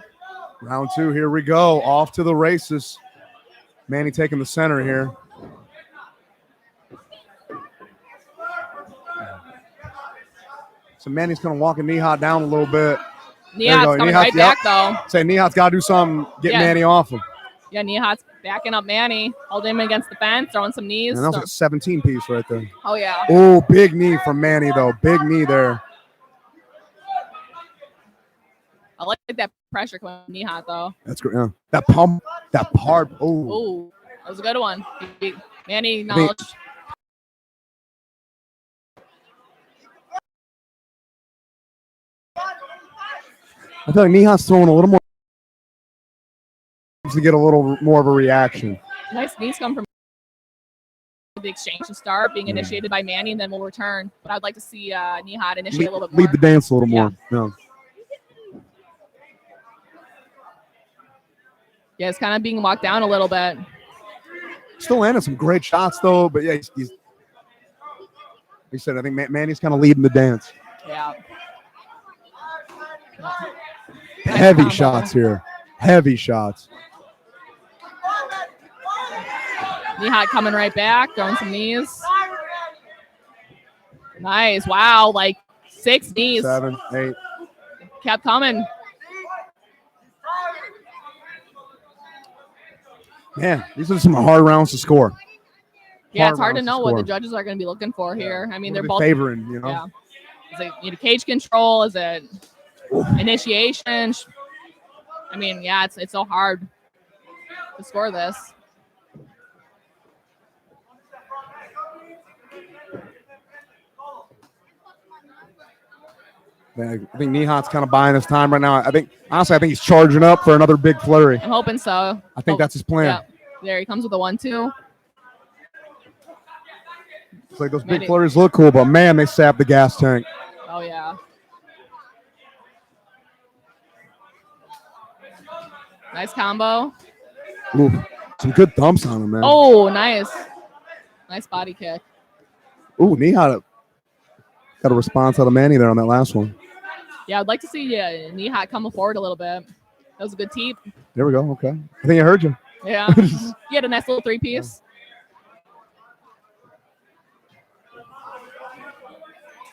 Round 2, here we go. Off to the races. Manny taking the center here. So Manny's going to walk Nihat down a little bit. Nihat's coming right back, though. Say Nihat's got to do something, get Manny off him. Yeah, Nihat's backing up Manny, holding him against the fence, throwing some knees. And that was a 17-piece right there. Oh, yeah. Oh, big knee from Manny, though. Big knee there. I like that pressure coming from Nihat, though. That's great. Yeah. That pump, that hard. Oh. Ooh. That was a good one. Manny acknowledged. I feel like Nihat's throwing a little more to get a little more of a reaction. Nice knees come from the exchange and start being initiated by Manny, and then we'll return. But I'd like to see Nihat initiate a little bit more. Lead the dance a little more. Yeah. Yeah, it's kind of being walked down a little bit. Still landing some great shots, though. But yeah, he's like I said, I think Manny's kind of leading the dance. Yeah. Heavy shots here. Heavy shots. Nihat coming right back, throwing some knees. Nice. Wow, like 6 knees. 7, 8. Kept coming. Man, these are some hard rounds to score. Yeah, it's hard to know what the judges are going to be looking for here. I mean, they're both favoring, you know. Yeah. Is it cage control? Is it initiation? I mean, yeah, it's so hard to score this. Man, I think Nihat's kind of buying his time right now. Honestly, I think he's charging up for another big flurry. I'm hoping so. I think that's his plan. Yeah. There he comes with a 1-2. It's like those big flurries look cool, but man, they sap the gas tank. Oh, yeah. Nice combo. Ooh, some good thumps on him, man. Oh, nice. Nice body kick. Ooh, Nihat got a response out of Manny there on that last one. Yeah, I'd like to see Nihat come forward a little bit. That was a good teep. There we go. Okay. I think I heard you. Yeah. He had a nice little 3-piece.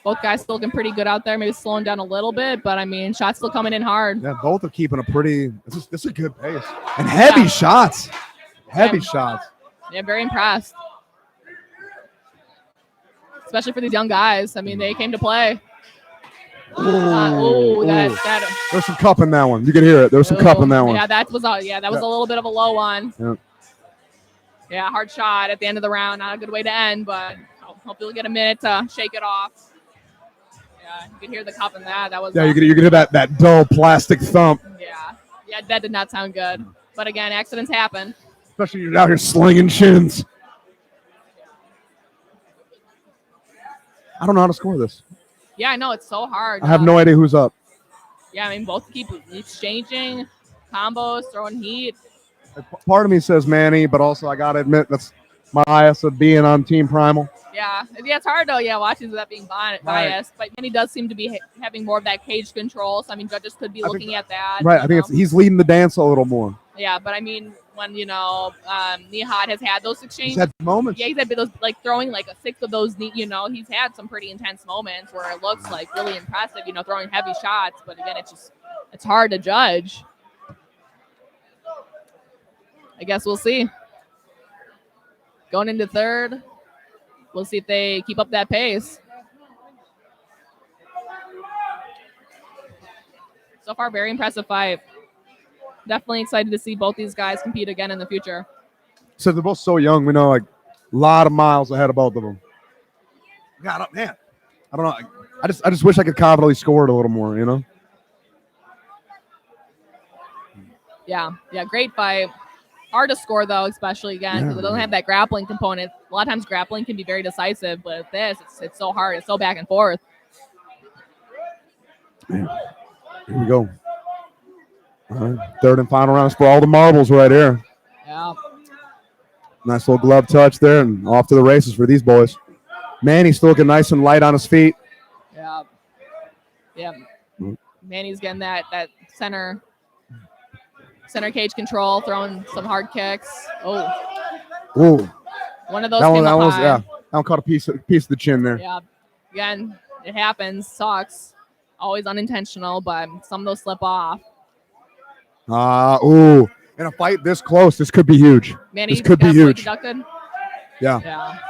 Both guys still looking pretty good out there. Maybe slowing down a little bit, but I mean, shots still coming in hard. Yeah, both are keeping a pretty. This is a good pace and heavy shots. Heavy shots. Yeah, very impressed. Especially for these young guys. I mean, they came to play. There's some cup in that one. You can hear it. There's some cup in that one. Yeah, that was a little bit of a low one. Yeah. Yeah, hard shot at the end of the round. Not a good way to end, but hope you'll get a minute to shake it off. Yeah, you can hear the cup in that. That was. Yeah, you can hear that dull plastic thump. Yeah, that did not sound good. But again, accidents happen. Especially you're out here slinging shins. I don't know how to score this. Yeah, I know it's so hard. I have no idea who's up. Yeah, I mean, both keep exchanging combos, throwing heat. Part of me says Manny, but also I gotta admit that's my bias of being on Team Primal. Yeah, it's hard though. Yeah, watching that being biased, but Manny does seem to be having more of that cage control. So I mean, judges could be looking at that. Right, I think he's leading the dance a little more. Yeah, but I mean, when Nihat has had those exchanges, He's had moments. Yeah, he's had those throwing like a 6 of those. He's had some pretty intense moments where it looks like really impressive. Throwing heavy shots, but again, it's hard to judge. I guess we'll see. Going into third, we'll see if they keep up that pace. So far, very impressive fight. Definitely excited to see both these guys compete again in the future. So they're both so young. We know like a lot of miles ahead of both of them. God, man, I don't know. I just wish I could confidently score it a little more. Yeah, great fight. Hard to score though, especially again because it doesn't have that grappling component. A lot of times grappling can be very decisive, but with this, it's so hard. It's so back and forth. Man. Here we go. All right. Third and final rounds for all the marbles right here. Yeah. Nice little glove touch there, and off to the races for these boys. Manny's still looking nice and light on his feet. Yeah. Manny's getting that center cage control, throwing some hard kicks. Ooh. One of those came up high. That one caught a piece of the chin there. Yeah. Again, it happens. Sucks. Always unintentional, but some of those slip off. In a fight this close, this could be huge. Manny this could be huge. Conducted. Yeah,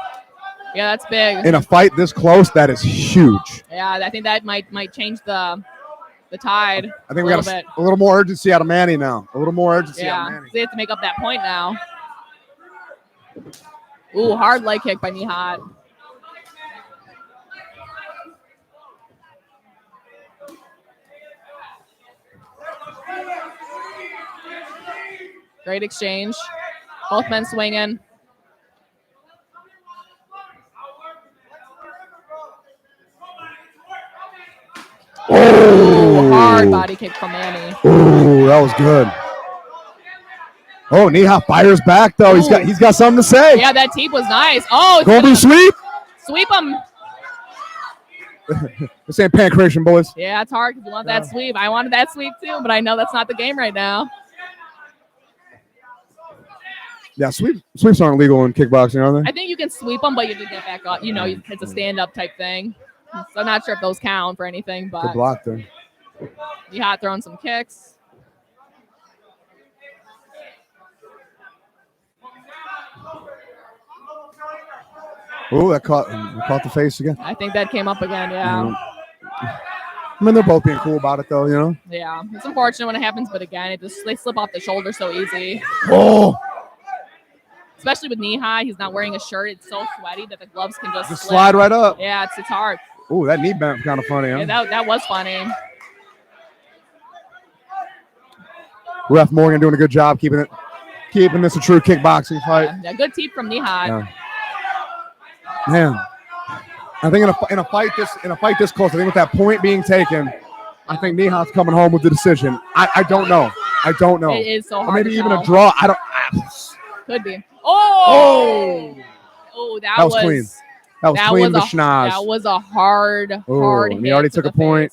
that's big. In a fight this close, that is huge. Yeah, I think that might change the tide. I think we got a little more urgency out of Manny now. A little more urgency out of Manny. They have to make up that point now. Ooh, hard leg kick by Nihat. Great exchange. Both men swinging. Oh, hard body kick from Manny. Oh, that was good. Oh, Nihat fires back though. He's got something to say. Yeah, that teep was nice. Oh, Golden sweep. Sweep him. This ain't Pankration, boys. Yeah, it's hard because you want that sweep. I wanted that sweep too, but I know that's not the game right now. Yeah, sweeps aren't legal in kickboxing, are they? I think you can sweep them, but you have to get back up. You know, it's a stand-up type thing. So I'm not sure if those count for anything, but Good block there. Nihat throwing some kicks. Oh, that caught the face again. I think that came up again, yeah. I mean, they're both being cool about it, though, you know? Yeah, it's unfortunate when it happens, but again, they slip off the shoulder so easy. Oh! Especially with knee high, he's not wearing a shirt. It's so sweaty that the gloves can just slide right up. Yeah, it's hard. Oh, that knee bent kind of funny, huh? Yeah, that was funny. Ref Morgan doing a good job keeping this a true kickboxing fight. Yeah, good teep from Nihat. Yeah. Man, I think in a fight this close, I think with that point being taken, I think Nihat's coming home with the decision. I don't know. It is so hard. Or maybe to even tell. a draw. Could be. Oh, that was clean. That was clean to schnoz. That was a hard hit. And he already took a point.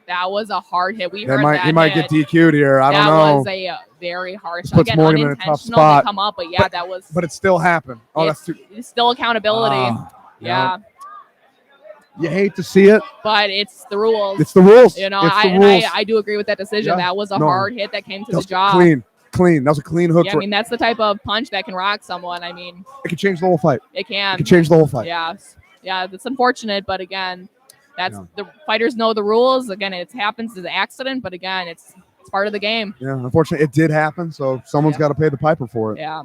That was a hard hit. We heard that. He might get DQ'd here. I don't know. That was a very harsh. Puts Again, Morgan in a tough spot. To come up, but yeah, that was. But it still happened. Oh, that's too. It's still accountability. Yeah. You hate to see it, but it's the rules. It's the rules. You know, rules. I do agree with that decision. Yeah. That was a hard hit that came to the jaw. Clean. That was a clean hook. Yeah, I mean, that's the type of punch that can rock someone. I mean, it can change the whole fight. It can. It can change the whole fight. Yeah. It's unfortunate, but again, the fighters know the rules. Again, it happens as an accident, but again, it's part of the game. Yeah, unfortunately, it did happen, so someone's got to pay the piper for it. Yeah.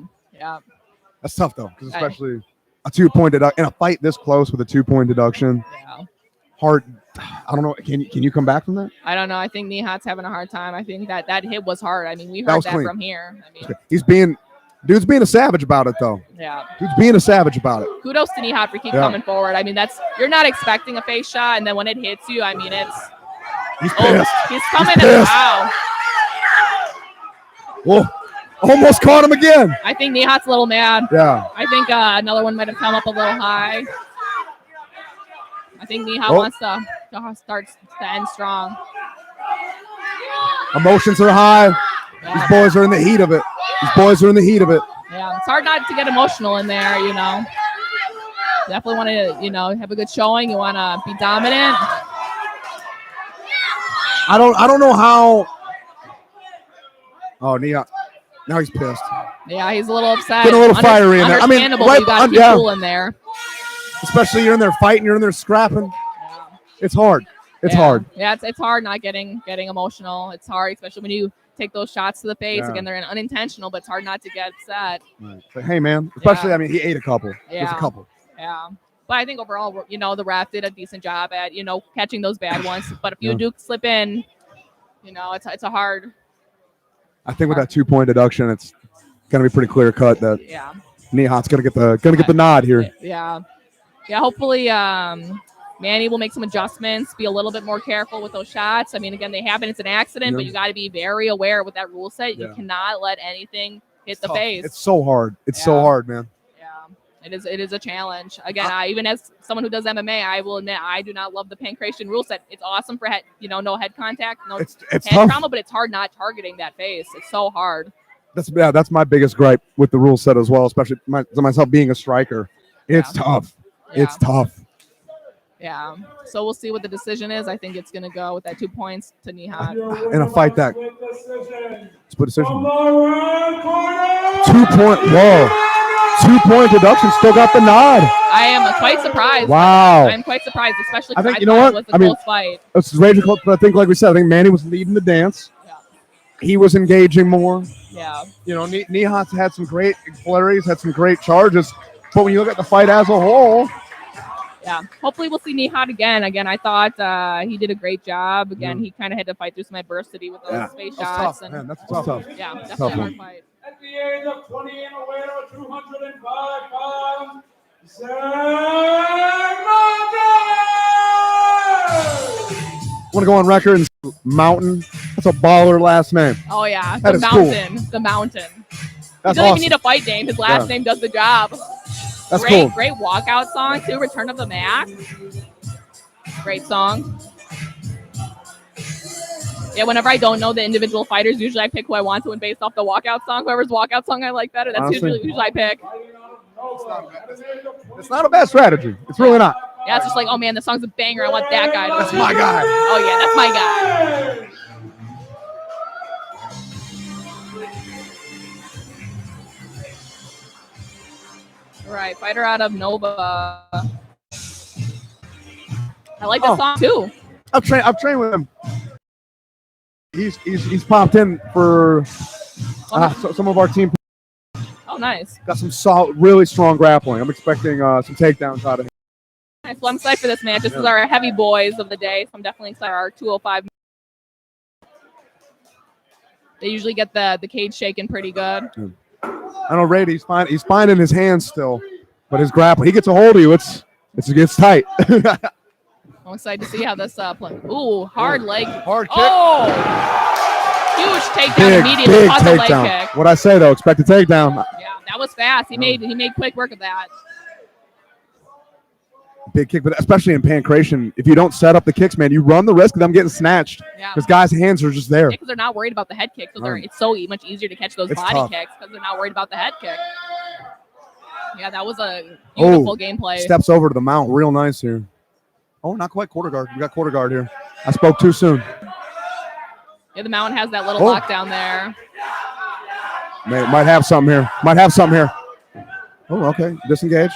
That's tough though, because especially a 2-point deduction in a fight this close with a 2-point deduction. Yeah. Hard. I don't know. Can you come back from that? I don't know. I think Nihat's having a hard time. I think that hit was hard. I mean, we heard that from here. I mean, dude's being a savage about it though. Yeah. Dude's being a savage about it. Kudos to Nihat for keep coming forward. I mean, you're not expecting a face shot, and then when it hits you, I mean, he's pissed. He's coming he's in. Wow. Whoa. Almost caught him again. I think Nihat's a little mad. Yeah. I think another one might have come up a little high. I think Nihat wants to start to end strong. Emotions are high. Yeah. These boys are in the heat of it. Yeah, it's hard not to get emotional in there, you know. Definitely want to, have a good showing. You want to be dominant. I don't know how. Oh, Nihat. Now he's pissed. Yeah, he's a little upset. Getting a little fiery in there. I mean, understandable, you got to be cool in there. Especially you're in there fighting, you're in there scrapping. Yeah. It's hard. It's hard. Yeah, it's hard not getting emotional. It's hard, especially when you take those shots to the face. Yeah. Again, they're unintentional, but it's hard not to get upset. Right. But hey, man. Especially, I mean, he ate a couple. Yeah. Just a couple. Yeah. But I think overall, the ref did a decent job at, catching those bad ones. But if you do slip in, it's a hard. I think with that 2-point deduction, it's gonna be pretty clear cut that Nihat's gonna get the nod here. Yeah. Yeah. Hopefully, Manny will make some adjustments, be a little bit more careful with those shots. I mean, again, they happen. It's an accident, but you got to be very aware with that rule set. You cannot let anything hit the face. It's so hard. It's so hard, man. Yeah, it is a challenge. Again, even as someone who does MMA, I will admit I do not love the Pankration rule set. It's awesome for no head contact, no it's head tough. trauma, but it's hard not targeting that face. It's so hard. That's my biggest gripe with the rule set as well, especially myself being a striker. It's tough. Yeah. It's tough. Yeah. So we'll see what the decision is. I think it's going to go with that 2 points to Nihat. In a fight that split decision. 2-point deduction, still got the nod. I am quite surprised. Wow. I'm quite surprised, especially I because think, you know what? it was a close fight. It's raging close, but I think, like we said, I think Manny was leading the dance. he was engaging more. Yeah. You know, Nihat's had some great flurries, had some great charges. But when you look at the fight as a whole, Yeah. Hopefully we'll see Nihat again. Again, I thought he did a great job. Again, he kind of had to fight through some adversity with those space that's shots. tough, And man. That's tough. yeah, definitely Tough a hard one. fight. At the age of 20 and a weight of 205 pounds, Want to go on record and say Mountain? That's a baller last name. Oh yeah, That the is cool. mountain. The mountain. He That's doesn't awesome. even need a fight name. His last name does the job. That's great, cool. great walkout song too. Return of the Mac. Great song. Yeah, whenever I don't know the individual fighters, usually I pick who I want to win based off the walkout song. Whoever's walkout song I like better, that's Honestly. usually I pick. It's not a bad strategy. It's really not. Yeah, it's just like, oh man, the song's a banger. I want that guy to That's win. my guy. Oh yeah, that's my guy. All right, fighter out of Nova. I like this song too. I've trained with him. He's popped in for some of our team. Oh, nice. Got some solid, really strong grappling. I'm expecting some takedowns out of him. Nice. Well, I'm excited for this match. This is our heavy boys of the day, so I'm definitely excited for our 205. They usually get the cage shaking pretty good. I know Ray, he's fine in his hands still, but his grappling, he gets a hold of you. It gets tight. I'm excited to see how this plays. Ooh, hard leg. Hard kick. Oh, huge takedown immediately. Caught the leg kick. What I say though, expect a takedown. Yeah, that was fast. He made quick work of that. Big kick, but especially in Pankration, if you don't set up the kicks, man, you run the risk of them getting snatched. Yeah. Because guys' hands are just there. Because they're not worried about the head kick. Because Right. it's so much easier to catch those It's body tough. kicks because they're not worried about the head kick. Yeah, that was a beautiful gameplay. Steps over to the mount real nice here. Oh, not quite quarter guard. We got quarter guard here. I spoke too soon. Yeah, the mountain has that little Oh. lockdown there. Might have something here. Might have something here. Oh, okay. Disengage.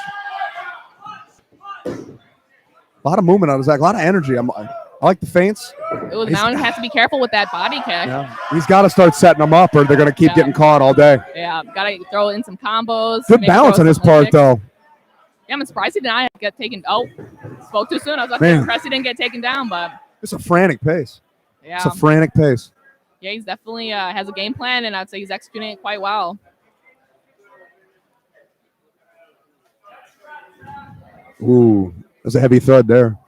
A lot of movement out of Zach. A lot of energy. I like the feints. Ooh, the mountain has to be careful with that body kick. Yeah. He's got to start setting them up or they're going to keep Yeah. getting caught all day. Yeah, gotta throw in some combos. Good maybe balance throw on his some leg part, kicks. though. Yeah, I'm surprised he did not get taken. Oh, spoke too soon. I was about to Man. say impressed he didn't get taken down, but It's a frantic pace. yeah. It's a frantic pace. Yeah, he's definitely has a game plan, and I'd say he's executing it quite well. Ooh, there's a heavy thud there.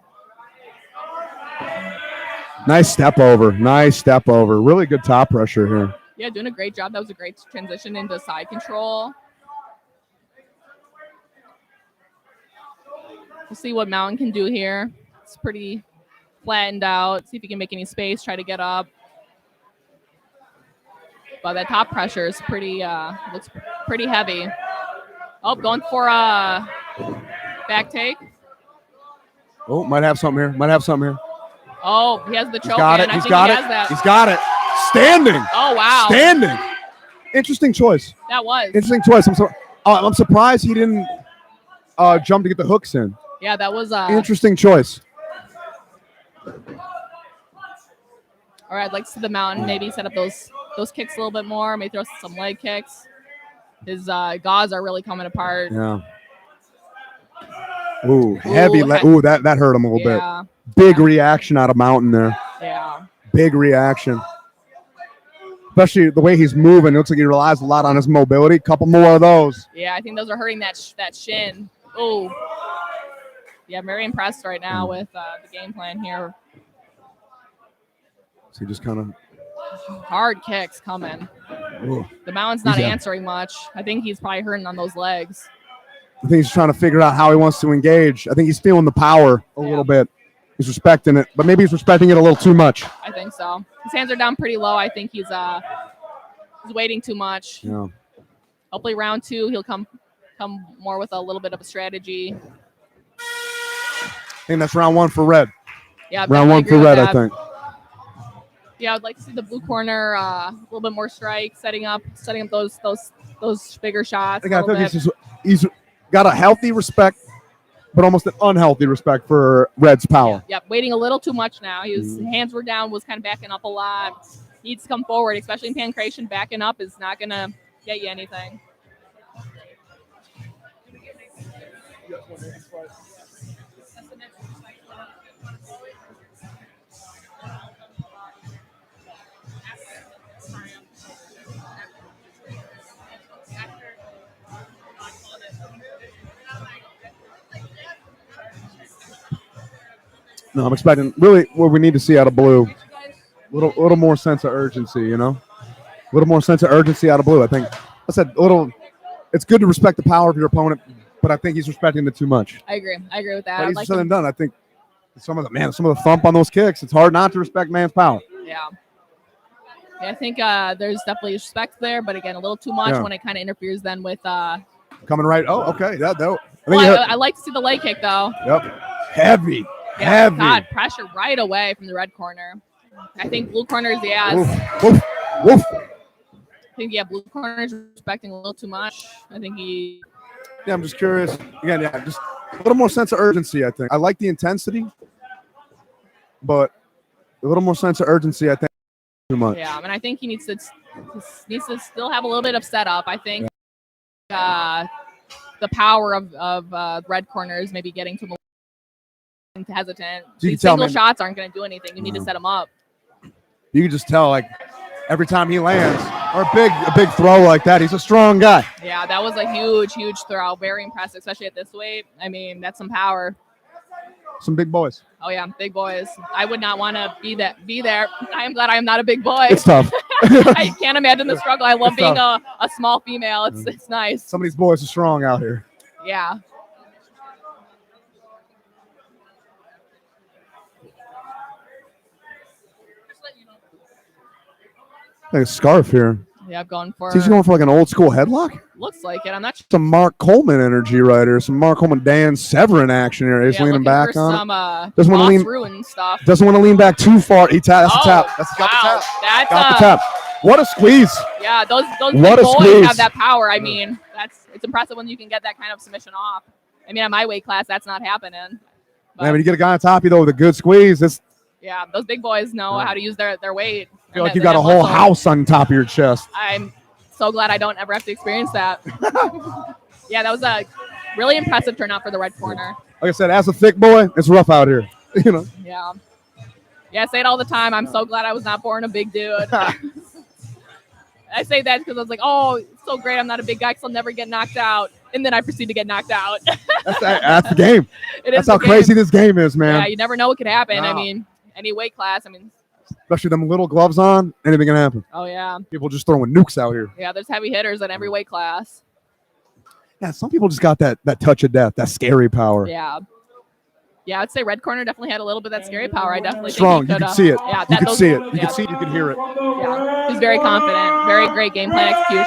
Nice step over. Nice step over. Really good top pressure here. Yeah, doing a great job. That was a great transition into side control. We'll see what Mountain can do here. It's pretty flattened out. See if he can make any space, try to get up. But that top pressure is pretty, looks pretty heavy. Oh, going for a back take. Oh, might have something here. Might have something here. Oh, he has the choke. He's got it. I He's think got he it. has that. He's got it. Standing. Oh, wow. Standing. Interesting choice. That was. Interesting choice. I'm surprised he didn't jump to get the hooks in. Yeah, that was. Interesting choice. All right, I'd like to see the Mountain maybe set up those kicks a little bit more. Maybe throw some leg kicks. His gauze are really coming apart. Yeah. Ooh, heavy. Ooh, that hurt him a little Yeah. bit. Big reaction out of Mountain there. Yeah. Big reaction. Especially the way he's moving. It looks like he relies a lot on his mobility. Couple more of those. Yeah, I think those are hurting that shin. Oh. Yeah, I'm very impressed right now with the game plan here. So he just kind of. Hard kicks coming. Ooh. The Mountain's not Yeah. answering much. I think he's probably hurting on those legs. I think he's trying to figure out how he wants to engage. I think he's feeling the power a little bit. He's respecting it, but maybe he's respecting it a little too much. I think so. His hands are down pretty low. I think he's waiting too much. Yeah. Hopefully round 2 he'll come more with a little bit of a strategy. I think that's round 1 for Red. Yeah, Round 1 for Red, I think. Yeah, I'd like to see the blue corner a little bit more strike, setting up those bigger shots. I think he's got a healthy respect, but almost an unhealthy respect for Red's power. Yep, waiting a little too much now. His hands were down, was kind of backing up a lot. needs to come forward, especially in Pankration. Backing up is not going to get you anything. No, I'm expecting really what we need to see out of blue. Little more sense of urgency, you know? A little more sense of urgency out of blue. I think I said it's good to respect the power of your opponent, but I think he's respecting it too much. I agree with that. But easier said than done. I think some of the thump on those kicks, it's hard not to respect man's power. Yeah. I think there's definitely respect there, but again, a little too much when it kind of interferes then with coming right. Oh, okay. I like to see the leg kick though. Yep. Heavy. God, pressure right away from the red corner. I think blue corner is Woof. I think blue corner is respecting a little too much. I think he. Yeah, I'm just curious. Again, just a little more sense of urgency. I think I like the intensity, but a little more sense of urgency. I think too much. Yeah, and I think he needs to still have a little bit of setup. I think the power of red corners maybe getting to hesitant. These single shots aren't going to do anything. You need to set them up. You can just tell, like, every time he lands or a big throw like that, he's a strong guy. Yeah, that was a huge throw. Very impressive, especially at this weight. I mean, that's some power. Some big boys. Oh yeah, big boys. I would not want to be there. I am glad I am not a big boy. It's tough. I can't imagine the struggle. I love being a small female. It's nice. Some of these boys are strong out here. Yeah. Like a scarf here. Yeah, I'm going for. He's going for like an old school headlock. Looks like it. I'm not sure. Some Mark Coleman energy right here. Some Mark Coleman, Dan Severin action here. He's leaning back on it. Doesn't want to lean back too far. That's the tap. Got the tap. Got the tap. What a squeeze. Yeah, those big boys have that power. I mean, it's impressive when you can get that kind of submission off. I mean, at my weight class, that's not happening. But, when you get a guy on top of you though with a good squeeze, those big boys know how to use their weight. I feel like you got a whole house on top of your chest. I'm so glad I don't ever have to experience that. Yeah, that was a really impressive turnout for the red corner. Like I said, as a thick boy, it's rough out here. You know. Yeah. Yeah, I say it all the time. I'm so glad I was not born a big dude. I say that because I was like, oh, it's so great. I'm not a big guy because I'll never get knocked out. And then I proceed to get knocked out. That's the game. That's how crazy this game is, man. Yeah, you never know what could happen. I mean, any weight class. I mean, especially them little gloves on, anything can happen. Oh, yeah. People just throwing nukes out here. Yeah, there's heavy hitters in every weight class. Yeah, some people just got that touch of death, that scary power. Yeah. Yeah, I'd say red corner definitely had a little bit of that scary power. I definitely strong. Think you could see it. Yeah, you could see it. You could see it. You could hear it. Yeah, he's very confident. Very great game plan execution.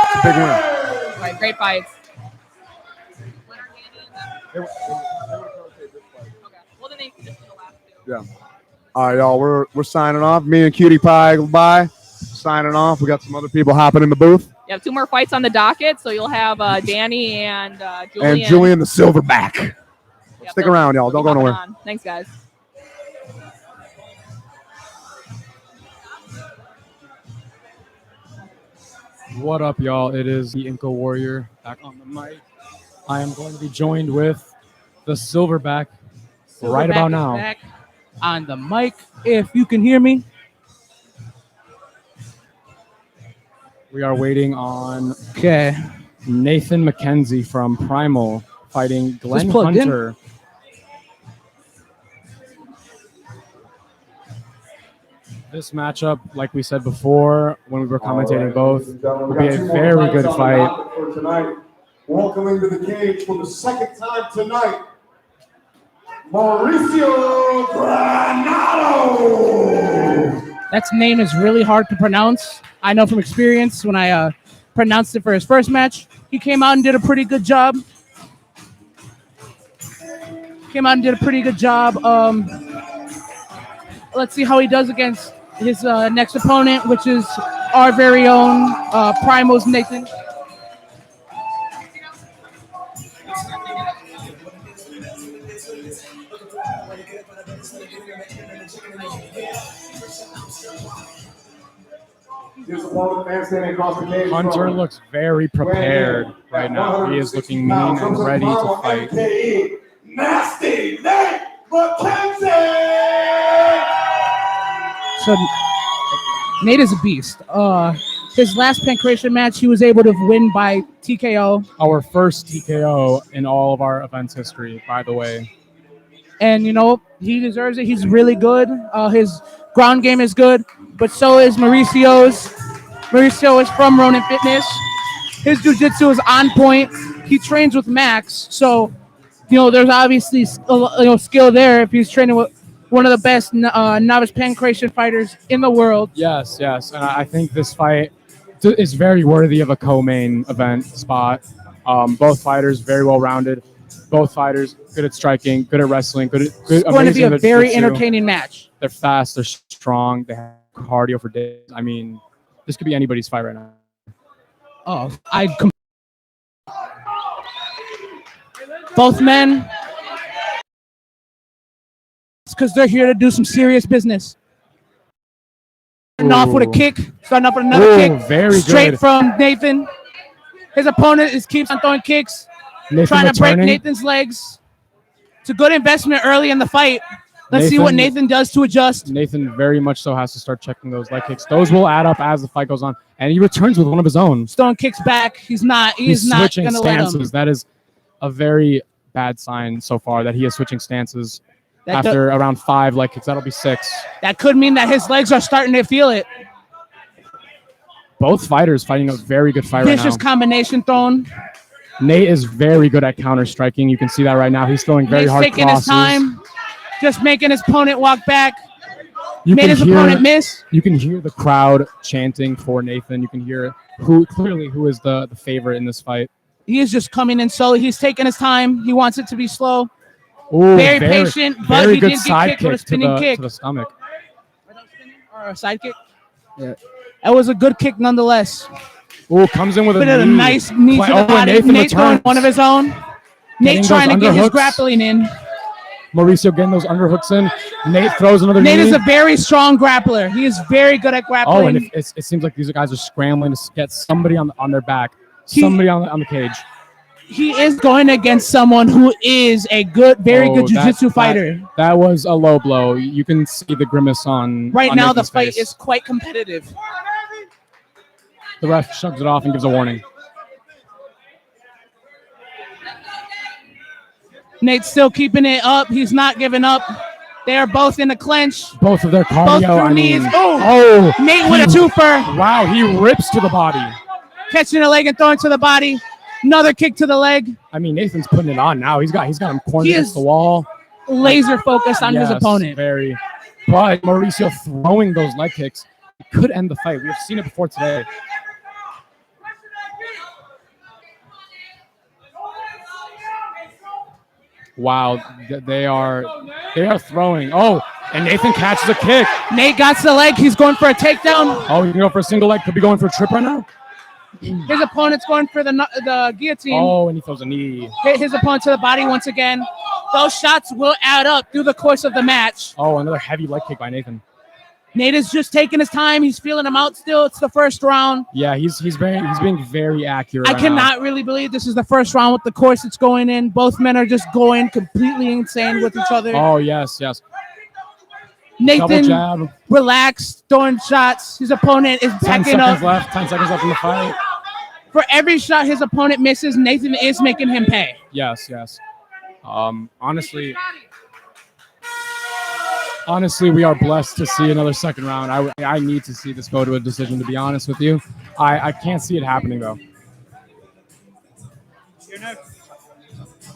It's a big win. Right, great fights. Yeah. All right, y'all. We're signing off. Me and Cutie Pie, goodbye. Signing off. We got some other people hopping in the booth. You have 2 more fights on the docket, so you'll have Danny and Julian. And Julian the Silverback. Stick around, y'all. Don't go nowhere. Thanks, guys. What up, y'all? It is the Inca Warrior back on the mic. I am going to be joined with the Silverback right about now. Back on the mic, if you can hear me. We are waiting on Okay. Nathan McKenzie from Primal fighting Glenn Hunter. This matchup, like we said before when we were commentating both, will be a very good fight. For tonight, welcoming to the cage for the second time tonight, Mauricio Granado. That name is really hard to pronounce. I know from experience when I pronounced it for his first match. He came out and did a pretty good job. Let's see how he does against his next opponent, which is our very own Primal's Nathan. His opponent, man standing across the cage. Hunter looks very prepared right now. He is looking mean and ready to fight. MKE, Nasty Nate McKenzie! So Nate is a beast. His last Pankration match, he was able to win by TKO. Our first TKO in all of our events history, by the way. And, you know, he deserves it. He's really good. His ground game is good, but so is Mauricio's. Mauricio is from Ronin Fitness. His jiu-jitsu is on point. He trains with Max. So, you know, there's obviously skill there if he's training with one of the best novice Pankration fighters in the world. Yes, yes. And I think this fight is very worthy of a co-main event spot. Both fighters very well-rounded. Both fighters good at striking, good at wrestling, good. It's going to be a very entertaining match. They're fast, they're strong, they have cardio for days. I mean, this could be anybody's fight right now. Oh, both men, it's because they're here to do some serious business. Starting off with a kick, starting off with another kick, very straight good. from Nathan. His opponent keeps on throwing kicks, trying to break Nathan's legs. It's a good investment early in the fight. Let's see what Nathan does to adjust. Nathan very much so has to start checking those leg kicks. Those will add up as the fight goes on, and he returns with one of his own. Throwing kicks back. He's not going to let him. That is a very bad sign so far that he is switching stances after around 5 leg kicks. That'll be 6. That could mean that his legs are starting to feel it. Both fighters fighting a very good fight right now. Vicious combination thrown. Nate is very good at counter striking. You can see that right now. He's throwing very hard crosses. Nate's taking his time, just making his opponent walk back. Made his opponent miss. You can hear the crowd chanting for Nathan. You can hear who is the favorite in this fight. He is just coming in slowly. He's taking his time. He wants it to be slow. Ooh, very patient, but he did get kicked with a spinning kick. To the stomach. Or a side kick. Yeah. That was a good kick nonetheless. Ooh, comes in with a nice knee to the body. Nate throwing one of his own. Nate trying to get his grappling in. Mauricio getting those underhooks in. Nate throws another knee. Nate is a very strong grappler. He is very good at grappling. Oh, and it seems like these guys are scrambling to get somebody on their back, somebody on the cage. He is going against someone who is a very good jiu-jitsu fighter. That was a low blow. You can see the grimace on right now. Nathan's The fight face. is quite competitive. The ref shoves it off and gives a warning. Nate's still keeping it up. He's not giving up. They are both in a clinch. Both of their cardio. Both through knees. Oh, Nate with a twofer. Wow, he rips to the body. Catching a leg and throwing to the body. Another kick to the leg. I mean, Nathan's putting it on now. He's got him cornered against the wall. Laser focused on his opponent. Very. But Mauricio throwing those leg kicks could end the fight. We've seen it before today. Wow, they are throwing. Oh, and Nathan catches a kick. Nate got to the leg. He's going for a takedown. Oh, he can go for a single leg. Could be going for a trip right now. His opponent's going for the guillotine. Oh, and he throws a knee. Hit his opponent to the body once again. Those shots will add up through the course of the match. Oh, another heavy leg kick by Nathan. Nate is just taking his time. He's feeling him out still. It's the first round. Yeah, he's being very accurate. I cannot really believe this is the first round with the course it's going in. Both men are just going completely insane with each other. Oh, yes. Nathan relaxed, throwing shots. His opponent is backing up. 10 seconds left in the fight. For every shot his opponent misses, Nathan is making him pay. Yes. Honestly, we are blessed to see another second round. I need to see this go to a decision, to be honest with you. I can't see it happening, though.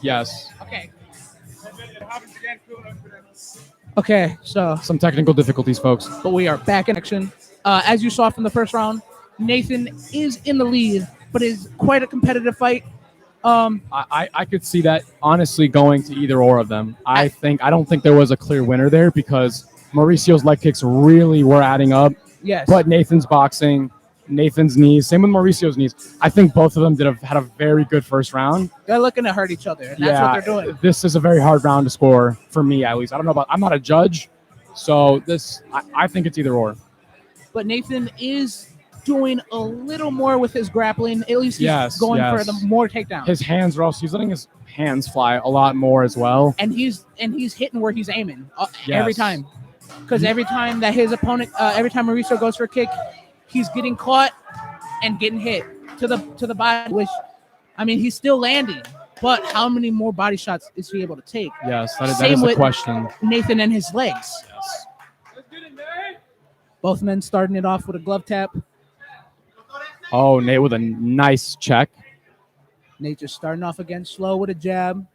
Yes. Okay, so some technical difficulties, folks. But we are back in action. As you saw from the first round, Nathan is in the lead, but it is quite a competitive fight. I could see that honestly going to either or of them. I don't think there was a clear winner there because Mauricio's leg kicks really were adding up. Yes. But Nathan's boxing, Nathan's knees, same with Mauricio's knees. I think both of them had a very good first round. They're looking to hurt each other, and that's what they're doing. This is a very hard round to score for me, at least. I don't know I'm not a judge, so I think it's either or. but Nathan is doing a little more with his grappling. At least he's going for the more takedowns. His hands are also, he's letting his hands fly a lot more as well. And he's hitting where he's aiming every time. Because every time that his opponent, every time Mauricio goes for a kick, he's getting caught and getting hit to the body, which, I mean, he's still landing. But how many more body shots is he able to take? Yes, that is the question. Nathan and his legs. Yes. Both men starting it off with a glove tap. Oh, Nate with a nice check. Nate just starting off again slow with a jab.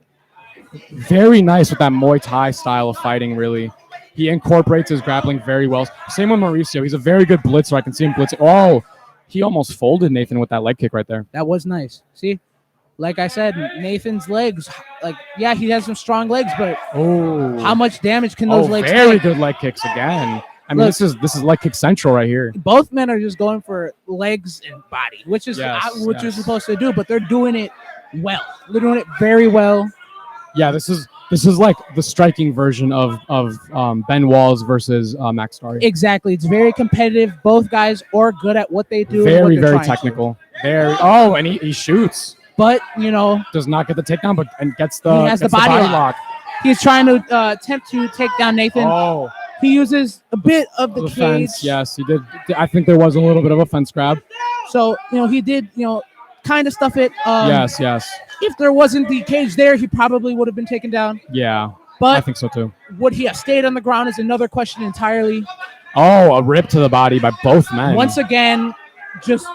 Very nice with that Muay Thai style of fighting, really. He incorporates his grappling very well. Same with Mauricio. He's a very good blitzer. I can see him blitzing. Oh, he almost folded Nathan with that leg kick right there. That was nice. See? Like I said, Nathan's legs, yeah, he has some strong legs, but how much damage can those legs very take? good leg kicks again. I mean, this is leg kick central right here. Both men are just going for legs and body, which is what you're supposed to do, but they're doing it well. They're doing it very well. Yeah, this is like the striking version of Ben Walls versus Max Starry. Exactly. It's very competitive. Both guys are good at what they do. Very, very technical. And he shoots. But, does not get the takedown, but gets the body lock. He's trying to attempt to take down Nathan. Oh. He uses a bit of the cage. Fence, yes, he did. I think there was a little bit of a fence grab. So, he did, kind of stuff it. Yes. If there wasn't the cage there, he probably would have been taken down. Yeah, but I think so too. Would he have stayed on the ground is another question entirely. Oh, a rip to the body by both men. Once again, just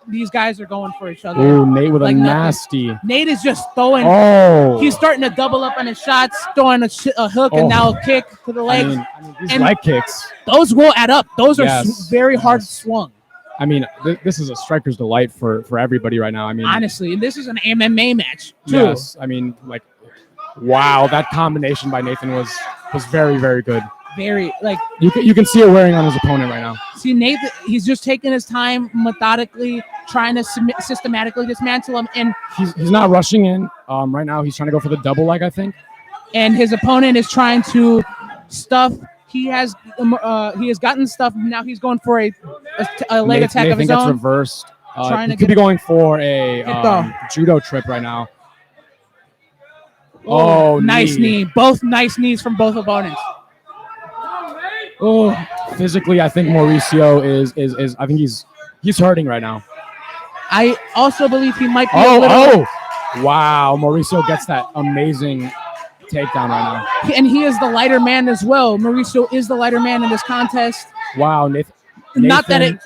these guys are going for each other. Oh, Nate with a nasty. Nate is just throwing. Oh. He's starting to double up on his shots, throwing a hook and now a kick to the legs. I mean these leg kicks. Those will add up. Those are very hard swung. I mean, this is a striker's delight for everybody right now. I mean, honestly, and this is an MMA match too. Yes, I mean, wow, that combination by Nathan was very, very good. Very you can see it wearing on his opponent right now. See, Nathan, he's just taking his time, methodically trying to systematically dismantle him, and he's not rushing in. Right now, he's trying to go for the double leg, I think. And his opponent is trying to stuff. He has gotten stuff. Now he's going for a leg attack of his own. Nathan gets reversed. He could be going for a judo trip right now. Oh, nice knee. Both nice knees from both opponents. Oh, physically, I think Mauricio is. I think he's hurting right now. I also believe he might be. Wow! Mauricio gets that amazing takedown right now, and he is the lighter man as well. Mauricio is the lighter man in this contest. Wow, Nathan. Not that it.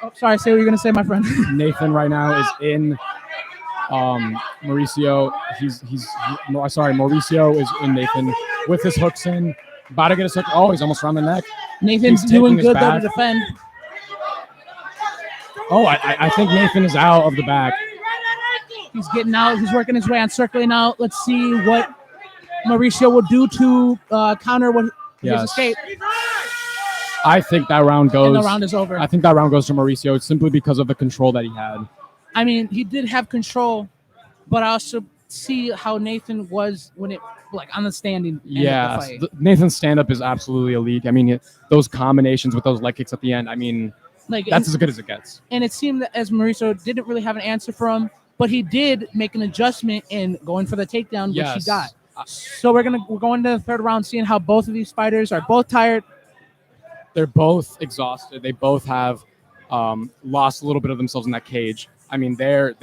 Oh, sorry, say what you're gonna say, my friend. Nathan right now is in. Mauricio. Mauricio is in Nathan with his hooks in. About to get his hook. Oh, he's almost around the neck. Nathan's doing good though to defend. Oh, I think Nathan is out of the back. He's getting out. He's working his way on circling out. Let's see what Mauricio will do to counter what his escape. I think that round goes. And the round is over. I think that round goes to Mauricio simply because of the control that he had. I mean, he did have control, but I also see how Nathan was when it on the standing. Yeah, Nathan's stand-up is absolutely elite. I mean, those combinations with those leg kicks at the end. I mean, that's as good as it gets. And it seemed that as Mauricio didn't really have an answer for him, but he did make an adjustment in going for the takedown, which he got. So we're going to the third round, seeing how both of these fighters are both tired. They're both exhausted. They both have lost a little bit of themselves in that cage. I mean, they're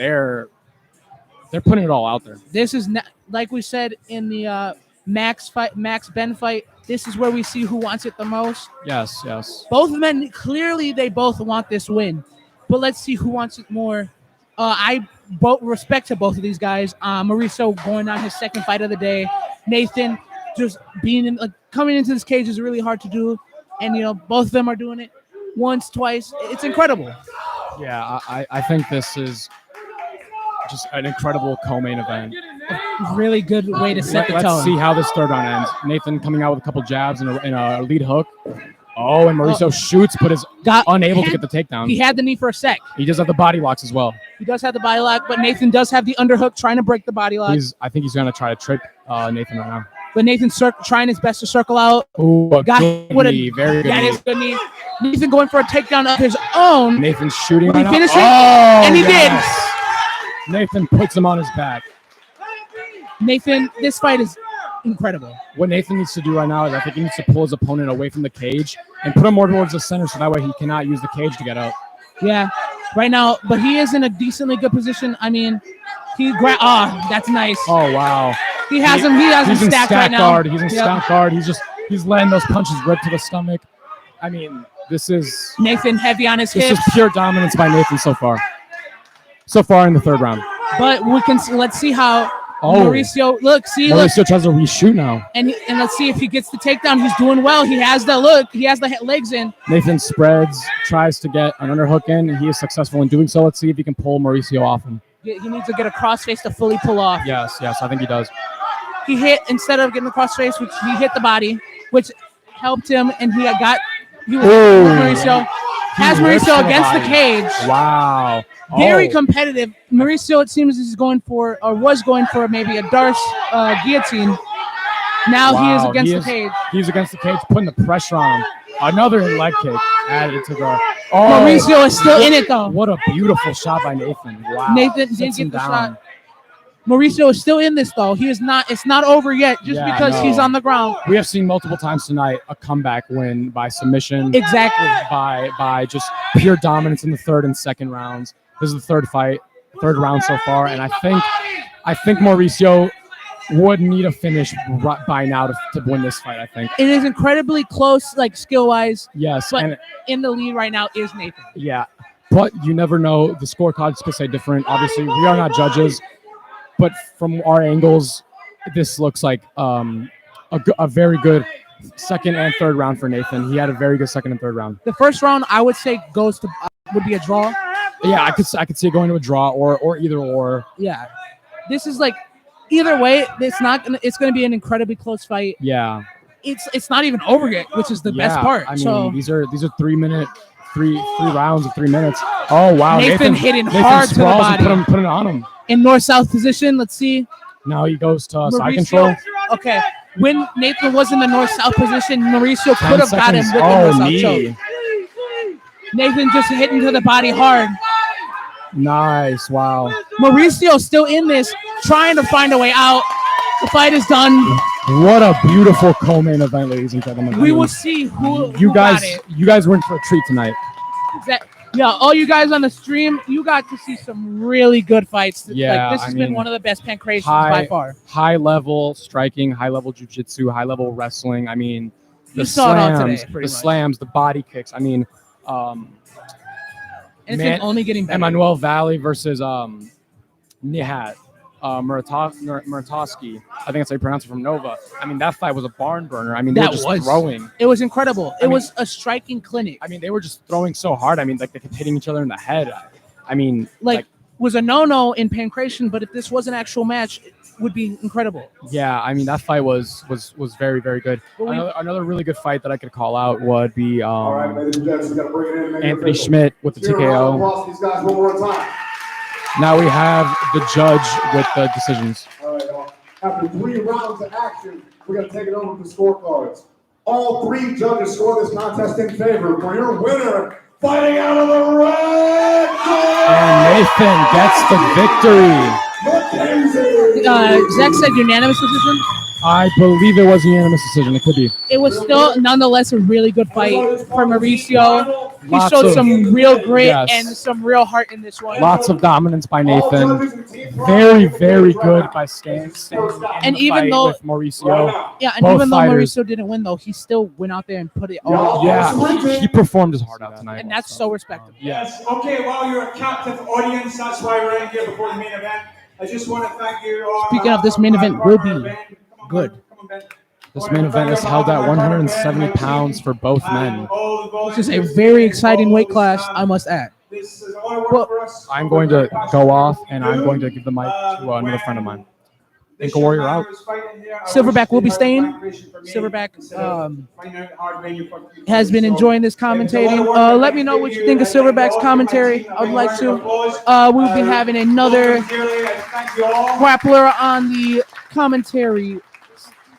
putting it all out there. This is like we said in the Max Ben fight. This is where we see who wants it the most. Yes. Both men clearly they both want this win, but let's see who wants it more. I respect to both of these guys. Mauricio going on his second fight of the day. Nathan just being coming into this cage is really hard to do, and both of them are doing it once, twice. It's incredible. Yeah, I think this is just an incredible co-main event. A really good way to set the tone. Let's see how this third round ends. Nathan coming out with a couple jabs and a lead hook. Oh, and Mauricio shoots, but is unable to get the takedown. He had the knee for a sec. He does have the body locks as well. He does have the body lock, but Nathan does have the underhook trying to break the body lock. I think he's going to try to trip Nathan right now. but Nathan's trying his best to circle out. Ooh, a Got good with a knee. Very good that knee. is good knee. Nathan going for a takedown of his own. Nathan's shooting Will right he now. finish it? Oh, And he yes. Nathan puts him on his back. Nathan, this fight is incredible. What Nathan needs to do right now is I think he needs to pull his opponent away from the cage and put him more towards the center so that way he cannot use the cage to get out. Yeah, right now, but he is in a decently good position. I mean, that's nice. Oh, wow. He has him. He has him He's in stacked stack right now. guard. He's in Yep. stack guard. He's letting those punches rip to the stomach. I mean, this is Nathan heavy on his hips. pure dominance by Nathan so far. So far in the third round. But let's see how Oh. Mauricio. Look, Mauricio tries to reshoot now. and let's see if he gets the takedown. He's doing well. He has the look. He has the legs in. Nathan spreads, tries to get an underhook in, and he is successful in doing so. Let's see if he can pull Mauricio off him. He needs to get a crossface to fully pull off. Yes, I think he does. He hit instead of getting the crossface, which he hit the body, which helped him, and he was Mauricio. Has rips Mauricio to the against the body. cage. Wow. Very Oh. competitive. Mauricio, it seems, is going for, or was going for, maybe a Darce guillotine. Now he is Wow, against the cage. He's against the cage, putting the pressure on him. Another leg kick added to the. Oh, Mauricio is still in it, though. What a beautiful shot by Nathan. Wow. Nathan did Sits him get the down. shot. Mauricio is still in this, though. He is not. It's not over yet, just Yeah, because no. he's on the ground. We have seen multiple times tonight a comeback win by submission. Exactly. By just pure dominance in the third and second rounds. This is the third round so far, and I think Mauricio would need a finish by now to win this fight. I think. It is incredibly close, like skill-wise. Yes, But and in the lead right now is Nathan. yeah, but you never know. The scorecards could say different. Obviously, we are not judges, but from our angles, this looks like a very good second and third round for Nathan. He had a very good second and third round. The first round, I would say, would be a draw. Yeah, I could see it going to a draw or either or. Yeah, this is like either way. It's going to be an incredibly close fight. Yeah. It's not even over yet, which is the best part. I mean, so these are 3 rounds of 3 minutes. Oh wow, Nathan hitting hard to the sprawls body. and put it on him. in north-south position, let's see. Now he goes to side Mauricio- control. Okay, when Nathan was in the north-south position, Mauricio 10 could have got him seconds. with the Oh, north-south knee. choke. Nathan just hitting to the body hard. Nice. Wow. Mauricio still in this, trying to find a way out. The fight is done. What a beautiful co-main event, ladies and gentlemen. We will see who You got guys, it. you guys were in for a treat tonight. Yeah, all you guys on the stream, you got to see some really good fights. Yeah, this has I been mean, one of the best Pankrations by far. High level striking, high level jiu-jitsu, high level wrestling. I mean, You saw it all today, slams, pretty the much. slams, the body kicks. I mean, And it's been only getting better. Emmanuel Valley versus Nihat Ebertowski. I think that's how you pronounce it, from Nova. I mean, that fight was a barn burner. I mean, they were just throwing. It was incredible. It was a striking clinic. I mean, they were just throwing so hard. I mean, like they kept hitting each other in the head. I mean, Like was a no-no in Pankration, but if this was an actual match, it would be incredible. yeah, I mean, that fight was very, very good. Another really good fight that I could call out would be All right, ladies and gentlemen, we got to bring it in and make it Anthony official. Schmidt with the Let's hear a round of TKO. applause for these guys one more time. Now we have the judge with the decisions. All right, after 3 rounds of action, we're going to take it over to the scorecards. All 3 judges score this contest in favor for your winner, fighting out of the red corner, And Nathan gets the victory. Mackenzie. Zach said unanimous decision. I believe it was a unanimous decision. It could be. It was still nonetheless a really good fight for Mauricio. He Lots showed of- some real grit yes. and some real heart in this one. Lots of dominance by Nathan. Very, very good by Stan. And even though- with Mauricio. Yeah, and Both even though fighters. Mauricio didn't win, though, he still went out there and put it all. Yeah, he performed his heart out tonight. And that's so respectable. Yes. Okay, well, you're a captive audience. That's why we're in here before the main event. I just want to thank you all. Speaking of, this main event will be good. This main event is held at 170 pounds for both men. Which is a very exciting weight class, I must add. Well, I'm going to go off, and I'm going to give the mic to another friend of mine. Ankle Warrior out. Silverback will be staying. Silverback has been enjoying this commentating. Let me know what you think of Silverback's commentary. I would like to. We'll be having another grappler on the commentary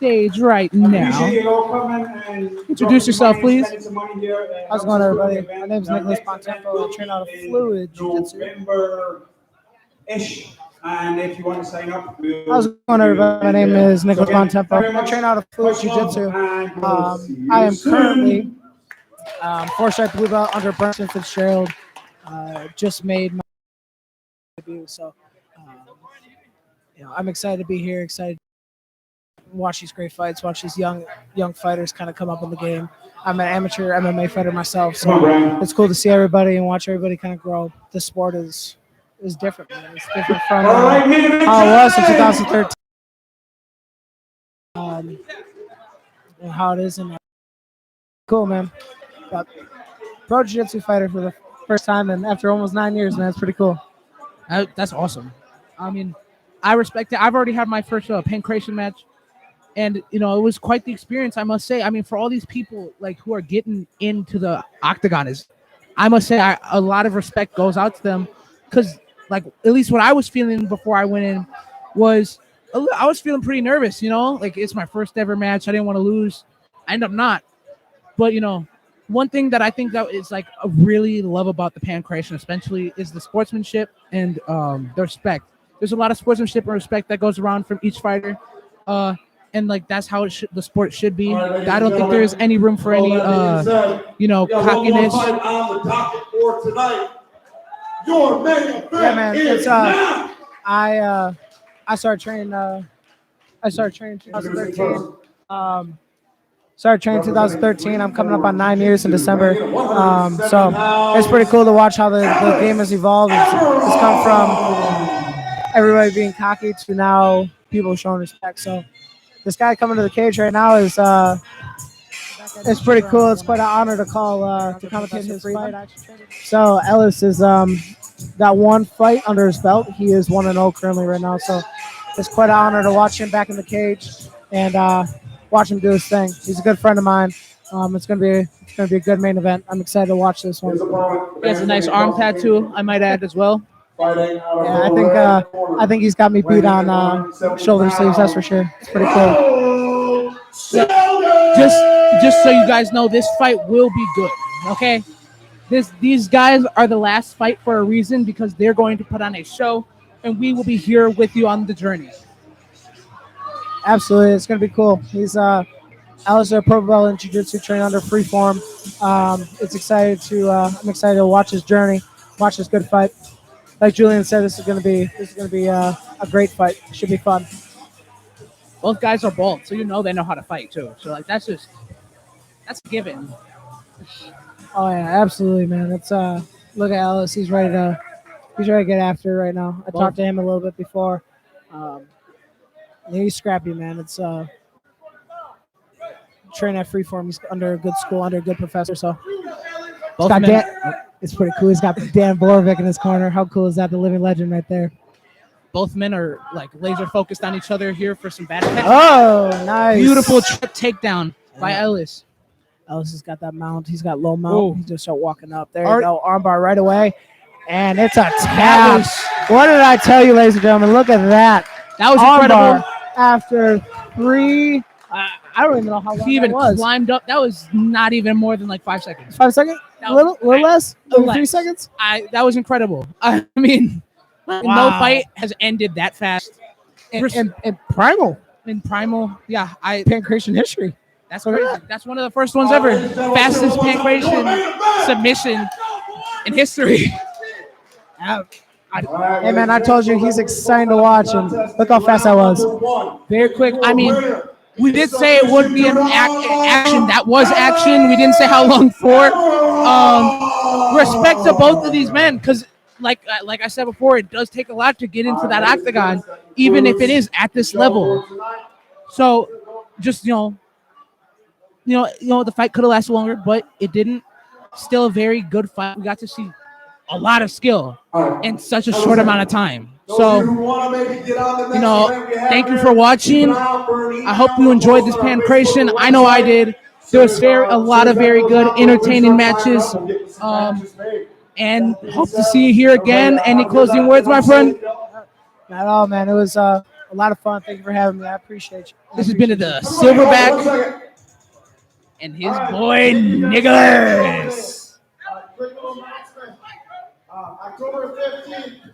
stage right now. Appreciate you all coming and Introduce yourself, please. spending some money here and How's it going, everybody? My name is Nicholas Pontempo. I train out of Fluid Jiu-Jitsu. November-ish. And if you want to sign up, How's it going, everybody? My name is Nicholas Pontempo. I train out of Fluid Jiu-Jitsu. I am currently 4-stripe blue belt under Brenton Fitzgerald. Just made my debut, so I'm excited to be here. Excited to watch these great fights, watch these young fighters kind of come up in the game. I'm an amateur MMA fighter myself, so it's cool to see everybody and watch everybody kind of grow. This sport is different, man. It's different from how it was in 2013. And how it is in cool, man. But pro jiu-jitsu fighter for the first time, and after almost 9 years, man, it's pretty cool. That's awesome. I mean, I respect it. I've already had my first Pankration match, and it was quite the experience, I must say. I mean, for all these people like who are getting into the octagon, I must say a lot of respect goes out to them, because like at least what I was feeling before I went in was I was feeling pretty nervous. Like it's my first ever match. I didn't want to lose. I end up not, but one thing that I think that is like I really love about the Pankration, especially, is the sportsmanship and the respect. There's a lot of sportsmanship and respect that goes around from each fighter, and like that's how the sport should be. I don't think there is any room for any cockiness. On the docket for tonight. Your main event It's I started training 2013. Started training 2013. I'm coming up on 9 years in December. So it's pretty cool to watch how the game has evolved. It's come from everybody being cocky to now people showing respect. So this guy coming to the cage right now is it's pretty cool. It's quite an honor to call to commentate his fight. So Ellis has got one fight under his belt. He is 1-0 currently right now. So it's quite an honor to watch him back in the cage and watch him do his thing. He's a good friend of mine. It's gonna be a good main event. I'm excited to watch this one. He has a nice arm tattoo, I might add as well. Yeah, I think he's got me beat on shoulder sleeves. That's for sure. It's pretty cool. Just so you guys know, this fight will be good. Okay, these guys are the last fight for a reason, because they're going to put on a show, and we will be here with you on the journey. Absolutely, it's gonna be cool. He's Alistair Purple Belt in Jiu-Jitsu, trained under Freeform. I'm excited to watch his journey, watch this good fight. Like Julian said, this is gonna be a great fight. It should be fun. Both guys are bald, so they know how to fight too. So like that's a given. Oh yeah, absolutely, man. It's look at Ellis. He's ready to get after it right now. I talked to him a little bit before. He's scrappy, man. It's train at Freeform. He's under a good school, under a good professor. So it's pretty cool. He's got Dan Borovic in his corner. How cool is that? The living legend right there. Both men are like laser focused on each other here for some bad attacks. Oh, nice. Beautiful trip takedown by Ellis. Ellis has got that mount. He's got low mount. Ooh. He just start walking up. There you go. Armbar right away. And it's a tap. What did I tell you, ladies and gentlemen? Look at that. That was Armbar incredible. After 3, I don't even know how long he even that was. climbed up. That was not even more than like 5 seconds. 5 seconds? A little less? Little 3 less. seconds? That was incredible. I mean, no fight has ended that fast. In Primal. In Primal, yeah. Pankration history. That's crazy. That's one of the first ones ever. Fastest Pankration submission in history. Hey, man, I told you he's exciting to watch, and look how fast that was. Very quick. I mean, we did say it would be an action. That was action. We didn't say how long for. Respect to both of these men, because like I said before, it does take a lot to get into that octagon, even if it is at this level. So just, the fight could have lasted longer, but it didn't. Still a very good fight. We got to see a lot of skill in such a short amount of time. So, thank you for watching. I hope you enjoyed this Pankration. I know I did. There was a lot of very good, entertaining matches. And hope to see you here again. Any closing words, my friend? Not at all, man. It was a a lot of fun. Thank you for having me. I appreciate you. This has been the Silverback and his boy Nicholas. October 15th.